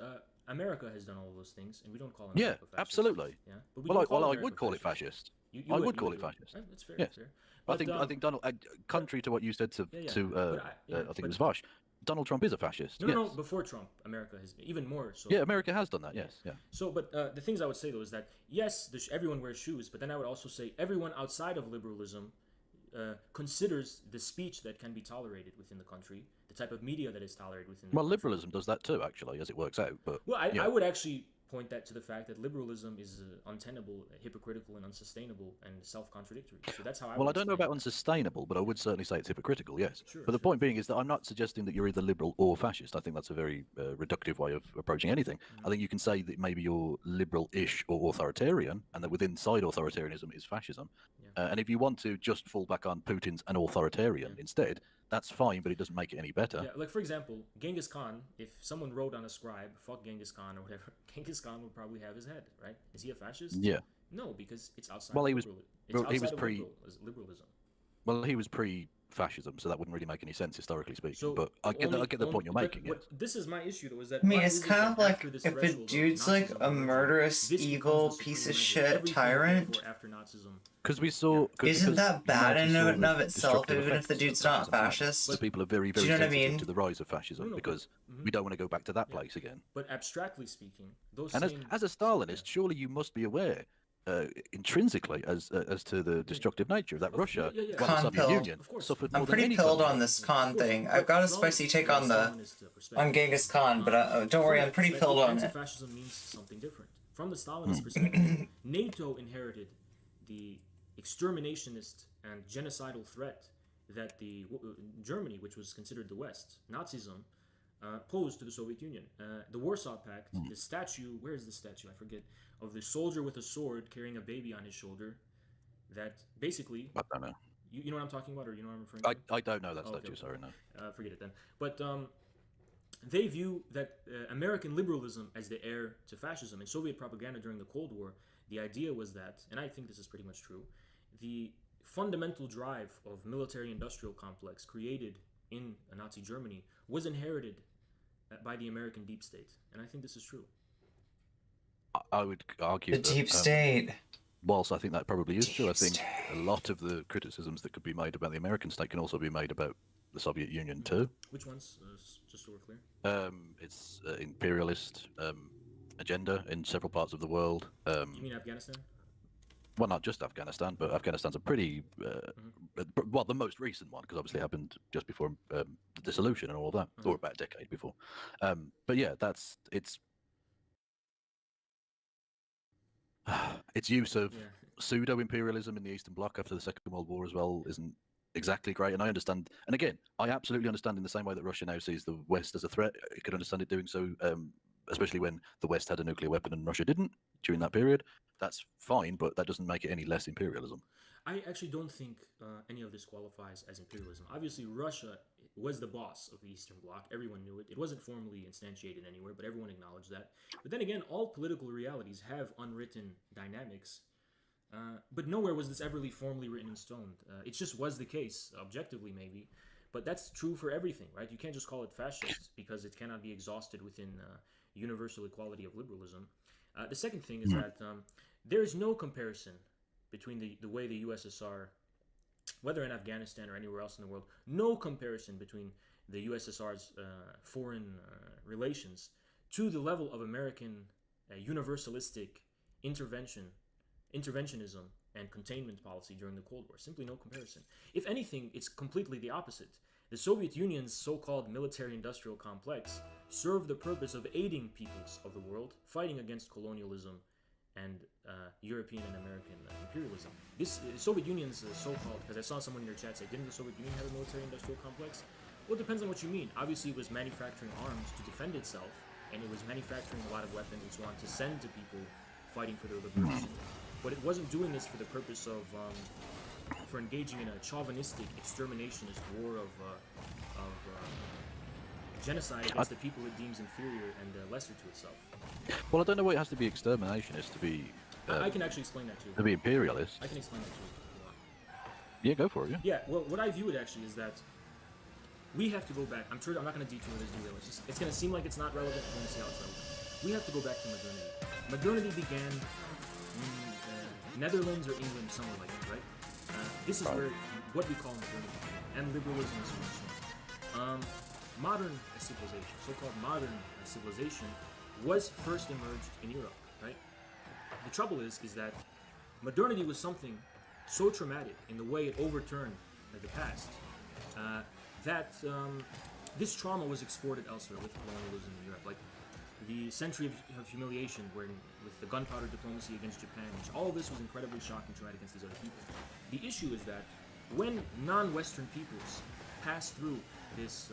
S2: America has done all of those things, and we don't call them.
S11: Yeah, absolutely.
S2: Yeah, but
S11: I would call it fascist. I would call it fascist.
S2: That's fair.
S11: Yes.
S2: Fair.
S11: I
S2: But,
S11: think Donald, contrary to what you said to I think
S2: but-
S11: it was Vaush, Donald Trump is a fascist.
S2: No, before Trump, America has even more so.
S11: Yeah, America has done that. Yes, yeah.
S2: So, but the things I would say though is that yes, everyone wears shoes, but then I would also say everyone outside of liberalism considers the speech that can be tolerated within the country, the type of media that is tolerated within.
S11: Well, liberalism does that too, actually, as it works out. But
S2: well, I would actually point that to the fact that liberalism is untenable, hypocritical, and unsustainable, and self-contradictory. So that's how I.
S11: Well, I don't know about unsustainable, but I would certainly say it's hypocritical. Yes.
S2: Sure,
S11: but the point being is that I'm not suggesting that you're either liberal or fascist. I think that's a very reductive way of approaching anything. I think you can say that maybe you're liberal-ish or authoritarian, and that within inside authoritarianism is fascism. And if you want to just fall back on Putin's an authoritarian instead, that's fine, but it doesn't make it any better.
S2: Yeah, like for example, Genghis Khan, if someone wrote on a scribe, fuck Genghis Khan or whatever, Genghis Khan would probably have his head, right? Is he a fascist?
S11: Yeah.
S2: No, because it's outside
S11: Well,
S2: of
S11: he was
S2: liberalism.
S11: Well, he was pre-fascism, so that wouldn't really make any sense historically speaking.
S2: So
S11: but I get the point you're making. Yes.
S2: This is my issue, though, is that
S1: I mean, it's kind of like if a dude's like a murderous, evil piece of shit tyrant.
S11: Because we saw.
S1: Isn't that bad in and of itself, even if the dude's not fascist?
S11: So people are very,
S1: Do
S11: very
S1: you know what I
S11: sensitive
S1: mean?
S11: to the rise of fascism because we don't want to go back to that place again.
S2: But abstractly speaking, those
S11: And
S2: same...
S11: as a Stalinist, surely you must be aware. Intrinsically, as to the destructive nature of that Russia, while the
S1: Con
S11: Soviet
S1: pill.
S11: Union suffered more
S1: I'm
S11: than
S1: pretty
S11: any
S1: pilled
S11: country.
S1: on this Khan thing. I've got a spicy take on Genghis Khan, but don't worry, I'm pretty pilled on it.
S2: Anti-fascism means something different. From the Stalinist perspective, NATO inherited the exterminationist and genocidal threat that Germany, which was considered the West, Nazism, posed to the Soviet Union. The Warsaw Pact, the statue, where is the statue? I forget, of the soldier with a sword carrying a baby on his shoulder, that basically...
S11: I don't know.
S2: You know what I'm talking about, or you know what I'm referring to?
S11: I don't know that statue,
S2: Okay.
S11: sorry, no.
S2: Forget it then. But they view that American liberalism as the heir to fascism. In Soviet propaganda during the Cold War, the idea was that, and I think this is pretty much true, the fundamental drive of military-industrial complex created in Nazi Germany was inherited by the American deep state. And I think this is true.
S11: I would argue
S1: The
S11: that,
S1: deep state.
S11: Whilst I think that probably is true, I think a lot of the criticisms that could be made about the American state can also be made about the Soviet Union too.
S2: Which ones? Just so we're clear.
S11: It's imperialist agenda in several parts of the world.
S2: You mean Afghanistan?
S11: Well, not just Afghanistan, but Afghanistan's a pretty, well, the most recent one, because obviously it happened just before the dissolution and all of that, or about a decade before. But yeah, its use of pseudo-imperialism in the Eastern Bloc after the Second World War as well isn't exactly great. And I understand, and again, I absolutely understand in the same way that Russia now sees the West as a threat. It could understand it doing so, especially when the West had a nuclear weapon and Russia didn't during that period. That's fine, but that doesn't make it any less imperialism.
S2: I actually don't think any of this qualifies as imperialism. Obviously, Russia was the boss of the Eastern Bloc. Everyone knew it. It wasn't formally instantiated anywhere, but everyone acknowledged that. But then again, all political realities have unwritten dynamics. But nowhere was this ever formally written in stone. It just was the case, objectively maybe. But that's true for everything, right? You can't just call it fascist because it cannot be exhausted within universal equality of liberalism. The second thing is that there is no comparison between the way the USSR, whether in Afghanistan or anywhere else in the world, no comparison between the USSR's foreign relations to the level of American universalistic interventionism and containment policy during the Cold War. Simply no comparison. If anything, it's completely the opposite. The Soviet Union's so-called military-industrial complex served the purpose of aiding peoples of the world fighting against colonialism and European and American imperialism. This Soviet Union's so-called, because I saw someone in your chat say, didn't the Soviet Union have a military-industrial complex? Well, it depends on what you mean. Obviously, it was manufacturing arms to defend itself, and it was manufacturing a lot of weapons and so on to send to people fighting for their liberation. But it wasn't doing this for the purpose of, for engaging in a chauvinistic, exterminationist war of genocide against the people it deems inferior and lesser to itself.
S11: Well, I don't know why it has to be exterminationist to be.
S2: I can actually explain that to you.
S11: To be imperialist.
S2: I can explain that to you.
S11: Yeah, go for it. Yeah.
S2: Yeah. Well, what I view it actually is that we have to go back. I'm sure I'm not going to detour this derail. It's going to seem like it's not relevant. We're going to see how it's relevant. We have to go back to modernity. Modernity began in Netherlands or England, somewhere like that, right? This is where what we call modernity began, and liberalism is from. Modern civilization, so-called modern civilization, was first emerged in Europe, right? The trouble is that modernity was something so traumatic in the way it overturned the past that this trauma was exported elsewhere with colonialism in Europe, like the century of humiliation, where with the gunpowder diplomacy against Japan, which all of this was incredibly shocking, traumatic against these other people. The issue is that when non-Western peoples pass through this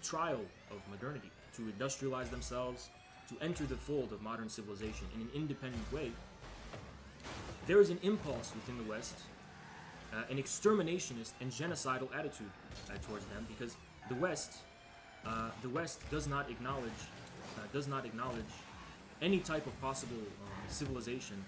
S2: trial of modernity to industrialize themselves, to enter the fold of modern civilization in an independent way, there is an impulse within the West, an exterminationist and genocidal attitude towards them, because the West does not acknowledge any type of possible civilization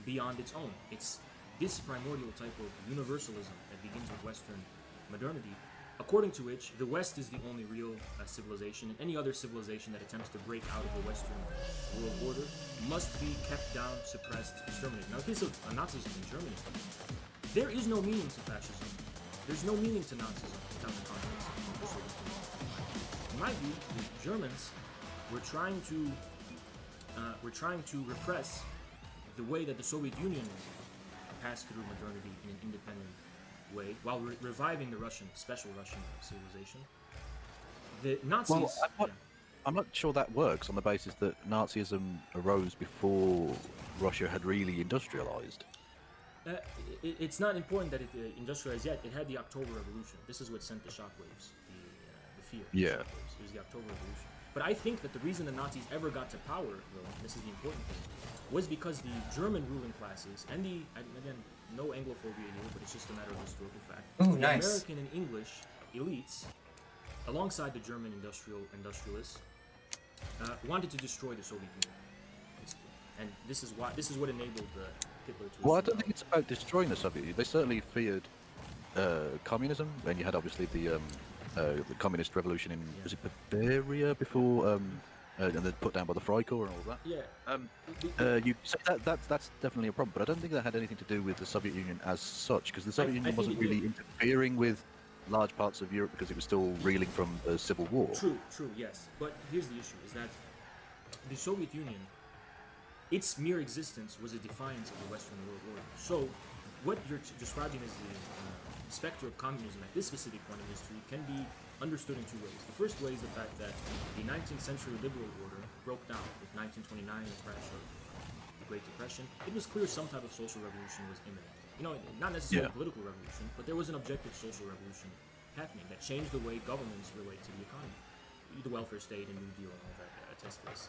S2: beyond its own. It's this primordial type of universalism that begins with Western modernity, according to which the West is the only real civilization, and any other civilization that attempts to break out of the Western world order must be kept down, suppressed, exterminated. Now, in the case of Nazism in Germany, there is no meaning to fascism. There's no meaning to Nazism without the context of the Soviet Union. In my view, the Germans were trying to repress the way that the Soviet Union passed through modernity in an independent way, while reviving the special Russian civilization. The Nazis.
S11: Well, I'm not sure that works on the basis that Nazism arose before Russia had really industrialized.
S2: It's not important that it industrialized yet. It had the October Revolution. This is what sent the shockwaves, the fear.
S11: Yeah.
S2: It was the October Revolution. But I think that the reason the Nazis ever got to power, though, and this is the important thing, was because the German ruling classes, and again, no Anglophobia here, but it's just a matter of historical fact.
S1: Ooh,
S2: the
S1: nice.
S2: American and English elites, alongside the German industrialists, wanted to destroy the Soviet Union, basically. And this is what enabled Hitler to.
S11: Well, I don't think it's about destroying the Soviet Union. They certainly feared communism, and you had obviously the communist revolution in was it Bavaria before, and then put down by the Freikorps and all that.
S2: Yeah.
S11: So that's definitely a problem, but I don't think that had anything to do with the Soviet Union as such, because the Soviet Union wasn't really interfering with large parts of Europe because it was still reeling from a civil war.
S2: True, yes. But here's the issue: is that the Soviet Union, its mere existence was a defiance of the Western world order. So, what you're describing as the specter of communism at this specific point in history can be understood in two ways. The first way is the fact that the 19th century liberal order broke down with 1929, the crash of the Great Depression. It was clear some type of social revolution was imminent. You know, not necessarily a political revolution, but there was an objective social revolution happening that changed the way governments relate to the economy. The welfare state and New Deal and all that attest to this.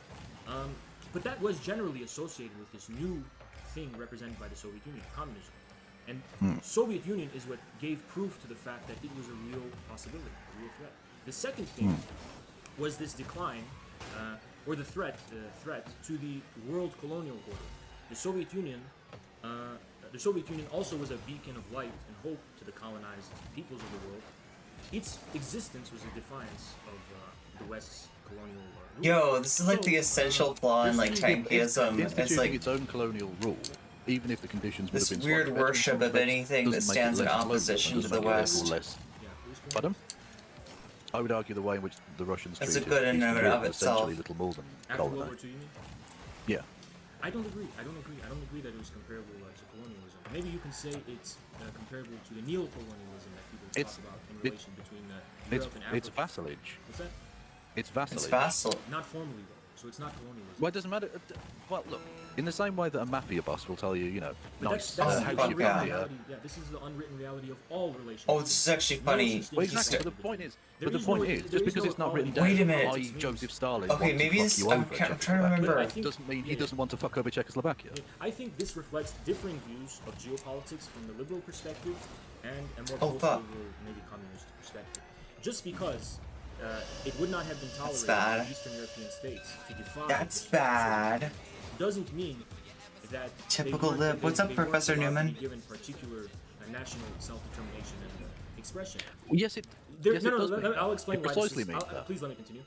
S2: But that was generally associated with this new thing represented by the Soviet Union, communism. And Soviet Union is what gave proof to the fact that it was a real possibility, a real threat. The second thing was this decline, or the threat to the world colonial order. The Soviet Union also was a beacon of light and hope to the colonized peoples of the world. Its existence was a defiance of the West's colonial rule.
S1: Yo, this is like the essential flaw in like tankyism. It's like
S11: its own colonial rule. Even if the conditions would
S1: this
S11: have been
S1: weird worship of anything that stands in opposition to the West.
S11: Pardon? I would argue the way in which the Russians
S1: It's a
S11: treated
S1: good in
S11: Eastern
S1: and
S11: Europe
S1: of
S11: was
S1: itself.
S11: essentially little more than
S2: After World War
S11: colonized.
S2: II, you mean?
S11: Yeah.
S2: I don't agree that it was comparable to colonialism. Maybe you can say it's comparable to the neo-colonialism that people talk about in relation between Europe and Africa.
S11: It's vassalage.
S2: What's that?
S11: It's vassalage.
S1: It's vassal.
S2: Not formally though, so it's not colonialism.
S11: Well, it doesn't matter. Well, look, in the same way that a mafia boss will tell you, you know,
S2: But
S11: nice,
S2: that's
S11: how
S2: the
S11: do you
S2: unwritten
S11: come here?
S2: reality. Yeah, this is the unwritten reality of all relationships.
S1: Oh, this is actually funny.
S11: Well, exactly. But the point is, just
S2: there
S11: because
S2: no
S11: it's not written
S2: equality.
S11: down,
S1: Wait a minute.
S11: i.e. Joseph Stalin
S1: Okay,
S11: wants
S1: maybe
S11: to
S1: this.
S11: fuck you
S1: I'm
S11: over
S1: trying to
S11: Czechoslovakia,
S1: remember.
S11: doesn't mean he doesn't want to fuck over Czechoslovakia.
S2: I think this reflects differing views of geopolitics from the liberal perspective and a more
S1: Oh, fuck.
S2: post-liberal, maybe communist perspective. Just because it would not have been tolerated
S1: bad.
S2: in Eastern European states to define.
S1: That's
S2: the
S1: bad.
S2: Doesn't mean that
S1: Typical
S2: they weren't-
S1: lib. What's
S2: they
S1: up,
S2: weren't
S1: Professor
S2: allowed to be
S1: Newman?
S2: Given particular national self-determination and expression.
S11: Yes, it.
S2: There,
S11: yes,
S2: no,
S11: it
S2: no,
S11: does
S2: no,
S11: mean
S2: I'll
S11: that.
S2: explain
S11: It
S2: why.
S11: precisely
S2: This is,
S11: means
S2: I'll-
S11: that.
S2: please let me continue.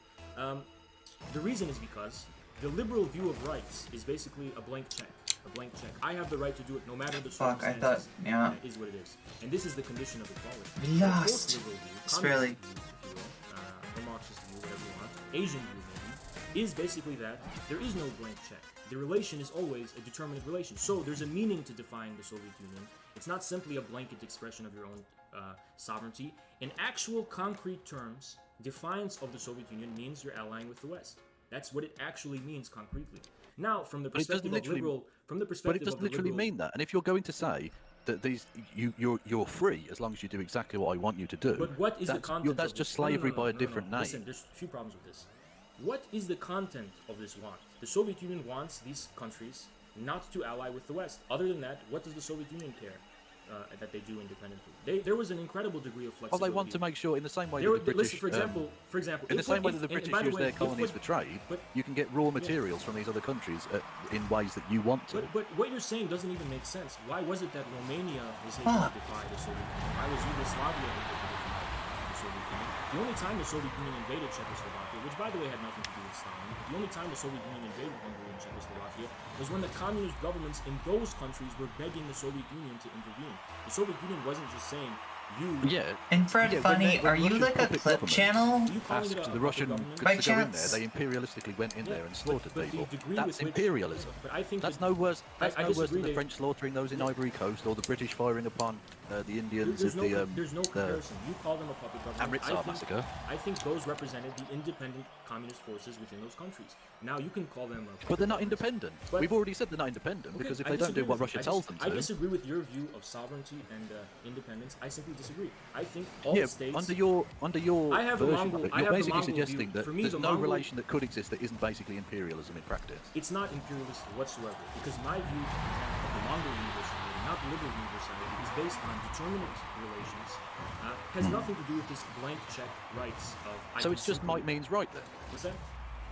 S2: The reason is because the liberal view of rights is basically a blank check. A blank check. I have the right to do it no matter the
S1: Fuck, I
S2: circumstances.
S1: thought, yeah.
S2: And it is what it is. And this is the condition of equality.
S1: We
S2: The
S1: lost.
S2: fourth liberal view,
S1: It's
S2: communist
S1: barely-
S2: view, if you will, the Marxist view, whatever you want, Asian view maybe, is basically that there is no blank check. The relation is always a determinate relation. So there's a meaning to define the Soviet Union. It's not simply a blanket expression of your own sovereignty. In actual concrete terms, defiance of the Soviet Union means you're allying with the West. That's what it actually means concretely. Now, from the
S11: But it doesn't
S2: perspective of
S11: literally-
S2: liberal, from the
S11: But
S2: perspective
S11: it doesn't
S2: of the
S11: literally
S2: liberal,
S11: mean that. And if you're going to say that you're free as long as you do exactly what I want you to do,
S2: But what is the
S11: that's,
S2: content?
S11: that's
S2: of
S11: just
S2: this? No, no,
S11: slavery
S2: no,
S11: by a
S2: no, no,
S11: different
S2: no.
S11: name.
S2: Listen, there's a few problems with this. What is the content of this want? The Soviet Union wants these countries not to ally with the West. Other than that, what does the Soviet Union care that they do independently? There was an incredible degree of
S11: Well,
S2: flexibility.
S11: they want to make sure, in the same way
S2: There
S11: that the
S2: were- listen,
S11: British,
S2: for example,
S11: in the
S2: if
S11: same way
S2: if-
S11: that the
S2: and
S11: British
S2: by the
S11: use
S2: way,
S11: their
S2: if
S11: colonies
S2: what-
S11: for trade,
S2: but-
S11: you can get raw materials from these other countries in ways that you want to.
S2: But what you're saying doesn't even make sense. Why was it that Romania was able to defy the Soviet Union? Why was Yugoslavia able to defy the Soviet Union? The only time the Soviet Union invaded Czechoslovakia, which by the way had nothing to do with Stalin, the only time the Soviet Union invaded Hungary and Czechoslovakia was when the communist governments in those countries were begging the Soviet Union to intervene. The Soviet Union wasn't just saying, you...
S11: Yeah.
S1: Infrared
S11: Yeah,
S1: Funny,
S11: when
S1: are you
S11: Russian
S1: like a
S11: puppet
S1: clip
S11: governments
S1: channel?
S2: You calling it
S11: asked
S2: a
S11: the Russian
S2: government?
S11: goods
S1: By
S11: to go in there,
S1: chance?
S11: they imperialistically went in there and slaughtered
S2: but the
S11: people.
S2: degree
S11: That's
S2: with which-
S11: imperialism.
S2: But I think
S11: That's
S2: that-
S11: no worse. That's
S2: I
S11: no worse
S2: disagree
S11: than the
S2: that-
S11: French slaughtering those in Ivory Coast or the British firing upon the Indians
S2: There's
S11: of
S2: no,
S11: the
S2: there's no comparison. You call them a puppet government.
S11: Amritsar massacre.
S2: I think those represented the independent communist forces within those countries. Now you can call them a puppet
S11: But they're not
S2: government.
S11: independent.
S2: But-
S11: We've already said they're not independent
S2: Okay,
S11: because if
S2: I
S11: they don't do
S2: disagree
S11: what
S2: with you.
S11: Russia tells them
S2: I
S11: to,
S2: disagree with your view of sovereignty and independence. I simply disagree. I think all
S11: yeah,
S2: states.
S11: under your
S2: I have a
S11: version
S2: Mongol-
S11: of it,
S2: I
S11: you're
S2: have the
S11: basically
S2: Mongol view.
S11: suggesting that
S2: For me,
S11: there's
S2: the
S11: no
S2: Mongol-
S11: relation that could exist that isn't basically imperialism in practice.
S2: It's not imperialist whatsoever because my view, for example, of the Mongol universality, not the liberal universality, is based on determinate relations. Has nothing to do with this blank check rights of. I
S11: So
S2: can
S11: it's just
S2: simply-
S11: might means right then.
S2: What's that?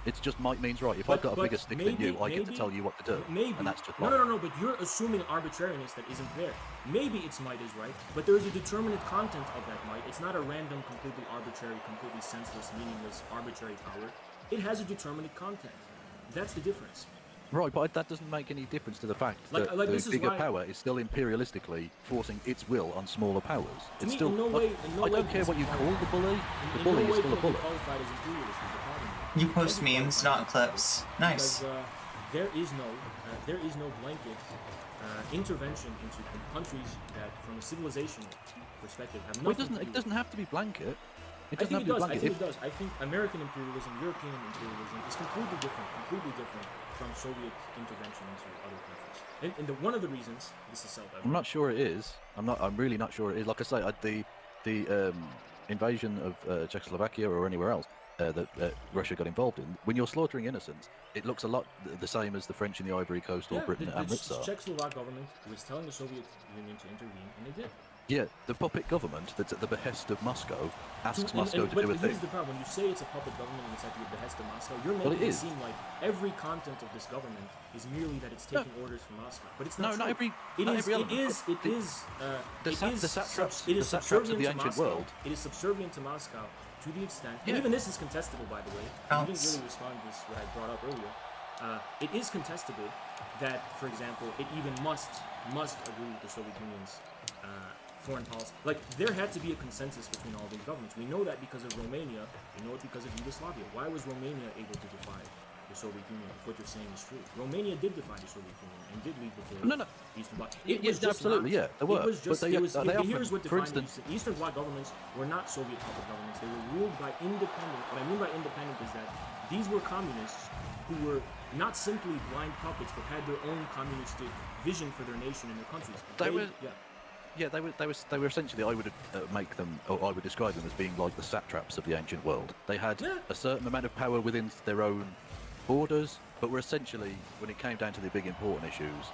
S11: It's just might means right. If
S2: But-
S11: I've got a
S2: but
S11: bigger stick than
S2: maybe-
S11: you, I get to
S2: maybe-
S11: tell you what to do.
S2: Maybe.
S11: And that's just
S2: no,
S11: right.
S2: no. But you're assuming arbitrariness that isn't there. Maybe its might is right, but there is a determinate content of that might. It's not a random, completely arbitrary, completely senseless, meaningless, arbitrary power. It has a determinate content. That's the difference.
S11: Right, but that doesn't make any difference to the fact
S2: Like-
S11: that
S2: like
S11: the
S2: this is
S11: bigger
S2: why-
S11: power is still imperialistically forcing its will on smaller powers.
S2: To
S11: It's
S2: me,
S11: still.
S2: in no
S11: like,
S2: way- in no
S11: I
S2: way
S11: don't care
S2: is
S11: what
S2: it
S11: you call the bully. The
S2: In
S11: bully
S2: no
S11: is
S2: way
S11: still a
S2: can it be
S11: bully.
S2: qualified as imperialist is the problem.
S1: You
S2: It
S1: post
S2: can't be
S1: memes,
S2: qualified
S1: not
S2: as
S1: clips. Nice.
S2: Because there is no blanket intervention into countries that, from a civilizational perspective, have
S11: Well,
S2: nothing to do
S11: it doesn't have to be blanket. It
S2: I
S11: doesn't
S2: think
S11: have
S2: it
S11: to be
S2: does. I
S11: blanket.
S2: think
S11: If-
S2: it does. I think American imperialism, European imperialism is completely different from Soviet intervention into other countries. And one of the reasons, this is self-evident.
S11: I'm not sure it is. I'm really not sure it is. Like I say, the invasion of Czechoslovakia or anywhere else that Russia got involved in. When you're slaughtering innocents, it looks a lot the same as the French in the Ivory Coast or Britain
S2: the
S11: at Amritsar.
S2: Czechoslovak government was telling the Soviet Union to intervene, and they did.
S11: Yeah, the puppet government that's at the behest of Moscow asks Moscow to
S2: but
S11: do a
S2: here's
S11: thing.
S2: the problem: when you say it's a puppet government and it's at the behest of Moscow, you're
S11: Well,
S2: making
S11: it
S2: it
S11: is.
S2: seem like every content of this government is merely that it's taking orders from Moscow. But it's
S11: No,
S2: not
S11: not
S2: true.
S11: every-
S2: It
S11: not
S2: is.
S11: every
S2: It
S11: element.
S2: is. It
S11: The-
S2: is.
S11: the
S2: It
S11: sat-
S2: is
S11: the satraps-
S2: It is
S11: the satraps
S2: subservient
S11: of the
S2: to
S11: ancient
S2: Moscow.
S11: world.
S2: It is subservient to Moscow to the extent,
S11: Yeah.
S2: and even this is contestable, by the way. You
S1: Ounce.
S2: didn't really respond to this what I brought up earlier. It is contestable that, for example, it even must agree with the Soviet Union's foreign policy. Like, there had to be a consensus between all these governments. We know that because of Romania. We know it because of Yugoslavia. Why was Romania able to defy the Soviet Union if what you're saying is true? Romania did defy the Soviet Union and did leave the field.
S11: No.
S2: Eastern Bloc.
S11: Yes, absolutely, yeah, they were.
S2: It was
S11: But
S2: just,
S11: they-
S2: it was,
S11: they often-
S2: here's what
S11: for
S2: defined
S11: instance-
S2: the Eastern Bloc governments were not Soviet puppet governments. They were ruled by independent. What I mean by independent is that these were communists who were not simply blind puppets, but had their own communistic vision for their nation and their countries.
S11: Yeah, they were essentially. I would make them, or I would describe them as being like the satraps of the ancient world. They had a certain amount of power within their own borders, but were essentially, when it came down to the big important issues,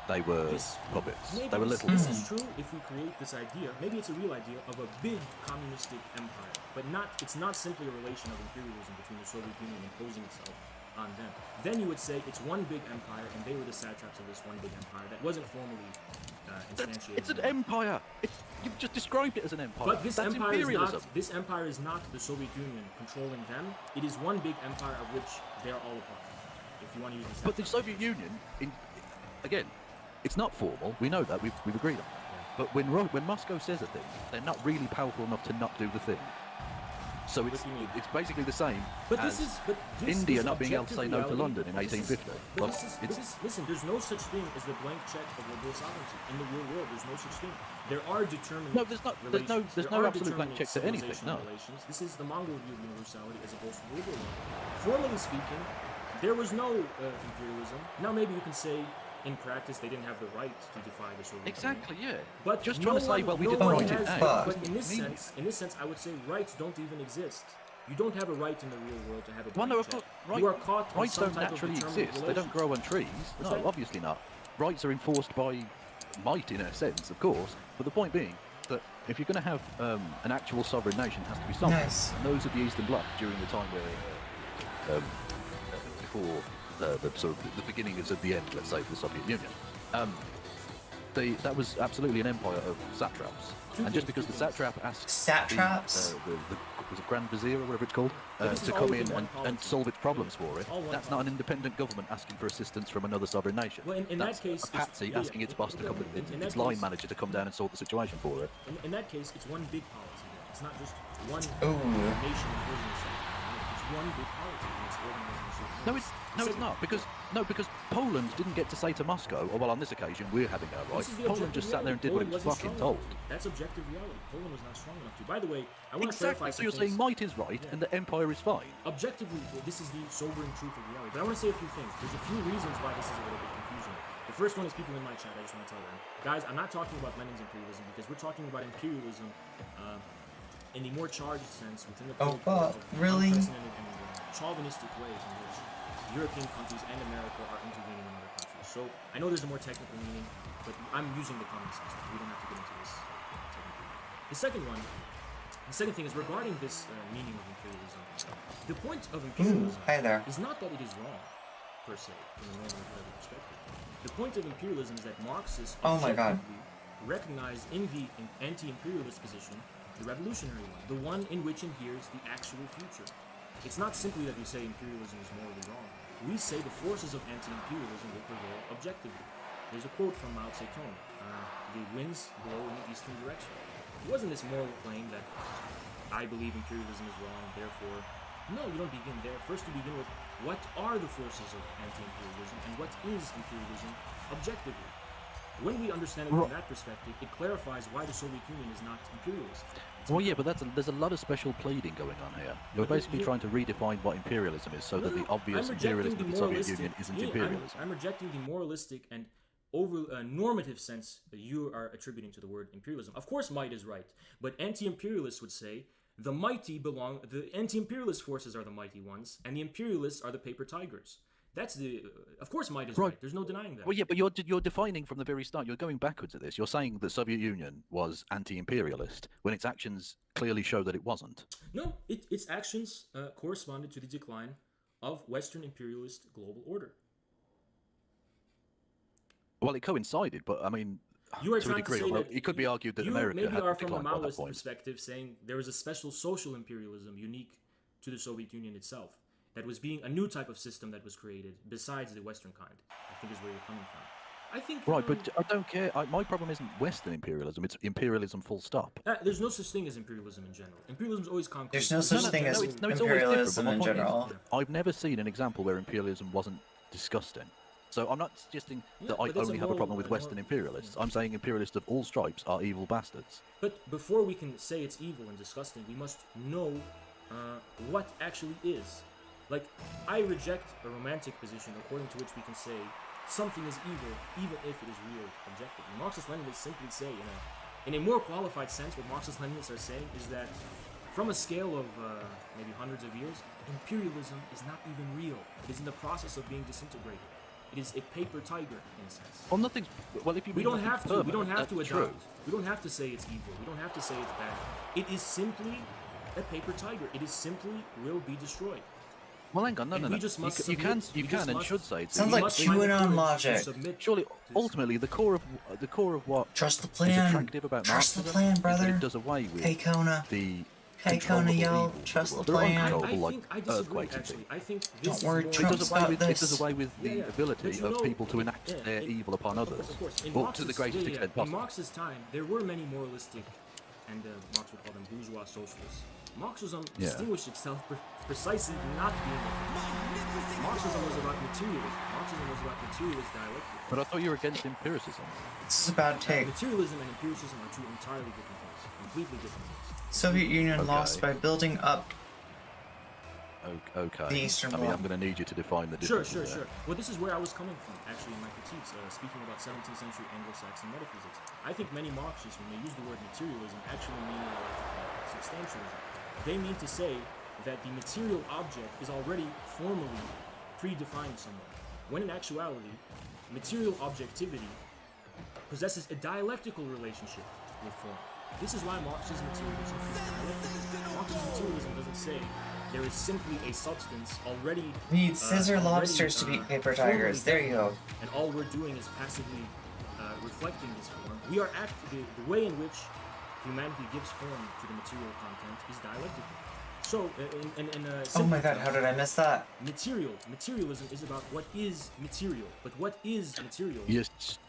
S11: they were
S2: This,
S11: puppets.
S2: maybe
S11: They were
S2: this,
S11: little.
S2: this is true if we create this idea. Maybe it's a real idea of a big communistic empire, but it's not simply a relation of imperialism between the Soviet Union imposing itself on them. Then you would say it's one big empire, and they were the satraps of this one big empire that wasn't formally instantiated.
S11: It's an empire. You've just described it as an empire.
S2: But this
S11: That's
S2: empire
S11: imperialism.
S2: this empire is not the Soviet Union controlling them. It is one big empire of which they are all a part. If you want to use this.
S11: But the Soviet Union, again, it's not formal. We know that. We've agreed on that. But when Moscow says a thing, they're not really powerful enough to not do the thing. So it's basically the same as India not being able to say no to London in 1850.
S2: Listen, there's no such thing as the blank check of liberal sovereignty in the real world. There's no such thing. There are determinate.
S11: No, there's no absolute blank check to anything. No.
S2: Relations. This is the Mongol view of universality as opposed to the liberal one. Formally speaking, there was no imperialism. Now maybe you can say, in practice, they didn't have the right to defy the Soviet
S11: Exactly,
S2: Union.
S11: yeah.
S2: But
S11: just
S2: no
S11: trying to say, well, we didn't write it out.
S2: But in this sense, I would say rights don't even exist. You don't have a right in the real world to have a
S11: Well, no, of
S2: check.
S11: course,
S2: You are caught in
S11: rights
S2: some
S11: don't
S2: type of
S11: naturally
S2: determinate
S11: exist. They don't grow on trees.
S2: What's
S11: No,
S2: that?
S11: obviously not. Rights are enforced by might, in a sense, of course. But the point being that if you're going to have an actual sovereign nation, it has to be sovereign.
S1: Nice.
S11: And those of the Eastern Bloc during the time where, before the sort of the beginnings of the end, let's say, for the Soviet Union, that was absolutely an empire of satraps. And just because the satrap asks
S1: Satraps?
S11: was it Grand Vizier or whatever it's called, to come in and solve its problems for it, that's not an independent government asking for assistance from another sovereign nation.
S2: Well, in
S11: that's
S2: that case,
S11: a patsy asking its boss to come, its line manager to come down and sort the situation for it.
S2: In that case, it's one big policy. It's not just one
S1: Ooh.
S2: nation imposing itself. It's one big policy, and it's organizing itself.
S11: No, it's not, because Poland didn't get to say to Moscow, oh, well, on this occasion, we're having our rights. Poland just sat there and did what it was fucking told.
S2: That's objective reality. Poland was not strong enough to. By the way, I want to clarify
S11: So you're saying might is right and the empire is fine?
S2: Objectively, this is the sobering truth of reality. But I want to say a few things. There's a few reasons why this is a little bit confusing. The first one is people in my chat. I just want to tell them, guys, I'm not talking about Lenin's imperialism because we're talking about imperialism in the more charged sense within the
S1: really
S2: unprecedented and chauvinistic way in which European countries and America are intervening in other countries. So I know there's a more technical meaning, but I'm using the common sense. We don't have to get into this technically. The second thing is regarding this meaning of imperialism. The point of imperialism is not that it is wrong, per se, from a normative perspective. The point of imperialism is that Marxists objectively recognize in the anti-imperialist position the revolutionary one, the one in which inheres the actual future. It's not simply that we say imperialism is morally wrong. We say the forces of anti-imperialism will prevail objectively. There's a quote from Mao Zedong, the winds blow in the eastern direction. It wasn't this moral claim that I believe imperialism is wrong, therefore... No, you don't begin there. First you begin with what are the forces of anti-imperialism and what is imperialism objectively. When we understand it from that perspective, it clarifies why the Soviet Union is not imperialist.
S11: Well, yeah, but there's a lot of special pleading going on here. You're basically trying to redefine what imperialism is so that the obvious imperialism of the Soviet Union isn't imperialism.
S2: I'm rejecting the moralistic and over normative sense that you are attributing to the word imperialism. Of course, might is right, but anti-imperialists would say the anti-imperialist forces are the mighty ones, and the imperialists are the paper tigers. That's of course might is right. There's no denying that.
S11: Well, yeah, but you're defining from the very start. You're going backwards at this. You're saying the Soviet Union was anti-imperialist when its actions clearly show that it wasn't.
S2: No, its actions corresponded to the decline of Western imperialist global order.
S11: Well, it coincided, but I mean,
S2: you are
S11: to a degree, it could be argued that America
S2: maybe
S11: had
S2: are from a
S11: declined by that
S2: Maoist
S11: point.
S2: perspective saying there was a special social imperialism unique to the Soviet Union itself. That was being a new type of system that was created besides the Western kind, I think is where you're coming from. I think...
S11: Right, but I don't care. My problem isn't Western imperialism, it's imperialism full stop.
S2: There's no such thing as imperialism in general. Imperialism is always concrete.
S1: There's no such thing as imperialism in general.
S11: I've never seen an example where imperialism wasn't disgusting. So I'm not suggesting that I only have a problem with Western imperialists. I'm saying imperialists of all stripes are evil bastards.
S2: But before we can say it's evil and disgusting, we must know what actually is. Like, I reject a romantic position according to which we can say something is evil, even if it is real objectively. Marxist-Leninists simply say, in a more qualified sense, what Marxist-Leninists are saying is that from a scale of maybe hundreds of years, imperialism is not even real. It is in the process of being disintegrated. It is a paper tiger in a sense.
S11: Well, nothing's. Well, if you
S2: We
S11: mean
S2: don't have
S11: nothing's
S2: to. We don't
S11: permanent,
S2: have to
S11: that's
S2: adopt.
S11: true.
S2: We don't have to say it's evil. We don't have to say it's bad. It is simply a paper tiger. It is simply will be destroyed.
S11: Well, hang on, no,
S2: And
S11: no,
S2: we
S11: no.
S2: just must
S11: You can,
S2: submit.
S11: you
S2: We
S11: can,
S2: just
S11: and
S2: must-
S11: should say.
S1: Sounds
S2: we
S1: like
S2: must find the
S1: QAnon
S2: courage to
S1: logic.
S2: submit
S11: Surely,
S2: to this.
S11: ultimately, the core of what
S1: Trust the
S11: is
S1: plan.
S11: attractive about
S1: Trust the
S11: Marxism
S1: plan,
S11: is that
S1: brother.
S11: it does away with
S1: Hey, Kona.
S11: the
S1: Hey, Kona,
S11: controllable
S1: yo.
S11: evils of
S1: Trust
S11: world.
S1: the
S11: There are
S1: plan.
S11: uncontrollable,
S2: I
S11: like
S2: think I disagree
S11: earthquakes and
S2: actually.
S11: things.
S2: I think this
S1: Don't
S2: is
S1: worry,
S2: more
S11: But it
S1: Trump's
S11: does
S1: got
S11: away with
S1: this.
S11: it does away with the
S2: Yeah, yeah.
S11: ability
S2: But you
S11: of
S2: know,
S11: people to enact
S2: yeah,
S11: their
S2: in-
S11: evil upon others,
S2: Of course, in
S11: or to the
S2: Marx's-
S11: greatest
S2: yeah, yeah.
S11: extent
S2: In
S11: possible.
S2: Marx's time, there were many moralistic, and Marx would call them bourgeois socialists. Marxism
S11: Yeah.
S2: distinguished itself precisely not being a Marxism was about materialism. Marxism was about materialist dialectic.
S11: But I thought you were against empiricism.
S1: This is a bad take.
S2: Materialism and empiricism are two entirely different things, completely different things.
S1: Soviet Union
S11: Okay.
S1: lost by building up.
S11: Okay.
S1: The Eastern
S11: I mean, I'm
S1: Bloc.
S11: going to need you to define the
S2: Sure,
S11: difference.
S2: sure, sure. Well, this is where I was coming from, actually, in my critiques, speaking about 17th century Anglo-Saxon metaphysics. I think many Marxists, when they use the word materialism, actually mean substantialism. They mean to say that the material object is already formally predefined somewhere, when in actuality, material objectivity possesses a dialectical relationship with form. This is why Marx's materialism is dialectical. Marx's materialism doesn't say there is simply a substance already.
S1: We need scissor
S2: already,
S1: lobsters to beat paper tigers. There you go.
S2: And all we're doing is passively reflecting this form. We are the way in which humanity gives form to the material content is dialectical. So, in
S1: Oh
S2: simple
S1: my god, how did I miss that?
S2: materialism is about what is material. But what is material?
S11: You're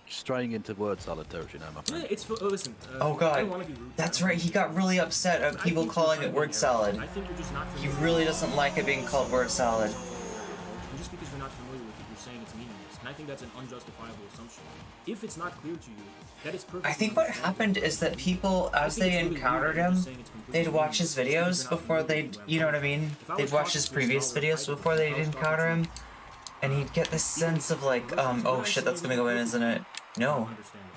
S11: straying into word salad territory now, my friend.
S2: Yeah, it's for listen.
S1: Oh
S2: I don't
S1: god.
S2: wanna be rude.
S1: That's right, he got really upset at people calling it word salad.
S2: I think you're just not
S1: He
S2: familiar.
S1: really doesn't like it being called word salad.
S2: And just because you're not familiar with it, you're saying it's meaningless. And I think that's an unjustifiable assumption. If it's not clear to you, that is perfect.
S1: I think what happened is that people, as they encountered him, they'd watch his videos before they'd, you know what I mean? They'd watch his previous videos before they'd encounter him, and he'd get this sense of like, oh shit, that's gonna go in, isn't it? No,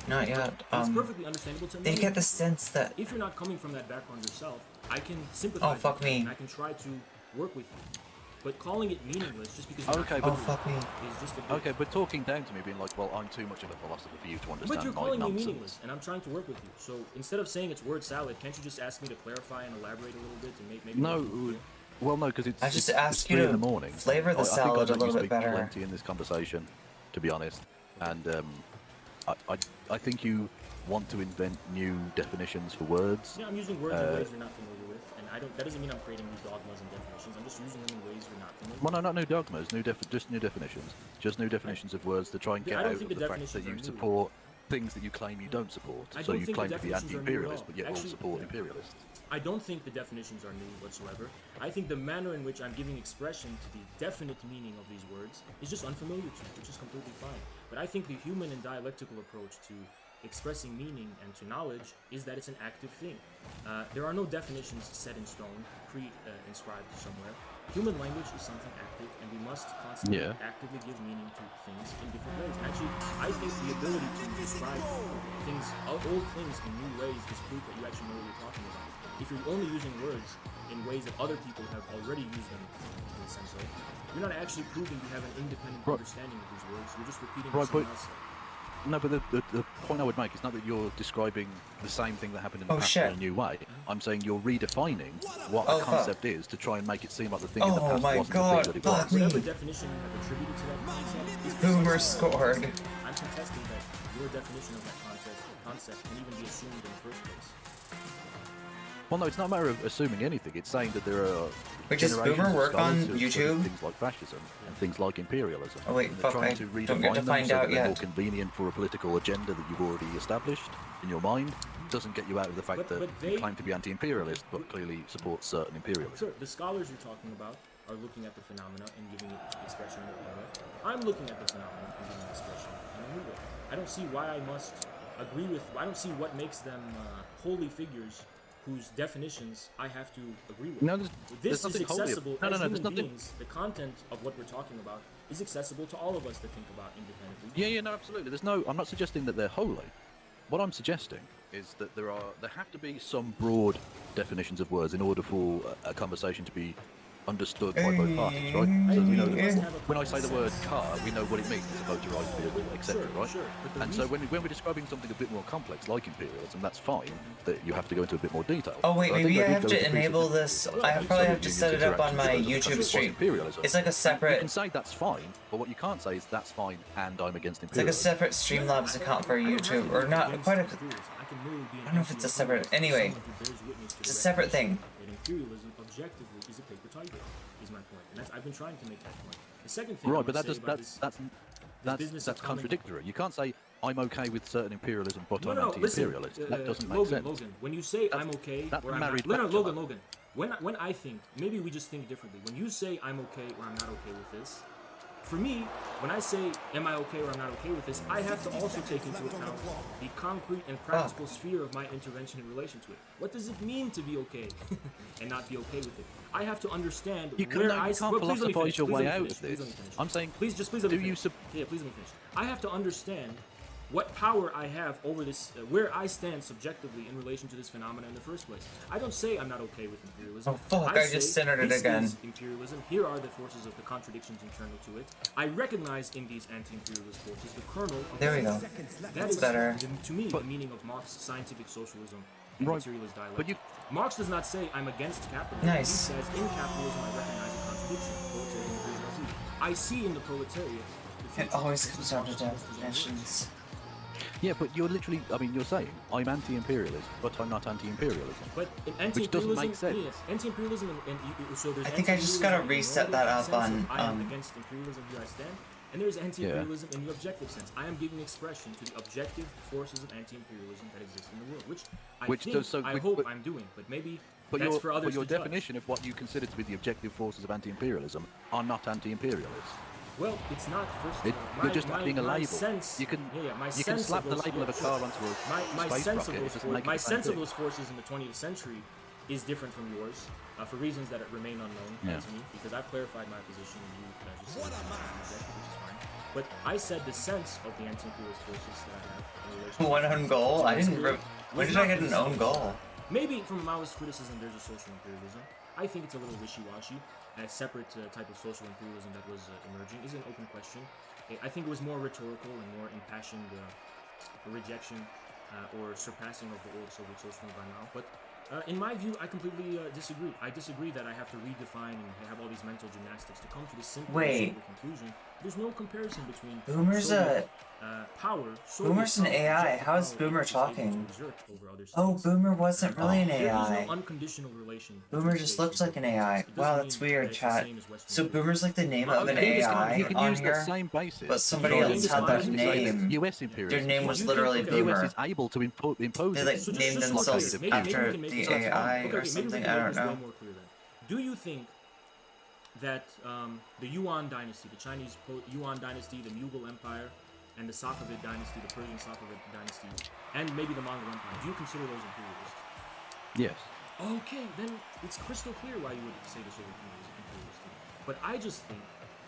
S1: not yet.
S2: It's perfectly understandable to
S1: They
S2: many
S1: get the
S2: people.
S1: sense that,
S2: If you're not coming from that background yourself, I can sympathize.
S1: oh fuck
S2: with you,
S1: me,
S2: and I can try to work with you. But calling it meaningless just because you're
S11: Okay,
S2: not
S11: but-
S1: oh fuck me.
S2: is just a bit.
S11: Okay, but talking down to me, being like, well, I'm too much of a philosopher for you to understand
S2: But you're
S11: my
S2: calling me
S11: nonsense.
S2: meaningless, and I'm trying to work with you. So instead of saying it's word salad, can't you just ask me to clarify and elaborate a little bit and maybe?
S11: No,
S2: make it clear?
S11: well, no, because it's.
S1: I just
S11: it's
S1: asked
S11: 3
S1: you
S11: in the
S1: to
S11: morning.
S1: flavor the
S11: I think
S1: salad
S11: I
S1: a
S11: let you
S1: little bit
S11: speak
S1: better.
S11: plenty in this conversation, to be honest, and I think you want to invent new definitions for words.
S2: Yeah, I'm using words in ways you're not familiar with, and I don't. That doesn't mean I'm creating new dogmas and definitions. I'm just using them in ways you're not familiar with.
S11: Well, no, not new dogmas, just new definitions. Just new definitions of words to try and
S2: I
S11: get
S2: don't
S11: out
S2: think
S11: of
S2: the
S11: the fact that
S2: definitions are
S11: you
S2: new.
S11: support things that you claim you don't support.
S2: I
S11: So
S2: don't
S11: you
S2: think
S11: claim
S2: the
S11: to be
S2: definitions are new at
S11: anti-imperialist,
S2: all.
S11: but yet all
S2: Actually,
S11: support
S2: yeah.
S11: imperialists.
S2: I don't think the definitions are new whatsoever. I think the manner in which I'm giving expression to the definite meaning of these words is just unfamiliar to me, which is completely fine. But I think the human and dialectical approach to expressing meaning and to knowledge is that it's an active thing. There are no definitions set in stone, inscribed somewhere. Human language is something active, and we must constantly actively give meaning to things in different ways. And actually, I think the ability to describe things, old things in new ways is proof that you actually know what you're talking about. If you're only using words in ways that other people have already used them in a sense of, you're not actually proving you have an independent understanding of these words. You're just repeating what someone else said.
S11: No, but the point I would make is not that you're describing the same thing that happened in the past
S1: shit.
S11: in a new way. I'm saying you're redefining what
S1: Oh,
S11: a
S1: fuck.
S11: concept is to try and make it seem like the thing in the
S1: Oh
S11: past
S1: my
S11: wasn't
S1: god,
S11: the thing that it
S1: fuck
S11: was.
S1: me.
S2: Whatever definition you have attributed to that concept is
S1: Boomer
S2: precisely
S1: scored.
S2: I'm contesting that your definition of that concept can even be assumed in the first place.
S11: Well, no, it's not a matter of assuming anything. It's saying that there are
S1: Wait, does
S11: generations
S1: Boomer
S11: of
S1: work
S11: scholars
S1: on
S11: who have studied
S1: YouTube?
S11: things like fascism and things like imperialism.
S1: Oh, wait,
S11: and they're
S1: fuck,
S11: trying
S1: I
S11: to
S1: don't get
S11: redefine
S1: to
S11: them
S1: find
S11: so
S1: out
S11: that they're more
S1: yet.
S11: convenient for a political agenda that you've already established in your mind. Doesn't get you out of the fact that you claim to be anti-imperialist, but clearly support certain imperialism.
S2: Sure, the scholars you're talking about are looking at the phenomena and giving it expression in a way. I'm looking at the phenomena and giving it expression in a new way. I don't see why I must agree with. I don't see what makes them holy figures whose definitions I have to agree with.
S11: No,
S2: this
S11: there's
S2: is
S11: nothing holy.
S2: accessible
S11: No,
S2: as
S11: there's
S2: human
S11: nothing.
S2: beings. The content of what we're talking about is accessible to all of us to think about independently.
S11: Yeah, no, absolutely. There's no. I'm not suggesting that they're holy. What I'm suggesting is that there have to be some broad definitions of words in order for a conversation to be understood by both parties, right? So we know that when I say the word car, we know what it means. It's a motorized vehicle, etc., right? And so when we're describing something a bit more complex, like imperialism, that's fine. That you have to go into a bit more detail.
S1: Oh wait,
S11: But
S1: maybe
S11: think
S1: I
S11: did
S1: have
S11: go
S1: to
S11: into pieces
S1: enable
S11: of
S1: this.
S11: detail
S1: I
S11: about
S1: probably
S11: the
S1: have to
S11: Soviet
S1: set it up on
S11: interaction
S1: my
S11: with the
S1: YouTube
S11: was
S1: stream.
S11: imperialism.
S1: It's like a
S11: You
S1: separate.
S11: can say that's fine, but what you can't say is that's fine and I'm against
S1: It's like a
S11: imperialism.
S1: separate Streamlabs account for YouTube, or not quite a. I don't know if it's a separate. Anyway, it's a separate thing.
S2: Imperialism objectively is a paper tiger, is my point, and I've been trying to make that point. The second thing,
S11: Right, but that's contradictory. You can't say I'm okay with certain imperialism, but I'm anti-imperialist. That doesn't make sense.
S2: Logan, when you say I'm okay, or I'm not, Logan. When I think, maybe we just think differently. When you say I'm okay or I'm not okay with this, for me, when I say am I okay or I'm not okay with this, I have to also take into account the concrete and practical sphere of my intervention in relation to it. What does it mean to be okay and not be okay with it? I have to understand where I
S11: can't philosophize your way out of this. I'm saying,
S2: please let me finish. Yeah, please let me finish. I have to understand what power I have over this, where I stand subjectively in relation to this phenomenon in the first place. I don't say I'm not okay with imperialism.
S1: Oh fuck, I just centered it again.
S2: This is imperialism. Here are the forces of the contradictions internal to it. I recognize in these anti-imperialist forces the kernel of
S1: there we go.
S2: That's
S1: better.
S2: To me, the meaning of Marx's scientific socialism and materialist dialectic.
S11: But
S2: Marx does not say I'm against capitalism.
S1: Nice.
S2: He says in capitalism I recognize a contradiction. Proletariat and bourgeoisie. I see in the proletariat.
S1: It always comes down to definitions.
S11: Yeah, but you're literally, I mean, you're saying I'm anti-imperialist, but I'm not anti-imperialism.
S2: But in anti-imperialism,
S11: which doesn't make sense.
S2: Yes, anti-imperialism so there's
S1: I think I just gotta reset that up on.
S2: I am against imperialism, here I stand. And there's anti-imperialism in the objective sense. I am giving expression to the objective forces of anti-imperialism that exist in the world, which I hope I'm doing, but maybe that's for others
S11: But your
S2: to judge.
S11: definition of what you consider to be the objective forces of anti-imperialism are not anti-imperialist.
S2: Well, it's not.
S11: You're just adding a label.
S2: Sense,
S11: you can
S2: sense
S11: slap the label of a car onto a space rocket.
S2: My sense of those forces in the 20th century is different from yours for reasons that remain unknown to me, because I've clarified my position and you just said which is fine. But I said the sense of the anti-imperialist forces that I have in relation.
S1: One own goal? I didn't. When did I get an own goal?
S2: Maybe from a Maoist criticism, there's a social imperialism. I think it's a little wishy-washy. A separate type of social imperialism that was emerging is an open question. I think it was more rhetorical and more impassioned rejection or surpassing of the old Soviet socialism by now. But in my view, I completely disagree. I disagree that I have to redefine and have all these mental gymnastics to come to the simple conclusion. There's no comparison between
S1: Boomer's
S2: Soviet, power.
S1: Boomer's an AI. How is Boomer talking? Oh, Boomer wasn't really an AI.
S2: No unconditional relation.
S1: Boomer just looks like an AI. Wow, that's weird, chat. So Boomer's like the name of an AI on here, but somebody else had that name. Their name was literally Boomer.
S11: is able to impose.
S1: They like named themselves after the AI or something. I don't know.
S2: Do you think that the Yuan dynasty, the Chinese Yuan dynasty, the Mughal Empire, and the Safavid dynasty, the Persian Safavid dynasty, and maybe the Mongol Empire, do you consider those imperialist?
S11: Yes.
S2: Okay, then it's crystal clear why you would say the Soviet Union is imperialist. But I just think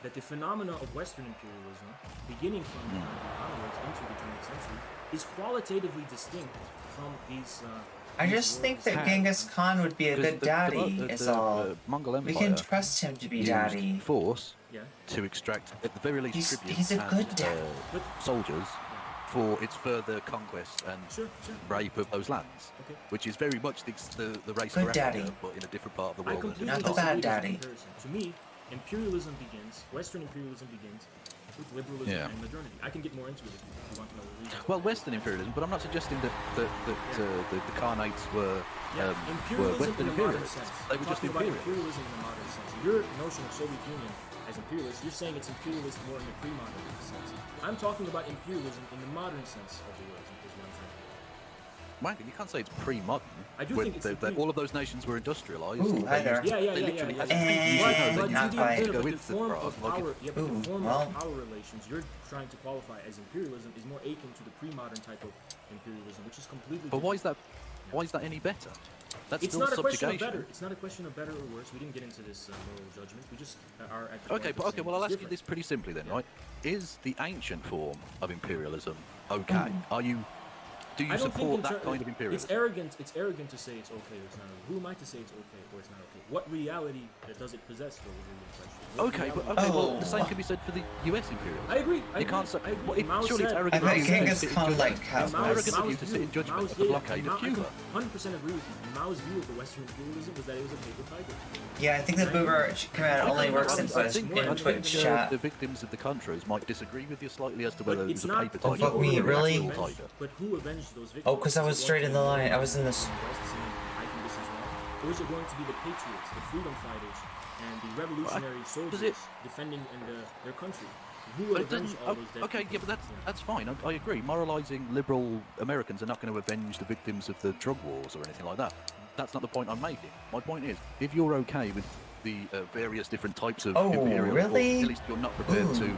S2: that the phenomena of Western imperialism, beginning from the onwards into the 20th century, is qualitatively distinct from these.
S1: I just think that Genghis Khan would be a good daddy, is all.
S11: Mongol Empire
S1: We can trust him to be daddy.
S11: Force to extract, at the very least,
S1: he's a good dad.
S11: Soldiers for its further conquest and rape of those lands, which is very much the race
S1: good
S11: for
S1: daddy.
S11: Africa, but in a different part of the world.
S1: Not the bad daddy.
S2: To me, imperialism begins, Western imperialism begins with liberalism and modernity. I can get more into it if you want to know the reason.
S11: Well, Western imperialism, but I'm not suggesting that the Khanates were Western imperialists. They were just imperialists.
S2: Imperialism in the modern sense. Your notion of Soviet Union as imperialist, you're saying it's imperialist more in the pre-modern sense. I'm talking about imperialism in the modern sense of the word.
S11: Michael, you can't say it's pre-modern.
S2: I do think it's
S11: all of those nations were industrialized.
S1: Ooh, hi there.
S2: They
S11: literally
S2: had
S1: the
S2: form of power relations you're trying to qualify as imperialism is more akin to the pre-modern type of imperialism, which is completely
S11: But why is that? Why is that any better? That's
S2: it's
S11: still
S2: not a question of
S11: subjugation.
S2: better. It's not a question of better or worse. We didn't get into this moral judgment. We just are at the
S11: Okay, well, I'll ask you this pretty simply then, right? Is the ancient form of imperialism okay? Are you Do you
S2: I don't
S11: support
S2: think
S11: that kind of imperialism?
S2: It's arrogant to say it's okay or it's not okay. Who am I to say it's okay or it's not okay? What reality does it possess, though, is really the question.
S11: Well, the same can be said for the U.S. imperialism.
S2: I agree.
S11: You can't say.
S2: Mao
S11: Surely it's
S2: said-
S11: arrogant.
S1: I bet
S11: of you to
S1: Genghis
S11: sit in
S1: Khan
S11: judgment.
S1: like
S11: It's
S1: cows.
S11: arrogant of you to sit in judgment of the blockade of Cuba.
S2: 100% agree with you. Mao's view of the Western imperialism was that it was a paper tiger.
S1: Yeah, I think the boomer command only works in
S11: I think
S1: Twitch chat.
S11: the victims of the countries might disagree with you slightly as to whether it was a
S2: not-
S11: paper
S1: Oh,
S11: tiger
S1: fuck
S11: or
S1: me,
S11: an
S1: really?
S11: actual tiger.
S2: But who avenged those victims?
S1: Oh, because I was straight in the line. I was in this.
S2: I think this is wrong. Or is it going to be the patriots, the freedom fighters, and the revolutionary soldiers defending their country? Who will
S11: But it
S2: avenge
S11: doesn't-
S2: all those dead
S11: okay, yeah,
S2: people?
S11: but that's fine. I agree. Moralizing liberal Americans are not going to avenge the victims of the drug wars or anything like that. That's not the point I'm making. My point is, if you're okay with the various different types of imperialism,
S1: really?
S11: or at least you're not prepared to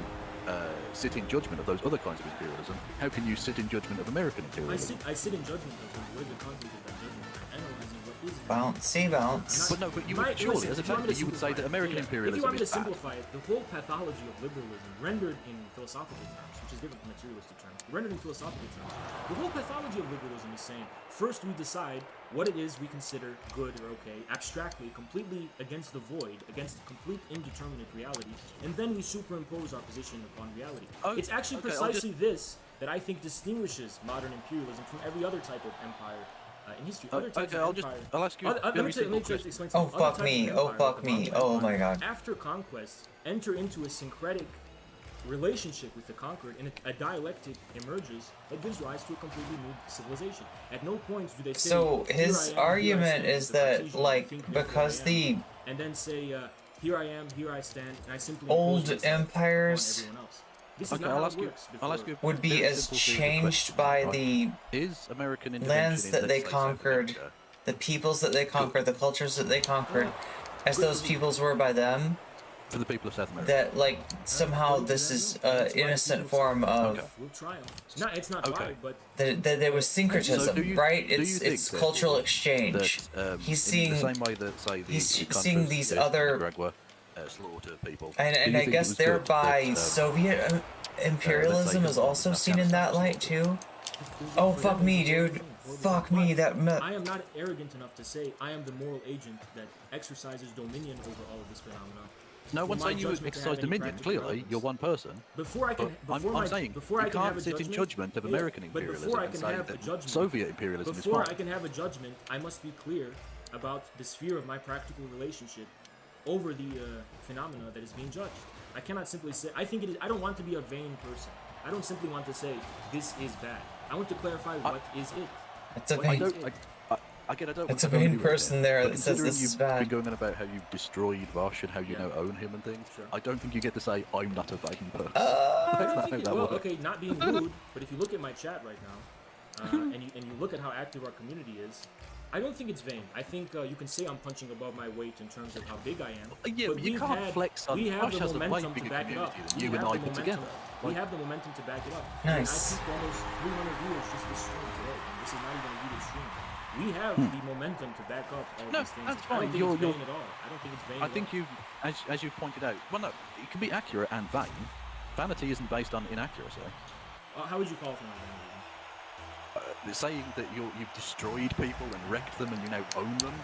S11: sit in judgment of those other kinds of imperialism, how can you sit in judgment of American imperialism?
S2: I sit in judgment of them. Where's the conflict of that judgment? I'm analyzing what is it.
S1: Bouncy bounce.
S11: But no, but you would surely, as a country, you would say that American imperialism
S2: If you want me to
S11: is bad.
S2: simplify it, the whole pathology of liberalism, rendered in philosophical terms, which is different from materialistic terms, rendered in philosophical terms, the whole pathology of liberalism is saying, first we decide what it is we consider good or okay, abstractly, completely against the void, against complete indeterminate reality, and then we superimpose our position upon reality. It's actually precisely this that I think distinguishes modern imperialism from every other type of empire in history. Other types of empire.
S11: I'll ask you.
S2: Let me just explain
S1: Oh
S2: something.
S1: fuck me! Oh fuck me! Oh my god!
S2: After conquest, enter into a syncretic relationship with the conquered, and a dialectic emerges that gives rise to a completely new civilization. At no point do they say.
S1: So his
S2: "Here I am,
S1: argument
S2: here I
S1: is
S2: stand, the
S1: that
S2: Cartesian,
S1: like
S2: think therefore
S1: because
S2: I am,"
S1: the
S2: and then say, "Here I am, here I stand," and I simply
S1: old
S2: impose myself
S1: empires
S2: on everyone else. This is
S11: Okay,
S2: not
S11: I'll
S2: how
S11: ask
S2: it
S11: you.
S2: works
S11: I'll ask
S2: before.
S11: you.
S1: would be
S11: very
S1: as
S11: simple series of
S1: changed
S11: questions,
S1: by
S11: right?
S1: the
S11: Is American intervention
S1: lands
S11: in,
S1: that
S11: let's
S1: they
S11: say, South
S1: conquered,
S11: America,
S1: the peoples that they conquered, the cultures that they conquered, as those peoples were by them.
S11: for the people of South America?
S1: That like somehow this is innocent form of
S2: We'll triumph. It's not
S11: Okay.
S2: right, but
S1: that there was syncretism,
S11: So do you-
S1: right?
S11: do you
S1: It's
S11: think, therefore,
S1: cultural exchange.
S11: That,
S1: He's
S11: in
S1: seeing
S11: the same way that, say, the
S1: he's
S11: Contras,
S1: seeing these
S11: yes,
S1: other-
S11: Nicaragua, slaughter people.
S1: and
S11: Do you
S1: I
S11: think it
S1: guess
S11: was good
S1: thereby
S11: that,
S1: Soviet imperialism is also seen in that light too. Oh fuck me, dude! Fuck me! That
S2: I am not arrogant enough to say I am the moral agent that exercises dominion over all of this phenomenon.
S11: No one's
S2: For my
S11: saying you
S2: judgment to
S11: exercise
S2: have any
S11: dominion.
S2: practical
S11: Clearly,
S2: relevance.
S11: you're one person.
S2: Before I can,
S11: But
S2: before
S11: I'm saying
S2: before I
S11: you
S2: can have
S11: can't
S2: a
S11: sit in
S2: judgment,
S11: judgment of
S2: yeah,
S11: American
S2: but
S11: imperialism
S2: before I
S11: and
S2: can
S11: say
S2: have a
S11: that
S2: judgment,
S11: Soviet imperialism is
S2: before
S11: fine.
S2: I can have a judgment, I must be clear about the sphere of my practical relationship over the phenomena that is being judged. I cannot simply say. I think it is. I don't want to be a vain person. I don't simply want to say this is bad. I want to clarify what is it.
S1: It's a
S2: What
S1: vain.
S2: is it?
S11: Again, I don't.
S1: It's a
S11: I don't
S1: vain
S11: agree with
S1: person
S11: that.
S1: there
S11: But
S1: that says
S11: considering
S1: this is
S11: you've
S1: bad.
S11: been going on about how you've destroyed Vaush and how you now own him and things.
S2: Sure.
S11: I don't think you get to say I'm not a vain person.
S2: I
S11: That's
S2: don't
S11: not
S2: think it,
S11: how that
S2: well,
S11: works.
S2: okay, not being rude, but if you look at my chat right now, and you look at how active our community is, I don't think it's vain. I think you can say I'm punching above my weight in terms of how big I am.
S11: Yeah, but you
S2: we've
S11: can't
S2: had-
S11: flex on
S2: we have
S11: Vaush
S2: the
S11: has a way
S2: momentum to
S11: bigger
S2: back it up.
S11: community than
S2: We
S11: you and
S2: have
S11: I
S2: the
S11: put
S2: momentum.
S11: together.
S2: We have the momentum to back it up.
S1: Nice.
S2: I peaked almost 300 viewers just this stream today. And this is not even a heated stream. We have the momentum to back up all
S11: No,
S2: these things.
S11: that's
S2: I
S11: fine.
S2: don't think
S11: You're-
S2: it's vain at all. I don't think it's vain
S11: I
S2: at
S11: think
S2: all.
S11: you, as you pointed out, well, no, it can be accurate and vain. Vanity isn't based on inaccuracy.
S2: How would you call it from my vanity?
S11: Saying that you've destroyed people and wrecked them and you now own them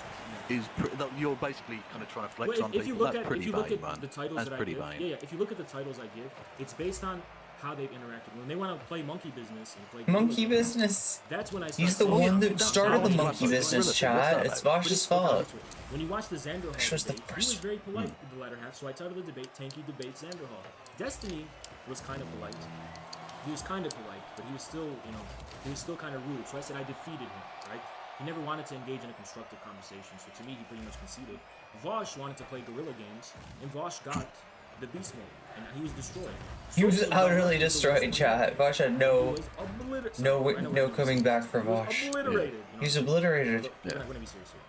S11: is that you're basically kind of trying to flex
S2: Well,
S11: on
S2: if you
S11: people.
S2: look
S11: That's
S2: at
S11: pretty
S2: if you look
S11: vain,
S2: at
S11: man.
S2: the titles
S11: That's
S2: that
S11: pretty
S2: I give,
S11: vain.
S2: yeah, if you look at the titles I give, it's based on how they've interacted. When they want to play monkey business and play
S1: Monkey
S2: gorilla
S1: business.
S2: that's when I start
S1: He's the
S2: saying,
S1: one that started the
S2: Now,
S1: monkey
S2: it's
S1: business,
S11: What's
S1: chat.
S11: that
S1: It's
S11: about?
S1: Vaush's fault.
S2: When you watch the Xander Hall
S1: Actually, it's the
S2: debate, he
S1: first-
S2: was very polite in the latter half, so I titled the debate Tankie Debates Xander Hall. Destiny was kind of polite. He was kind of polite, but he was still, he was still kind of rude. So I said I defeated him, right? He never wanted to engage in a constructive conversation, so to me, he pretty much conceded. Vaush wanted to play guerrilla games, and Vaush got the beast mode, and he was destroyed.
S1: He was
S2: Socialism
S1: utterly
S2: was
S1: destroyed, chat. Vaush had
S2: He
S1: no,
S2: was obliterated.
S1: no coming back for
S2: He was
S1: Vaush.
S2: obliterated.
S1: He's obliterated.
S2: Look, we're not going to be serious here.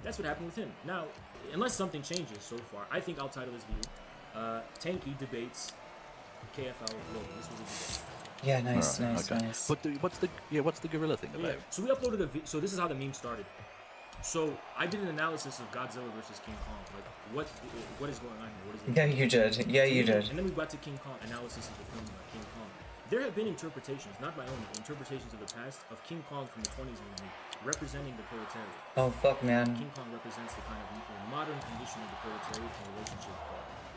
S2: That's what happened with him. Now, unless something changes so far, I think I'll title this video Tankie Debates KFL Logan. This was a debate.
S1: Yeah, nice,
S11: Alright,
S1: nice,
S11: okay.
S1: nice.
S11: But what's the gorilla thing about?
S2: Yeah. So we uploaded so this is how the meme started. So I did an analysis of Godzilla versus King Kong. Like what is going on here? What is
S1: Yeah, you did. Yeah, you did.
S2: And then we got to King Kong analysis of the film King Kong. There have been interpretations, not my own, interpretations of the past of King Kong from the 20s movement representing the proletariat.
S1: Oh fuck, man.
S2: King Kong represents the kind of modern condition of the proletariat in relationship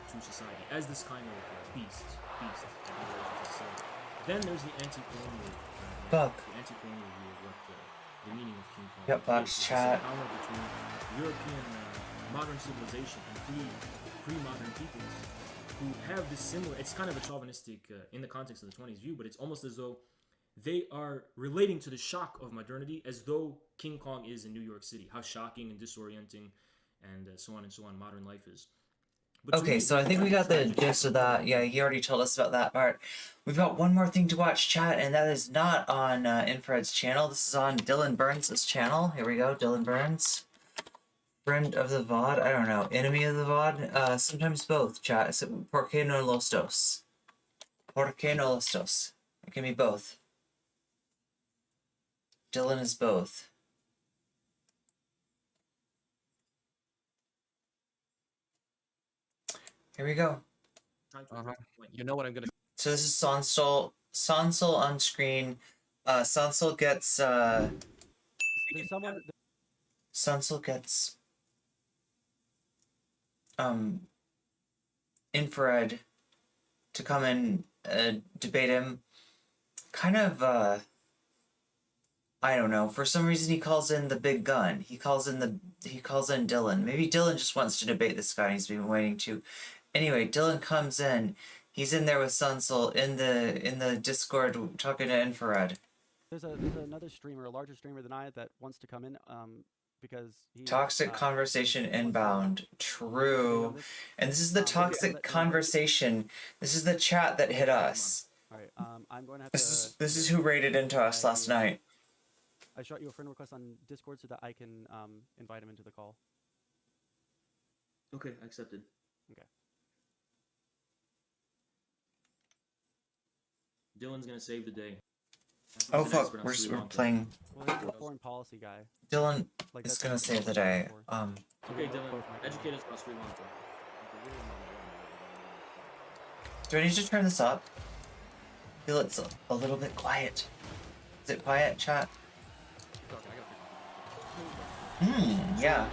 S2: to society, as this kind of beast in relation to society. Then there's the anti-colonial,
S1: Fuck.
S2: the anti-colonial view of what the meaning of King Kong
S1: Yep,
S2: is.
S1: Vaush
S2: It's
S1: chat.
S2: a counter between European modern civilization and pre-modern peoples who have this similar, it's kind of a chauvinistic in the context of the 20s view, but it's almost as though they are relating to the shock of modernity as though King Kong is in New York City, how shocking and disorienting and so on modern life is. But
S1: Okay, so I think we got the gist of that. Yeah, he already told us about that part. We've got one more thing to watch, chat, and that is not on Infared's channel. This is on Dylan Burns' channel. Here we go, Dylan Burns. Friend of the VOD? I don't know. Enemy of the VOD? Sometimes both, chat. So, por qué no los dos? Por qué no los dos? It can be both. Dylan is both. Here we go.
S10: You know what I'm gonna.
S1: So this is Sondsol. Sondsol on screen. Sondsol gets.
S12: There's someone.
S1: Sondsol gets. Infrared to come and debate him. Kind of. I don't know. For some reason, he calls in the big gun. He calls in Dylan. Maybe Dylan just wants to debate this guy. He's been waiting to. Anyway, Dylan comes in. He's in there with Sondsol in the Discord talking to Infrared.
S12: There's another streamer, a larger streamer than I, that wants to come in. Because he,
S1: Toxic conversation inbound. True. And this is the toxic conversation. This is the chat that hit us.
S12: All right. I'm going to have
S1: This is who raided into us last night.
S12: I shot you a friend request on Discord so that I can invite him into the call.
S2: Okay, accepted.
S12: Okay.
S2: Dylan's gonna save the day.
S1: Oh
S2: He's an
S1: fuck,
S2: expert on
S1: we're
S2: Sri Lanka.
S1: playing.
S12: Well, he's a foreign policy guy.
S1: Dylan
S12: Like,
S1: is
S12: that's
S1: gonna
S12: what
S1: save the
S12: I'm
S1: day.
S12: looking for.
S2: Okay, Dylan, educate us about Sri Lanka.
S1: Do I need to turn this up? I feel it's a little bit quiet. Is it quiet, chat? Yeah.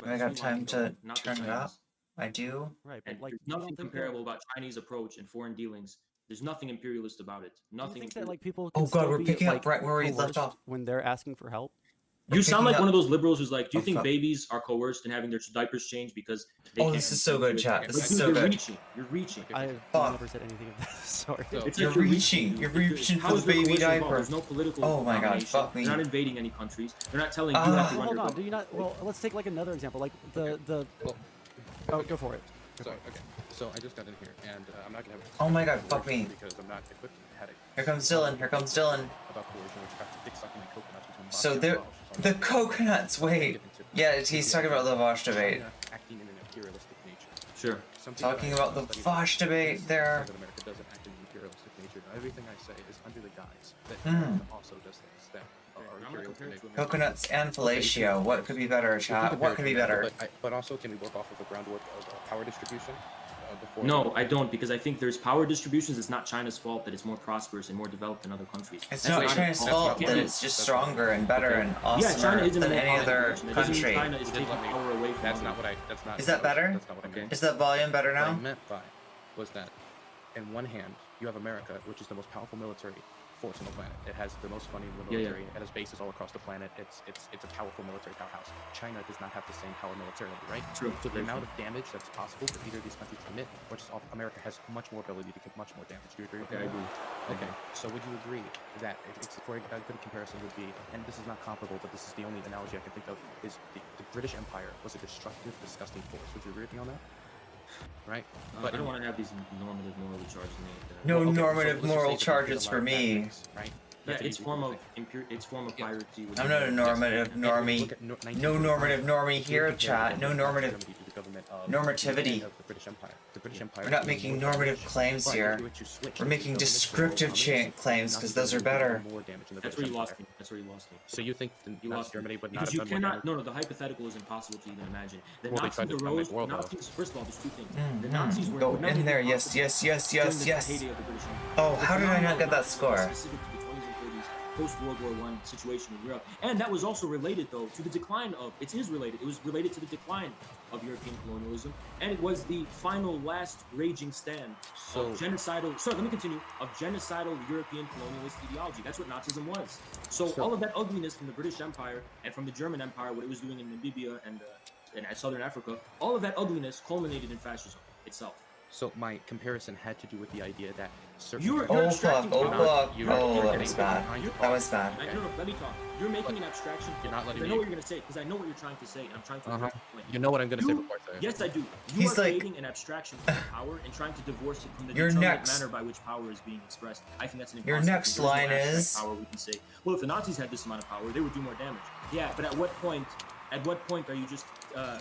S1: I got time to turn it up. I do.
S12: Right,
S2: And
S12: but like,
S2: there's
S12: you don't
S2: nothing
S12: think
S2: comparable about Chinese approach in foreign dealings. There's nothing imperialist about it.
S12: do you
S2: Nothing.
S12: think that like people
S1: Oh
S12: can
S1: god,
S12: still
S1: we're
S12: be,
S1: picking
S12: like,
S1: up right where we left
S12: coerced
S1: off.
S12: when they're asking for help?
S2: You sound like
S1: picking
S2: one
S1: up-
S2: of those liberals who's like, do you
S1: Oh,
S2: think
S1: fuck.
S2: babies are coerced in having their diapers changed because they
S1: Oh,
S2: can't
S1: this is so good, chat. This
S2: But
S1: is
S2: dude,
S1: so
S2: you're
S1: good.
S2: reaching. You're reaching.
S12: I've
S1: Fuck.
S12: never said anything of that. Sorry.
S2: It's
S1: You're
S2: like
S1: reaching. You're reaching for
S2: How's
S1: the
S2: there
S1: baby
S2: coercion involved?
S1: diaper.
S2: There's no political
S1: Oh my god,
S2: domination.
S1: fuck me.
S2: They're not invading any countries. They're not telling you have to run
S12: Hold
S2: your
S12: on. Do you not? Well, let's take like another example. Like the.
S10: Well,
S12: Oh, go for it.
S10: so okay. So I just got in here, and I'm not gonna have.
S1: Oh my god, fuck me.
S10: Because I'm not equipped with a headache.
S1: Here comes Dylan. Here comes Dylan.
S10: About coercion, which got dick sucking and coconuts between
S1: So
S10: Bosnia
S1: there,
S10: and Vaush.
S1: the coconuts. Wait. Yeah, he's talking about the Vaush debate.
S10: China acting in an imperialistic nature.
S2: Sure.
S10: Something that
S1: Talking
S10: I
S1: about the
S10: studied
S1: Vaush debate
S10: is
S1: there.
S10: That America doesn't act in an imperialistic nature. Everything I say is under the guise that
S1: Hmm.
S10: America also does things that are
S2: I'm gonna compare it
S10: imperialistic.
S2: to
S1: Coconuts and fellatio. What could be better, chat? What could be better?
S10: But also, can we work off of a groundwork of power distribution? Before
S2: No, I don't, because I think there's power distributions. It's not China's fault that it's more prosperous and more developed than other countries.
S1: It's
S2: That's
S1: not
S2: not
S1: China's
S2: China's
S1: fault
S2: fault.
S1: that it's just stronger and better and
S2: Yeah, China
S1: awesomer
S2: is in
S1: than
S2: the
S1: any other
S2: direction. It doesn't mean
S1: country.
S2: China is taking power away from
S10: That's
S2: others.
S10: not what I. That's not.
S1: Is that better?
S10: That's not what I meant.
S1: Is that volume better
S10: What I
S1: now?
S10: meant by was that, in one hand, you have America, which is the most powerful military force on the planet. It has the most funding in the military. It has bases all across the planet. It's a powerful military powerhouse. China does not have the same power militarily, right?
S2: True.
S10: So the amount of damage that's possible for either of these countries to commit, or just off, America has much more ability to commit much more damage. Do you agree with
S2: Okay, I
S10: that?
S2: agree.
S10: Okay. So would you agree that for a good comparison would be, and this is not comparable, but this is the only analogy I can think of, is the British Empire was a destructive, disgusting force. Would you agree with me on that? Right?
S2: But I don't want to have these normative morally charges.
S1: No
S10: Well, okay, so
S1: normative
S10: let's just
S1: moral
S10: say that we did a
S1: charges
S10: lot
S1: for
S10: of bad
S1: me.
S10: things, right?
S2: Yeah, it's form of piracy.
S1: I'm not a normative normie. No normative normie here, chat. No normative normativity. We're not making normative claims here. We're making descriptive claims because those are better.
S2: That's where you lost me.
S10: So you think
S2: you lost
S10: Germany would not
S2: because you
S10: have done
S2: cannot. No, the hypothetical is impossible to even imagine. The
S10: Well, they tried
S2: Nazis
S10: to
S2: arose.
S10: dominate the world,
S2: Nazis. First of all, there's two things. The Nazis were
S1: Go
S2: would never
S1: in
S2: be
S1: there. Yes,
S2: possible
S1: yes, yes,
S2: during
S1: yes,
S2: the
S1: yes.
S2: heyday of the British Empire.
S1: Oh, how did I not get that score?
S2: Specific to the 20s and 30s, post-World War I situation in Europe. And that was also related, though, to the decline of, it is related, it was related to the decline of European colonialism, and it was the final, last raging stand of genocidal, let me continue, of genocidal European colonialist ideology. That's what Nazism was. So all of that ugliness from the British Empire and from the German Empire, what it was doing in Namibia and Southern Africa, all of that ugliness culminated in fascism itself.
S10: So my comparison had to do with the idea that certain
S1: Oh, that was bad. That was bad.
S2: No, let me talk. You're making an abstraction.
S10: You're not letting
S2: I
S10: me.
S2: know what you're going to say, because I know what you're trying to say, and I'm trying to address the point.
S10: You know what I'm going to say before I say it.
S2: Yes, I do. You
S1: He's
S2: are
S1: like-
S2: creating an abstraction from power and trying to divorce it from the
S1: Your
S2: determinate
S1: next-
S2: manner by which power is being expressed. I think that's an
S1: Your
S2: impossible
S1: next
S2: thing. There's no
S1: line
S2: abstract
S1: is-
S2: power we can say, well, if the Nazis had this amount of power, they would do more damage. Yeah, but at what point are you just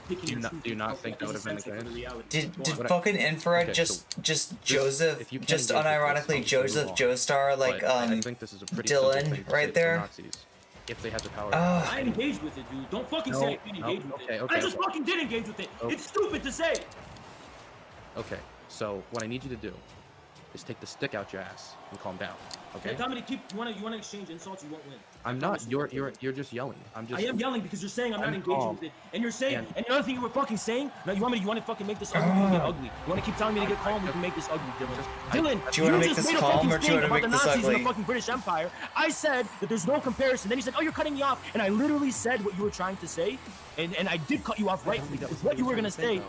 S2: picking and choosing?
S10: Do you not think that would have been the case?
S1: Did fucking infrared just Joseph,
S10: if you can
S1: just
S10: engage with this,
S1: unironically
S10: don't
S1: Joseph
S10: move on.
S1: Joestar, like,
S10: But I think this is a pretty
S1: Dylan
S10: simple thing to
S1: right
S10: say to
S1: there?
S10: Nazis, if they had the power.
S2: I engaged with it, dude. Don't fucking say I didn't engage with it. I just fucking did engage with it.
S10: Okay.
S2: It's stupid to say.
S10: Okay, so what I need you to do is take the stick out your ass and calm down. Okay.
S2: Hey, Dominic, you wanna exchange insults, you won't win.
S10: I'm not. You're just yelling. I'm just.
S2: I am yelling because you're saying I'm not engaging
S10: calm.
S2: with it, and you're saying,
S10: And-
S2: and another thing you were fucking saying. Now you want to fucking make this ugly? We can get ugly. You want to keep telling me to get calm? We can make this ugly, Dylan. Dylan,
S1: Do you wanna make
S2: just
S1: this
S2: made a
S1: calm,
S2: fucking
S1: or do you
S2: statement
S1: wanna
S2: about
S1: make
S2: the
S1: this
S2: Nazis and
S1: ugly?
S2: the fucking British Empire. I said that there's no comparison. Then you said, oh, you're cutting me off, and I literally said what you were trying to say, and I did cut you off rightfully. Because what you were gonna say,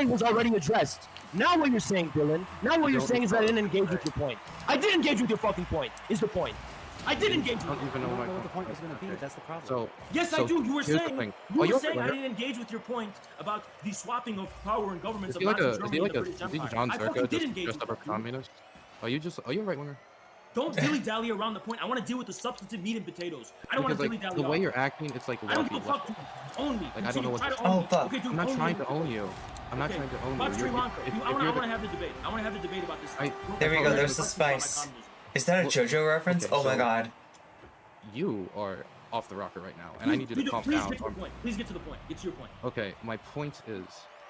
S2: was already addressed. Now what you're saying, Dylan? Now what you're saying is that I didn't engage with your point. I did engage with your fucking point. Is the point? I did engage with
S10: I don't even know
S12: what the point was going to be. That's the problem.
S10: So
S2: yes,
S10: so
S2: I do. You were
S10: here's the
S2: saying
S10: thing.
S2: I didn't engage with your point about the swapping of power and governments of Nazi Germany and the British
S10: is he
S2: Empire.
S10: John
S2: I fucking
S10: Zerka
S2: did engage
S10: just
S2: with
S10: up a
S2: you.
S10: communist? Are you a right winger?
S2: Don't dilly-dally around the point. I want to deal with the substantive meat and potatoes. I don't want to
S10: Because like
S2: dilly-dally
S10: the way
S2: off.
S10: you're acting, it's like
S2: I don't
S10: wealthy.
S2: give a fuck. Own me.
S10: Like I don't know what.
S2: Try to
S10: to-
S2: own me.
S1: fuck.
S2: Okay, dude,
S10: I'm not
S2: own
S10: trying
S2: me.
S10: to own you. I'm not
S2: Okay.
S10: trying to own
S2: Watch
S10: you.
S2: Sri Lanka.
S10: If
S2: I
S10: you're
S2: want to have the debate. I want to have the debate about this.
S1: There we go, there's the spice. Is that a JoJo reference?
S10: Okay,
S1: Oh my
S10: so-
S1: god.
S10: You are off the rocker right now, and I need you to calm
S2: Please
S10: down.
S2: get to the point. Please get to the point. Get to your point.
S10: Okay, my point is,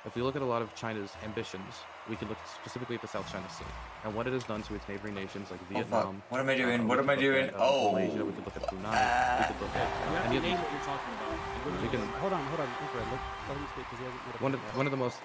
S10: if we look at a lot of China's ambitions, we can look specifically at the South China Sea and what it has done to its neighboring nations like
S1: Oh,
S10: Vietnam.
S1: fuck. What am I doing?
S10: we
S1: What
S10: could
S1: am I
S10: look
S1: doing?
S10: at,
S1: Oh.
S10: Malaysia, we could look at Brunei. We could look at
S2: You have
S10: any
S2: to
S10: of
S2: name
S10: these.
S2: what you're talking about.
S10: We can.
S12: Hold on. Infrared. Let him speak because he hasn't made a
S10: One
S12: point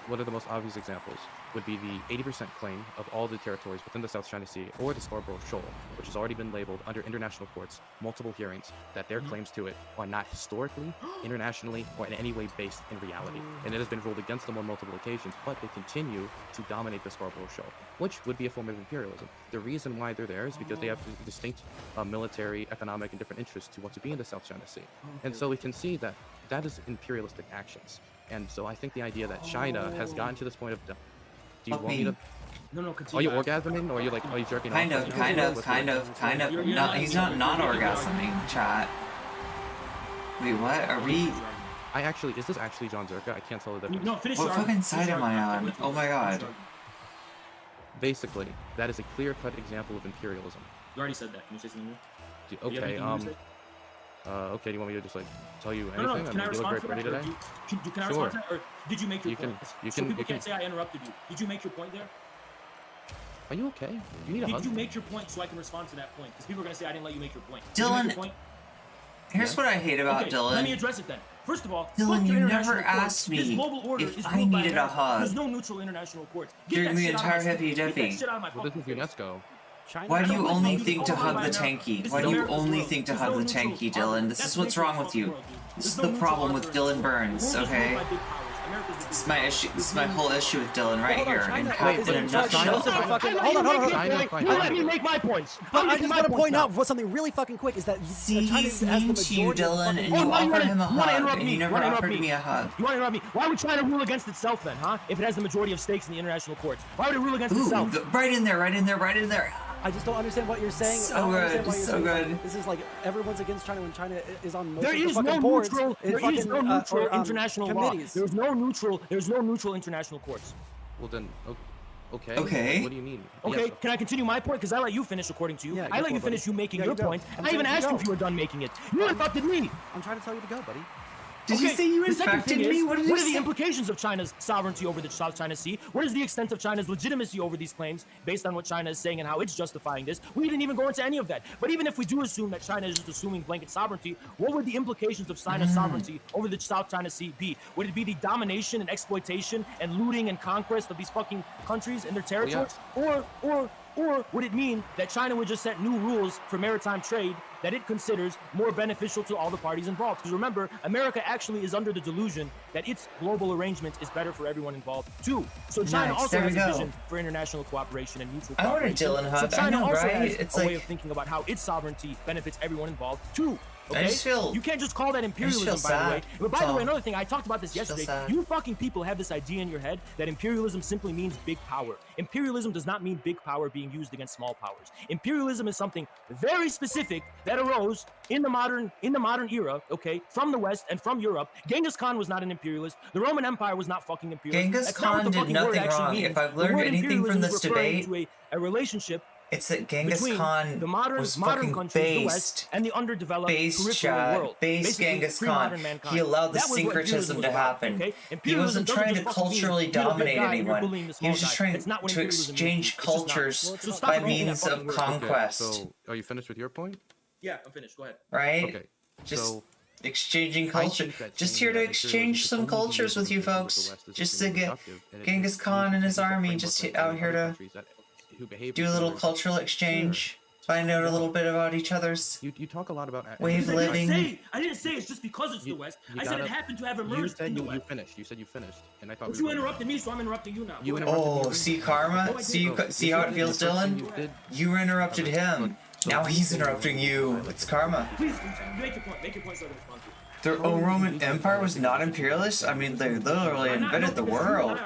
S12: yet.
S10: of the most obvious examples would be the 80% claim of all the territories within the South China Sea or the Scarborough Shoal, which has already been labeled under international courts, multiple hearings, that their claims to it are not historically, internationally, or in any way based in reality. And it has been ruled against them on multiple occasions, but they continue to dominate the Scarborough Shoal, which would be a form of imperialism. The reason why they're there is because they have distinct military, economic, and different interests to want to be in the South China Sea. And so we can see that that is imperialistic actions. And so I think the idea that China has gotten to this point of, do you
S1: Fuck
S10: want me
S1: me.
S10: to?
S2: No,
S10: Are
S2: continue.
S10: you orgasming, or are you jerking
S1: Kind
S10: off?
S1: of. No, he's not orgasming, chat. Wait, what? Are we...
S10: Is this actually John Zerka? I can't tell the difference.
S2: No, finish
S1: What
S2: your
S1: fucking
S2: argument.
S1: side
S2: Finish
S1: am
S2: your
S1: I
S2: argument.
S1: on? Oh my god.
S10: Basically, that is a clear-cut example of imperialism.
S2: You already said that. Can you say something new?
S10: Do-
S2: Do you have
S10: Okay,
S2: anything new to say?
S10: okay, do you want me to just like tell you anything?
S2: No,
S10: I
S2: can
S10: mean,
S2: I
S10: you look
S2: respond
S10: very
S2: to
S10: pretty
S2: that?
S10: today.
S2: Can I
S10: Sure.
S2: respond to that? Or did you make your
S10: You can-
S2: point?
S10: you
S2: So
S10: can-
S2: people
S10: you can-
S2: can't say I interrupted you. Did you make your point there?
S10: Are you okay? You need a
S2: Did
S10: hug?
S2: you make your point so I can respond to that point? Because people are going to say I didn't let you make your point. Did
S1: Dylan,
S2: you make your point?
S1: Here's what I hate about
S2: Okay,
S1: Dylan.
S2: let me address it then. First of all,
S1: Dylan,
S2: fuck your
S1: you
S2: international
S1: never
S2: courts.
S1: asked me
S2: This global order
S1: if
S2: is
S1: I
S2: ruled by
S1: needed a
S2: America.
S1: hug.
S2: There's no neutral international courts. Get
S1: During
S2: that
S1: the
S2: shit out of
S1: entire
S2: my face.
S1: hippy
S2: Get that
S1: dippy.
S2: shit out of my
S10: Well, this
S2: fucking
S10: is
S2: face.
S10: UNESCO.
S12: China.
S1: Why do you only
S2: This is
S1: think to
S2: all
S1: hug
S2: by
S1: the
S2: America.
S1: tankie?
S2: This
S1: Why
S2: is
S1: do you
S2: America's
S1: only
S2: world.
S1: think to
S2: There's
S1: hug
S2: no
S1: the
S2: neutral
S1: tankie,
S2: power.
S1: Dylan? This
S2: That's
S1: is what's
S2: the
S1: wrong with
S2: fucking
S1: you.
S2: world, dude.
S1: This
S2: There's
S1: is
S2: no
S1: the
S2: neutral
S1: problem
S2: order
S1: with
S2: in
S1: Dylan
S2: this world.
S1: Burns,
S2: The world is ruled
S1: okay?
S2: by big powers. America's the
S1: This is
S2: big
S1: my
S2: power.
S1: issue. This is my whole issue with Dylan right
S12: Hold on,
S1: here.
S12: China
S1: In
S12: is
S1: a
S12: in charge.
S1: nutshell.
S12: China's in fucking-
S2: I
S12: hold on.
S2: let
S10: China,
S2: you make my points.
S12: But
S2: I'm
S12: I
S2: making
S12: just
S2: my
S12: want to
S2: points
S12: point
S2: now.
S12: out what something really fucking quick is that
S1: See,
S12: China
S1: he's
S12: has the
S1: mean to you,
S12: majority of the
S1: Dylan,
S12: fucking-
S1: and
S2: Oh,
S1: you
S2: why you
S1: offered
S2: wanna-
S1: him a
S2: you wanna
S1: hug,
S2: interrupt
S1: and
S2: me?
S1: you
S2: You
S1: never
S2: wanna interrupt
S1: offered
S2: me?
S1: me a hug.
S2: You want to interrupt me? Why would China rule against itself then, huh? If it has the majority of stakes in the international courts, why would it rule against
S1: Ooh,
S2: itself?
S1: right in there, right in there, right in there.
S12: I just don't understand what you're saying.
S1: So
S12: I don't understand
S1: good,
S12: why you're
S1: so
S12: saying
S1: good.
S12: This is like everyone's against China when China is on most
S8: There
S12: of the
S8: is
S12: fucking
S8: no
S12: boards.
S8: neutral.
S12: in
S8: There is no
S12: fucking,
S8: neutral
S12: or,
S8: international law.
S12: committees.
S8: There's no neutral. There's no neutral international courts.
S10: Well then, okay.
S1: Okay.
S10: What do you mean?
S8: Okay,
S10: Yes,
S8: can I continue my point? Because I let you finish according to you.
S12: Yeah,
S8: I
S12: go
S8: let
S12: for
S8: you
S12: it,
S8: finish
S12: buddy.
S8: you making
S12: Yeah,
S8: your
S12: you go.
S8: point.
S12: I'm
S8: I even
S12: telling you
S8: asked
S12: to
S8: you if you
S12: go.
S8: were done making it. You interrupted me.
S12: I'm trying to tell you to go, buddy.
S1: Did you say you
S8: The second
S1: infected
S8: thing
S1: me?
S8: is,
S1: What did you
S8: are the
S1: say?
S8: implications of China's sovereignty over the South China Sea? What is the extent of China's legitimacy over these claims based on what China is saying and how it's justifying this? We didn't even go into any of that. But even if we do assume that China is just assuming blanket sovereignty, what would the implications of China's sovereignty over the South China Sea be? Would it be the domination and exploitation and looting and conquest of these fucking countries and their territories? Or would it mean that China would just set new rules for maritime trade that it considers more beneficial to all the parties involved? Because remember, America actually is under the delusion that its global arrangement is better for everyone involved too. So China
S1: Nice,
S8: also
S1: there
S8: has
S1: we
S8: a
S1: go.
S8: vision for international cooperation and mutual
S1: I want a
S8: cooperation.
S1: Dylan hug.
S8: So
S1: I
S8: China
S1: know,
S8: also
S1: right?
S8: has
S1: It's
S8: a way
S1: like-
S8: of thinking about how its sovereignty benefits everyone involved too.
S1: I
S8: Okay?
S1: just feel-
S8: You can't just call that imperialism,
S1: feel
S8: by
S1: sad.
S8: the way. But by the
S1: Tom.
S8: way, another thing, I talked about this
S1: Just feel
S8: yesterday.
S1: sad.
S8: You fucking people have this idea in your head that imperialism simply means big power. Imperialism does not mean big power being used against small powers. Imperialism is something very specific that arose in the modern era, okay, from the West and from Europe. Genghis Khan was not an imperialist. The Roman Empire was not fucking imperialist.
S1: Genghis
S8: That's not what
S1: Khan
S8: the
S1: did
S8: fucking word
S1: nothing
S8: actually
S1: wrong.
S8: means.
S1: If I've
S8: The
S1: learned
S8: word
S1: anything from
S8: imperialism
S1: this
S8: is referring
S1: debate,
S8: to a relationship
S1: it's that Genghis
S8: between
S1: Khan
S8: the modern
S1: was fucking
S8: countries, the West,
S1: based.
S8: and the underdeveloped
S1: Based
S8: peripheral
S1: Chad,
S8: world.
S1: based
S8: Basically,
S1: Genghis
S8: pre-modern
S1: Khan.
S8: mankind.
S1: He allowed the
S8: That was what
S1: syncretism
S8: imperialism
S1: to
S8: was about,
S1: happen.
S8: okay?
S1: He
S8: Imperialism
S1: wasn't
S8: doesn't
S1: trying
S8: just
S1: to
S8: fucking mean
S1: culturally
S8: you're the big
S1: dominate
S8: guy and you're
S1: anyone.
S8: bullying the
S1: He
S8: small
S1: was just
S8: guy.
S1: trying
S8: That's not what
S1: to
S8: imperialism
S1: exchange
S8: means. It's just not.
S1: cultures
S8: So stop
S1: by
S8: invoking that
S1: means
S8: fucking
S1: of
S8: word.
S1: conquest.
S10: So, are you finished with your point?
S8: Yeah, I'm finished. Go ahead.
S1: Right?
S10: Okay.
S1: Just
S10: So,
S1: exchanging
S10: I
S1: culture.
S10: think that
S1: Just
S10: saying
S1: here to
S10: that
S1: exchange
S10: imperialism
S1: some
S10: only
S1: cultures with you
S10: uses the
S1: folks.
S10: West is
S1: Just to
S10: extremely
S1: get
S10: productive, and it
S1: Genghis
S10: needs
S1: Khan and his
S10: to be a
S1: army
S10: framework
S1: just
S10: that
S1: out
S10: other
S1: here to
S10: countries who behave
S1: do a
S10: in
S1: little
S10: similar-
S1: cultural exchange. Find out a little bit about each other's
S10: You talk a lot about
S1: way of
S8: Because
S1: living.
S8: I didn't say it's just because it's the West. I said it
S10: gotta-
S8: happened to have
S10: You
S8: emerged
S10: said
S8: in the
S10: you
S8: West.
S10: finished. You said you finished, and I thought.
S8: But
S10: we were
S8: you
S10: going-
S8: interrupted me, so I'm interrupting you now.
S10: You
S8: Go ahead.
S10: interrupted
S1: Oh,
S10: me.
S1: see karma?
S8: No, I
S1: See
S8: didn't.
S1: see how it feels,
S10: The first thing
S1: Dylan?
S10: you did-
S1: You interrupted him. Now he's interrupting you. It's karma.
S8: Please make your point. Make your point so I can respond to it.
S1: The Roman Empire was not imperialist. I mean, they literally invented the world.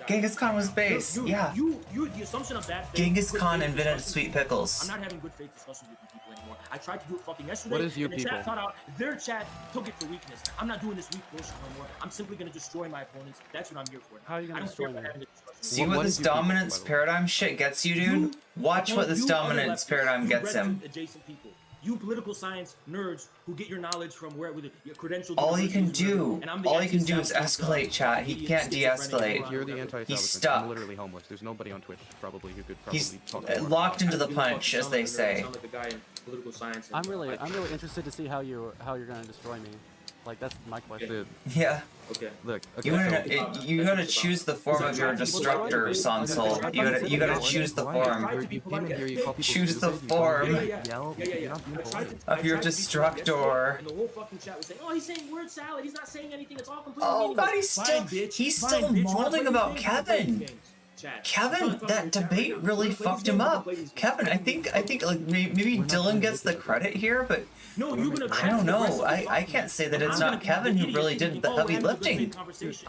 S1: Genghis Khan was based. Yeah.
S8: The assumption of that. thing,
S1: Genghis
S8: good
S1: Khan
S8: faith
S1: invented
S8: discussions-
S1: sweet pickles.
S8: I'm not having good faith discussions with you people anymore. I tried to do it fucking yesterday.
S10: What is you
S8: and the chat
S10: people?
S8: thought out. Their chat took it for weakness. I'm not doing this weak bullshit anymore. I'm simply gonna destroy my opponents. That's what I'm here for.
S12: How are you gonna
S8: I don't
S12: destroy
S8: care
S12: me?
S8: about having a discussion.
S1: See
S10: What
S1: what
S10: is
S1: this
S10: you people,
S1: dominance
S10: by the way?
S1: paradigm shit gets you, dude? Watch what this
S8: You other
S1: dominance
S8: leftists,
S1: paradigm
S8: you
S1: gets him.
S8: Brexit adjacent people. You political science nerds who get your knowledge from where with your credentials.
S1: All he can
S8: universities, wherever,
S1: do,
S8: and I'm the
S1: all he can do is
S8: anti-establishment,
S1: escalate, chat. He
S8: idiot
S1: can't
S8: schizophrenic
S1: de-escalate.
S10: If you're the
S8: whatever.
S10: anti-establishment,
S1: stuck.
S10: I'm literally homeless. There's nobody on Twitch probably who could probably
S1: He's
S10: talk
S1: locked into the
S8: You
S1: punch,
S8: fucking
S1: as they
S8: sound like-
S1: say.
S8: sound like a guy in political science and,
S12: I'm really interested to see how you're gonna destroy me. Like that's my question.
S10: Dude,
S1: Yeah.
S8: Okay.
S10: look, okay,
S1: You
S10: so-
S1: gotta, you gotta choose the form of your destructor, Sondsol. You gotta choose the form.
S10: You came in here, you call people
S1: Choose the
S10: stupid, you
S1: form
S10: call people
S8: Yeah.
S10: yell,
S8: Yeah.
S10: you're not being polite.
S1: of your destructor.
S8: And the whole fucking chat was saying, "Oh, he's saying word salad. He's not saying anything. It's all completely
S1: Oh
S8: meaningless."
S1: god, he's
S8: Fine,
S1: still
S8: bitch.
S1: he's
S8: Fine,
S1: still
S8: bitch. You wanna
S1: mauling
S8: play
S1: about
S8: these games? You wanna play these
S1: Kevin.
S8: games? Chat.
S1: Kevin, that debate really fucked him up. Kevin, I think like maybe Dylan gets the credit here, but
S8: No, you're gonna
S1: I don't know. I can't say that it's not Kevin who really did the heavy lifting.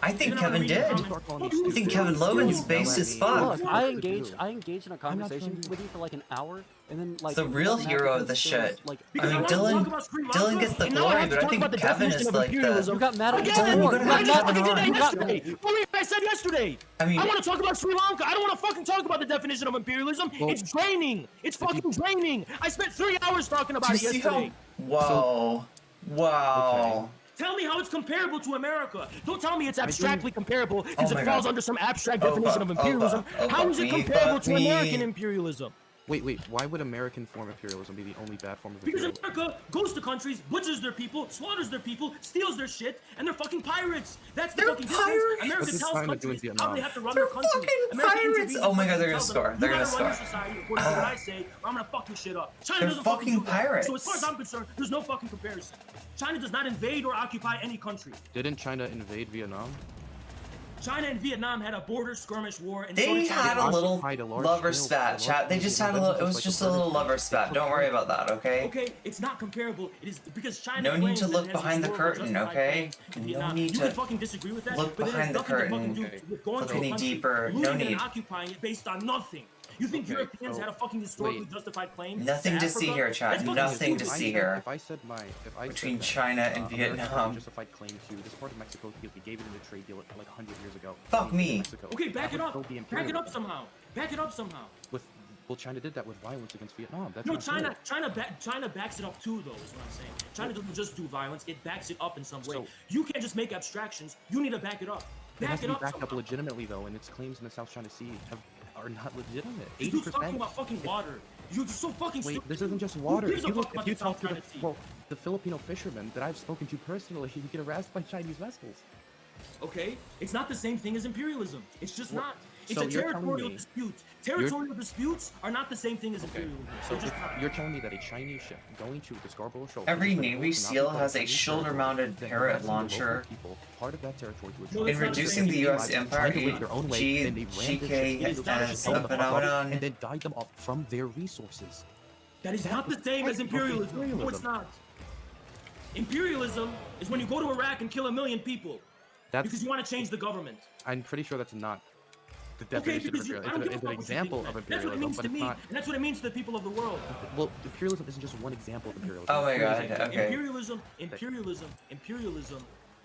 S1: I think Kevin did. I think Kevin Logan's based as fuck.
S12: Look, I engaged in a conversation with you for like an hour, and then like
S1: The real hero of the shit.
S12: Like,
S1: I mean, Dylan gets the glory, but I think Kevin is like
S12: you
S1: the.
S12: got mad at me
S1: Dylan, you
S12: before.
S1: gotta have Kevin on.
S12: You got
S8: yesterday. What were you I said yesterday?
S1: I mean,
S8: I want to talk about Sri Lanka. I don't want to fucking talk about the definition of imperialism. It's draining. It's fucking draining. I spent 3 hours talking about
S1: do
S8: it
S1: you see
S8: yesterday.
S1: how? Wow.
S8: Tell me how it's comparable to America. Don't tell me it's abstractly comparable because
S1: Oh my
S8: it falls
S1: God.
S8: under some abstract definition of imperialism. How is it comparable to American imperialism?
S10: Wait, why would American form of imperialism be the only bad form of
S8: Because
S10: imperialism?
S8: America goes to countries, butchers their people, slaughters their people, steals their shit, and they're fucking pirates. That's the
S1: They're
S8: fucking
S1: pirates.
S8: difference. America
S10: What's
S8: tells
S10: China doing in
S8: countries how
S10: Vietnam?
S8: they have to run
S1: They're
S8: their country.
S1: fucking
S8: America
S1: pirates.
S8: intervenes
S1: Oh my
S8: in
S1: God, they're
S8: countries,
S1: gonna
S8: tells them,
S1: score. They're
S8: "You
S1: gonna
S8: gotta run
S1: score."
S8: your society according to what I say, or I'm gonna fuck your shit up. China
S1: They're
S8: doesn't
S1: fucking
S8: do that.
S1: pirates.
S8: So as far as I'm concerned, there's no fucking comparison. China does not invade or occupy any country.
S10: Didn't China invade Vietnam?
S8: China and Vietnam had a border skirmish war. And
S1: They had a little
S10: occupied a large
S1: lover
S10: scale-
S1: spat,
S10: large
S1: chat. They
S10: scale
S1: just had a
S10: event,
S1: little. It
S10: just
S1: was
S10: like
S1: just
S10: the
S1: a little
S10: British-
S1: lover spat. Don't worry about that, okay?
S8: Okay, it's not comparable. It is because China.
S1: No need
S8: claims
S1: to
S8: that
S1: look
S8: it has
S1: behind the
S8: historical
S1: curtain,
S8: justified
S1: okay?
S8: claims in
S1: No
S8: Vietnam.
S1: need
S8: You
S1: to
S8: can fucking disagree with that,
S1: look
S8: but it has
S1: behind the
S8: nothing to fucking
S1: curtain.
S8: do with going
S1: Look
S8: to a
S1: any
S8: country,
S1: deeper. No
S8: looting it
S1: need.
S8: and occupying it based on nothing.
S2: You think Europeans had a fucking historically justified claim?
S1: Nothing to see here, Chad. Nothing to see here.
S10: If I said
S1: between China and Vietnam.
S10: Justified claim to this part of Mexico because we gave it in a trade deal like 100 years ago.
S1: Fuck me.
S2: Okay, back it up. Back it up somehow. Back it up somehow.
S10: Well, China did that with violence against Vietnam. That's
S2: no, China backs it up too, though. Is what I'm saying. China doesn't just do violence; it backs it up in some way. So, you can't just make abstractions. You need to back it up.
S10: Back it up backed up legitimately, though, and its claims in the South China Sea are not legitimate. 80%.
S2: You're talking about fucking water. You're so fucking stupid.
S10: Wait, this isn't just water. If you talk to the Filipino fishermen that I've spoken to personally, you get harassed by Chinese vessels.
S2: Okay, it's not the same thing as imperialism. It's just not. It's
S10: so
S2: a territorial dispute. Territorial disputes are not the same thing as imperialism.
S10: So you're telling me that a Chinese ship going to the Scarborough Shoal.
S1: Every Navy SEAL has a shoulder-mounted parrot launcher.
S10: Part of that territory
S1: in reducing the U.S. empire, GK as a phenomenon,
S10: and then guide them off from their resources.
S2: That is not the same as imperialism. No, it's not. Imperialism is when you go to Iraq and kill 1 million people because you want to change the government.
S10: I'm pretty sure that's not the definition of imperialism. It's an example of imperialism,
S2: that's what it means
S10: but
S2: to
S10: it's
S2: me,
S10: not.
S2: and that's what it means to the people of the world.
S10: Well, imperialism isn't just one example of imperialism.
S1: Oh my god, okay.
S2: Imperialism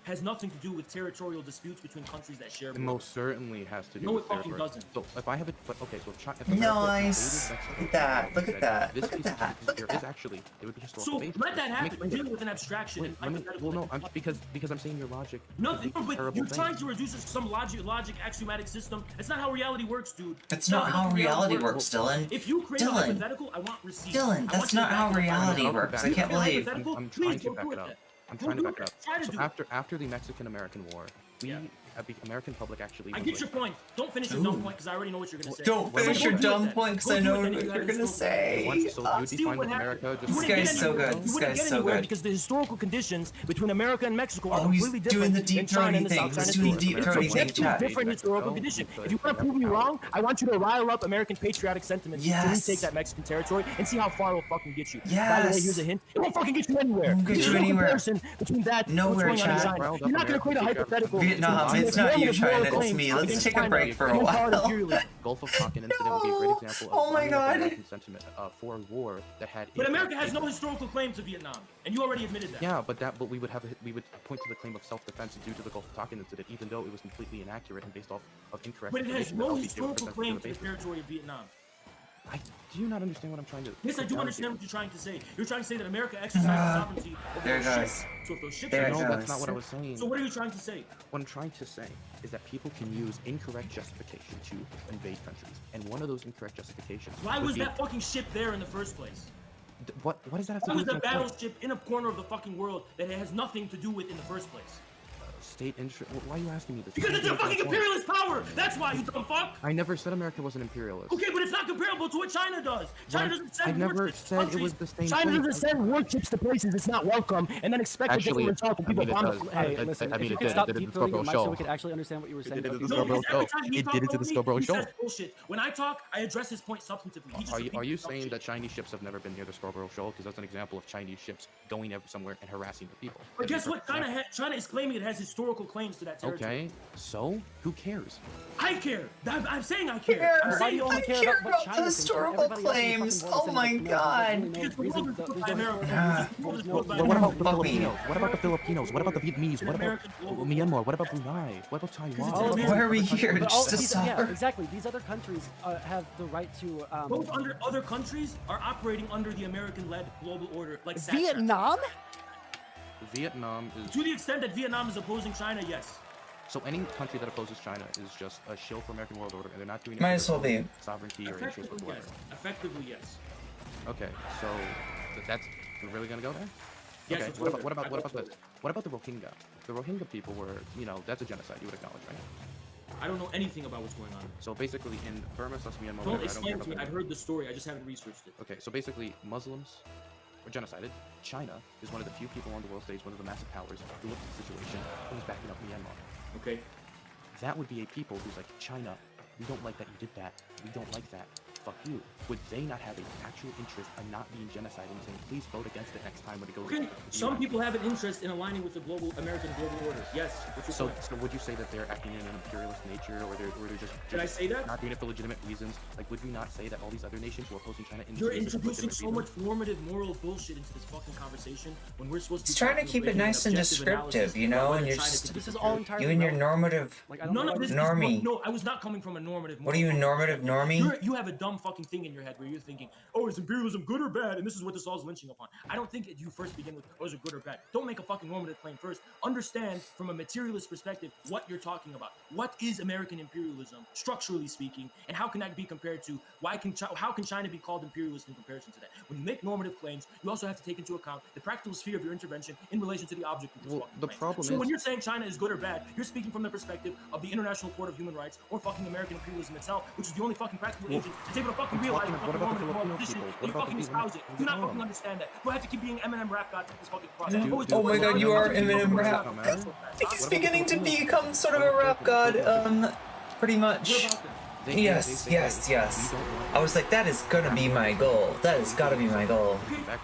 S2: has nothing to do with territorial disputes between countries that share.
S10: It most certainly has to do
S2: with
S10: with
S2: fucking doesn't.
S10: So if I have it, okay, so if
S1: nice. Look at that. Look at that.
S10: This
S1: Look at that.
S10: there is actually, it would be historical.
S2: So let that happen. Deal with an abstraction.
S10: Well, no, because I'm saying your logic.
S2: Nothing, but you're trying to reduce it to some logic axiomatic system. That's not how reality works, dude.
S1: That's not how reality works, Dylan.
S2: If you create a hypothetical, I want receipts.
S1: Dylan, that's not how reality works. I can't believe.
S10: I'm trying to back it up. I'm trying to back it up. So after the Mexican-American War, the American public actually.
S2: I get your point. Don't finish your dumb point because I already know what you're gonna say.
S1: Don't finish your dumb point because I know what you're gonna say. This guy's so good. This guy's so good.
S8: Because the historical conditions between America and Mexico are
S1: he's
S8: completely
S1: doing
S8: different
S1: the deep
S8: than China and the
S1: throaty
S8: South
S1: thing.
S8: China
S1: He's doing the
S8: Sea.
S1: deep throaty thing,
S8: Two
S1: chat.
S8: different historical conditions. If you want to prove me wrong, I want you to rile up American patriotic sentiments to retake that Mexican territory and see how far it'll fucking get you. By the way, here's a hint. It won't fucking get you anywhere.
S1: Won't get you anywhere.
S8: Comparison between that and what's going on in China. You're not going to create a hypothetical.
S1: Vietnam, it's not you, China. It's me. Let's take a break for a while.
S10: Gulf of Tonkin incident would be a great example of
S1: oh my god.
S10: American sentiment for a war that had.
S2: But America has no historical claim to Vietnam, and you already admitted that.
S10: Yeah, but we would point to the claim of self-defense due to the Gulf of Tonkin incident, even though it was completely inaccurate and based off of incorrect.
S2: But it has no historical claim to the territory of Vietnam.
S10: Do you not understand what I'm trying to?
S2: Yes, I do understand what you're trying to say. You're trying to say that America exercises sovereignty over
S1: there
S2: those
S1: goes.
S2: ships. So if those ships
S1: There
S2: are
S10: no, that's not what I was saying.
S2: So what are you trying to say?
S10: What I'm trying to say is that people can use incorrect justification to invade countries, and one of those incorrect justifications.
S2: Why was that fucking ship there in the first place?
S10: What does that have to
S2: Why
S10: do
S2: was
S10: with
S2: the battleship in a corner of the fucking world that it has nothing to do with in the first place?
S10: State interest? Why are you asking me this?
S2: Because it's a fucking imperialist power! That's why, you dumb fuck!
S10: I never said America was an imperialist.
S2: Okay, but it's not comparable to what China does. China doesn't send
S10: I never
S2: warships to
S10: said
S2: countries.
S10: it was the same
S8: China
S10: thing.
S8: doesn't send warships to places it's not welcome and then expect a different result when people bomb it.
S12: Hey, listen, if you could stop deep throating your mic so we could actually understand what you were saying.
S10: It did it to the Scarborough Shoal. It did it to the Scarborough Shoal.
S2: Bullshit. When I talk, I address his point substantively.
S10: Are you saying that Chinese ships have never been near the Scarborough Shoal? Because that's an example of Chinese ships going somewhere and harassing the people.
S2: But guess what? China is claiming it has historical claims to that territory.
S10: Okay, so who cares?
S2: I care. I'm saying I care. I'm saying
S1: I care about the historical claims. Oh my god.
S10: What about the Filipinos? What about the Filipinos? What about the Vietnamese? What about Myanmar? What about Brunei? What about Taiwan?
S1: Why are we here? Just to suffer?
S12: Yeah, exactly. These other countries have the right to.
S2: Both other countries are operating under the American-led global order, like
S12: Vietnam.
S10: Vietnam is.
S2: To the extent that Vietnam is opposing China, yes.
S10: So any country that opposes China is just a shill for American world order, and they're not doing it.
S1: Might as well be.
S10: Sovereignty or interest or whatever.
S2: Effectively, yes.
S10: Okay, so that's we're really gonna go there.
S2: Yes,
S10: okay. What about the Rohingya? The Rohingya people were, that's a genocide. You would acknowledge, right?
S2: I don't know anything about what's going on.
S10: So basically, in Burma, Myanmar,
S2: don't explain to me. I've heard the story. I just haven't researched it.
S10: Okay, so basically, Muslims were genocided. China is one of the few people on the world stage, one of the massive powers, who looked at the situation and was backing up Myanmar.
S2: Okay.
S10: That would be a people who's like, China, we don't like that you did that. We don't like that. fuck you. Would they not have an actual interest in not being genocided and saying, please vote against it next time when it goes?
S2: Okay, some people have an interest in aligning with the American global order. Yes.
S10: So would you say that they're acting in an imperialist nature, or they're just?
S2: Did I say that?
S10: Not doing it for legitimate reasons. Like, would we not say that all these other nations who are opposing China?
S2: You're introducing so much normative moral bullshit into this fucking conversation when we're supposed to.
S1: He's trying to keep it nice and descriptive, you know, and you're just
S12: This is all entirely
S1: you and your normative.
S12: Like, I don't
S2: None
S12: know
S2: of
S12: why
S2: this.
S1: Normie.
S2: No, I was not coming from a normative.
S1: What are you, normative normie?
S2: You have a dumb fucking thing in your head where you're thinking, oh, is imperialism good or bad? And this is what this all is lynching upon. I don't think you first begin with, oh, is it good or bad? Don't make a fucking normative claim first. Understand from a materialist perspective what you're talking about. What is American imperialism, structurally speaking, and how can that be compared to how can China be called imperialist in comparison to that? When you make normative claims, you also have to take into account the practical sphere of your intervention in relation to the object of this fucking
S10: the
S2: claim.
S10: problem
S2: So
S10: is-
S2: when you're saying China is good or bad, you're speaking from the perspective of the International Court of Human Rights or fucking American imperialism itself, which is the only fucking practical agent that's able to fucking realize the fucking normative moral position and you fucking espouse it. Do not fucking understand that. You have to keep being Eminem rap god to this fucking process.
S1: Oh my god, you are Eminem rap. He's beginning to become sort of a rap god, pretty much. Yes. I was like, that is gonna be my goal. That has gotta be my goal.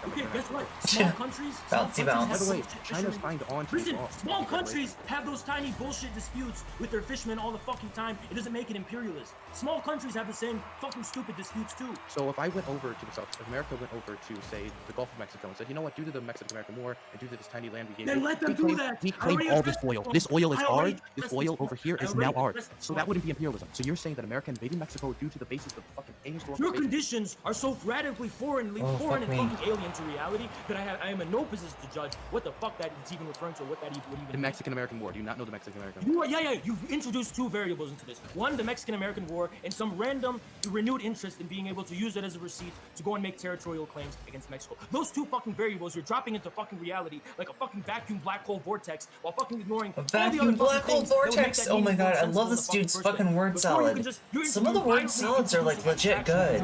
S2: Okay, guess what? Small countries.
S1: Bouncy bounce.
S10: By the way, China's signed on to
S2: Listen, small countries have those tiny bullshit disputes with their fishermen all the fucking time. It doesn't make it imperialist. Small countries have the same fucking stupid disputes too.
S10: So if I went over to the south, if America went over to, say, the Gulf of Mexico and said, you know what, due to the Mexican-American War and due to this tiny land we gave
S2: Then let them do that.
S10: We claim all this oil. This oil is ours. This oil over here is now ours. So that wouldn't be imperialism. So you're saying that America invading Mexico due to the basis of fucking historical
S2: Your conditions are so radically foreign and fucking alien to reality that I am in no position to judge what the fuck that is even referring to, or what that even would even
S10: The Mexican-American War. Do you not know the Mexican-American War?
S2: Yeah, you've introduced two variables into this. One, the Mexican-American War, and some random renewed interest in being able to use it as a receipt to go and make territorial claims against Mexico. Those two fucking variables you're dropping into fucking reality like a fucking vacuum black hole vortex while fucking ignoring
S1: A vacuum black hole vortex. Oh my god, I love this dude's fucking word salad. Some of the word salads are like legit good.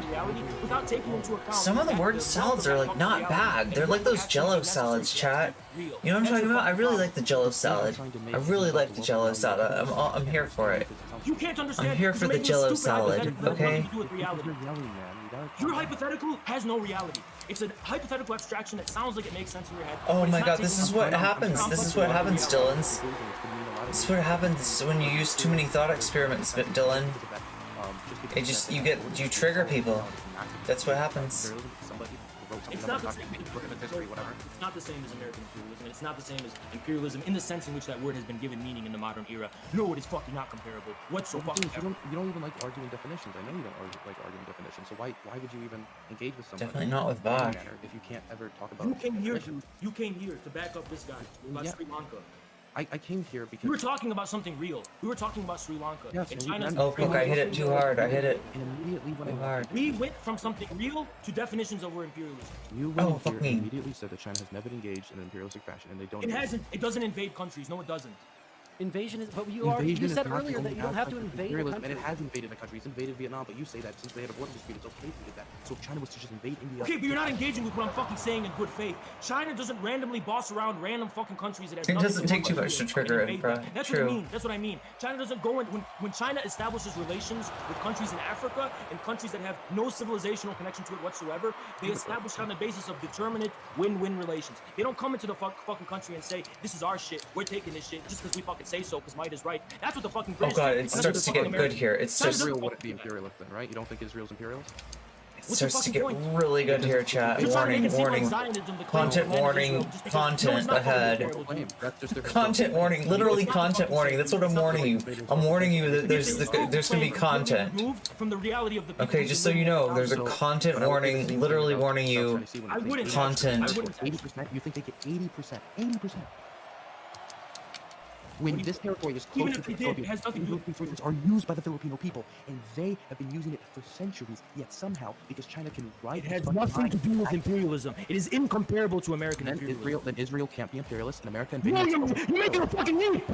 S1: Some of the word salads are like not bad. They're like those Jello salads, chat. You know what I'm talking about? I really like the Jello salad. I really like the Jello salad. I'm here for it.
S2: You can't understand.
S1: I'm here for the Jello salad. Okay.
S2: Your hypothetical has no reality. It's a hypothetical abstraction that sounds like it makes sense in your head.
S1: Oh my god, this is what happens. This is what happens, Dylan's. This is what happens when you use too many thought experiments, Dylan. You trigger people. That's what happens.
S2: It's not the same. It's not the same as American imperialism. It's not the same as imperialism in the sense in which that word has been given meaning in the modern era. No, it is fucking not comparable. What's so fucking?
S10: You don't even like arguing definitions. I know you don't like arguing definitions. So why would you even engage with someone?
S1: Definitely not with Vaush.
S10: If you can't ever talk about.
S2: You came here to back up this guy about Sri Lanka.
S10: I came here because
S2: we were talking about something real. We were talking about Sri Lanka.
S10: Yes,
S2: and China's
S1: oh fuck, I hit it too hard. I hit it
S10: too
S1: hard.
S2: We went from something real to definitions of imperialism.
S10: You went here and immediately said that China has never engaged in an imperialistic fashion, and they don't.
S2: It hasn't. It doesn't invade countries. No, it doesn't.
S12: Invasion is, but you said earlier that you don't have to invade a country.
S10: And it has invaded the country. It's invaded Vietnam, but you say that since they had a border dispute, it's okay to do that. So if China was to just invade India.
S2: Okay, but you're not engaging with what I'm fucking saying in good faith. China doesn't randomly boss around random fucking countries. It
S1: doesn't take too much to trigger it, bro.
S2: That's what I mean. That's what I mean. China doesn't go in when China establishes relations with countries in Africa and countries that have no civilizational connection to it whatsoever. They establish on the basis of determinate win-win relations. They don't come into the fucking country and say, "This is our shit. We're taking this shit just because we fucking say so." Because might is right. That's what the fucking British.
S1: Oh god, it starts to get good here. It's just
S10: Israel wouldn't be imperialist then, right? You don't think Israel's imperialist?
S1: It starts to get really good here, chat. Warning. Content warning. Content ahead. Content warning. Literally content warning. That's what I'm warning you. I'm warning you that there's gonna be content. Okay, just so you know, there's a content warning. Literally warning you. Content.
S10: 80%. You think they get 80%? 80%. When this territory is close to the Philippines, are used by the Filipino people, and they have been using it for centuries. Yet somehow, because China can ride,
S8: it has nothing to do with imperialism. It is incomparable to American imperialism.
S10: Then Israel can't be imperialist, and America.
S8: No, you're making a fucking leap.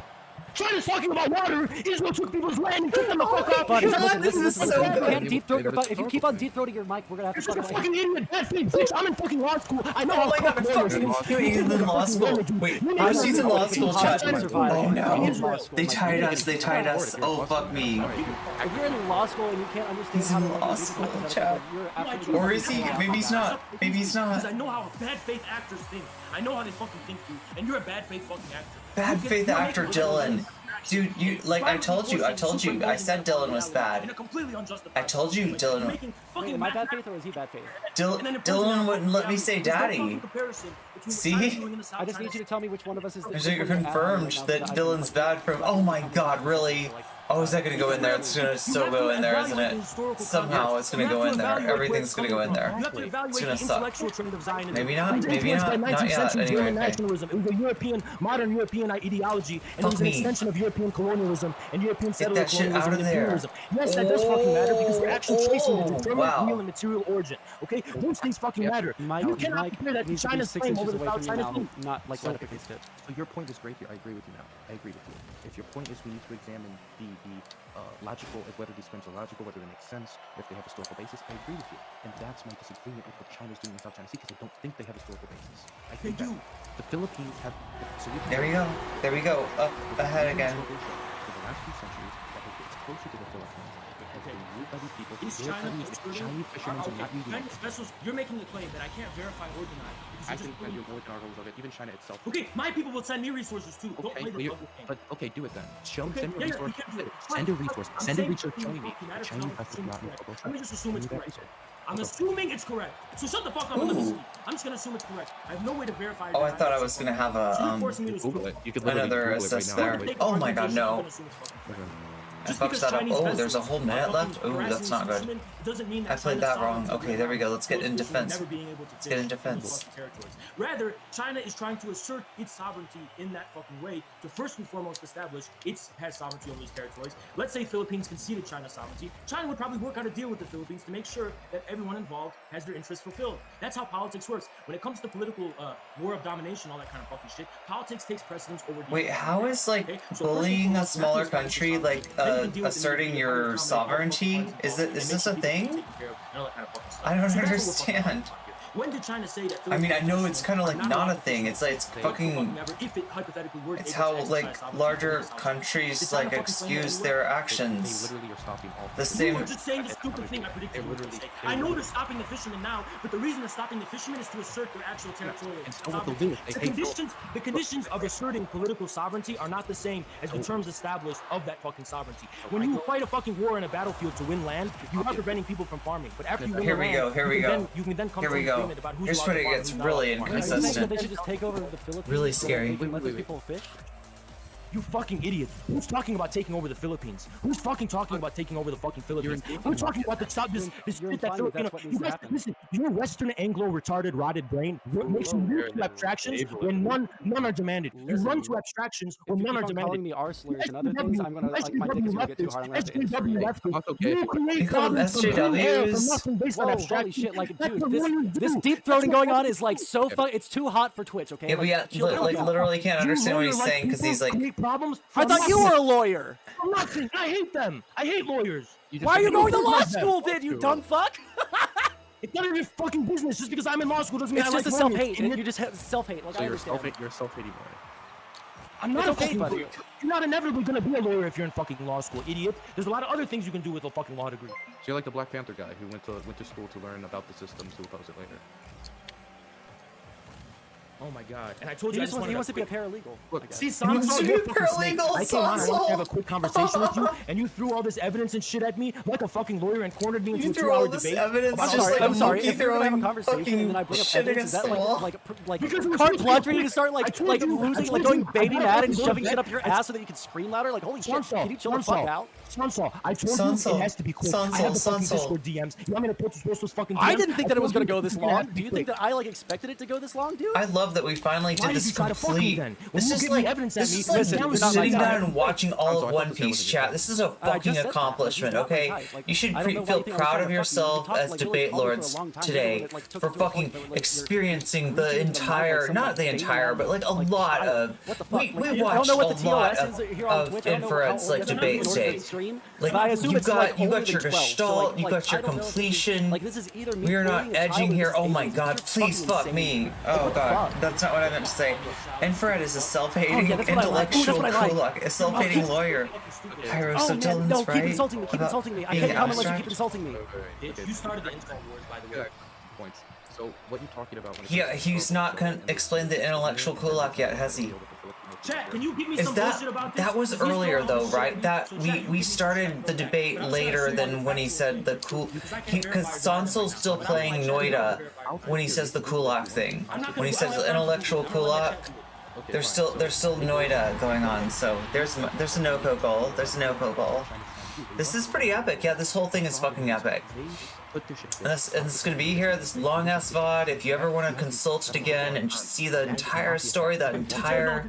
S8: China's talking about water. Israel took people's land and kicked them the fuck off.
S12: Buddy,
S1: This is so
S12: you
S1: good.
S12: can't deep throat your if you keep on deep throating your mic, we're gonna have to
S8: You're
S12: talk
S8: such a
S12: about
S8: fucking idiot. Bad faith, bitch. I'm in fucking law school. I know
S1: Oh
S8: how
S1: my god,
S8: fucking lawyers think.
S1: he's in law school. Wait, she's in law school, chat. Oh no. They tied us, they tied us. Oh, fuck me.
S12: If you're in law school and you can't understand
S1: He's
S12: how
S1: in
S12: to
S1: law school, chat. Or is he? Maybe he's not. Maybe he's
S2: Because
S1: not.
S2: I know how bad faith actors think. I know how they fucking think, dude. And you're a bad faith fucking actor.
S1: Bad faith actor Dylan. Dude, you like I told you. I said Dylan was bad. I told you Dylan.
S12: Wait, am I bad faith or is he bad faith?
S1: Dylan wouldn't let me say daddy. See?
S12: I just need you to tell me which one of us is the
S1: You're confirmed that Dylan's bad from. Oh my god, really? Oh, is that gonna go in there? It's gonna so go in there, isn't it? Somehow it's gonna go in there. Everything's gonna go in there. It's gonna suck. Maybe not. Maybe not. Not yet. Anyway, okay.
S8: Nationalism. It was a European, modern European ideology, and it was an extension of European colonialism and European settler
S1: that shit
S8: colonialism
S1: out of
S8: and
S1: there.
S8: imperialism. Yes, that does fucking matter because we're actually tracing the determinate
S1: wow.
S8: real and material origin. Okay, those things fucking matter. You cannot compare that to China's claim over the South China Sea.
S12: Not like right up against it.
S10: So your point is great here. I agree with you now. I agree with you. If your point is we need to examine the logical, if whether these claims are logical, whether they make sense, if they have historical basis, I agree with you. And that's my disagreement with what China's doing in South China Sea, because I don't think they have historical basis. I think that the Philippines have. So
S1: There we go. There we go. Up ahead again.
S10: For the last few centuries, that it's closer to the Philippines. It has been ruled by these people.
S2: Is China
S10: Chinese fishermen are not using it.
S2: vessels? You're making a claim that I can't verify or deny.
S10: I think that you're more than articles of it. Even China itself.
S2: Okay, my people will send me resources too. Don't play the fucking game.
S10: But okay, do it then. Show me,
S2: Okay,
S10: send me a
S2: yeah,
S10: resource.
S2: you can do it.
S10: Send a resource.
S2: I'm
S10: Send a
S2: saying
S10: resource
S2: it
S10: showing me
S2: fucking
S10: the
S2: matters,
S10: Chinese
S2: I'm
S10: vessels
S2: assuming
S10: not
S2: it's correct.
S10: local.
S2: Let me just assume it's
S10: Send me that
S2: correct.
S10: resource.
S2: I'm assuming it's correct. So shut the fuck up and let me speak. I'm just gonna assume it's correct. I have no way to verify.
S1: Oh, I thought I was gonna have a
S10: Google it. You could literally
S1: another
S10: Google it right
S1: assist
S10: now.
S1: there. Oh my god, no. I fucked that up. Oh, there's a whole minute left. Oh, that's not good. I played that wrong. Okay, there we go. Let's get in defense. Let's get in defense.
S2: Rather, China is trying to assert its sovereignty in that fucking way to first and foremost establish it has sovereignty over these territories. Let's say Philippines conceded China's sovereignty. China would probably work out a deal with the Philippines to make sure that everyone involved has their interests fulfilled. That's how politics works. When it comes to political war of domination, all that kind of fucking shit, politics takes precedence over.
S1: Wait, how is like bullying a smaller country like asserting your sovereignty? Is this a thing? I don't understand.
S2: When did China say that?
S1: I mean, I know it's kind of like not a thing. It's like it's fucking. It's how like larger countries like excuse their actions. The same.
S2: You're just saying the stupid thing I predicted you were going to say. I know they're stopping the fishermen now, but the reason they're stopping the fishermen is to assert their actual territorial sovereignty. The conditions of asserting political sovereignty are not the same as the terms established of that fucking sovereignty. When you fight a fucking war in a battlefield to win land, you are preventing people from farming. But after you win
S1: Here we go. Here we go.
S2: You can then come
S1: Here
S2: to
S1: we
S2: an
S1: go.
S2: agreement about who's
S1: Here's
S2: allowed
S1: where
S2: to
S1: it
S2: farm,
S1: gets
S2: who's not
S1: really
S2: allowed to farm.
S12: Are you saying that
S1: inconsistent.
S12: they should just take over the Philippines?
S1: Really
S12: so
S1: scary.
S12: they can let those people fish?
S8: You fucking idiot. Who's talking about taking over the Philippines? Who's fucking talking about taking over the fucking Philippines? We're talking about this shit that Filipino. You guys, listen, your Western Anglo retarded rotted brain makes you move to abstractions when none are demanded. You run to abstractions when none are demanded.
S12: Calling me R slurs and other things, I'm gonna like my dick is gonna get too hard. I'm gonna have to insert it.
S8: You create
S1: call them
S8: problems from thin air, from
S1: SJWs.
S8: nothing based on
S12: Whoa,
S8: abstraction.
S12: holy shit, like,
S8: That's
S12: dude,
S8: what women do.
S12: this deep throating going on is like so it's too hot for Twitch, okay?
S1: Yeah, we literally can't understand what he's saying because he's like.
S8: Problems
S12: I thought you were a lawyer.
S8: I'm nothing. I hate them. I hate lawyers.
S12: Why are you going to law school, then, you dumb fuck?
S8: It's none of your fucking business. Just because I'm in law school doesn't mean
S12: It's
S8: I
S12: just a
S8: like lawyers.
S12: self-hate. You just have self-hate. Like,
S10: So
S12: I
S10: you're
S12: understand.
S10: a self-hating lawyer.
S8: I'm not
S12: It's
S8: a
S12: okay,
S8: fucking
S12: buddy.
S8: lawyer. You're not inevitably gonna be a lawyer if you're in fucking law school, idiot. There's a lot of other things you can do with a fucking law degree.
S10: So you're like the Black Panther guy who went to school to learn about the system to oppose it later.
S2: Oh my god. And I told
S12: He
S2: you
S12: just wants to be a paralegal.
S10: Look,
S2: See,
S1: He wants to be a paralegal,
S8: I came on, I wanted to have a
S1: Sondsol.
S8: quick conversation with you, and you threw all this evidence and shit at me like a fucking lawyer and cornered me into
S1: You
S8: a
S1: threw all
S8: 2-hour
S1: this
S8: debate.
S1: evidence
S8: about
S1: just like
S12: I'm
S1: a
S12: sorry.
S1: monkey
S12: If you're gonna have a
S1: throwing
S12: conversation and then I bring up
S1: shit
S12: evidence, is
S1: against
S12: that
S1: the wall.
S12: like
S8: Because it was
S12: carte
S8: so
S12: blanche for you to
S8: stupid.
S12: start
S8: I
S12: like
S8: told
S12: like
S8: you- I
S12: losing,
S8: told
S12: like going
S8: you-
S12: baby
S8: I
S12: mad and
S8: told
S12: shoving
S8: you-
S12: shit up your ass so that you can scream louder? Like holy shit,
S8: Sondsol,
S12: can you chill the fuck out?
S8: Sondsol, I told you
S1: Sondsol,
S8: it has to be quick. I have the fucking
S1: Sondsol.
S8: Discord DMs. You want me to post those fucking DMs?
S12: I didn't think that it was
S8: told
S12: gonna go
S8: you
S12: this
S8: it has
S12: long.
S8: to
S12: Do
S8: be
S12: you think
S8: quick.
S12: that I like expected it to go this long, dude?
S1: I love love that we finally did this complete. This is like
S8: evidence
S1: this is like sitting down and watching all of One Piece chat. This is a fucking accomplishment, okay? You should feel proud of yourself as debate lords today for fucking experiencing the entire, not the entire, but like a lot of. We watched a lot of Infrared's like debate stage. Like you got your gestalt, you got your completion. We are not edging here. Oh my god, please fuck me. Oh god, that's not what I meant to say. Infrared is a self-hating intellectual kulak, a self-hating lawyer. Pyro, so Dylan's right.
S12: Keep insulting me. Keep insulting me. I can't comment unless you keep insulting me.
S2: You started the insult wars, by the way.
S10: Points. So what you talking about?
S1: Yeah, he's not explained the intellectual kulak yet, has he?
S2: Chat, can you give me some bullshit about this?
S1: That was earlier though, right? That we started the debate later than when he said the because sonsol's still playing Noida when he says the kulak thing. When he says the intellectual kulak, there's still Noida going on. So there's a Noko goal. There's a Noko goal. This is pretty epic. Yeah, this whole thing is fucking epic. And this is gonna be here, this long ass VOD. If you ever want to consult it again and just see the entire story, that entire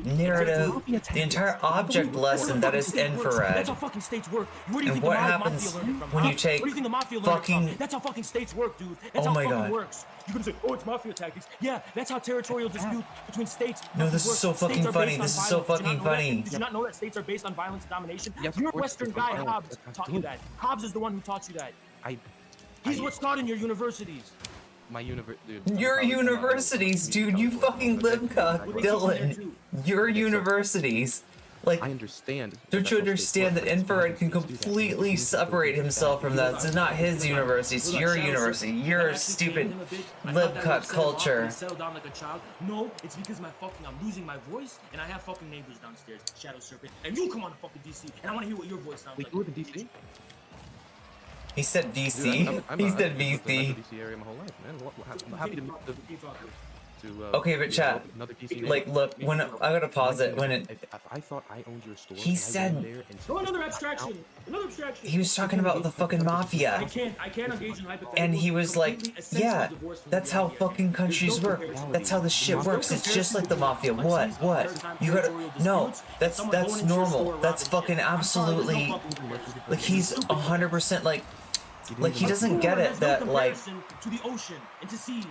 S1: narrative, the entire object lesson that is infrared, and what happens when you take fucking.
S2: That's how fucking states work, dude. That's
S1: oh
S2: how
S1: my
S2: fucking
S1: god.
S2: Works. You're gonna say, oh, it's mafia tactics. Yeah, that's how territorial dispute between states.
S1: No, this is so fucking funny. This is so fucking funny.
S2: Did you not know that states are based on violence and domination? Your Western guy, Hobbes, taught you that. Hobbes is the one who taught you that. He's what's taught in your universities.
S1: Your universities, dude. You fucking libcuck, Dylan. Your universities. Like,
S10: I understand.
S1: Don't you understand that Infrared can completely separate himself from that? It's not his university, it's your university. Your stupid libcut culture.
S2: No, it's because I'm losing my voice, and I have fucking neighbors downstairs, Shadow Serpent, and you come on to fucking DC, and I want to hear what your voice sounds like.
S10: You live in DC?
S1: He said DC. He said VC.
S10: DC area my whole life, man. I'm happy to meet
S1: okay, but chat, like, look, when I gotta pause it when it.
S10: If I thought I owned your store,
S1: he said.
S2: Oh, another abstraction. Another abstraction.
S1: He was talking about the fucking mafia.
S2: I can't engage in hypotheticals.
S1: And he was like, yeah, that's how fucking countries work. That's how the shit works. It's just like the mafia. What? You gotta no. That's normal. That's fucking absolutely. Like he's 100% like he doesn't get it that like.
S2: To the ocean and to seas.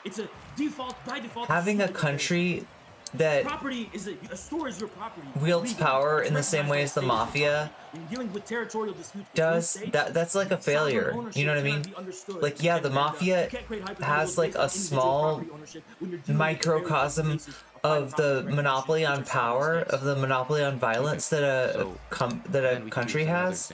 S2: It's a default by default.
S1: Having a country that
S2: property is a store is your property.
S1: Wields power in the same way as the mafia
S2: dealing with territorial disputes
S1: does that's like a failure. You know what I mean? Like yeah, the mafia has like a small microcosm of the monopoly on power, of the monopoly on violence that a country has,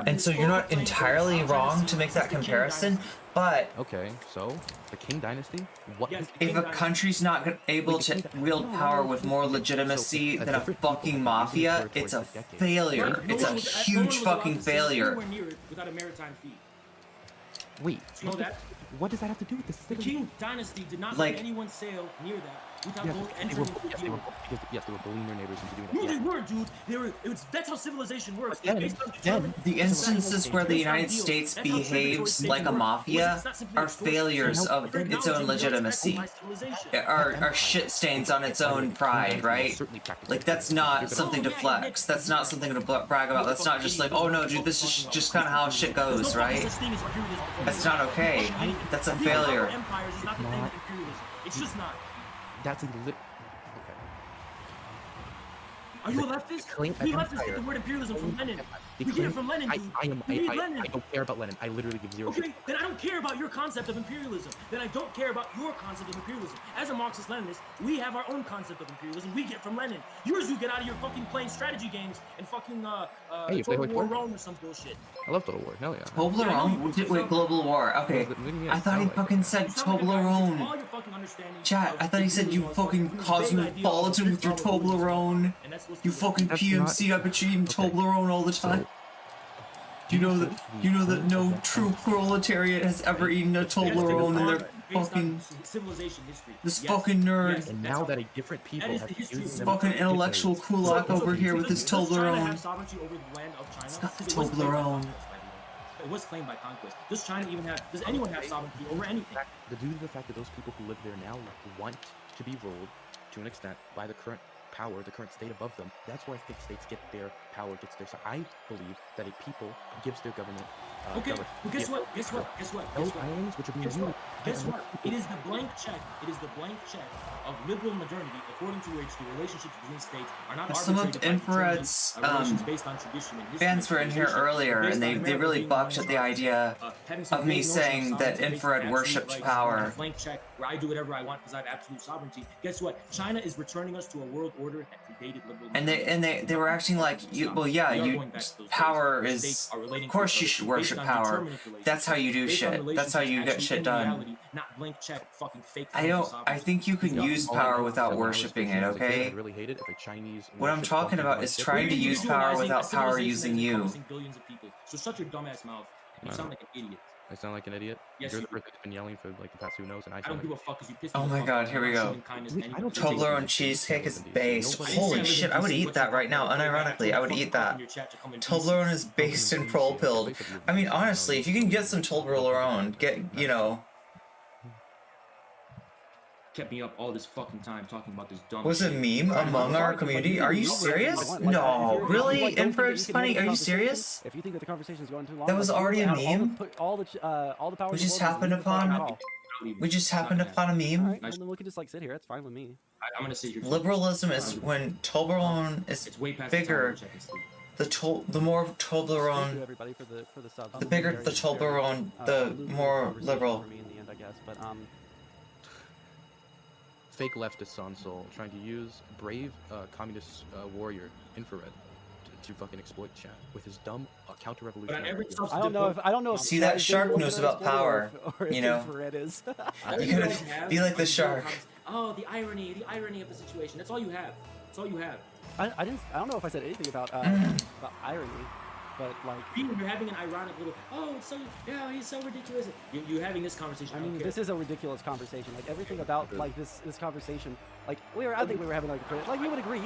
S1: and so you're not entirely wrong to make that comparison. But
S10: okay, so the King Dynasty. What
S1: if a country's not able to wield power with more legitimacy than a fucking mafia? It's a failure. It's a huge fucking failure.
S2: Without a maritime fee.
S10: Wait,
S2: you know that?
S10: What does that have to do with this?
S2: The King Dynasty did not let anyone sail near that without entering into the deal.
S10: Yes, they were bullying their neighbors into doing that.
S2: No, they weren't, dude. That's how civilization works.
S1: The instances where the United States behaves like a mafia are failures of its own legitimacy, are shit stains on its own pride, right? Like that's not something to flex. That's not something to brag about. That's not just like, oh no, dude, this is just kind of how shit goes, right? That's not okay. That's a failure.
S2: It's just not.
S10: That's a okay.
S2: Are you a leftist? We leftists get the word imperialism from Lenin. We get it from Lenin, dude.
S10: I don't care about Lenin. I literally give zero.
S2: Okay, then I don't care about your concept of imperialism. Then I don't care about your concept of imperialism. As a Marxist-Leninist, we have our own concept of imperialism. We get from Lenin. Yours, you get out of your fucking playing strategy games and fucking Total War Rome or some bullshit.
S10: I love Total War. Hell yeah.
S1: Toblerone? Wait, Global War. Okay. I thought he fucking said Toblerone. Chat, I thought he said you fucking cosmopolitan with your Toblerone. You fucking PMC, I bet you eating Toblerone all the time. Do you know that no true proletariat has ever eaten a Toblerone in their fucking
S2: civilization history.
S1: This fucking nerd.
S10: And now that a different people have
S1: this fucking intellectual kulak over here with his Toblerone. He's got the Toblerone.
S2: It was claimed by conquest. Does China even have? Does anyone have sovereignty over anything?
S10: Due to the fact that those people who live there now want to be ruled to an extent by the current power, the current state above them. That's where I think states get their power, gets their. So I believe that a people gives their government.
S2: Okay, well, guess what?
S10: Those islands, which are being used.
S2: Guess what? It is the blank check. It is the blank check of liberal modernity, according to which the relationships between states are not
S1: some of Infared's
S2: based on tradition and history.
S1: fans were in here earlier, and they really bucked at the idea of me saying that Infrared worships power.
S2: Blank check where I do whatever I want because I have absolute sovereignty. Guess what? China is returning us to a world order that predated liberal.
S1: And they were acting like power is. Of course you should worship power. That's how you do shit. That's how you get shit done.
S2: Not blank check, fucking fake.
S1: I think you can use power without worshipping it, okay? What I'm talking about is trying to use power without power using you.
S2: So shut your dumbass mouth. You sound like an idiot.
S10: I sound like an idiot?
S2: Yes,
S10: You're the person that's been yelling for like the past 2 knows, and I
S2: don't give a fuck because you pissed me
S1: Oh my god, here we go. Toblerone cheesecake is based. Holy shit, I would eat that right now, unironically. I would eat that. Toblerone is based in Prolpilled. I mean, honestly, if you can get some Toblerone,
S2: kept me up all this fucking time talking about this dumb
S1: Was a meme among our community? Are you serious? No, really? Infared's funny? Are you serious?
S12: If you think that the conversation is going too long,
S1: that was already a meme?
S12: All the power
S1: We just happened upon a meme?
S12: Alright, well, then we can just like sit here. It's fine with me.
S2: I'm gonna sit here.
S1: Liberalism is when Toblerone is bigger. The more Toblerone, the bigger the Toblerone, the more liberal.
S10: Fake leftist sondsol trying to use brave communist warrior Infrared to fucking exploit chat with his dumb counter-revolution.
S12: I don't know if
S1: see that shark knows about power, you know. You could be like the shark.
S2: Oh, the irony of the situation. That's all you have. That's all you have.
S12: I don't know if I said anything about irony. But like,
S2: you're having an ironic little, oh, it's so, yeah, he's so ridiculous. You're having this conversation.
S12: I mean, this is a ridiculous conversation. Like everything about like this conversation, like I think we were having like you would agree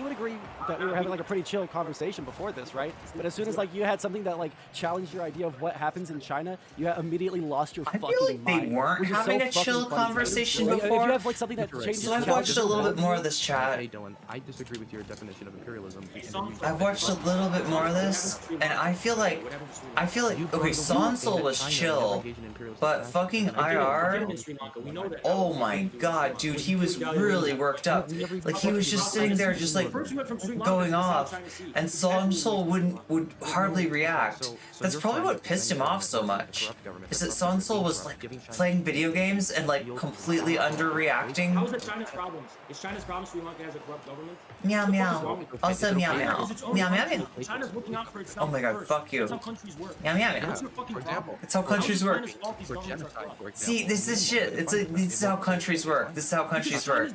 S12: that we were having like a pretty chill conversation before this, right? But as soon as like you had something that like challenged your idea of what happens in China, you immediately lost your fucking mind.
S1: I feel like they weren't having a chill conversation before.
S12: If you have like something that changes.
S1: So I've watched a little bit more of this chat.
S10: Hey Dylan, I disagree with your definition of imperialism.
S1: I've watched a little bit more of this, and I feel like okay, sondsol was chill, but fucking IR, oh my god, dude, he was really worked up. Like he was just sitting there, just like going off, and sondsol would hardly react. That's probably what pissed him off so much. Is that sondsol was like playing video games and like completely underreacting.
S2: How is that China's problems? Is China's problem Sri Lanka has a corrupt government?
S1: Meow meow. Also meow meow. Meow meow meow.
S2: China's looking out for itself.
S1: Oh my god, fuck you.
S2: That's how countries work.
S1: Meow meow meow.
S2: For example,
S1: it's how countries work. See, this is shit. This is how countries work. This is how countries work.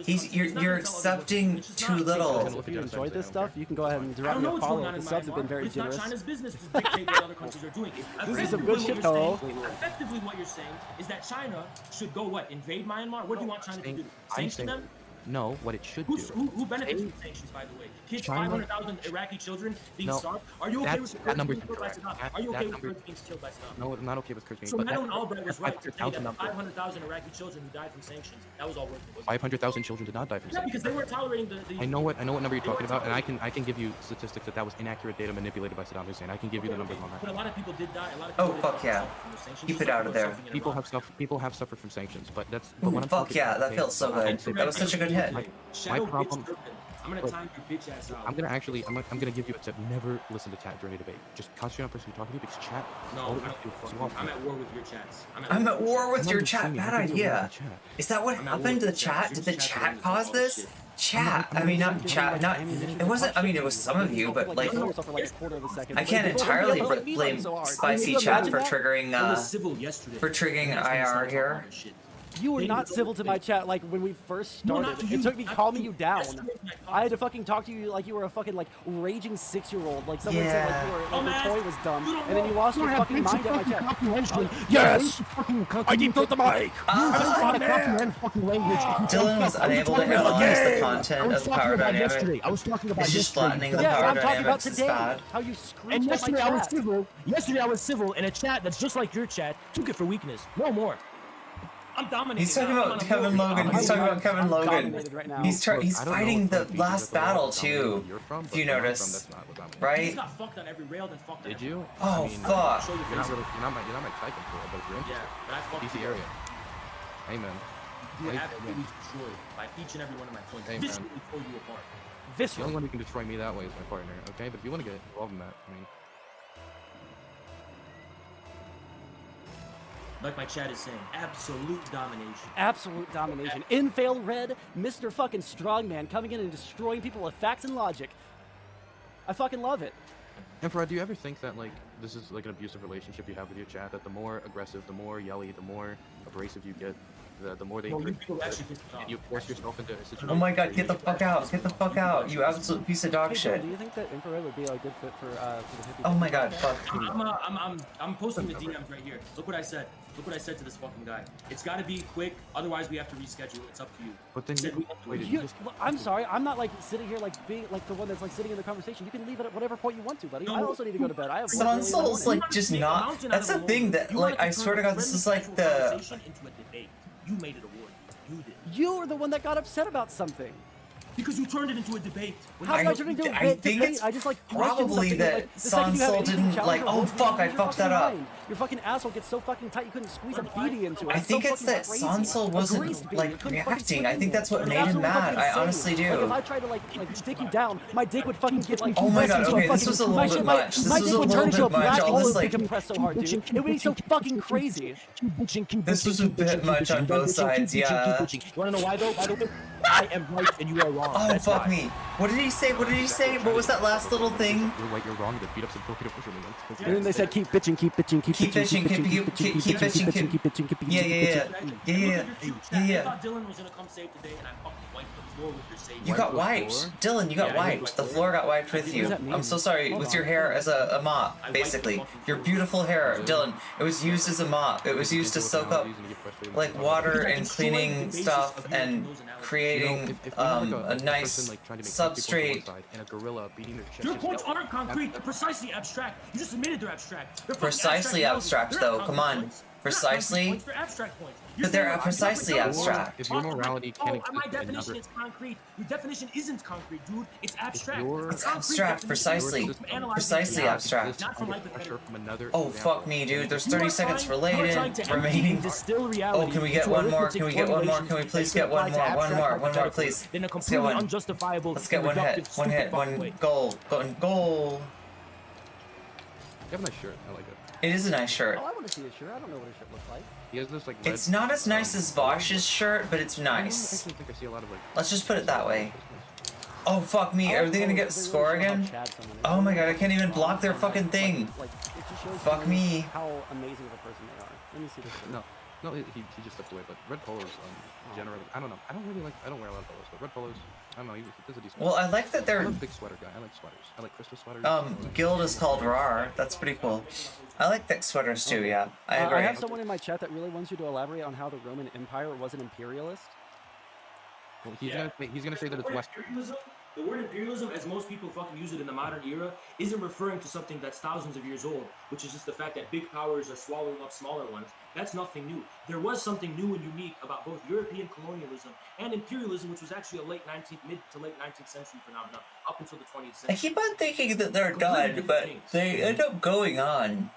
S1: You're accepting too little.
S12: If you enjoyed this stuff, you can go ahead and drop me a follow. The subs have been very generous.
S2: It's not China's business to dictate what other countries are doing.
S12: This is some good shit, though.
S2: Effectively, what you're saying is that China should go what? Invade Myanmar? What do you want China to do? Sanction them?
S10: No, what it should do.
S2: Who benefits from sanctions, by the way? Kids, 500,000 Iraqi children being starved? Are you okay with the Kurds being killed by Saddam? Are you okay with Kurds being killed by Saddam?
S10: No, I'm not okay with Kurds being
S2: killed. So Madeleine Albright was right to say that 500,000 Iraqi children who died from sanctions, that was all worth it.
S10: 500,000 children did not die from sanctions.
S2: Yeah, because they weren't tolerating the...
S10: I know what number you're talking about, and I can give you statistics that was inaccurate data manipulated by Saddam Hussein. I can give you the numbers on that.
S2: But a lot of people did die. A lot of people
S1: fuck yeah. Keep it out of there.
S10: People have suffered from sanctions, but that's...
S1: Fuck yeah, that felt so good. That was such a good hit.
S10: My problem...
S2: I'm gonna time your bitch ass out.
S10: I'm gonna give you a tip. Never listen to chat during a debate. Just concentrate on the person you're talking to because chat.
S2: No, I'm at war with your chats.
S1: I'm at war with your chat. Bad idea. Is that what happened to the chat? Did the chat cause this? Chat. I mean, not chat. Not. It wasn't. I mean, it was some of you, but like, I can't entirely blame spicy chat for triggering IR here.
S12: You were not civil to my chat like when we first started. It took me calming you down. I had to fucking talk to you like you were a fucking like raging 6-year-old. Like someone said like you were like your toy was dumb, and then you lost your fucking mind at my chat.
S8: Yes!
S12: I deep throat the mic!
S1: Dylan was unable to analyze the content of the power dynamic.
S8: I was talking about
S1: It's just flattening the
S12: Yeah,
S1: power
S12: I'm talking about
S1: dynamics is
S12: today.
S1: bad.
S12: How you screamed
S8: And
S12: at my
S8: yesterday I was
S12: chat.
S8: civil. Yesterday I was civil in a chat that's just like your chat. Took it for weakness. No more. I'm dominating.
S1: He's talking about Kevin Logan. He's talking about Kevin Logan. He's fighting the last battle too. If you notice, right?
S2: He's got fucked on every rail, then fucked on
S10: Did you?
S1: Oh fuck!
S10: You're not my type of girl, but if you're interested,
S2: Yeah, but I fucked
S10: DC
S2: you.
S10: area. Amen.
S2: You were absolutely destroyed by each and every one of my points.
S10: Hey,
S2: Viscerally
S10: man.
S2: tore you apart.
S10: The only one who can destroy me that way is my partner, okay? But if you want to get involved in that, I mean...
S2: Like my chat is saying, absolute domination.
S12: Absolute domination. Infail Red, Mr. fucking Strongman coming in and destroying people with facts and logic. I fucking love it.
S10: Infared, do you ever think that, like, this is, like, an abusive relationship you have with your chat? That the more aggressive, the more yelly, the more abrasive you get, the more they...
S2: No, you people actually piss me off.
S10: You force yourself into a situation...
S1: Oh my god, get the fuck out! Get the fuck out! You absolute piece of dog
S12: Hey,
S1: shit!
S12: do you think that Infrared would be a good fit for the hippie?
S1: Oh my god, fuck.
S2: I'm posting the DMs right here. Look what I said. Look what I said to this fucking guy. It's got to be quick, otherwise we have to reschedule. It's up to you.
S10: But then
S12: I'm sorry, I'm not like sitting here like being like the one that's like sitting in the conversation. You can leave it at whatever point you want to, buddy. I also need to go to bed. I have work early in the
S1: Sonsol's
S12: morning.
S1: like just not. That's the thing that like I swear to God, this is like the.
S2: Into a debate. You made it a war. You did.
S12: You were the one that got upset about something.
S2: Because you turned it into a debate.
S12: How did I turn it into a
S1: think
S12: debate?
S1: it's
S12: I just like
S1: probably
S12: questioned something,
S1: that
S12: like, the second you have
S1: Sonsol
S12: anything
S1: didn't
S12: challenge
S1: like.
S12: or
S1: Oh
S12: hold
S1: fuck!
S12: me,
S1: I
S12: your
S1: fucked that
S12: fucking
S1: up.
S12: mind. Your fucking asshole gets so fucking tight you couldn't squeeze a BB into it.
S1: I think it's that Sonsol wasn't like reacting. I think that's what made him mad. I honestly do.
S12: Like if I tried to like stick you down, my dick would fucking get like.
S1: Oh my god!
S12: compressed into
S1: Okay,
S12: a
S1: this was a
S12: fucking-
S1: little bit much. This
S12: My
S1: was
S12: dick
S1: a
S12: would
S1: little
S12: turn into a
S1: bit much.
S12: black
S1: I'll
S12: hole
S1: just
S12: if we
S1: like.
S12: compress so hard, dude. It would be so fucking crazy.
S1: This was a bit much on both sides. Yeah.
S8: You wanna know why though? I am right and you are wrong.
S1: Oh
S8: That's
S1: fuck
S8: why.
S1: me! What did he say? What did he say? What was that last little thing?
S10: You're right, you're wrong, to beat up some Filipino fishermen.
S12: And then they said, keep bitching, keep bitching, keep bitching, keep bitching, keep bitching, keep bitching, keep bitching.
S1: Yeah.
S2: I thought Dylan was gonna come save today, and I fucking wiped the floor with your save.
S1: You got wiped, Dylan. You got wiped. The floor got wiped with you. I'm so sorry. With your hair as a mop, basically. Your beautiful hair, Dylan. It was used as a mop. It was used to soak up like water and cleaning stuff and creating a nice substrate.
S10: And a gorilla beating their chest.
S2: Your points aren't concrete. They're precisely abstract. You just admitted they're abstract. They're fucking
S1: Precisely abstract,
S2: They're
S1: though.
S2: not
S1: Come
S2: concrete
S1: on.
S2: points.
S1: Precisely.
S2: They're abstract points.
S1: But they're precisely abstract.
S10: If your morality can't exist
S2: my
S10: in
S2: definition
S10: another...
S2: is concrete. Your definition isn't concrete, dude. It's abstract.
S1: It's abstract, precisely. Precisely abstract. Oh fuck me, dude. There's 30 seconds remaining. Oh, can we get one more? Can we get one more? Can we please get one more? One more, please. Let's get one. Let's get one hit. One goal. Goal.
S10: You have a nice shirt. I like it.
S1: It is a nice shirt.
S12: Oh, I want to see a shirt. I don't know what a shirt looks like.
S10: He has this like.
S1: It's not as nice as Vaush's shirt, but it's nice.
S10: I actually think I see a lot of like.
S1: Let's just put it that way. Oh fuck me, are they gonna get score again? Oh my god, I can't even block their fucking thing. Fuck me.
S12: How amazing of a person they are. Let me see this.
S10: No, he just stepped away. But red polos, generally, I don't know. I don't wear a lot of polos, but red polos, I don't know. He does a decent.
S1: Well, I like that they're.
S10: I'm a big sweater guy. I like sweaters. I like Christmas sweaters.
S1: Guild is called RAR. That's pretty cool. I like thick sweaters too. Yeah, I agree.
S12: I have someone in my chat that really wants you to elaborate on how the Roman Empire was an imperialist.
S10: Well, he's gonna say that it's Western.
S2: The word imperialism, as most people fucking use it in the modern era, isn't referring to something that's thousands of years old, which is just the fact that big powers are swallowing up smaller ones. That's nothing new. There was something new and unique about both European colonialism and imperialism, which was actually a mid to late 19th century phenomenon, up until the 20th century.
S1: I keep on thinking that they're done, but they end up going on.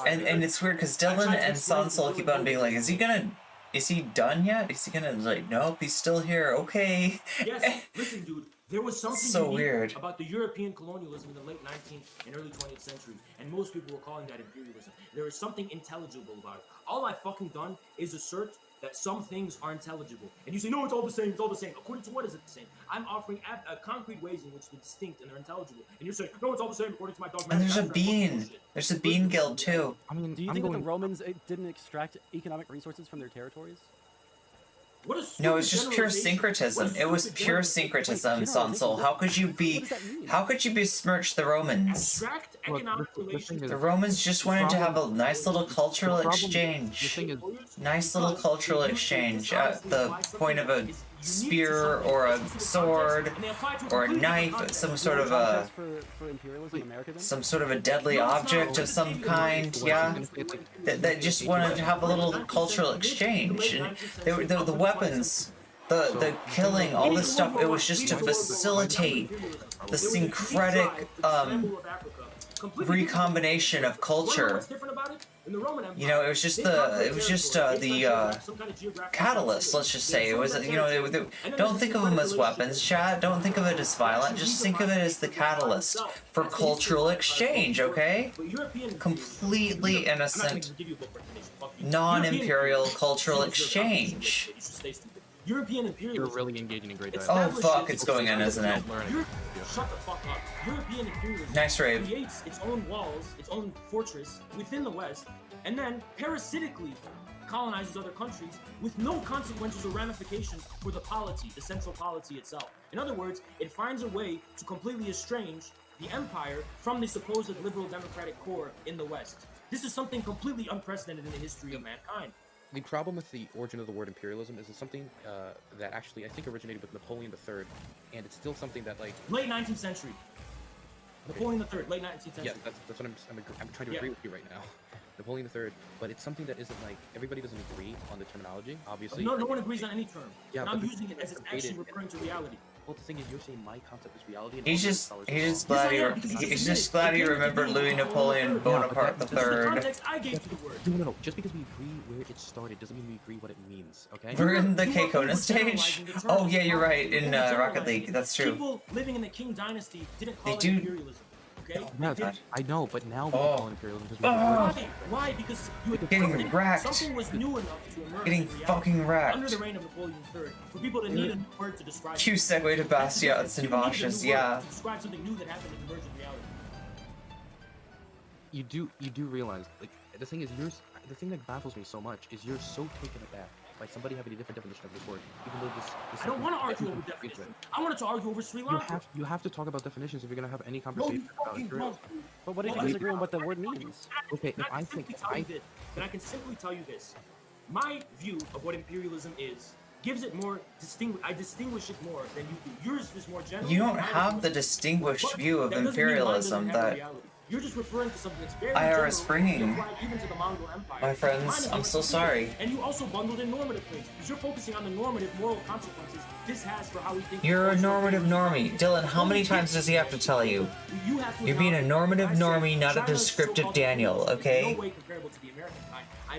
S1: And it's weird because Dylan and Sondsol keep on being like, is he done yet? Is he gonna like, nope, he's still here, okay.
S2: Yes, listen, dude. There was something
S1: so weird
S2: about the European colonialism in the late 19th and early 20th century, and most people were calling that imperialism. There is something intelligible about it. All I've fucking done is assert that some things are intelligible. And you say, no, it's all the same, it's all the same. According to what is it the same? I'm offering concrete ways in which they're distinct and they're intelligible. And you're saying, no, it's all the same according to my dogma.
S1: And there's a bean. There's a bean guild too.
S10: I mean,
S12: do you think that the Romans didn't extract economic resources from their territories?
S2: What a
S1: No, it's
S2: stupid
S1: just pure
S2: generalization.
S1: syncretism.
S2: What a
S1: It was
S2: stupid
S1: pure
S2: generalization.
S1: syncretism, Sondsol. How could you be? How could you besmirch the Romans?
S2: Abstract economic relations.
S1: The Romans just wanted to have a nice little cultural exchange. Nice little cultural exchange at the point of a spear or a sword or a knife, some sort of a deadly object of some kind. Yeah, that just wanted to have a little cultural exchange. And the weapons, the killing, all this stuff. It was just to facilitate the syncretic recombination of culture. You know, it was just the catalyst. Let's just say it was. You know, don't think of them as weapons, chat. Don't think of it as violent. Just think of it as the catalyst for cultural exchange. Okay, completely innocent, non-imperial cultural exchange.
S2: European imperialism.
S10: You're really engaging in great
S1: Oh
S10: dialogue.
S1: fuck, it's going in, isn't it?
S2: Shut the fuck up. European imperialism
S1: Nice rave.
S2: creates its own walls, its own fortress within the West, and then parasitically colonizes other countries with no consequences or ramifications for the polity, the central polity itself. In other words, it finds a way to completely estrange the empire from the supposed liberal democratic core in the West. This is something completely unprecedented in the history of mankind.
S10: The problem with the origin of the word imperialism is it's something that actually I think originated with Napoleon III, and it's still something that like
S2: late 19th century. Napoleon III, late 19th century.
S10: Yeah, that's what I'm trying to agree with you right now. Napoleon III, but it's something that isn't like everybody doesn't agree on the terminology. Obviously,
S2: No one agrees on any term.
S10: Yeah,
S2: and I'm
S10: but
S2: using it as it's actually referring to reality.
S10: Well, the thing is, you're saying my concept is reality. And
S1: He's just glad he remembered Louis Napoleon Bonaparte III.
S10: No. Just because we agree where it started doesn't mean we agree what it means. Okay.
S1: We're in the Keikona stage. Oh yeah, you're right. In Rocket League, that's true.
S2: People living in the Qing dynasty didn't call it
S1: do.
S2: imperialism. Okay?
S10: Yeah, I know, but now we call it imperialism because we
S2: Why? Because you had
S1: Getting wrecked.
S2: something was new enough to emerge.
S1: Getting
S2: in reality
S1: fucking wrecked.
S2: Under the reign of Napoleon III, for people to need a new word to describe.
S1: Q segue to Bastions and Vaush's, yeah.
S2: To describe something new that happened in emergent reality.
S10: you do realize like the thing is the thing that baffles me so much is you're so taken aback by somebody having a different definition of this word, even though this
S2: I don't want to argue over definition. I wanted to argue over Sri Lanka.
S10: You have to talk about definitions if you're gonna have any conversation about imperialism.
S12: But what if you disagree on what the word means?
S10: Okay, if I think
S2: I can simply tell you this. My view of what imperialism is gives it more I distinguish it more than you do. Yours is more general.
S1: You don't have the distinguished view of imperialism that
S2: you're just referring to something that's very
S1: IRS bringing.
S2: even to the Mongol Empire.
S1: My friends, I'm so sorry.
S2: And you also bundled in normative things because you're focusing on the normative moral consequences this has for how we think.
S1: You're a normative normie. Dylan, how many times does he have to tell you? You're being a normative normie, not a descriptive Daniel, okay?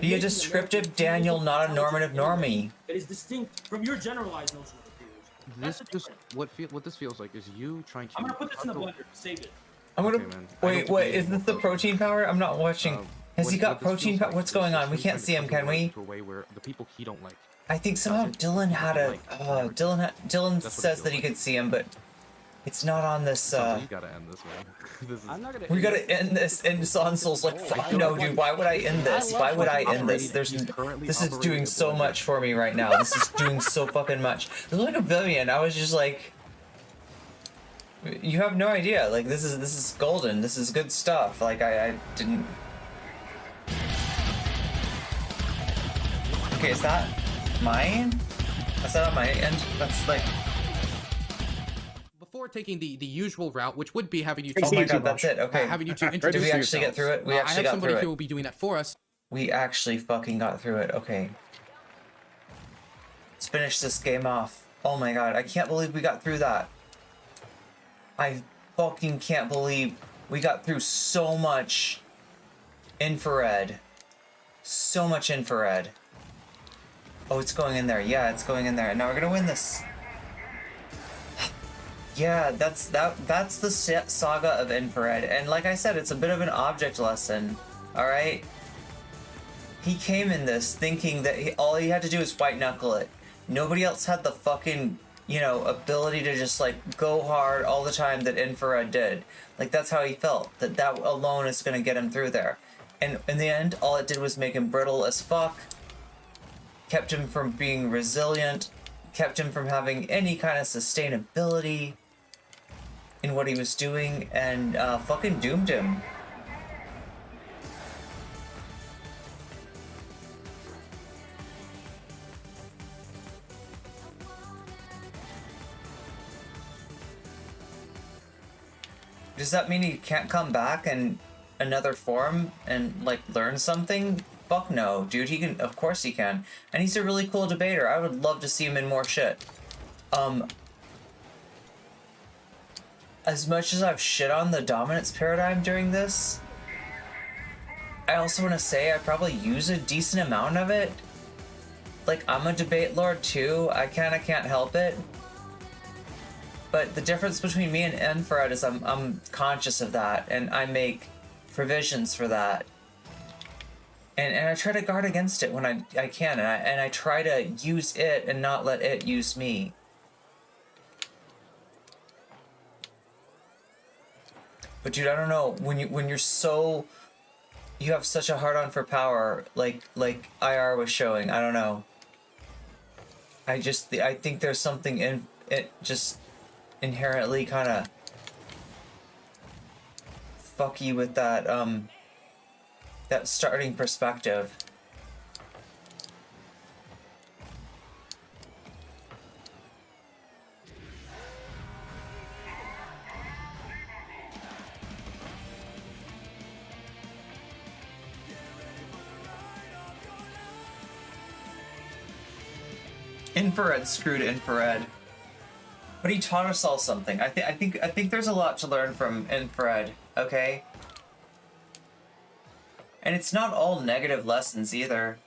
S1: Be a descriptive Daniel, not a normative normie.
S2: That is distinct from your generalized notion of imperialism.
S10: This just what this feels like is you trying to.
S2: I'm gonna put this in the blender. Save it.
S1: I'm gonna wait. What is this? The protein power? I'm not watching. Has he got protein power? What's going on? We can't see him, can we?
S10: To a way where the people he don't like.
S1: I think somehow Dylan had a. Dylan says that he could see him, but it's not on this.
S10: You gotta end this, man.
S12: I'm not gonna.
S1: We gotta end this, and Sonsol's like, fuck no, dude. Why would I end this? Why would I end this? This is doing so much for me right now. This is doing so fucking much. There's like a billion. I was just like. You have no idea. Like this is golden. This is good stuff. Like I didn't. Okay, is that mine? Is that on my end? That's like.
S10: Before taking the usual route, which would be having you.
S1: Oh my god, that's it. Okay.
S10: Having you two introduce
S1: Did we actually get through it? We actually got through it.
S10: I have somebody who will be doing that for us.
S1: We actually fucking got through it. Okay. Let's finish this game off. Oh my god, I can't believe we got through that. I fucking can't believe we got through so much infrared. So much infrared. Oh, it's going in there. Yeah, it's going in there. Now we're gonna win this. Yeah, that's the saga of infrared. And like I said, it's a bit of an object lesson. Alright? He came in this thinking that all he had to do was white knuckle it. Nobody else had the fucking, ability to just like go hard all the time that infrared did. Like that's how he felt. That alone is gonna get him through there. And in the end, all it did was make him brittle as fuck. kept him from being resilient, kept him from having any kind of sustainability in what he was doing, and fucking doomed him. Does that mean he can't come back in another form and like learn something? Fuck no, dude. He can, of course he can. And he's a really cool debater. I would love to see him in more shit. As much as I've shit on the dominance paradigm during this, I also want to say I probably use a decent amount of it. Like, I'm a debate lord too. I kind of can't help it. But the difference between me and infared is I'm conscious of that, and I make provisions for that. And I try to guard against it when I can, and I try to use it and not let it use me. But dude, I don't know, when you're so, you have such a hard-on for power, like IR was showing, I don't know. I think there's something in it just inherently kind of fucky with that that starting perspective. Infared screwed infared. But he taught us all something. I think there's a lot to learn from infared, okay? And it's not all negative lessons either.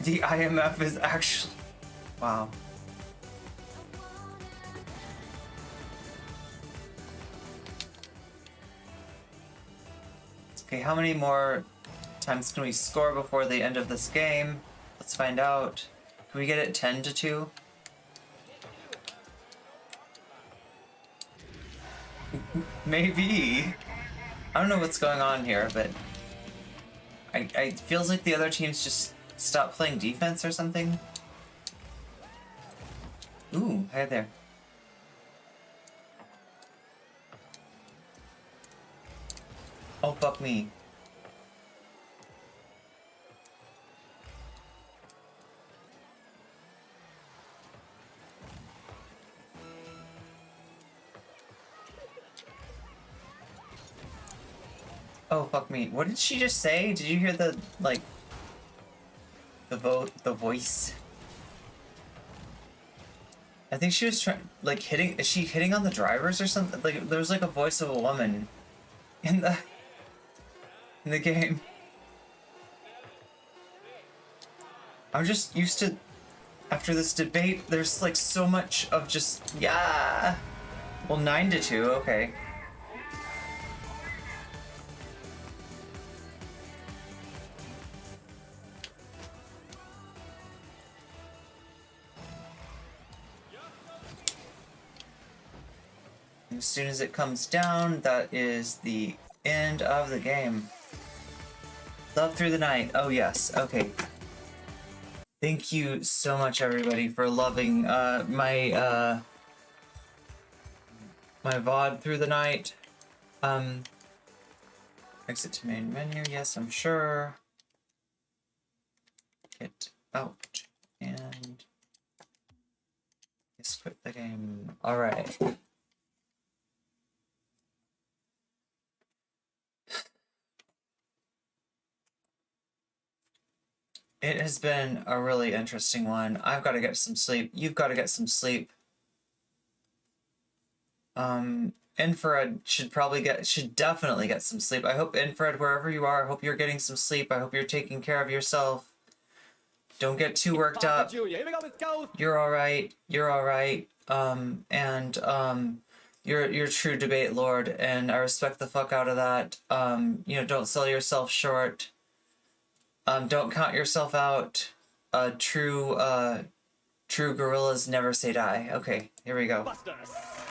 S1: The IMF is actually... Wow. Okay, how many more times can we score before the end of this game? Let's find out. Can we get it 10-2? Maybe. I don't know what's going on here, but it feels like the other teams just stopped playing defense or something. Ooh, hi there. Oh, fuck me. Oh, fuck me. What did she just say? Did you hear the, like, the voice? I think she was trying, like, hitting, is she hitting on the drivers or something? Like, there was, like, a voice of a woman in the game. I'm just used to, after this debate, there's like so much of just, yeah. Well, 9-2, okay. As soon as it comes down, that is the end of the game. Love through the night. Oh yes, okay. Thank you so much, everybody, for loving my my VOD through the night. Exit to main menu. Yes, I'm sure. Get out and just quit the game. All right. It has been a really interesting one. I've got to get some sleep. You've got to get some sleep. Infared should definitely get some sleep. I hope Infared, wherever you are, I hope you're getting some sleep. I hope you're taking care of yourself. Don't get too worked up. You're all right. You're all right. You're a true debate lord, and I respect the fuck out of that. You know, don't sell yourself short. Don't count yourself out. A true True gorillas never say die. Okay, here we go.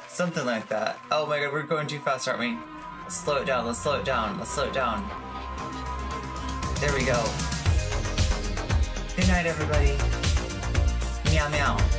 S1: Something like that. Oh my god, we're going too fast, aren't we? Let's slow it down, let's slow it down, let's slow it down. There we go. Good night, everybody. Meow meow.